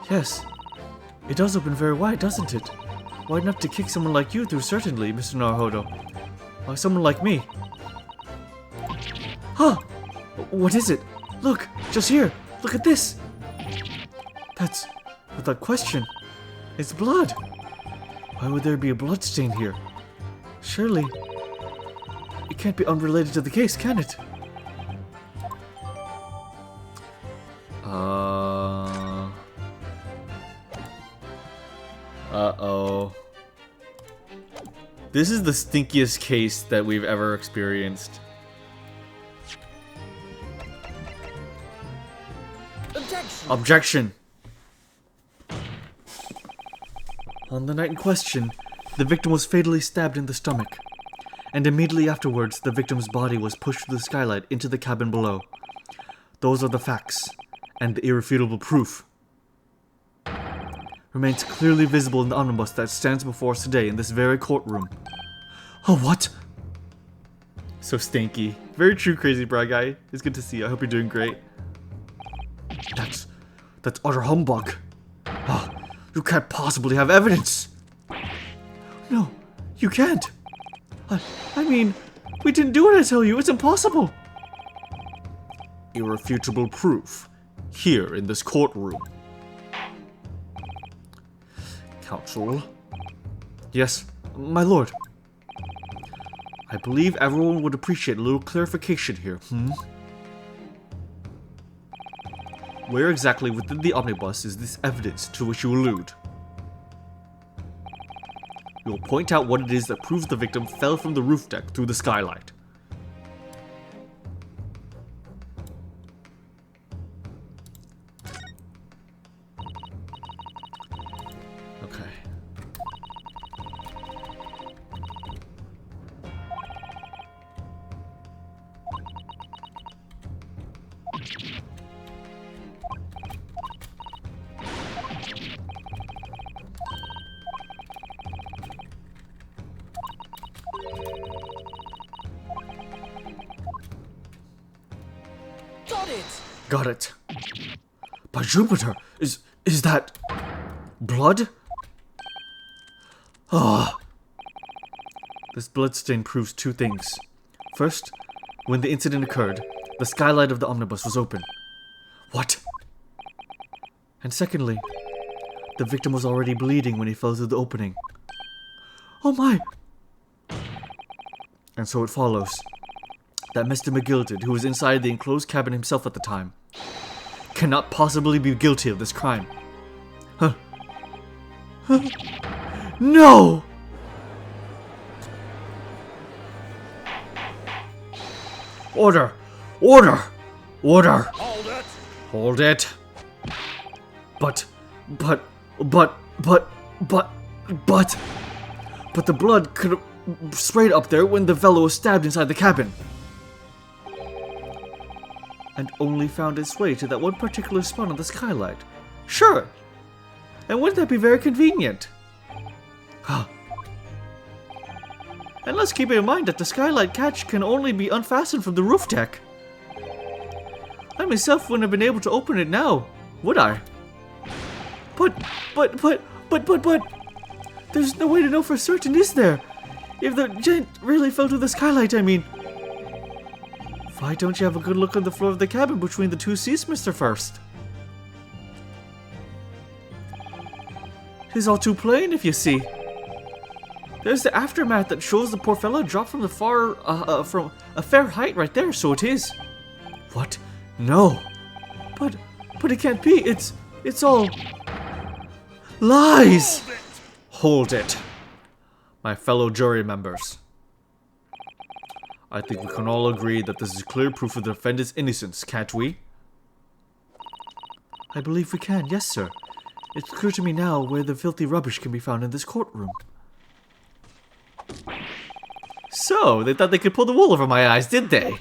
Yes, it does open very wide, doesn't it? Wide enough to kick someone like you through, certainly, Mr. Naruhodo. Why someone like me? Huh! What is it? Look, just here! Look at this! That's, without question, it's blood! Why would there be a blood stain here? Surely, it can't be unrelated to the case, can it? Uh-oh. This is the stinkiest case that we've ever experienced. Objection! Objection! On the night in question, the victim was fatally stabbed in the stomach, and immediately afterwards, the victim's body was pushed through the skylight into the cabin below. Those are the facts, and the irrefutable proof. Remains clearly visible in the omnibus that stands before us today in this very courtroom. Oh, what? So stinky. Very true, Crazy Bra Guy. It's good to see you. I hope you're doing great. That's utter humbug. Oh, you can't possibly have evidence. No, you can't. I mean, we didn't do what I tell you. It's impossible. Irrefutable proof. Here in this courtroom. Counsel? Yes, my lord. I believe everyone would appreciate a little clarification here, Where exactly within the omnibus is this evidence to which you allude? You will point out what it is that proves the victim fell from the roof deck through the skylight. Okay. Got it! Got it. By Jupiter, is that blood? Ah. This bloodstain proves two things. First, when the incident occurred, the skylight of the omnibus was open. What? And secondly, the victim was already bleeding when he fell through the opening. Oh my! And so it follows that Mr. McGilded, who was inside the enclosed cabin himself at the time, cannot possibly be guilty of this crime. Huh? No! Order! Order! Order! Hold it! Hold it! But the blood could have sprayed up there when the fellow was stabbed inside the cabin. And only found its way to that one particular spot on the skylight. Sure! And wouldn't that be very convenient? And let's keep in mind that the skylight catch can only be unfastened from the roof deck. I myself wouldn't have been able to open it now, would I? But, there's no way to know for certain, is there? If the giant really fell through the skylight, I mean. Why don't you have a good look on the floor of the cabin between the two seats, Mr. First? It's all too plain, if you see. There's the aftermath that shows the poor fellow dropped from from a fair height right there, so it is. What? No. But it can't be. It's all lies. Hold it. My fellow jury members. I think we can all agree that this is clear proof of the defendant's innocence, can't we? I believe we can, yes, sir. It's clear to me now where the filthy rubbish can be found in this courtroom. So, they thought they could pull the wool over my eyes, did they?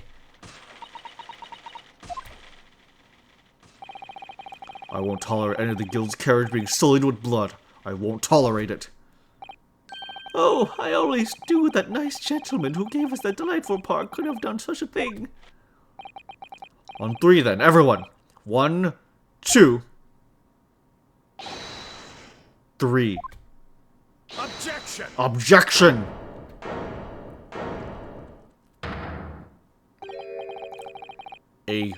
I won't tolerate any of the guild's carriage being sullied with blood. I won't tolerate it. Oh, I always knew that nice gentleman who gave us that delightful park could have done such a thing. On three then, everyone. 1, 2, 3. Objection! Objection! A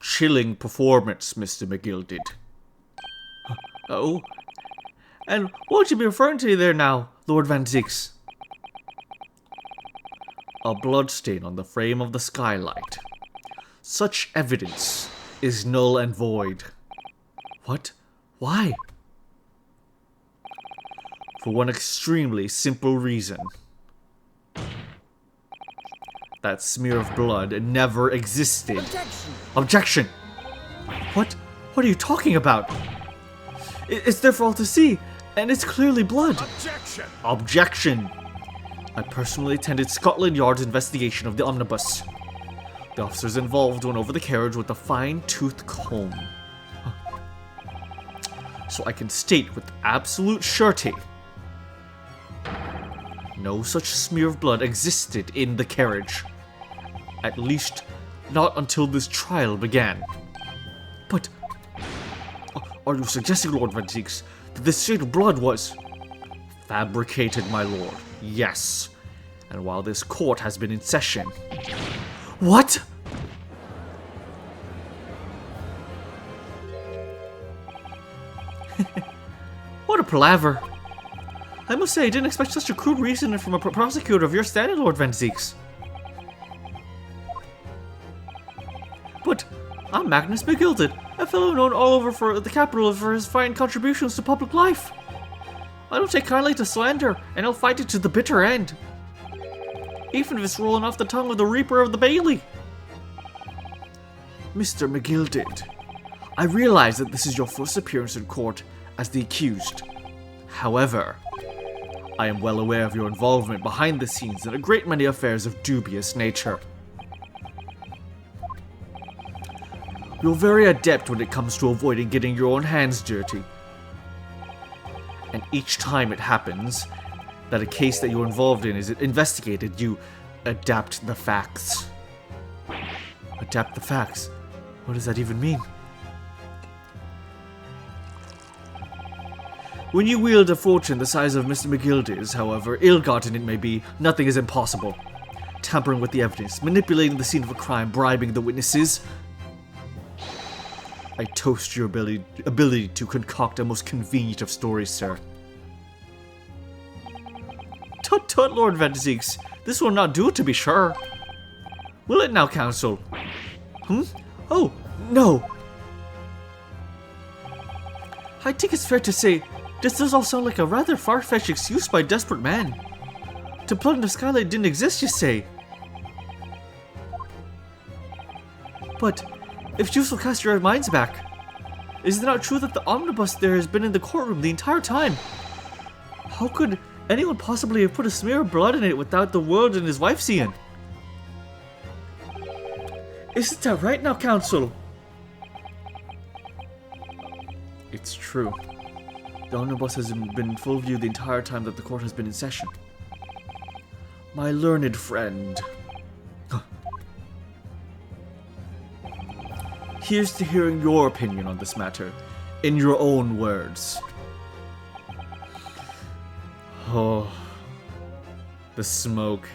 chilling performance, Mr. McGilded. Oh? And what would you be referring to there now, Lord Van Zix? A bloodstain on the frame of the skylight. Such evidence is null and void. What? Why? For one extremely simple reason. That smear of blood never existed. Objection! Objection! What are you talking about? It's there for all to see, and it's clearly blood. Objection! Objection! I personally attended Scotland Yard's investigation of the omnibus. The officers involved went over the carriage with a fine-toothed comb. So I can state with absolute surety, no such smear of blood existed in the carriage. At least, not until this trial began. But, are you suggesting, Lord Van Zix, that this shade of blood was fabricated, my lord? Yes. And while this court has been in session... What? What a palaver. I must say, I didn't expect such a crude reasoning from a prosecutor of your standing, Lord Van Zix. But I'm Magnus McGilded, a fellow known all over for the capital for his fine contributions to public life. I don't take kindly to slander, and I'll fight it to the bitter end. Even if it's rolling off the tongue of the Reaper of the Bailey. Mr. McGilded, I realize that this is your first appearance in court as the accused. However, I am well aware of your involvement behind the scenes in a great many affairs of dubious nature. You're very adept when it comes to avoiding getting your own hands dirty. And each time it happens that a case that you're involved in is investigated, you adapt the facts. Adapt the facts? What does that even mean? When you wield a fortune the size of Mr. McGilded's, however ill-gotten it may be, nothing is impossible. Tampering with the evidence, manipulating the scene of a crime, bribing the witnesses. I toast your ability to concoct a most convenient of stories, sir. Tut tut, Lord Van Zix. This will not do, to be sure. Will it now, counsel? Oh, no. I think it's fair to say, this does all sound like a rather far-fetched excuse by a desperate man. To plug in the skylight didn't exist, you say? But if Juice will cast your minds back, is it not true that the omnibus there has been in the courtroom the entire time? How could anyone possibly have put a smear of blood in it without the world and his wife seeing? Isn't that right now, counsel? It's true. The omnibus has been in full view the entire time that the court has been in session. My learned friend. Here's to hearing your opinion on this matter, in your own words. Oh, the smoke.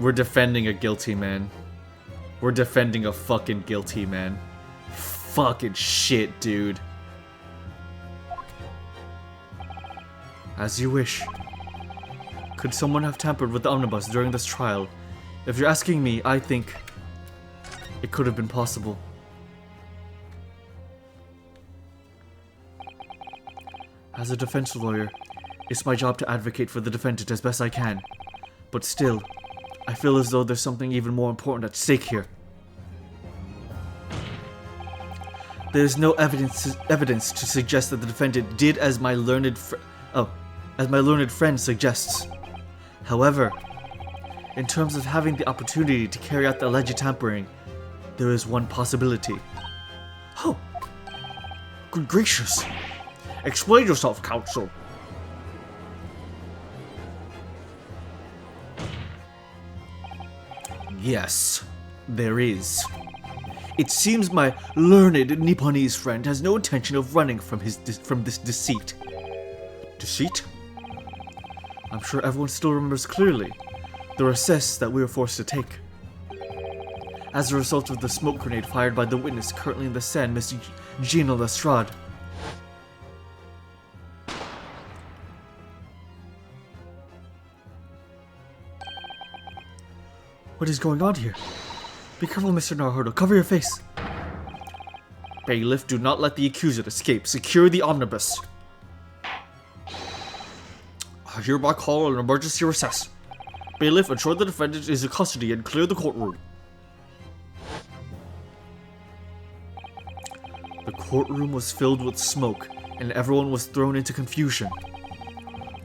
We're defending a guilty man. We're defending a fucking guilty man. Fucking shit, dude. As you wish. Could someone have tampered with the omnibus during this trial? If you're asking me, I think it could have been possible. As a defense lawyer, it's my job to advocate for the defendant as best I can. But still, I feel as though there's something even more important at stake here. There's no evidence to suggest that the defendant did as my learned friend suggests. However, in terms of having the opportunity to carry out the alleged tampering, there is one possibility. Oh, good gracious! Explain yourself, counsel. Yes, there is. It seems my learned Nipponese friend has no intention of running from this deceit. Deceit? I'm sure everyone still remembers clearly the recess that we were forced to take. As a result of the smoke grenade fired by the witness currently in the Seine, Miss Gina Lestrade. What is going on here? Be careful, Mr. Naruhodo. Cover your face. Bailiff, do not let the accused escape. Secure the omnibus. I hereby call an emergency recess. Bailiff, ensure the defendant is in custody and clear the courtroom. The courtroom was filled with smoke, and everyone was thrown into confusion.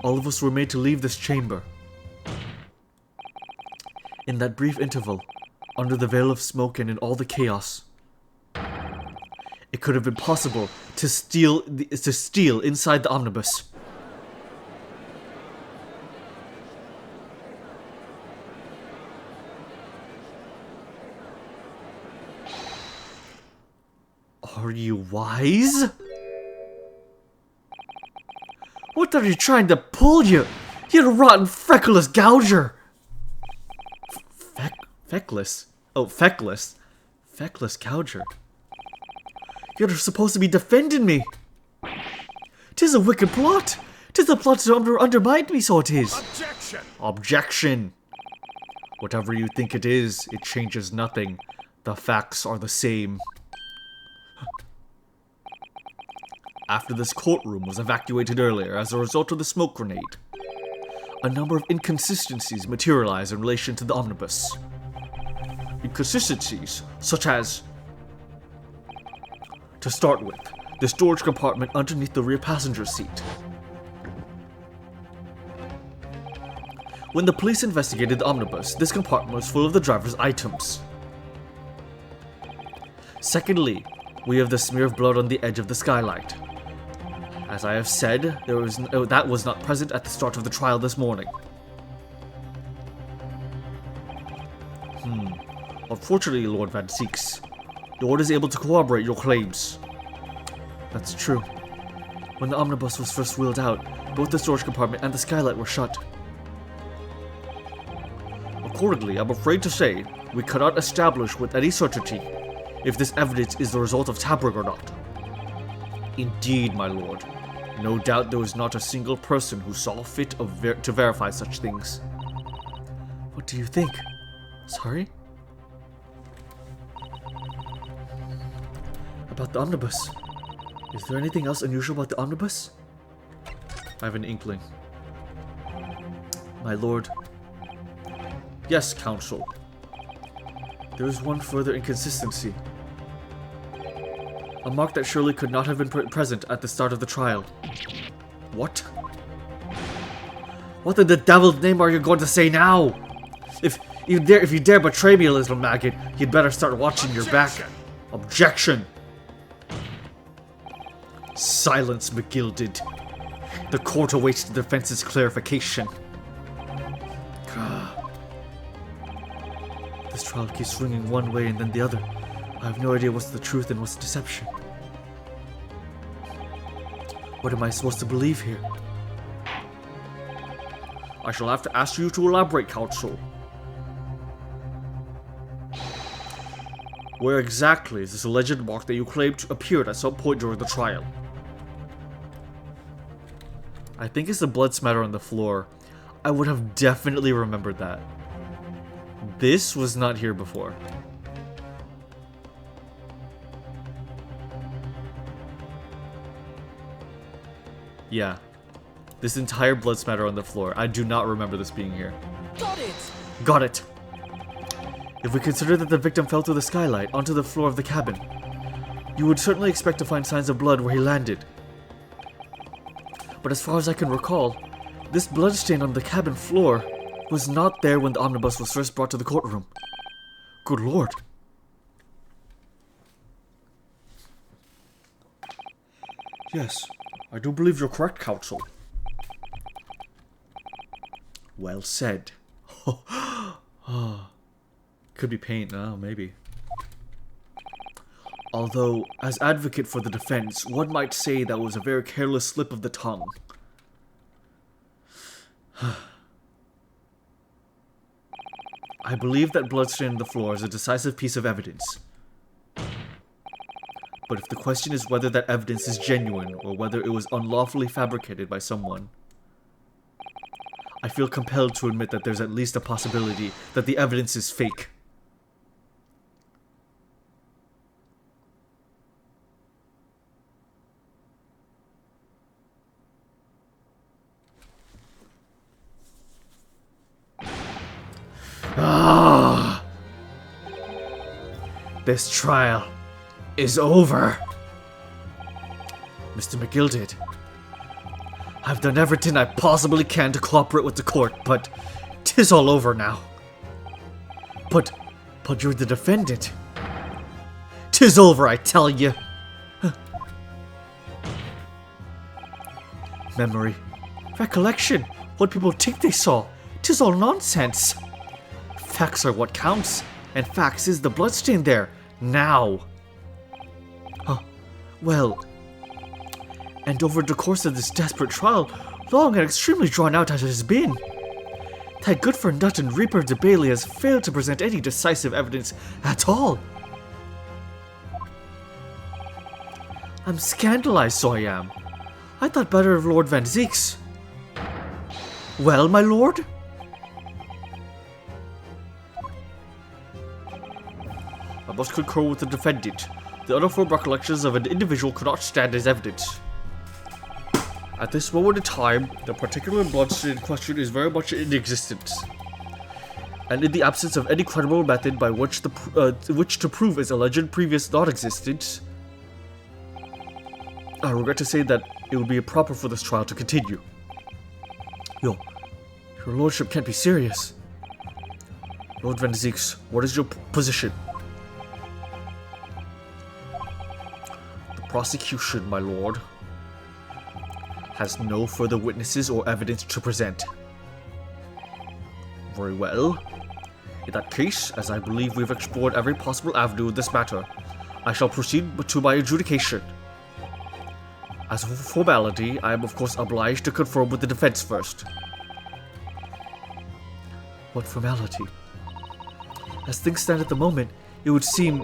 All of us were made to leave this chamber. In that brief interval, under the veil of smoke and in all the chaos, it could have been possible to steal inside the omnibus. Are you wise? What are you trying to pull, you rotten freckless gouger? Feckless? Oh, feckless. Feckless gouger. You're supposed to be defending me. 'Tis a wicked plot. 'Tis a plot to undermine me, so it is. Objection! Objection. Whatever you think it is, it changes nothing. The facts are the same. After this courtroom was evacuated earlier as a result of the smoke grenade, a number of inconsistencies materialized in relation to the omnibus. Inconsistencies such as, to start with, the storage compartment underneath the rear passenger seat. When the police investigated the omnibus, this compartment was full of the driver's items. Secondly, we have the smear of blood on the edge of the skylight. As I have said, that was not present at the start of the trial this morning. Unfortunately, Lord Van Seeks, Lord is able to corroborate your claims. That's true. When the omnibus was first wheeled out, both the storage compartment and the skylight were shut. Accordingly, I'm afraid to say, we cannot establish with any certainty if this evidence is the result of tampering or not. Indeed, my lord. No doubt there was not a single person who saw fit to verify such things. What do you think? Sorry? About the omnibus. Is there anything else unusual about the omnibus? I have an inkling. My lord. Yes, counsel. There is one further inconsistency. A mark that surely could not have been present at the start of the trial. What? What in the devil's name are you going to say now? If you dare betray me, little maggot, you'd better start watching your back. Objection! Silence, McGilded. The court awaits the defense's clarification. This trial keeps swinging one way and then the other. I have no idea what's the truth and what's deception. What am I supposed to believe here? I shall have to ask you to elaborate, counsel. Where exactly is this alleged mark that you claimed appeared at some point during the trial? I think it's the blood smatter on the floor. I would have definitely remembered that. This was not here before. Yeah. This entire blood smatter on the floor. I do not remember this being here. Got it! Got it! If we consider that the victim fell through the skylight onto the floor of the cabin, you would certainly expect to find signs of blood where he landed. But as far as I can recall, this blood stain on the cabin floor was not there when the omnibus was first brought to the courtroom. Good lord. Yes, I do believe you're correct, counsel. Well said. Could be paint, maybe. Although, as advocate for the defense, one might say that was a very careless slip of the tongue. I believe that bloodstain on the floor is a decisive piece of evidence. But if the question is whether that evidence is genuine or whether it was unlawfully fabricated by someone, I feel compelled to admit that there's at least a possibility that the evidence is fake. This trial is over. Mr. McGilded, I've done everything I possibly can to cooperate with the court, but 'tis all over now. But you're the defendant. 'Tis over, I tell you. Memory, recollection, what people think they saw, 'tis all nonsense. Facts are what counts, and facts is the bloodstain there, now. Well, and over the course of this desperate trial, long and extremely drawn out as it has been, that good-for-nut and Reaper de Bailey has failed to present any decisive evidence at all. I'm scandalized, so I am. I thought better of Lord Van Zeek's. Well, my lord? I must concur with the defendant. The uniform recollections of an individual could not stand as evidence. At this moment in time, the particular bloodstain in question is very much in existence. And in the absence of any credible method by which to prove its alleged previous non-existence, I regret to say that it would be improper for this trial to continue. Your lordship can't be serious. Lord Van Zeeks, what is your position? The prosecution, my lord, has no further witnesses or evidence to present. Very well. In that case, as I believe we've explored every possible avenue in this matter, I shall proceed to my adjudication. As for formality, I am of course obliged to confirm with the defense first. What formality? As things stand at the moment, it would seem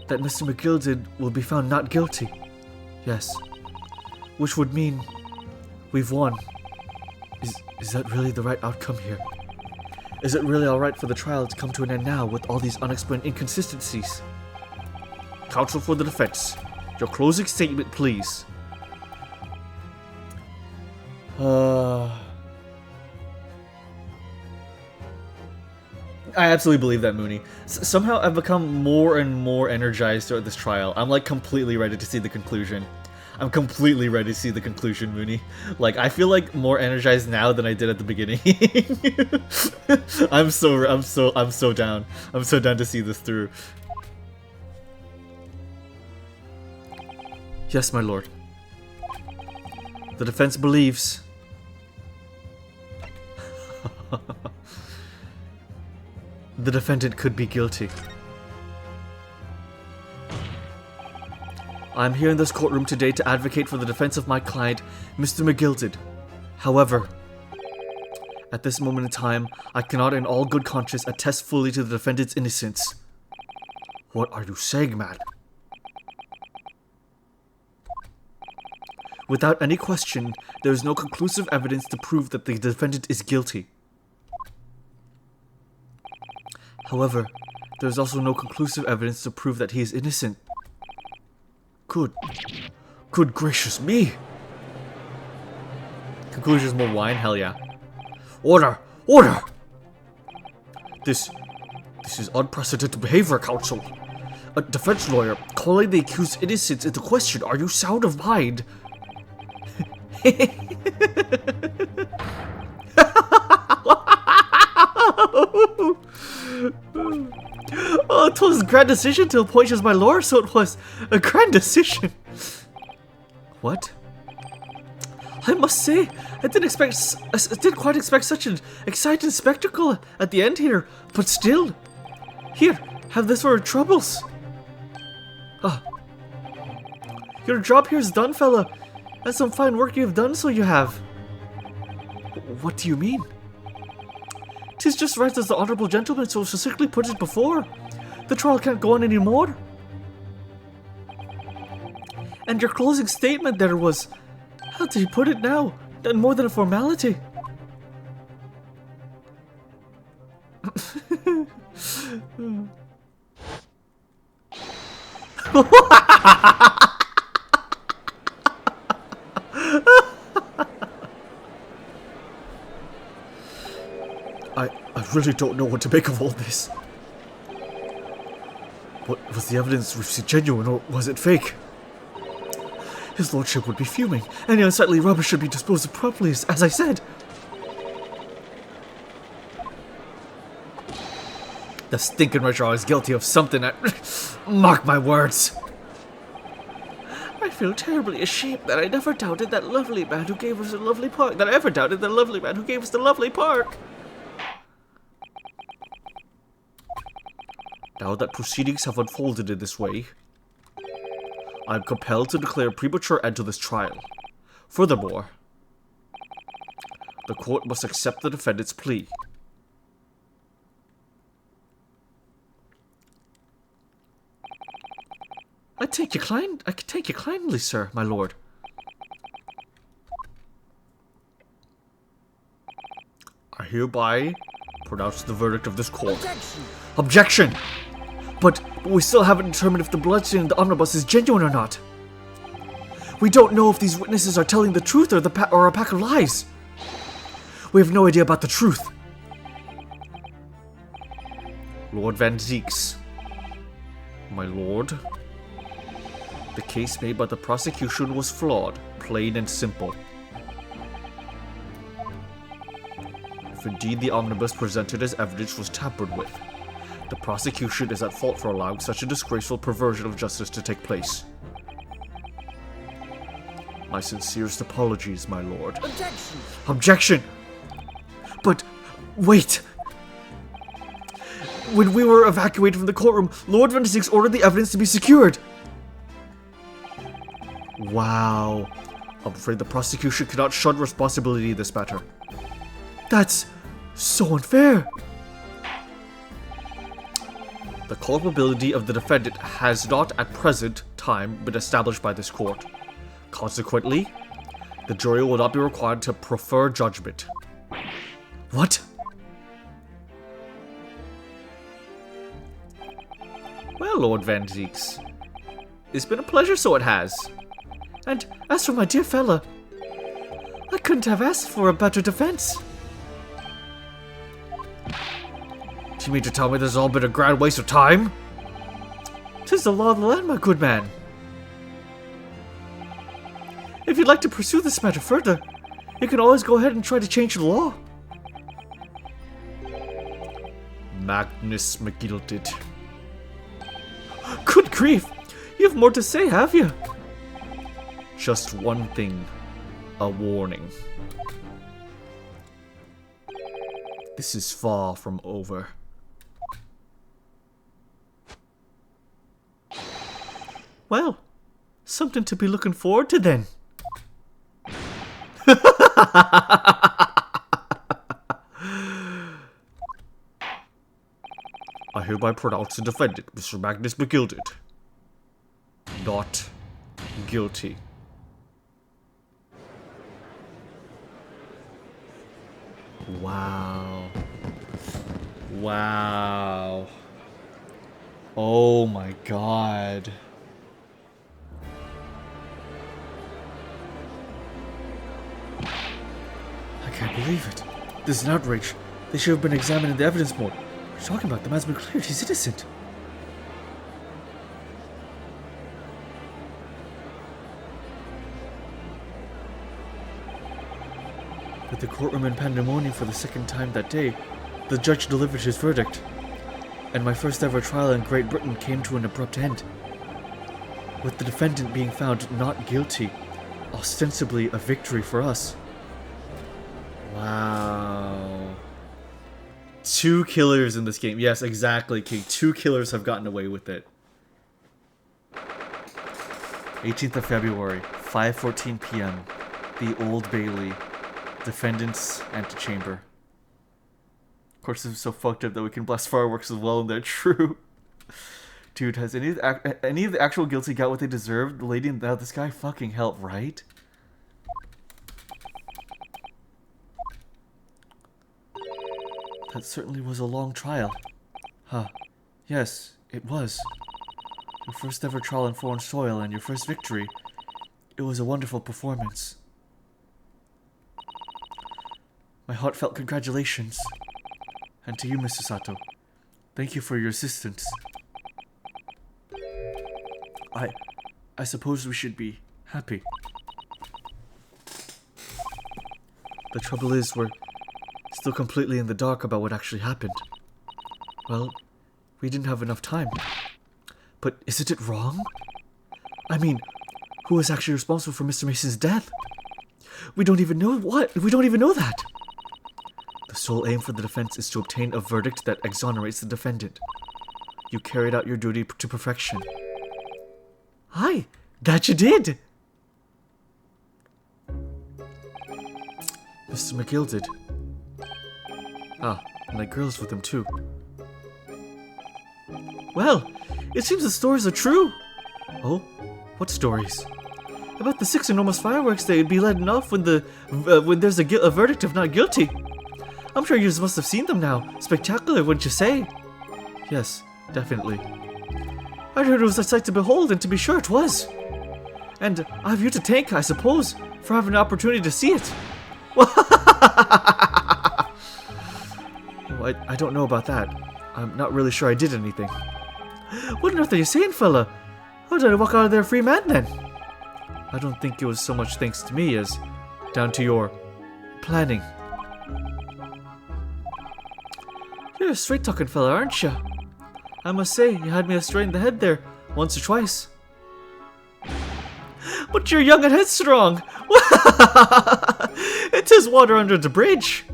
that Mr. McGilded will be found not guilty. Yes. Which would mean we've won. Is that really the right outcome here? Is it really alright for the trial to come to an end now with all these unexplained inconsistencies? Counsel for the defense, your closing statement, please. I absolutely believe that, Mooney. Somehow I've become more and more energized throughout this trial. I'm like completely ready to see the conclusion. I'm completely ready to see the conclusion, Mooney. Like, I feel like more energized now than I did at the beginning. I'm so down. I'm so down to see this through. Yes, my lord. The defense believes. The defendant could be guilty. I'm here in this courtroom today to advocate for the defense of my client, Mr. McGilted. However, at this moment in time, I cannot in all good conscience attest fully to the defendant's innocence. What are you saying, man? Without any question, there is no conclusive evidence to prove that the defendant is guilty. However, there is also no conclusive evidence to prove that he is innocent. Good gracious me! Conclusions more wine? Hell yeah. Order! Order! This is unprecedented behavior, counsel. A defense lawyer calling the accused innocent into question. Are you sound of mind? Oh, it was a grand decision to appoint you as my lord, so it was a grand decision. What? I must say, I didn't quite expect such an exciting spectacle at the end here, but still. Here, have this for your troubles. Your job here is done, fella. That's some fine work you have done, so you have. What do you mean? 'Tis just right as the honorable gentleman so succinctly put it before. The trial can't go on anymore. And your closing statement there was, how did he put it now? More than a formality. I really don't know what to make of all this. What was the evidence received genuine or was it fake? His lordship would be fuming. Any unsightly rubbish should be disposed of properly, as I said. The stinking registrar is guilty of something that... Mark my words. I feel terribly ashamed that I never doubted that lovely man who gave us a lovely park. That I ever doubted the lovely man who gave us the lovely park. Now that proceedings have unfolded in this way, I am compelled to declare a premature end to this trial. Furthermore, the court must accept the defendant's plea. I take you kindly, sir, my lord. I hereby pronounce the verdict of this court. Objection! But we still haven't determined if the bloodstain in the omnibus is genuine or not. We don't know if these witnesses are telling the truth or a pack of lies. We have no idea about the truth. Lord Van Zeeks. My lord. The case made by the prosecution was flawed, plain and simple. If indeed the omnibus presented as evidence was tampered with, the prosecution is at fault for allowing such a disgraceful perversion of justice to take place. My sincerest apologies, my lord. Objection! Objection! But, wait! When we were evacuated from the courtroom, Lord Van Zeeks ordered the evidence to be secured. Wow. I'm afraid the prosecution cannot shun responsibility in this matter. That's so unfair. The culpability of the defendant has not at present time been established by this court. Consequently, the jury will not be required to prefer judgment. What? Well, Lord Van Zeeks, it's been a pleasure, so it has. And as for my dear fella, I couldn't have asked for a better defense. Do You mean to tell me this has all been a grand waste of time? 'Tis the law of the land, my good man. If you'd like to pursue this matter further, you can always go ahead and try to change the law. Magnus McGilded. Good grief! You have more to say, have you? Just one thing. A warning. This is far from over. Well, something to be looking forward to then. I hereby pronounce the defendant, Mr. Magnus McGilded, not guilty. Wow. Wow. Oh my god. I can't believe it. This is an outrage. They should have been examined in the evidence more. What are you talking about? The man's been cleared. He's innocent. With the courtroom in pandemonium for the second time that day, the judge delivered his verdict, and my first ever trial in Great Britain came to an abrupt end, with the defendant being found not guilty, ostensibly a victory for us. Wow. 2 killers in this game. Yes, exactly, King. 2 killers have gotten away with it. 18th of February, 5:14 p.m. The Old Bailey. Defendant's antechamber. Of course, this is so fucked up that we can blast fireworks as well, and they're true. Dude, has any of the actual guilty got what they deserved? The lady and this guy fucking helped, right? That certainly was a long trial. Huh. Yes, it was. Your first ever trial in foreign soil and your first victory. It was a wonderful performance. My heartfelt congratulations. And to you, Mr. Sato. Thank you for your assistance. I suppose we should be happy. The trouble is, we're still completely in the dark about what actually happened. Well, we didn't have enough time. But isn't it wrong? I mean, who was actually responsible for Mr. Mason's death? We don't even know what. We don't even know that. The sole aim for the defense is to obtain a verdict that exonerates the defendant. You carried out your duty to perfection. Aye, that you did! Mr. McGilded. Ah, and that girl's with him too. Well, it seems the stories are true. Oh, what stories? About the 6 enormous fireworks they'd be letting off when there's a verdict of not guilty. I'm sure you must have seen them now. Spectacular, wouldn't you say? Yes, definitely. I heard it was a sight to behold, and to be sure it was. And I have you to thank, I suppose, for having the opportunity to see it. Oh, I don't know about that. I'm not really sure I did anything. What on earth are you saying, fella? How did I walk out of there a free man, then? I don't think it was so much thanks to me as down to your planning. You're a straight-talking fella, aren't you? I must say, you had me astray in the head there, once or twice. But you're young and headstrong! It is water under the bridge!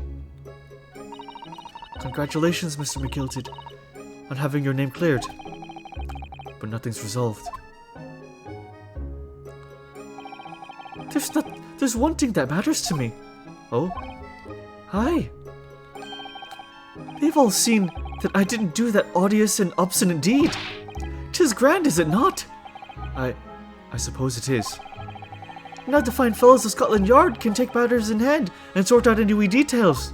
Congratulations, Mr. McGilded, on having your name cleared. But nothing's resolved. There's one thing that matters to me. Oh? Hi. They've all seen that I didn't do that odious and obstinate deed. 'Tis grand, is it not? I suppose it is. Now the fine fellows of Scotland Yard can take matters in hand and sort out any wee details.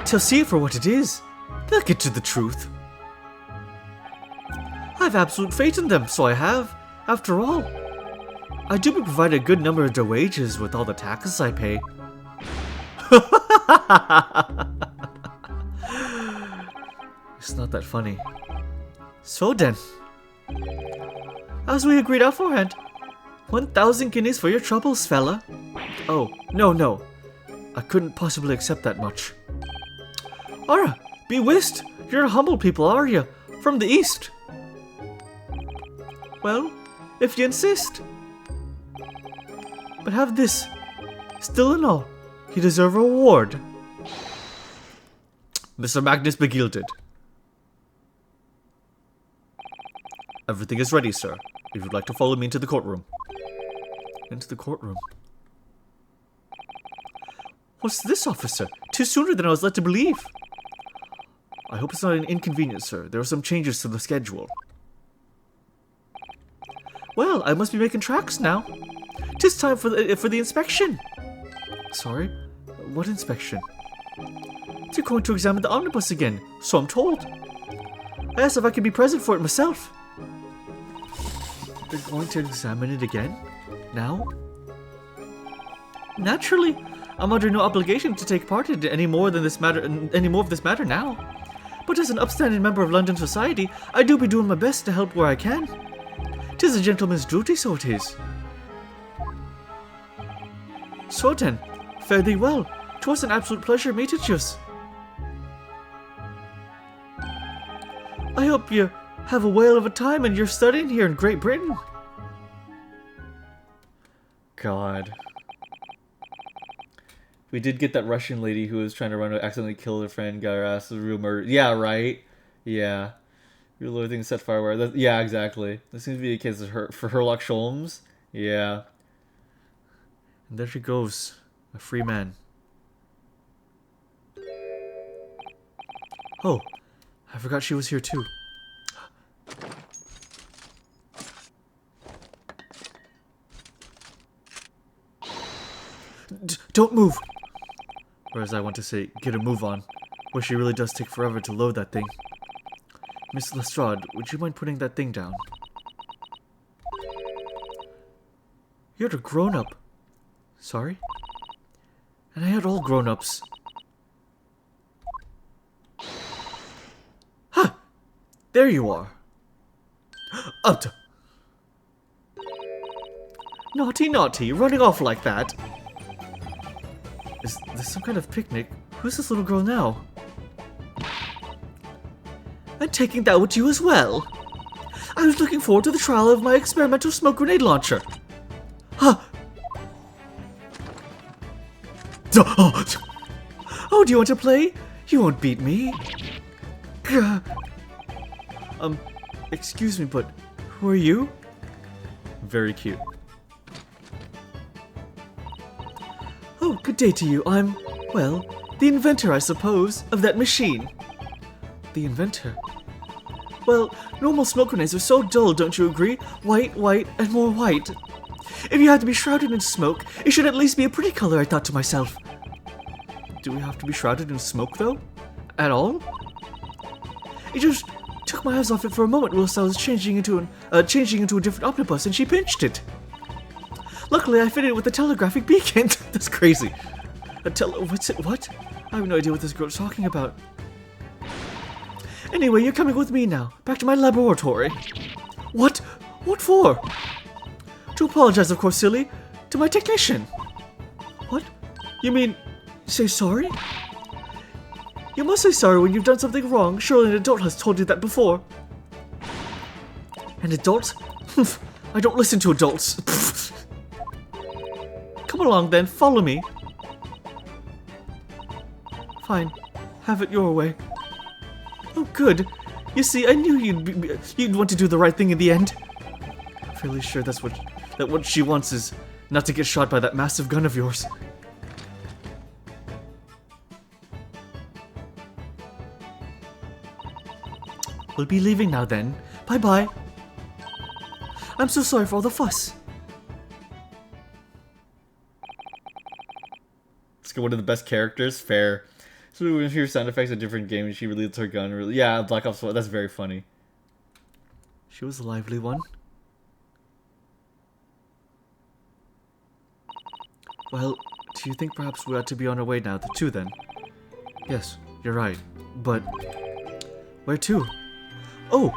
They'll see it for what it is. They'll get to the truth. I've absolute faith in them, so I have. After all, I do provide a good number of their wages with all the taxes I pay. It's not that funny. So then, as we agreed beforehand, 1,000 guineas for your troubles, fella. Oh, no. I couldn't possibly accept that much. Ara, be whist! You're humble people, are you? From the east. Well, if you insist. But have this. Still in all, you deserve a reward. Mr. Magnus Begilded. Everything is ready, sir. If you'd like to follow me into the courtroom. Into the courtroom? What's this, officer? 'Tis sooner than I was led to believe. I hope it's not an inconvenience, sir. There are some changes to the schedule. Well, I must be making tracks now. 'Tis time for the inspection. Sorry? What inspection? You're going to examine the omnibus again, so I'm told. I asked if I could be present for it myself. They're going to examine it again? Now? Naturally, I'm under no obligation to take part in any more of this matter now. But as an upstanding member of London society, I do be doing my best to help where I can. 'Tis a gentleman's duty, so it is. So then, fare thee well. 'Twas an absolute pleasure meeting yous. I hope you have a whale of a time and you're studying here in Great Britain. God. We did get that Russian lady who was trying to run away, accidentally kill her friend, got her ass real murder. Yeah, right? Yeah. Real lawyer thing set fire where. Yeah, exactly. This seems to be a case for Sherlock Holmes. Yeah. And there she goes. A free man. Oh, I forgot she was here too. Don't move! Or as I want to say, get a move on. Where she really does take forever to load that thing. Miss Lestrade, would you mind putting that thing down? You're a grown-up. Sorry? And I had all grown-ups. Ha! There you are. Up to... Naughty, naughty, running off like that. Is this some kind of picnic? Who's this little girl now? And taking that with you as well. I was looking forward to the trial of my experimental smoke grenade launcher. Huh. Oh, do you want to play? You won't beat me. Excuse me, but who are you? Very cute. Oh, good day to you. I'm, well, the inventor, I suppose, of that machine. The inventor? Well, normal smoke grenades are so dull, don't you agree? White, white, and more white. If you had to be shrouded in smoke, it should at least be a pretty color, I thought to myself. Do we have to be shrouded in smoke, though? At all? It just took my eyes off it for a moment whilst I was changing into a different omnibus, and she pinched it. Luckily, I fitted it with a telegraphic beacon. That's crazy. What's it? What? I have no idea what this girl's talking about. Anyway, you're coming with me now. Back to my laboratory. What? What for? To apologize, of course, silly. To my technician. What? You mean, say sorry? You must say sorry when you've done something wrong. Surely an adult has told you that before. An adult? I don't listen to adults. Come along then, follow me. Fine, have it your way. Oh good, you see, I knew you'd want to do the right thing in the end. I'm fairly sure that what she wants is not to get shot by that massive gun of yours. We'll be leaving now then. Bye bye. I'm so sorry for all the fuss. It's one of the best characters, fair. So when you hear sound effects in different games, she releases her gun. Really, yeah, Black Ops 1, that's very funny. She was a lively one. Well, do you think perhaps we ought to be on our way now, the two then? Yes, you're right, but... Where to? Oh!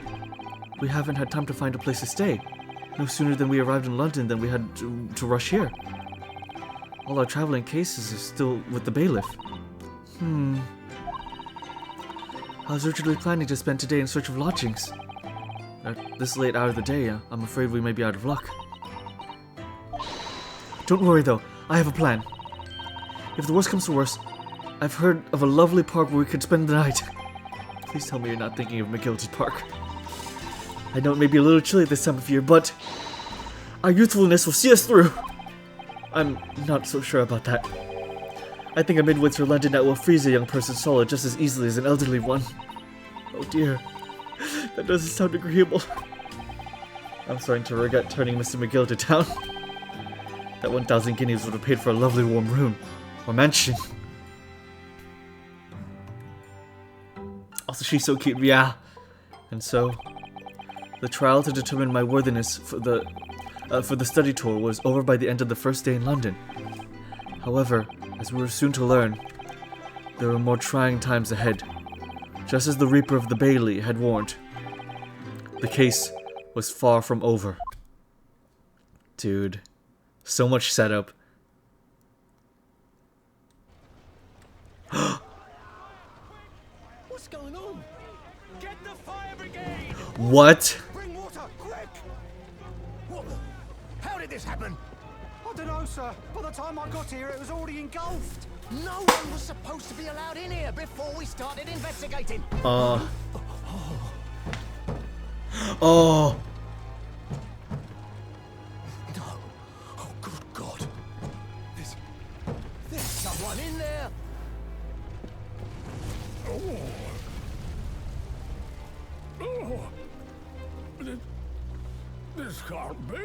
We haven't had time to find a place to stay. No sooner than we arrived in London than we had to rush here. All our traveling cases are still with the bailiff. I was originally planning to spend today in search of lodgings. At this late hour of the day, I'm afraid we may be out of luck. Don't worry though, I have a plan. If the worst comes to worst, I've heard of a lovely park where we could spend the night. Please tell me you're not thinking of McGilded Park. I know it may be a little chilly at this time of year, but our youthfulness will see us through. I'm not so sure about that. I think a midwinter London night will freeze a young person's soul just as easily as an elderly one. Oh dear, that doesn't sound agreeable. I'm starting to regret turning Mr. McGilded down. That 1,000 guineas would have paid for a lovely warm room, or mansion. Also, she's so cute, yeah. And so, the trial to determine my worthiness for the study tour was over by the end of the first day in London. However, as we were soon to learn, there were more trying times ahead. Just as the Reaper of the Bailey had warned, the case was far from over. Dude, so much setup. What's going on? Get the fire brigade! What? Bring water, quick! What the? How did this happen? I don't know, sir. By the time I got here, it was already engulfed. No one was supposed to be allowed in here before we started investigating. Oh. No. Oh, good God. There's someone in there. This can't be.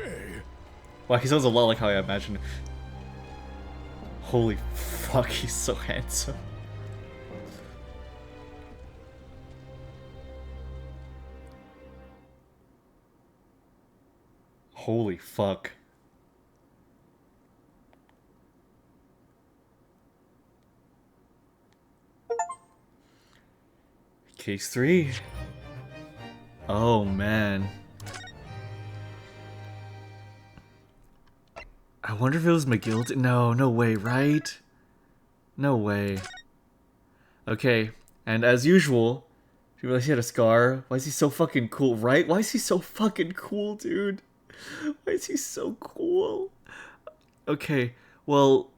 Wow, he sounds a lot like how I imagined. Holy fuck, he's so handsome. Holy fuck. Case 3. Oh man. I wonder if it was McGild. No, no way, right? No way. Okay, and as usual, do you realize he had a scar? Why is he so fucking cool, right? Why is he so fucking cool, dude? Why is he so cool? Okay, well,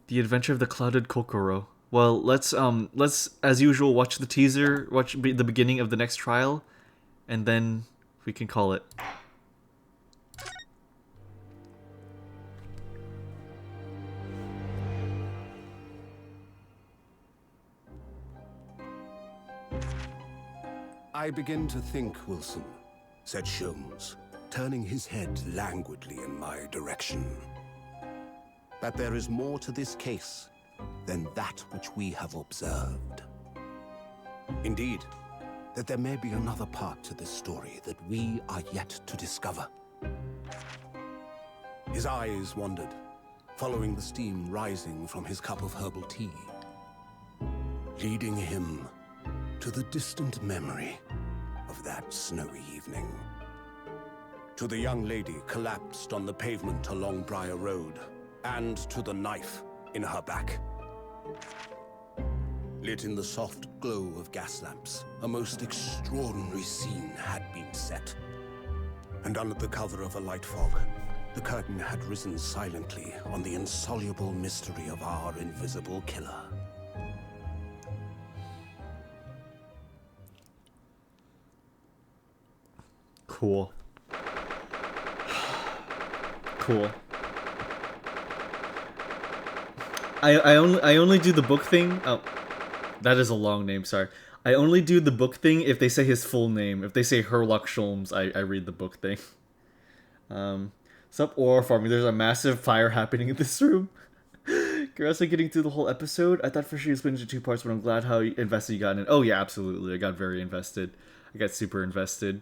The Adventure of the Clouded Kokoro. Well, let's as usual watch the teaser, watch the beginning of the next trial, and then we can call it. I begin to think, Wilson, said Sholmes, turning his head languidly in my direction, that there is more to this case than that which we have observed. Indeed, that there may be another part to this story that we are yet to discover. His eyes wandered, following the steam rising from his cup of herbal tea, leading him to the distant memory of that snowy evening. To the young lady collapsed on the pavement along Briar Road, and to the knife in her back. Lit in the soft glow of gas lamps, a most extraordinary scene had been set. And under the cover of a light fog, the curtain had risen silently on the insoluble mystery of our invisible killer. Cool. Cool. I only do the book thing. Oh, that is a long name. Sorry. I only do the book thing if they say his full name. If they say Herlock Sholmes, I read the book thing. Sup, Aura Farming? There's a massive fire happening in this room. Congrats on getting through the whole episode. I thought for sure you split into 2 parts, but I'm glad how invested you got in. Oh yeah, absolutely. I got very invested. I got super invested.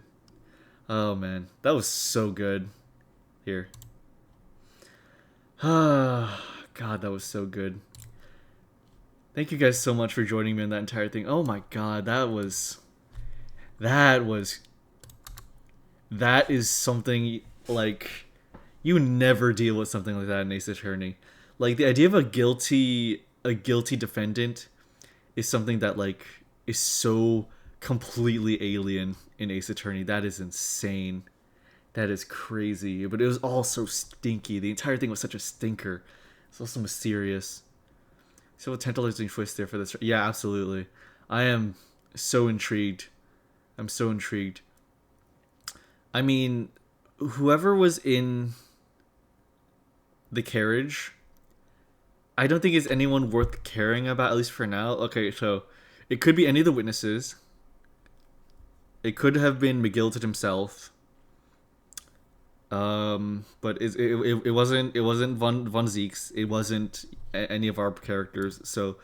Oh man, that was so good. Here. Ah, God, that was so good. Thank you guys so much for joining me in that entire thing. Oh my god, that is something like you never deal with something like that in Ace Attorney. Like the idea of a guilty defendant is something that like is so completely alien in Ace Attorney. That is insane. That is crazy. But it was all so stinky. The entire thing was such a stinker. It's also mysterious. So a tantalizing twist there for this. Yeah, absolutely. I am so intrigued. I'm so intrigued. I mean, whoever was in the carriage, I don't think it's anyone worth caring about, at least for now. Okay, so it could be any of the witnesses. It could have been McGilton himself. But it wasn't Von Zeeks. It wasn't any of our characters. So,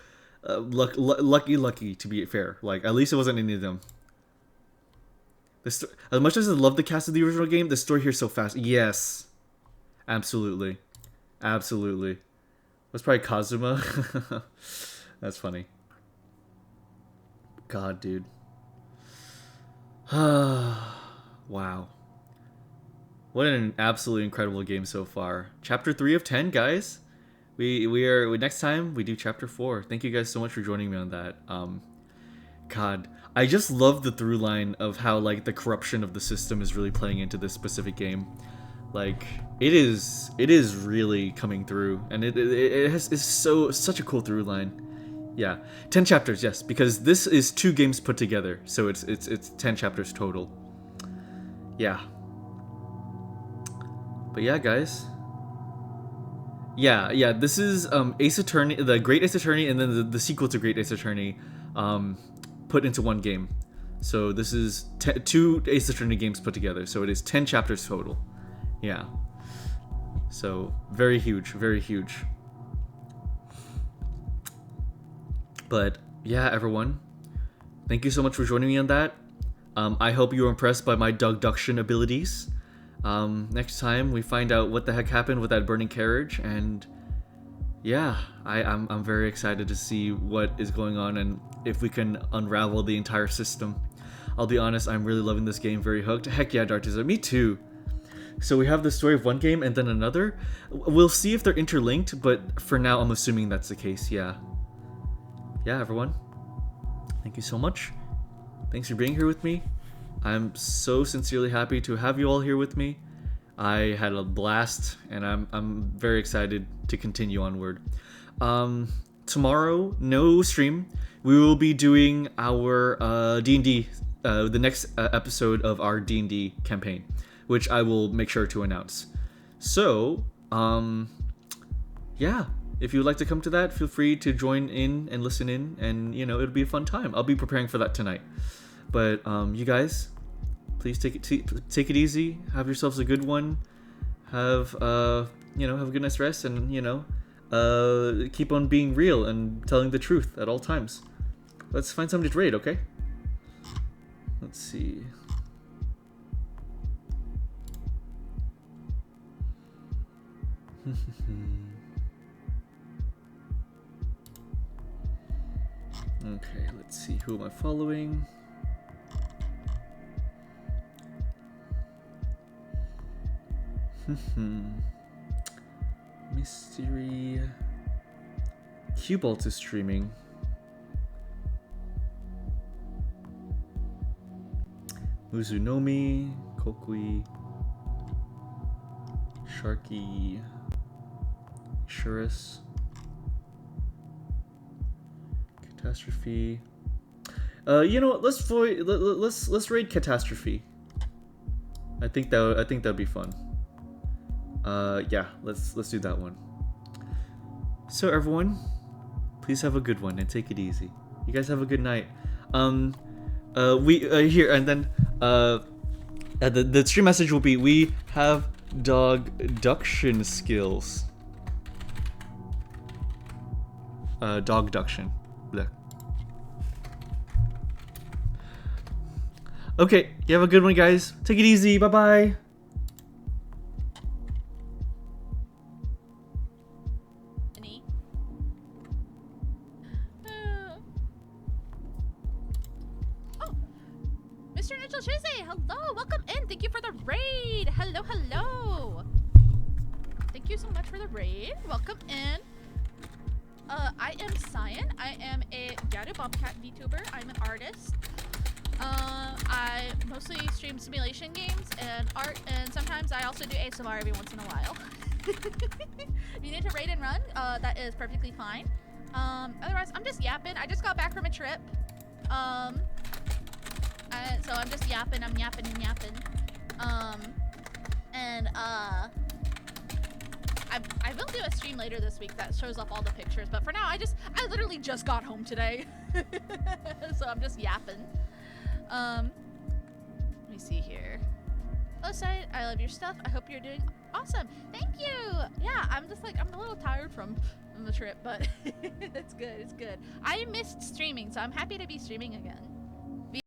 lucky to be fair. Like at least it wasn't any of them. As much as I love the cast of the original game, the story here is so fast. Yes, absolutely. That's probably Kazuma. That's funny. God, dude. Wow. What an absolutely incredible game so far. Chapter 3 of 10, guys. Next time we do chapter 4. Thank you guys so much for joining me on that. God, I just love the through line of how like the corruption of the system is really playing into this specific game. Like it is really coming through, and it's such a cool through line. Yeah, 10 chapters, yes, because this is 2 games put together, so it's 10 chapters total. Yeah. But yeah, guys. Yeah, this is Ace Attorney, the Great Ace Attorney, and then the sequel to Great Ace Attorney, put into one game. So this is 2 Ace Attorney games put together, so it is 10 chapters total. Yeah. So very huge, very huge. But yeah, everyone, thank you so much for joining me on that. I hope you were impressed by my Dogduction abilities. Next time we find out what the heck happened with that burning carriage, and yeah, I'm very excited to see what is going on and if we can unravel the entire system. I'll be honest, I'm really loving this game, very hooked. Heck yeah, Dartizer, me too. So we have the story of one game and then another. We'll see if they're interlinked, but for now I'm assuming that's the case. Yeah, everyone, thank you so much. Thanks for being here with me. I'm so sincerely happy to have you all here with me. I had a blast, and I'm very excited to continue onward. Tomorrow, no stream. We will be doing our D&D, the next episode of our D&D campaign, which I will make sure to announce. So, yeah, if you would like to come to that, feel free to join in and listen in, and it'll be a fun time. I'll be preparing for that tonight. But you guys, please take it easy. Have yourselves a good one. Have have a good night's rest, and keep on being real and telling the truth at all times. Let's find somebody to raid, okay? Let's see. Okay, let's see. Who am I following? Mystery. Cubalt is streaming. Muzunomi, Kokui, Sharky, Shurus, Catastrophe. You know what? Let's raid Catastrophe. I think that'd be fun. Yeah, let's do that one. So everyone, please have a good one and take it easy. You guys have a good night. We here and then the stream message will be, we have Dogduction skills. Dogduction. Blech. Okay, you have a good one, guys. Take it easy. Bye bye. MrNeutral Tuesday, hello, welcome in. Thank you for the raid. Hello, hello. Thank you so much for the raid. Welcome in. I am Cyan. I am a Gato Bobcat VTuber. I'm an artist. I mostly stream simulation games and art, and sometimes I also do ASMR every once in a while. If you need to raid and run, that is perfectly fine. Otherwise, I'm just yapping. I just got back from a trip. So I'm just yapping. I'm yapping and yapping. I will do a stream later this week that shows off all the pictures, but for now, I literally just got home today. So I'm just yapping. Let me see here. Oh, Sai, I love your stuff. I hope you're doing awesome. Thank you. Yeah, I'm just like, I'm a little tired from the trip, but it's good. It's good. I missed streaming, so I'm happy to be streaming again.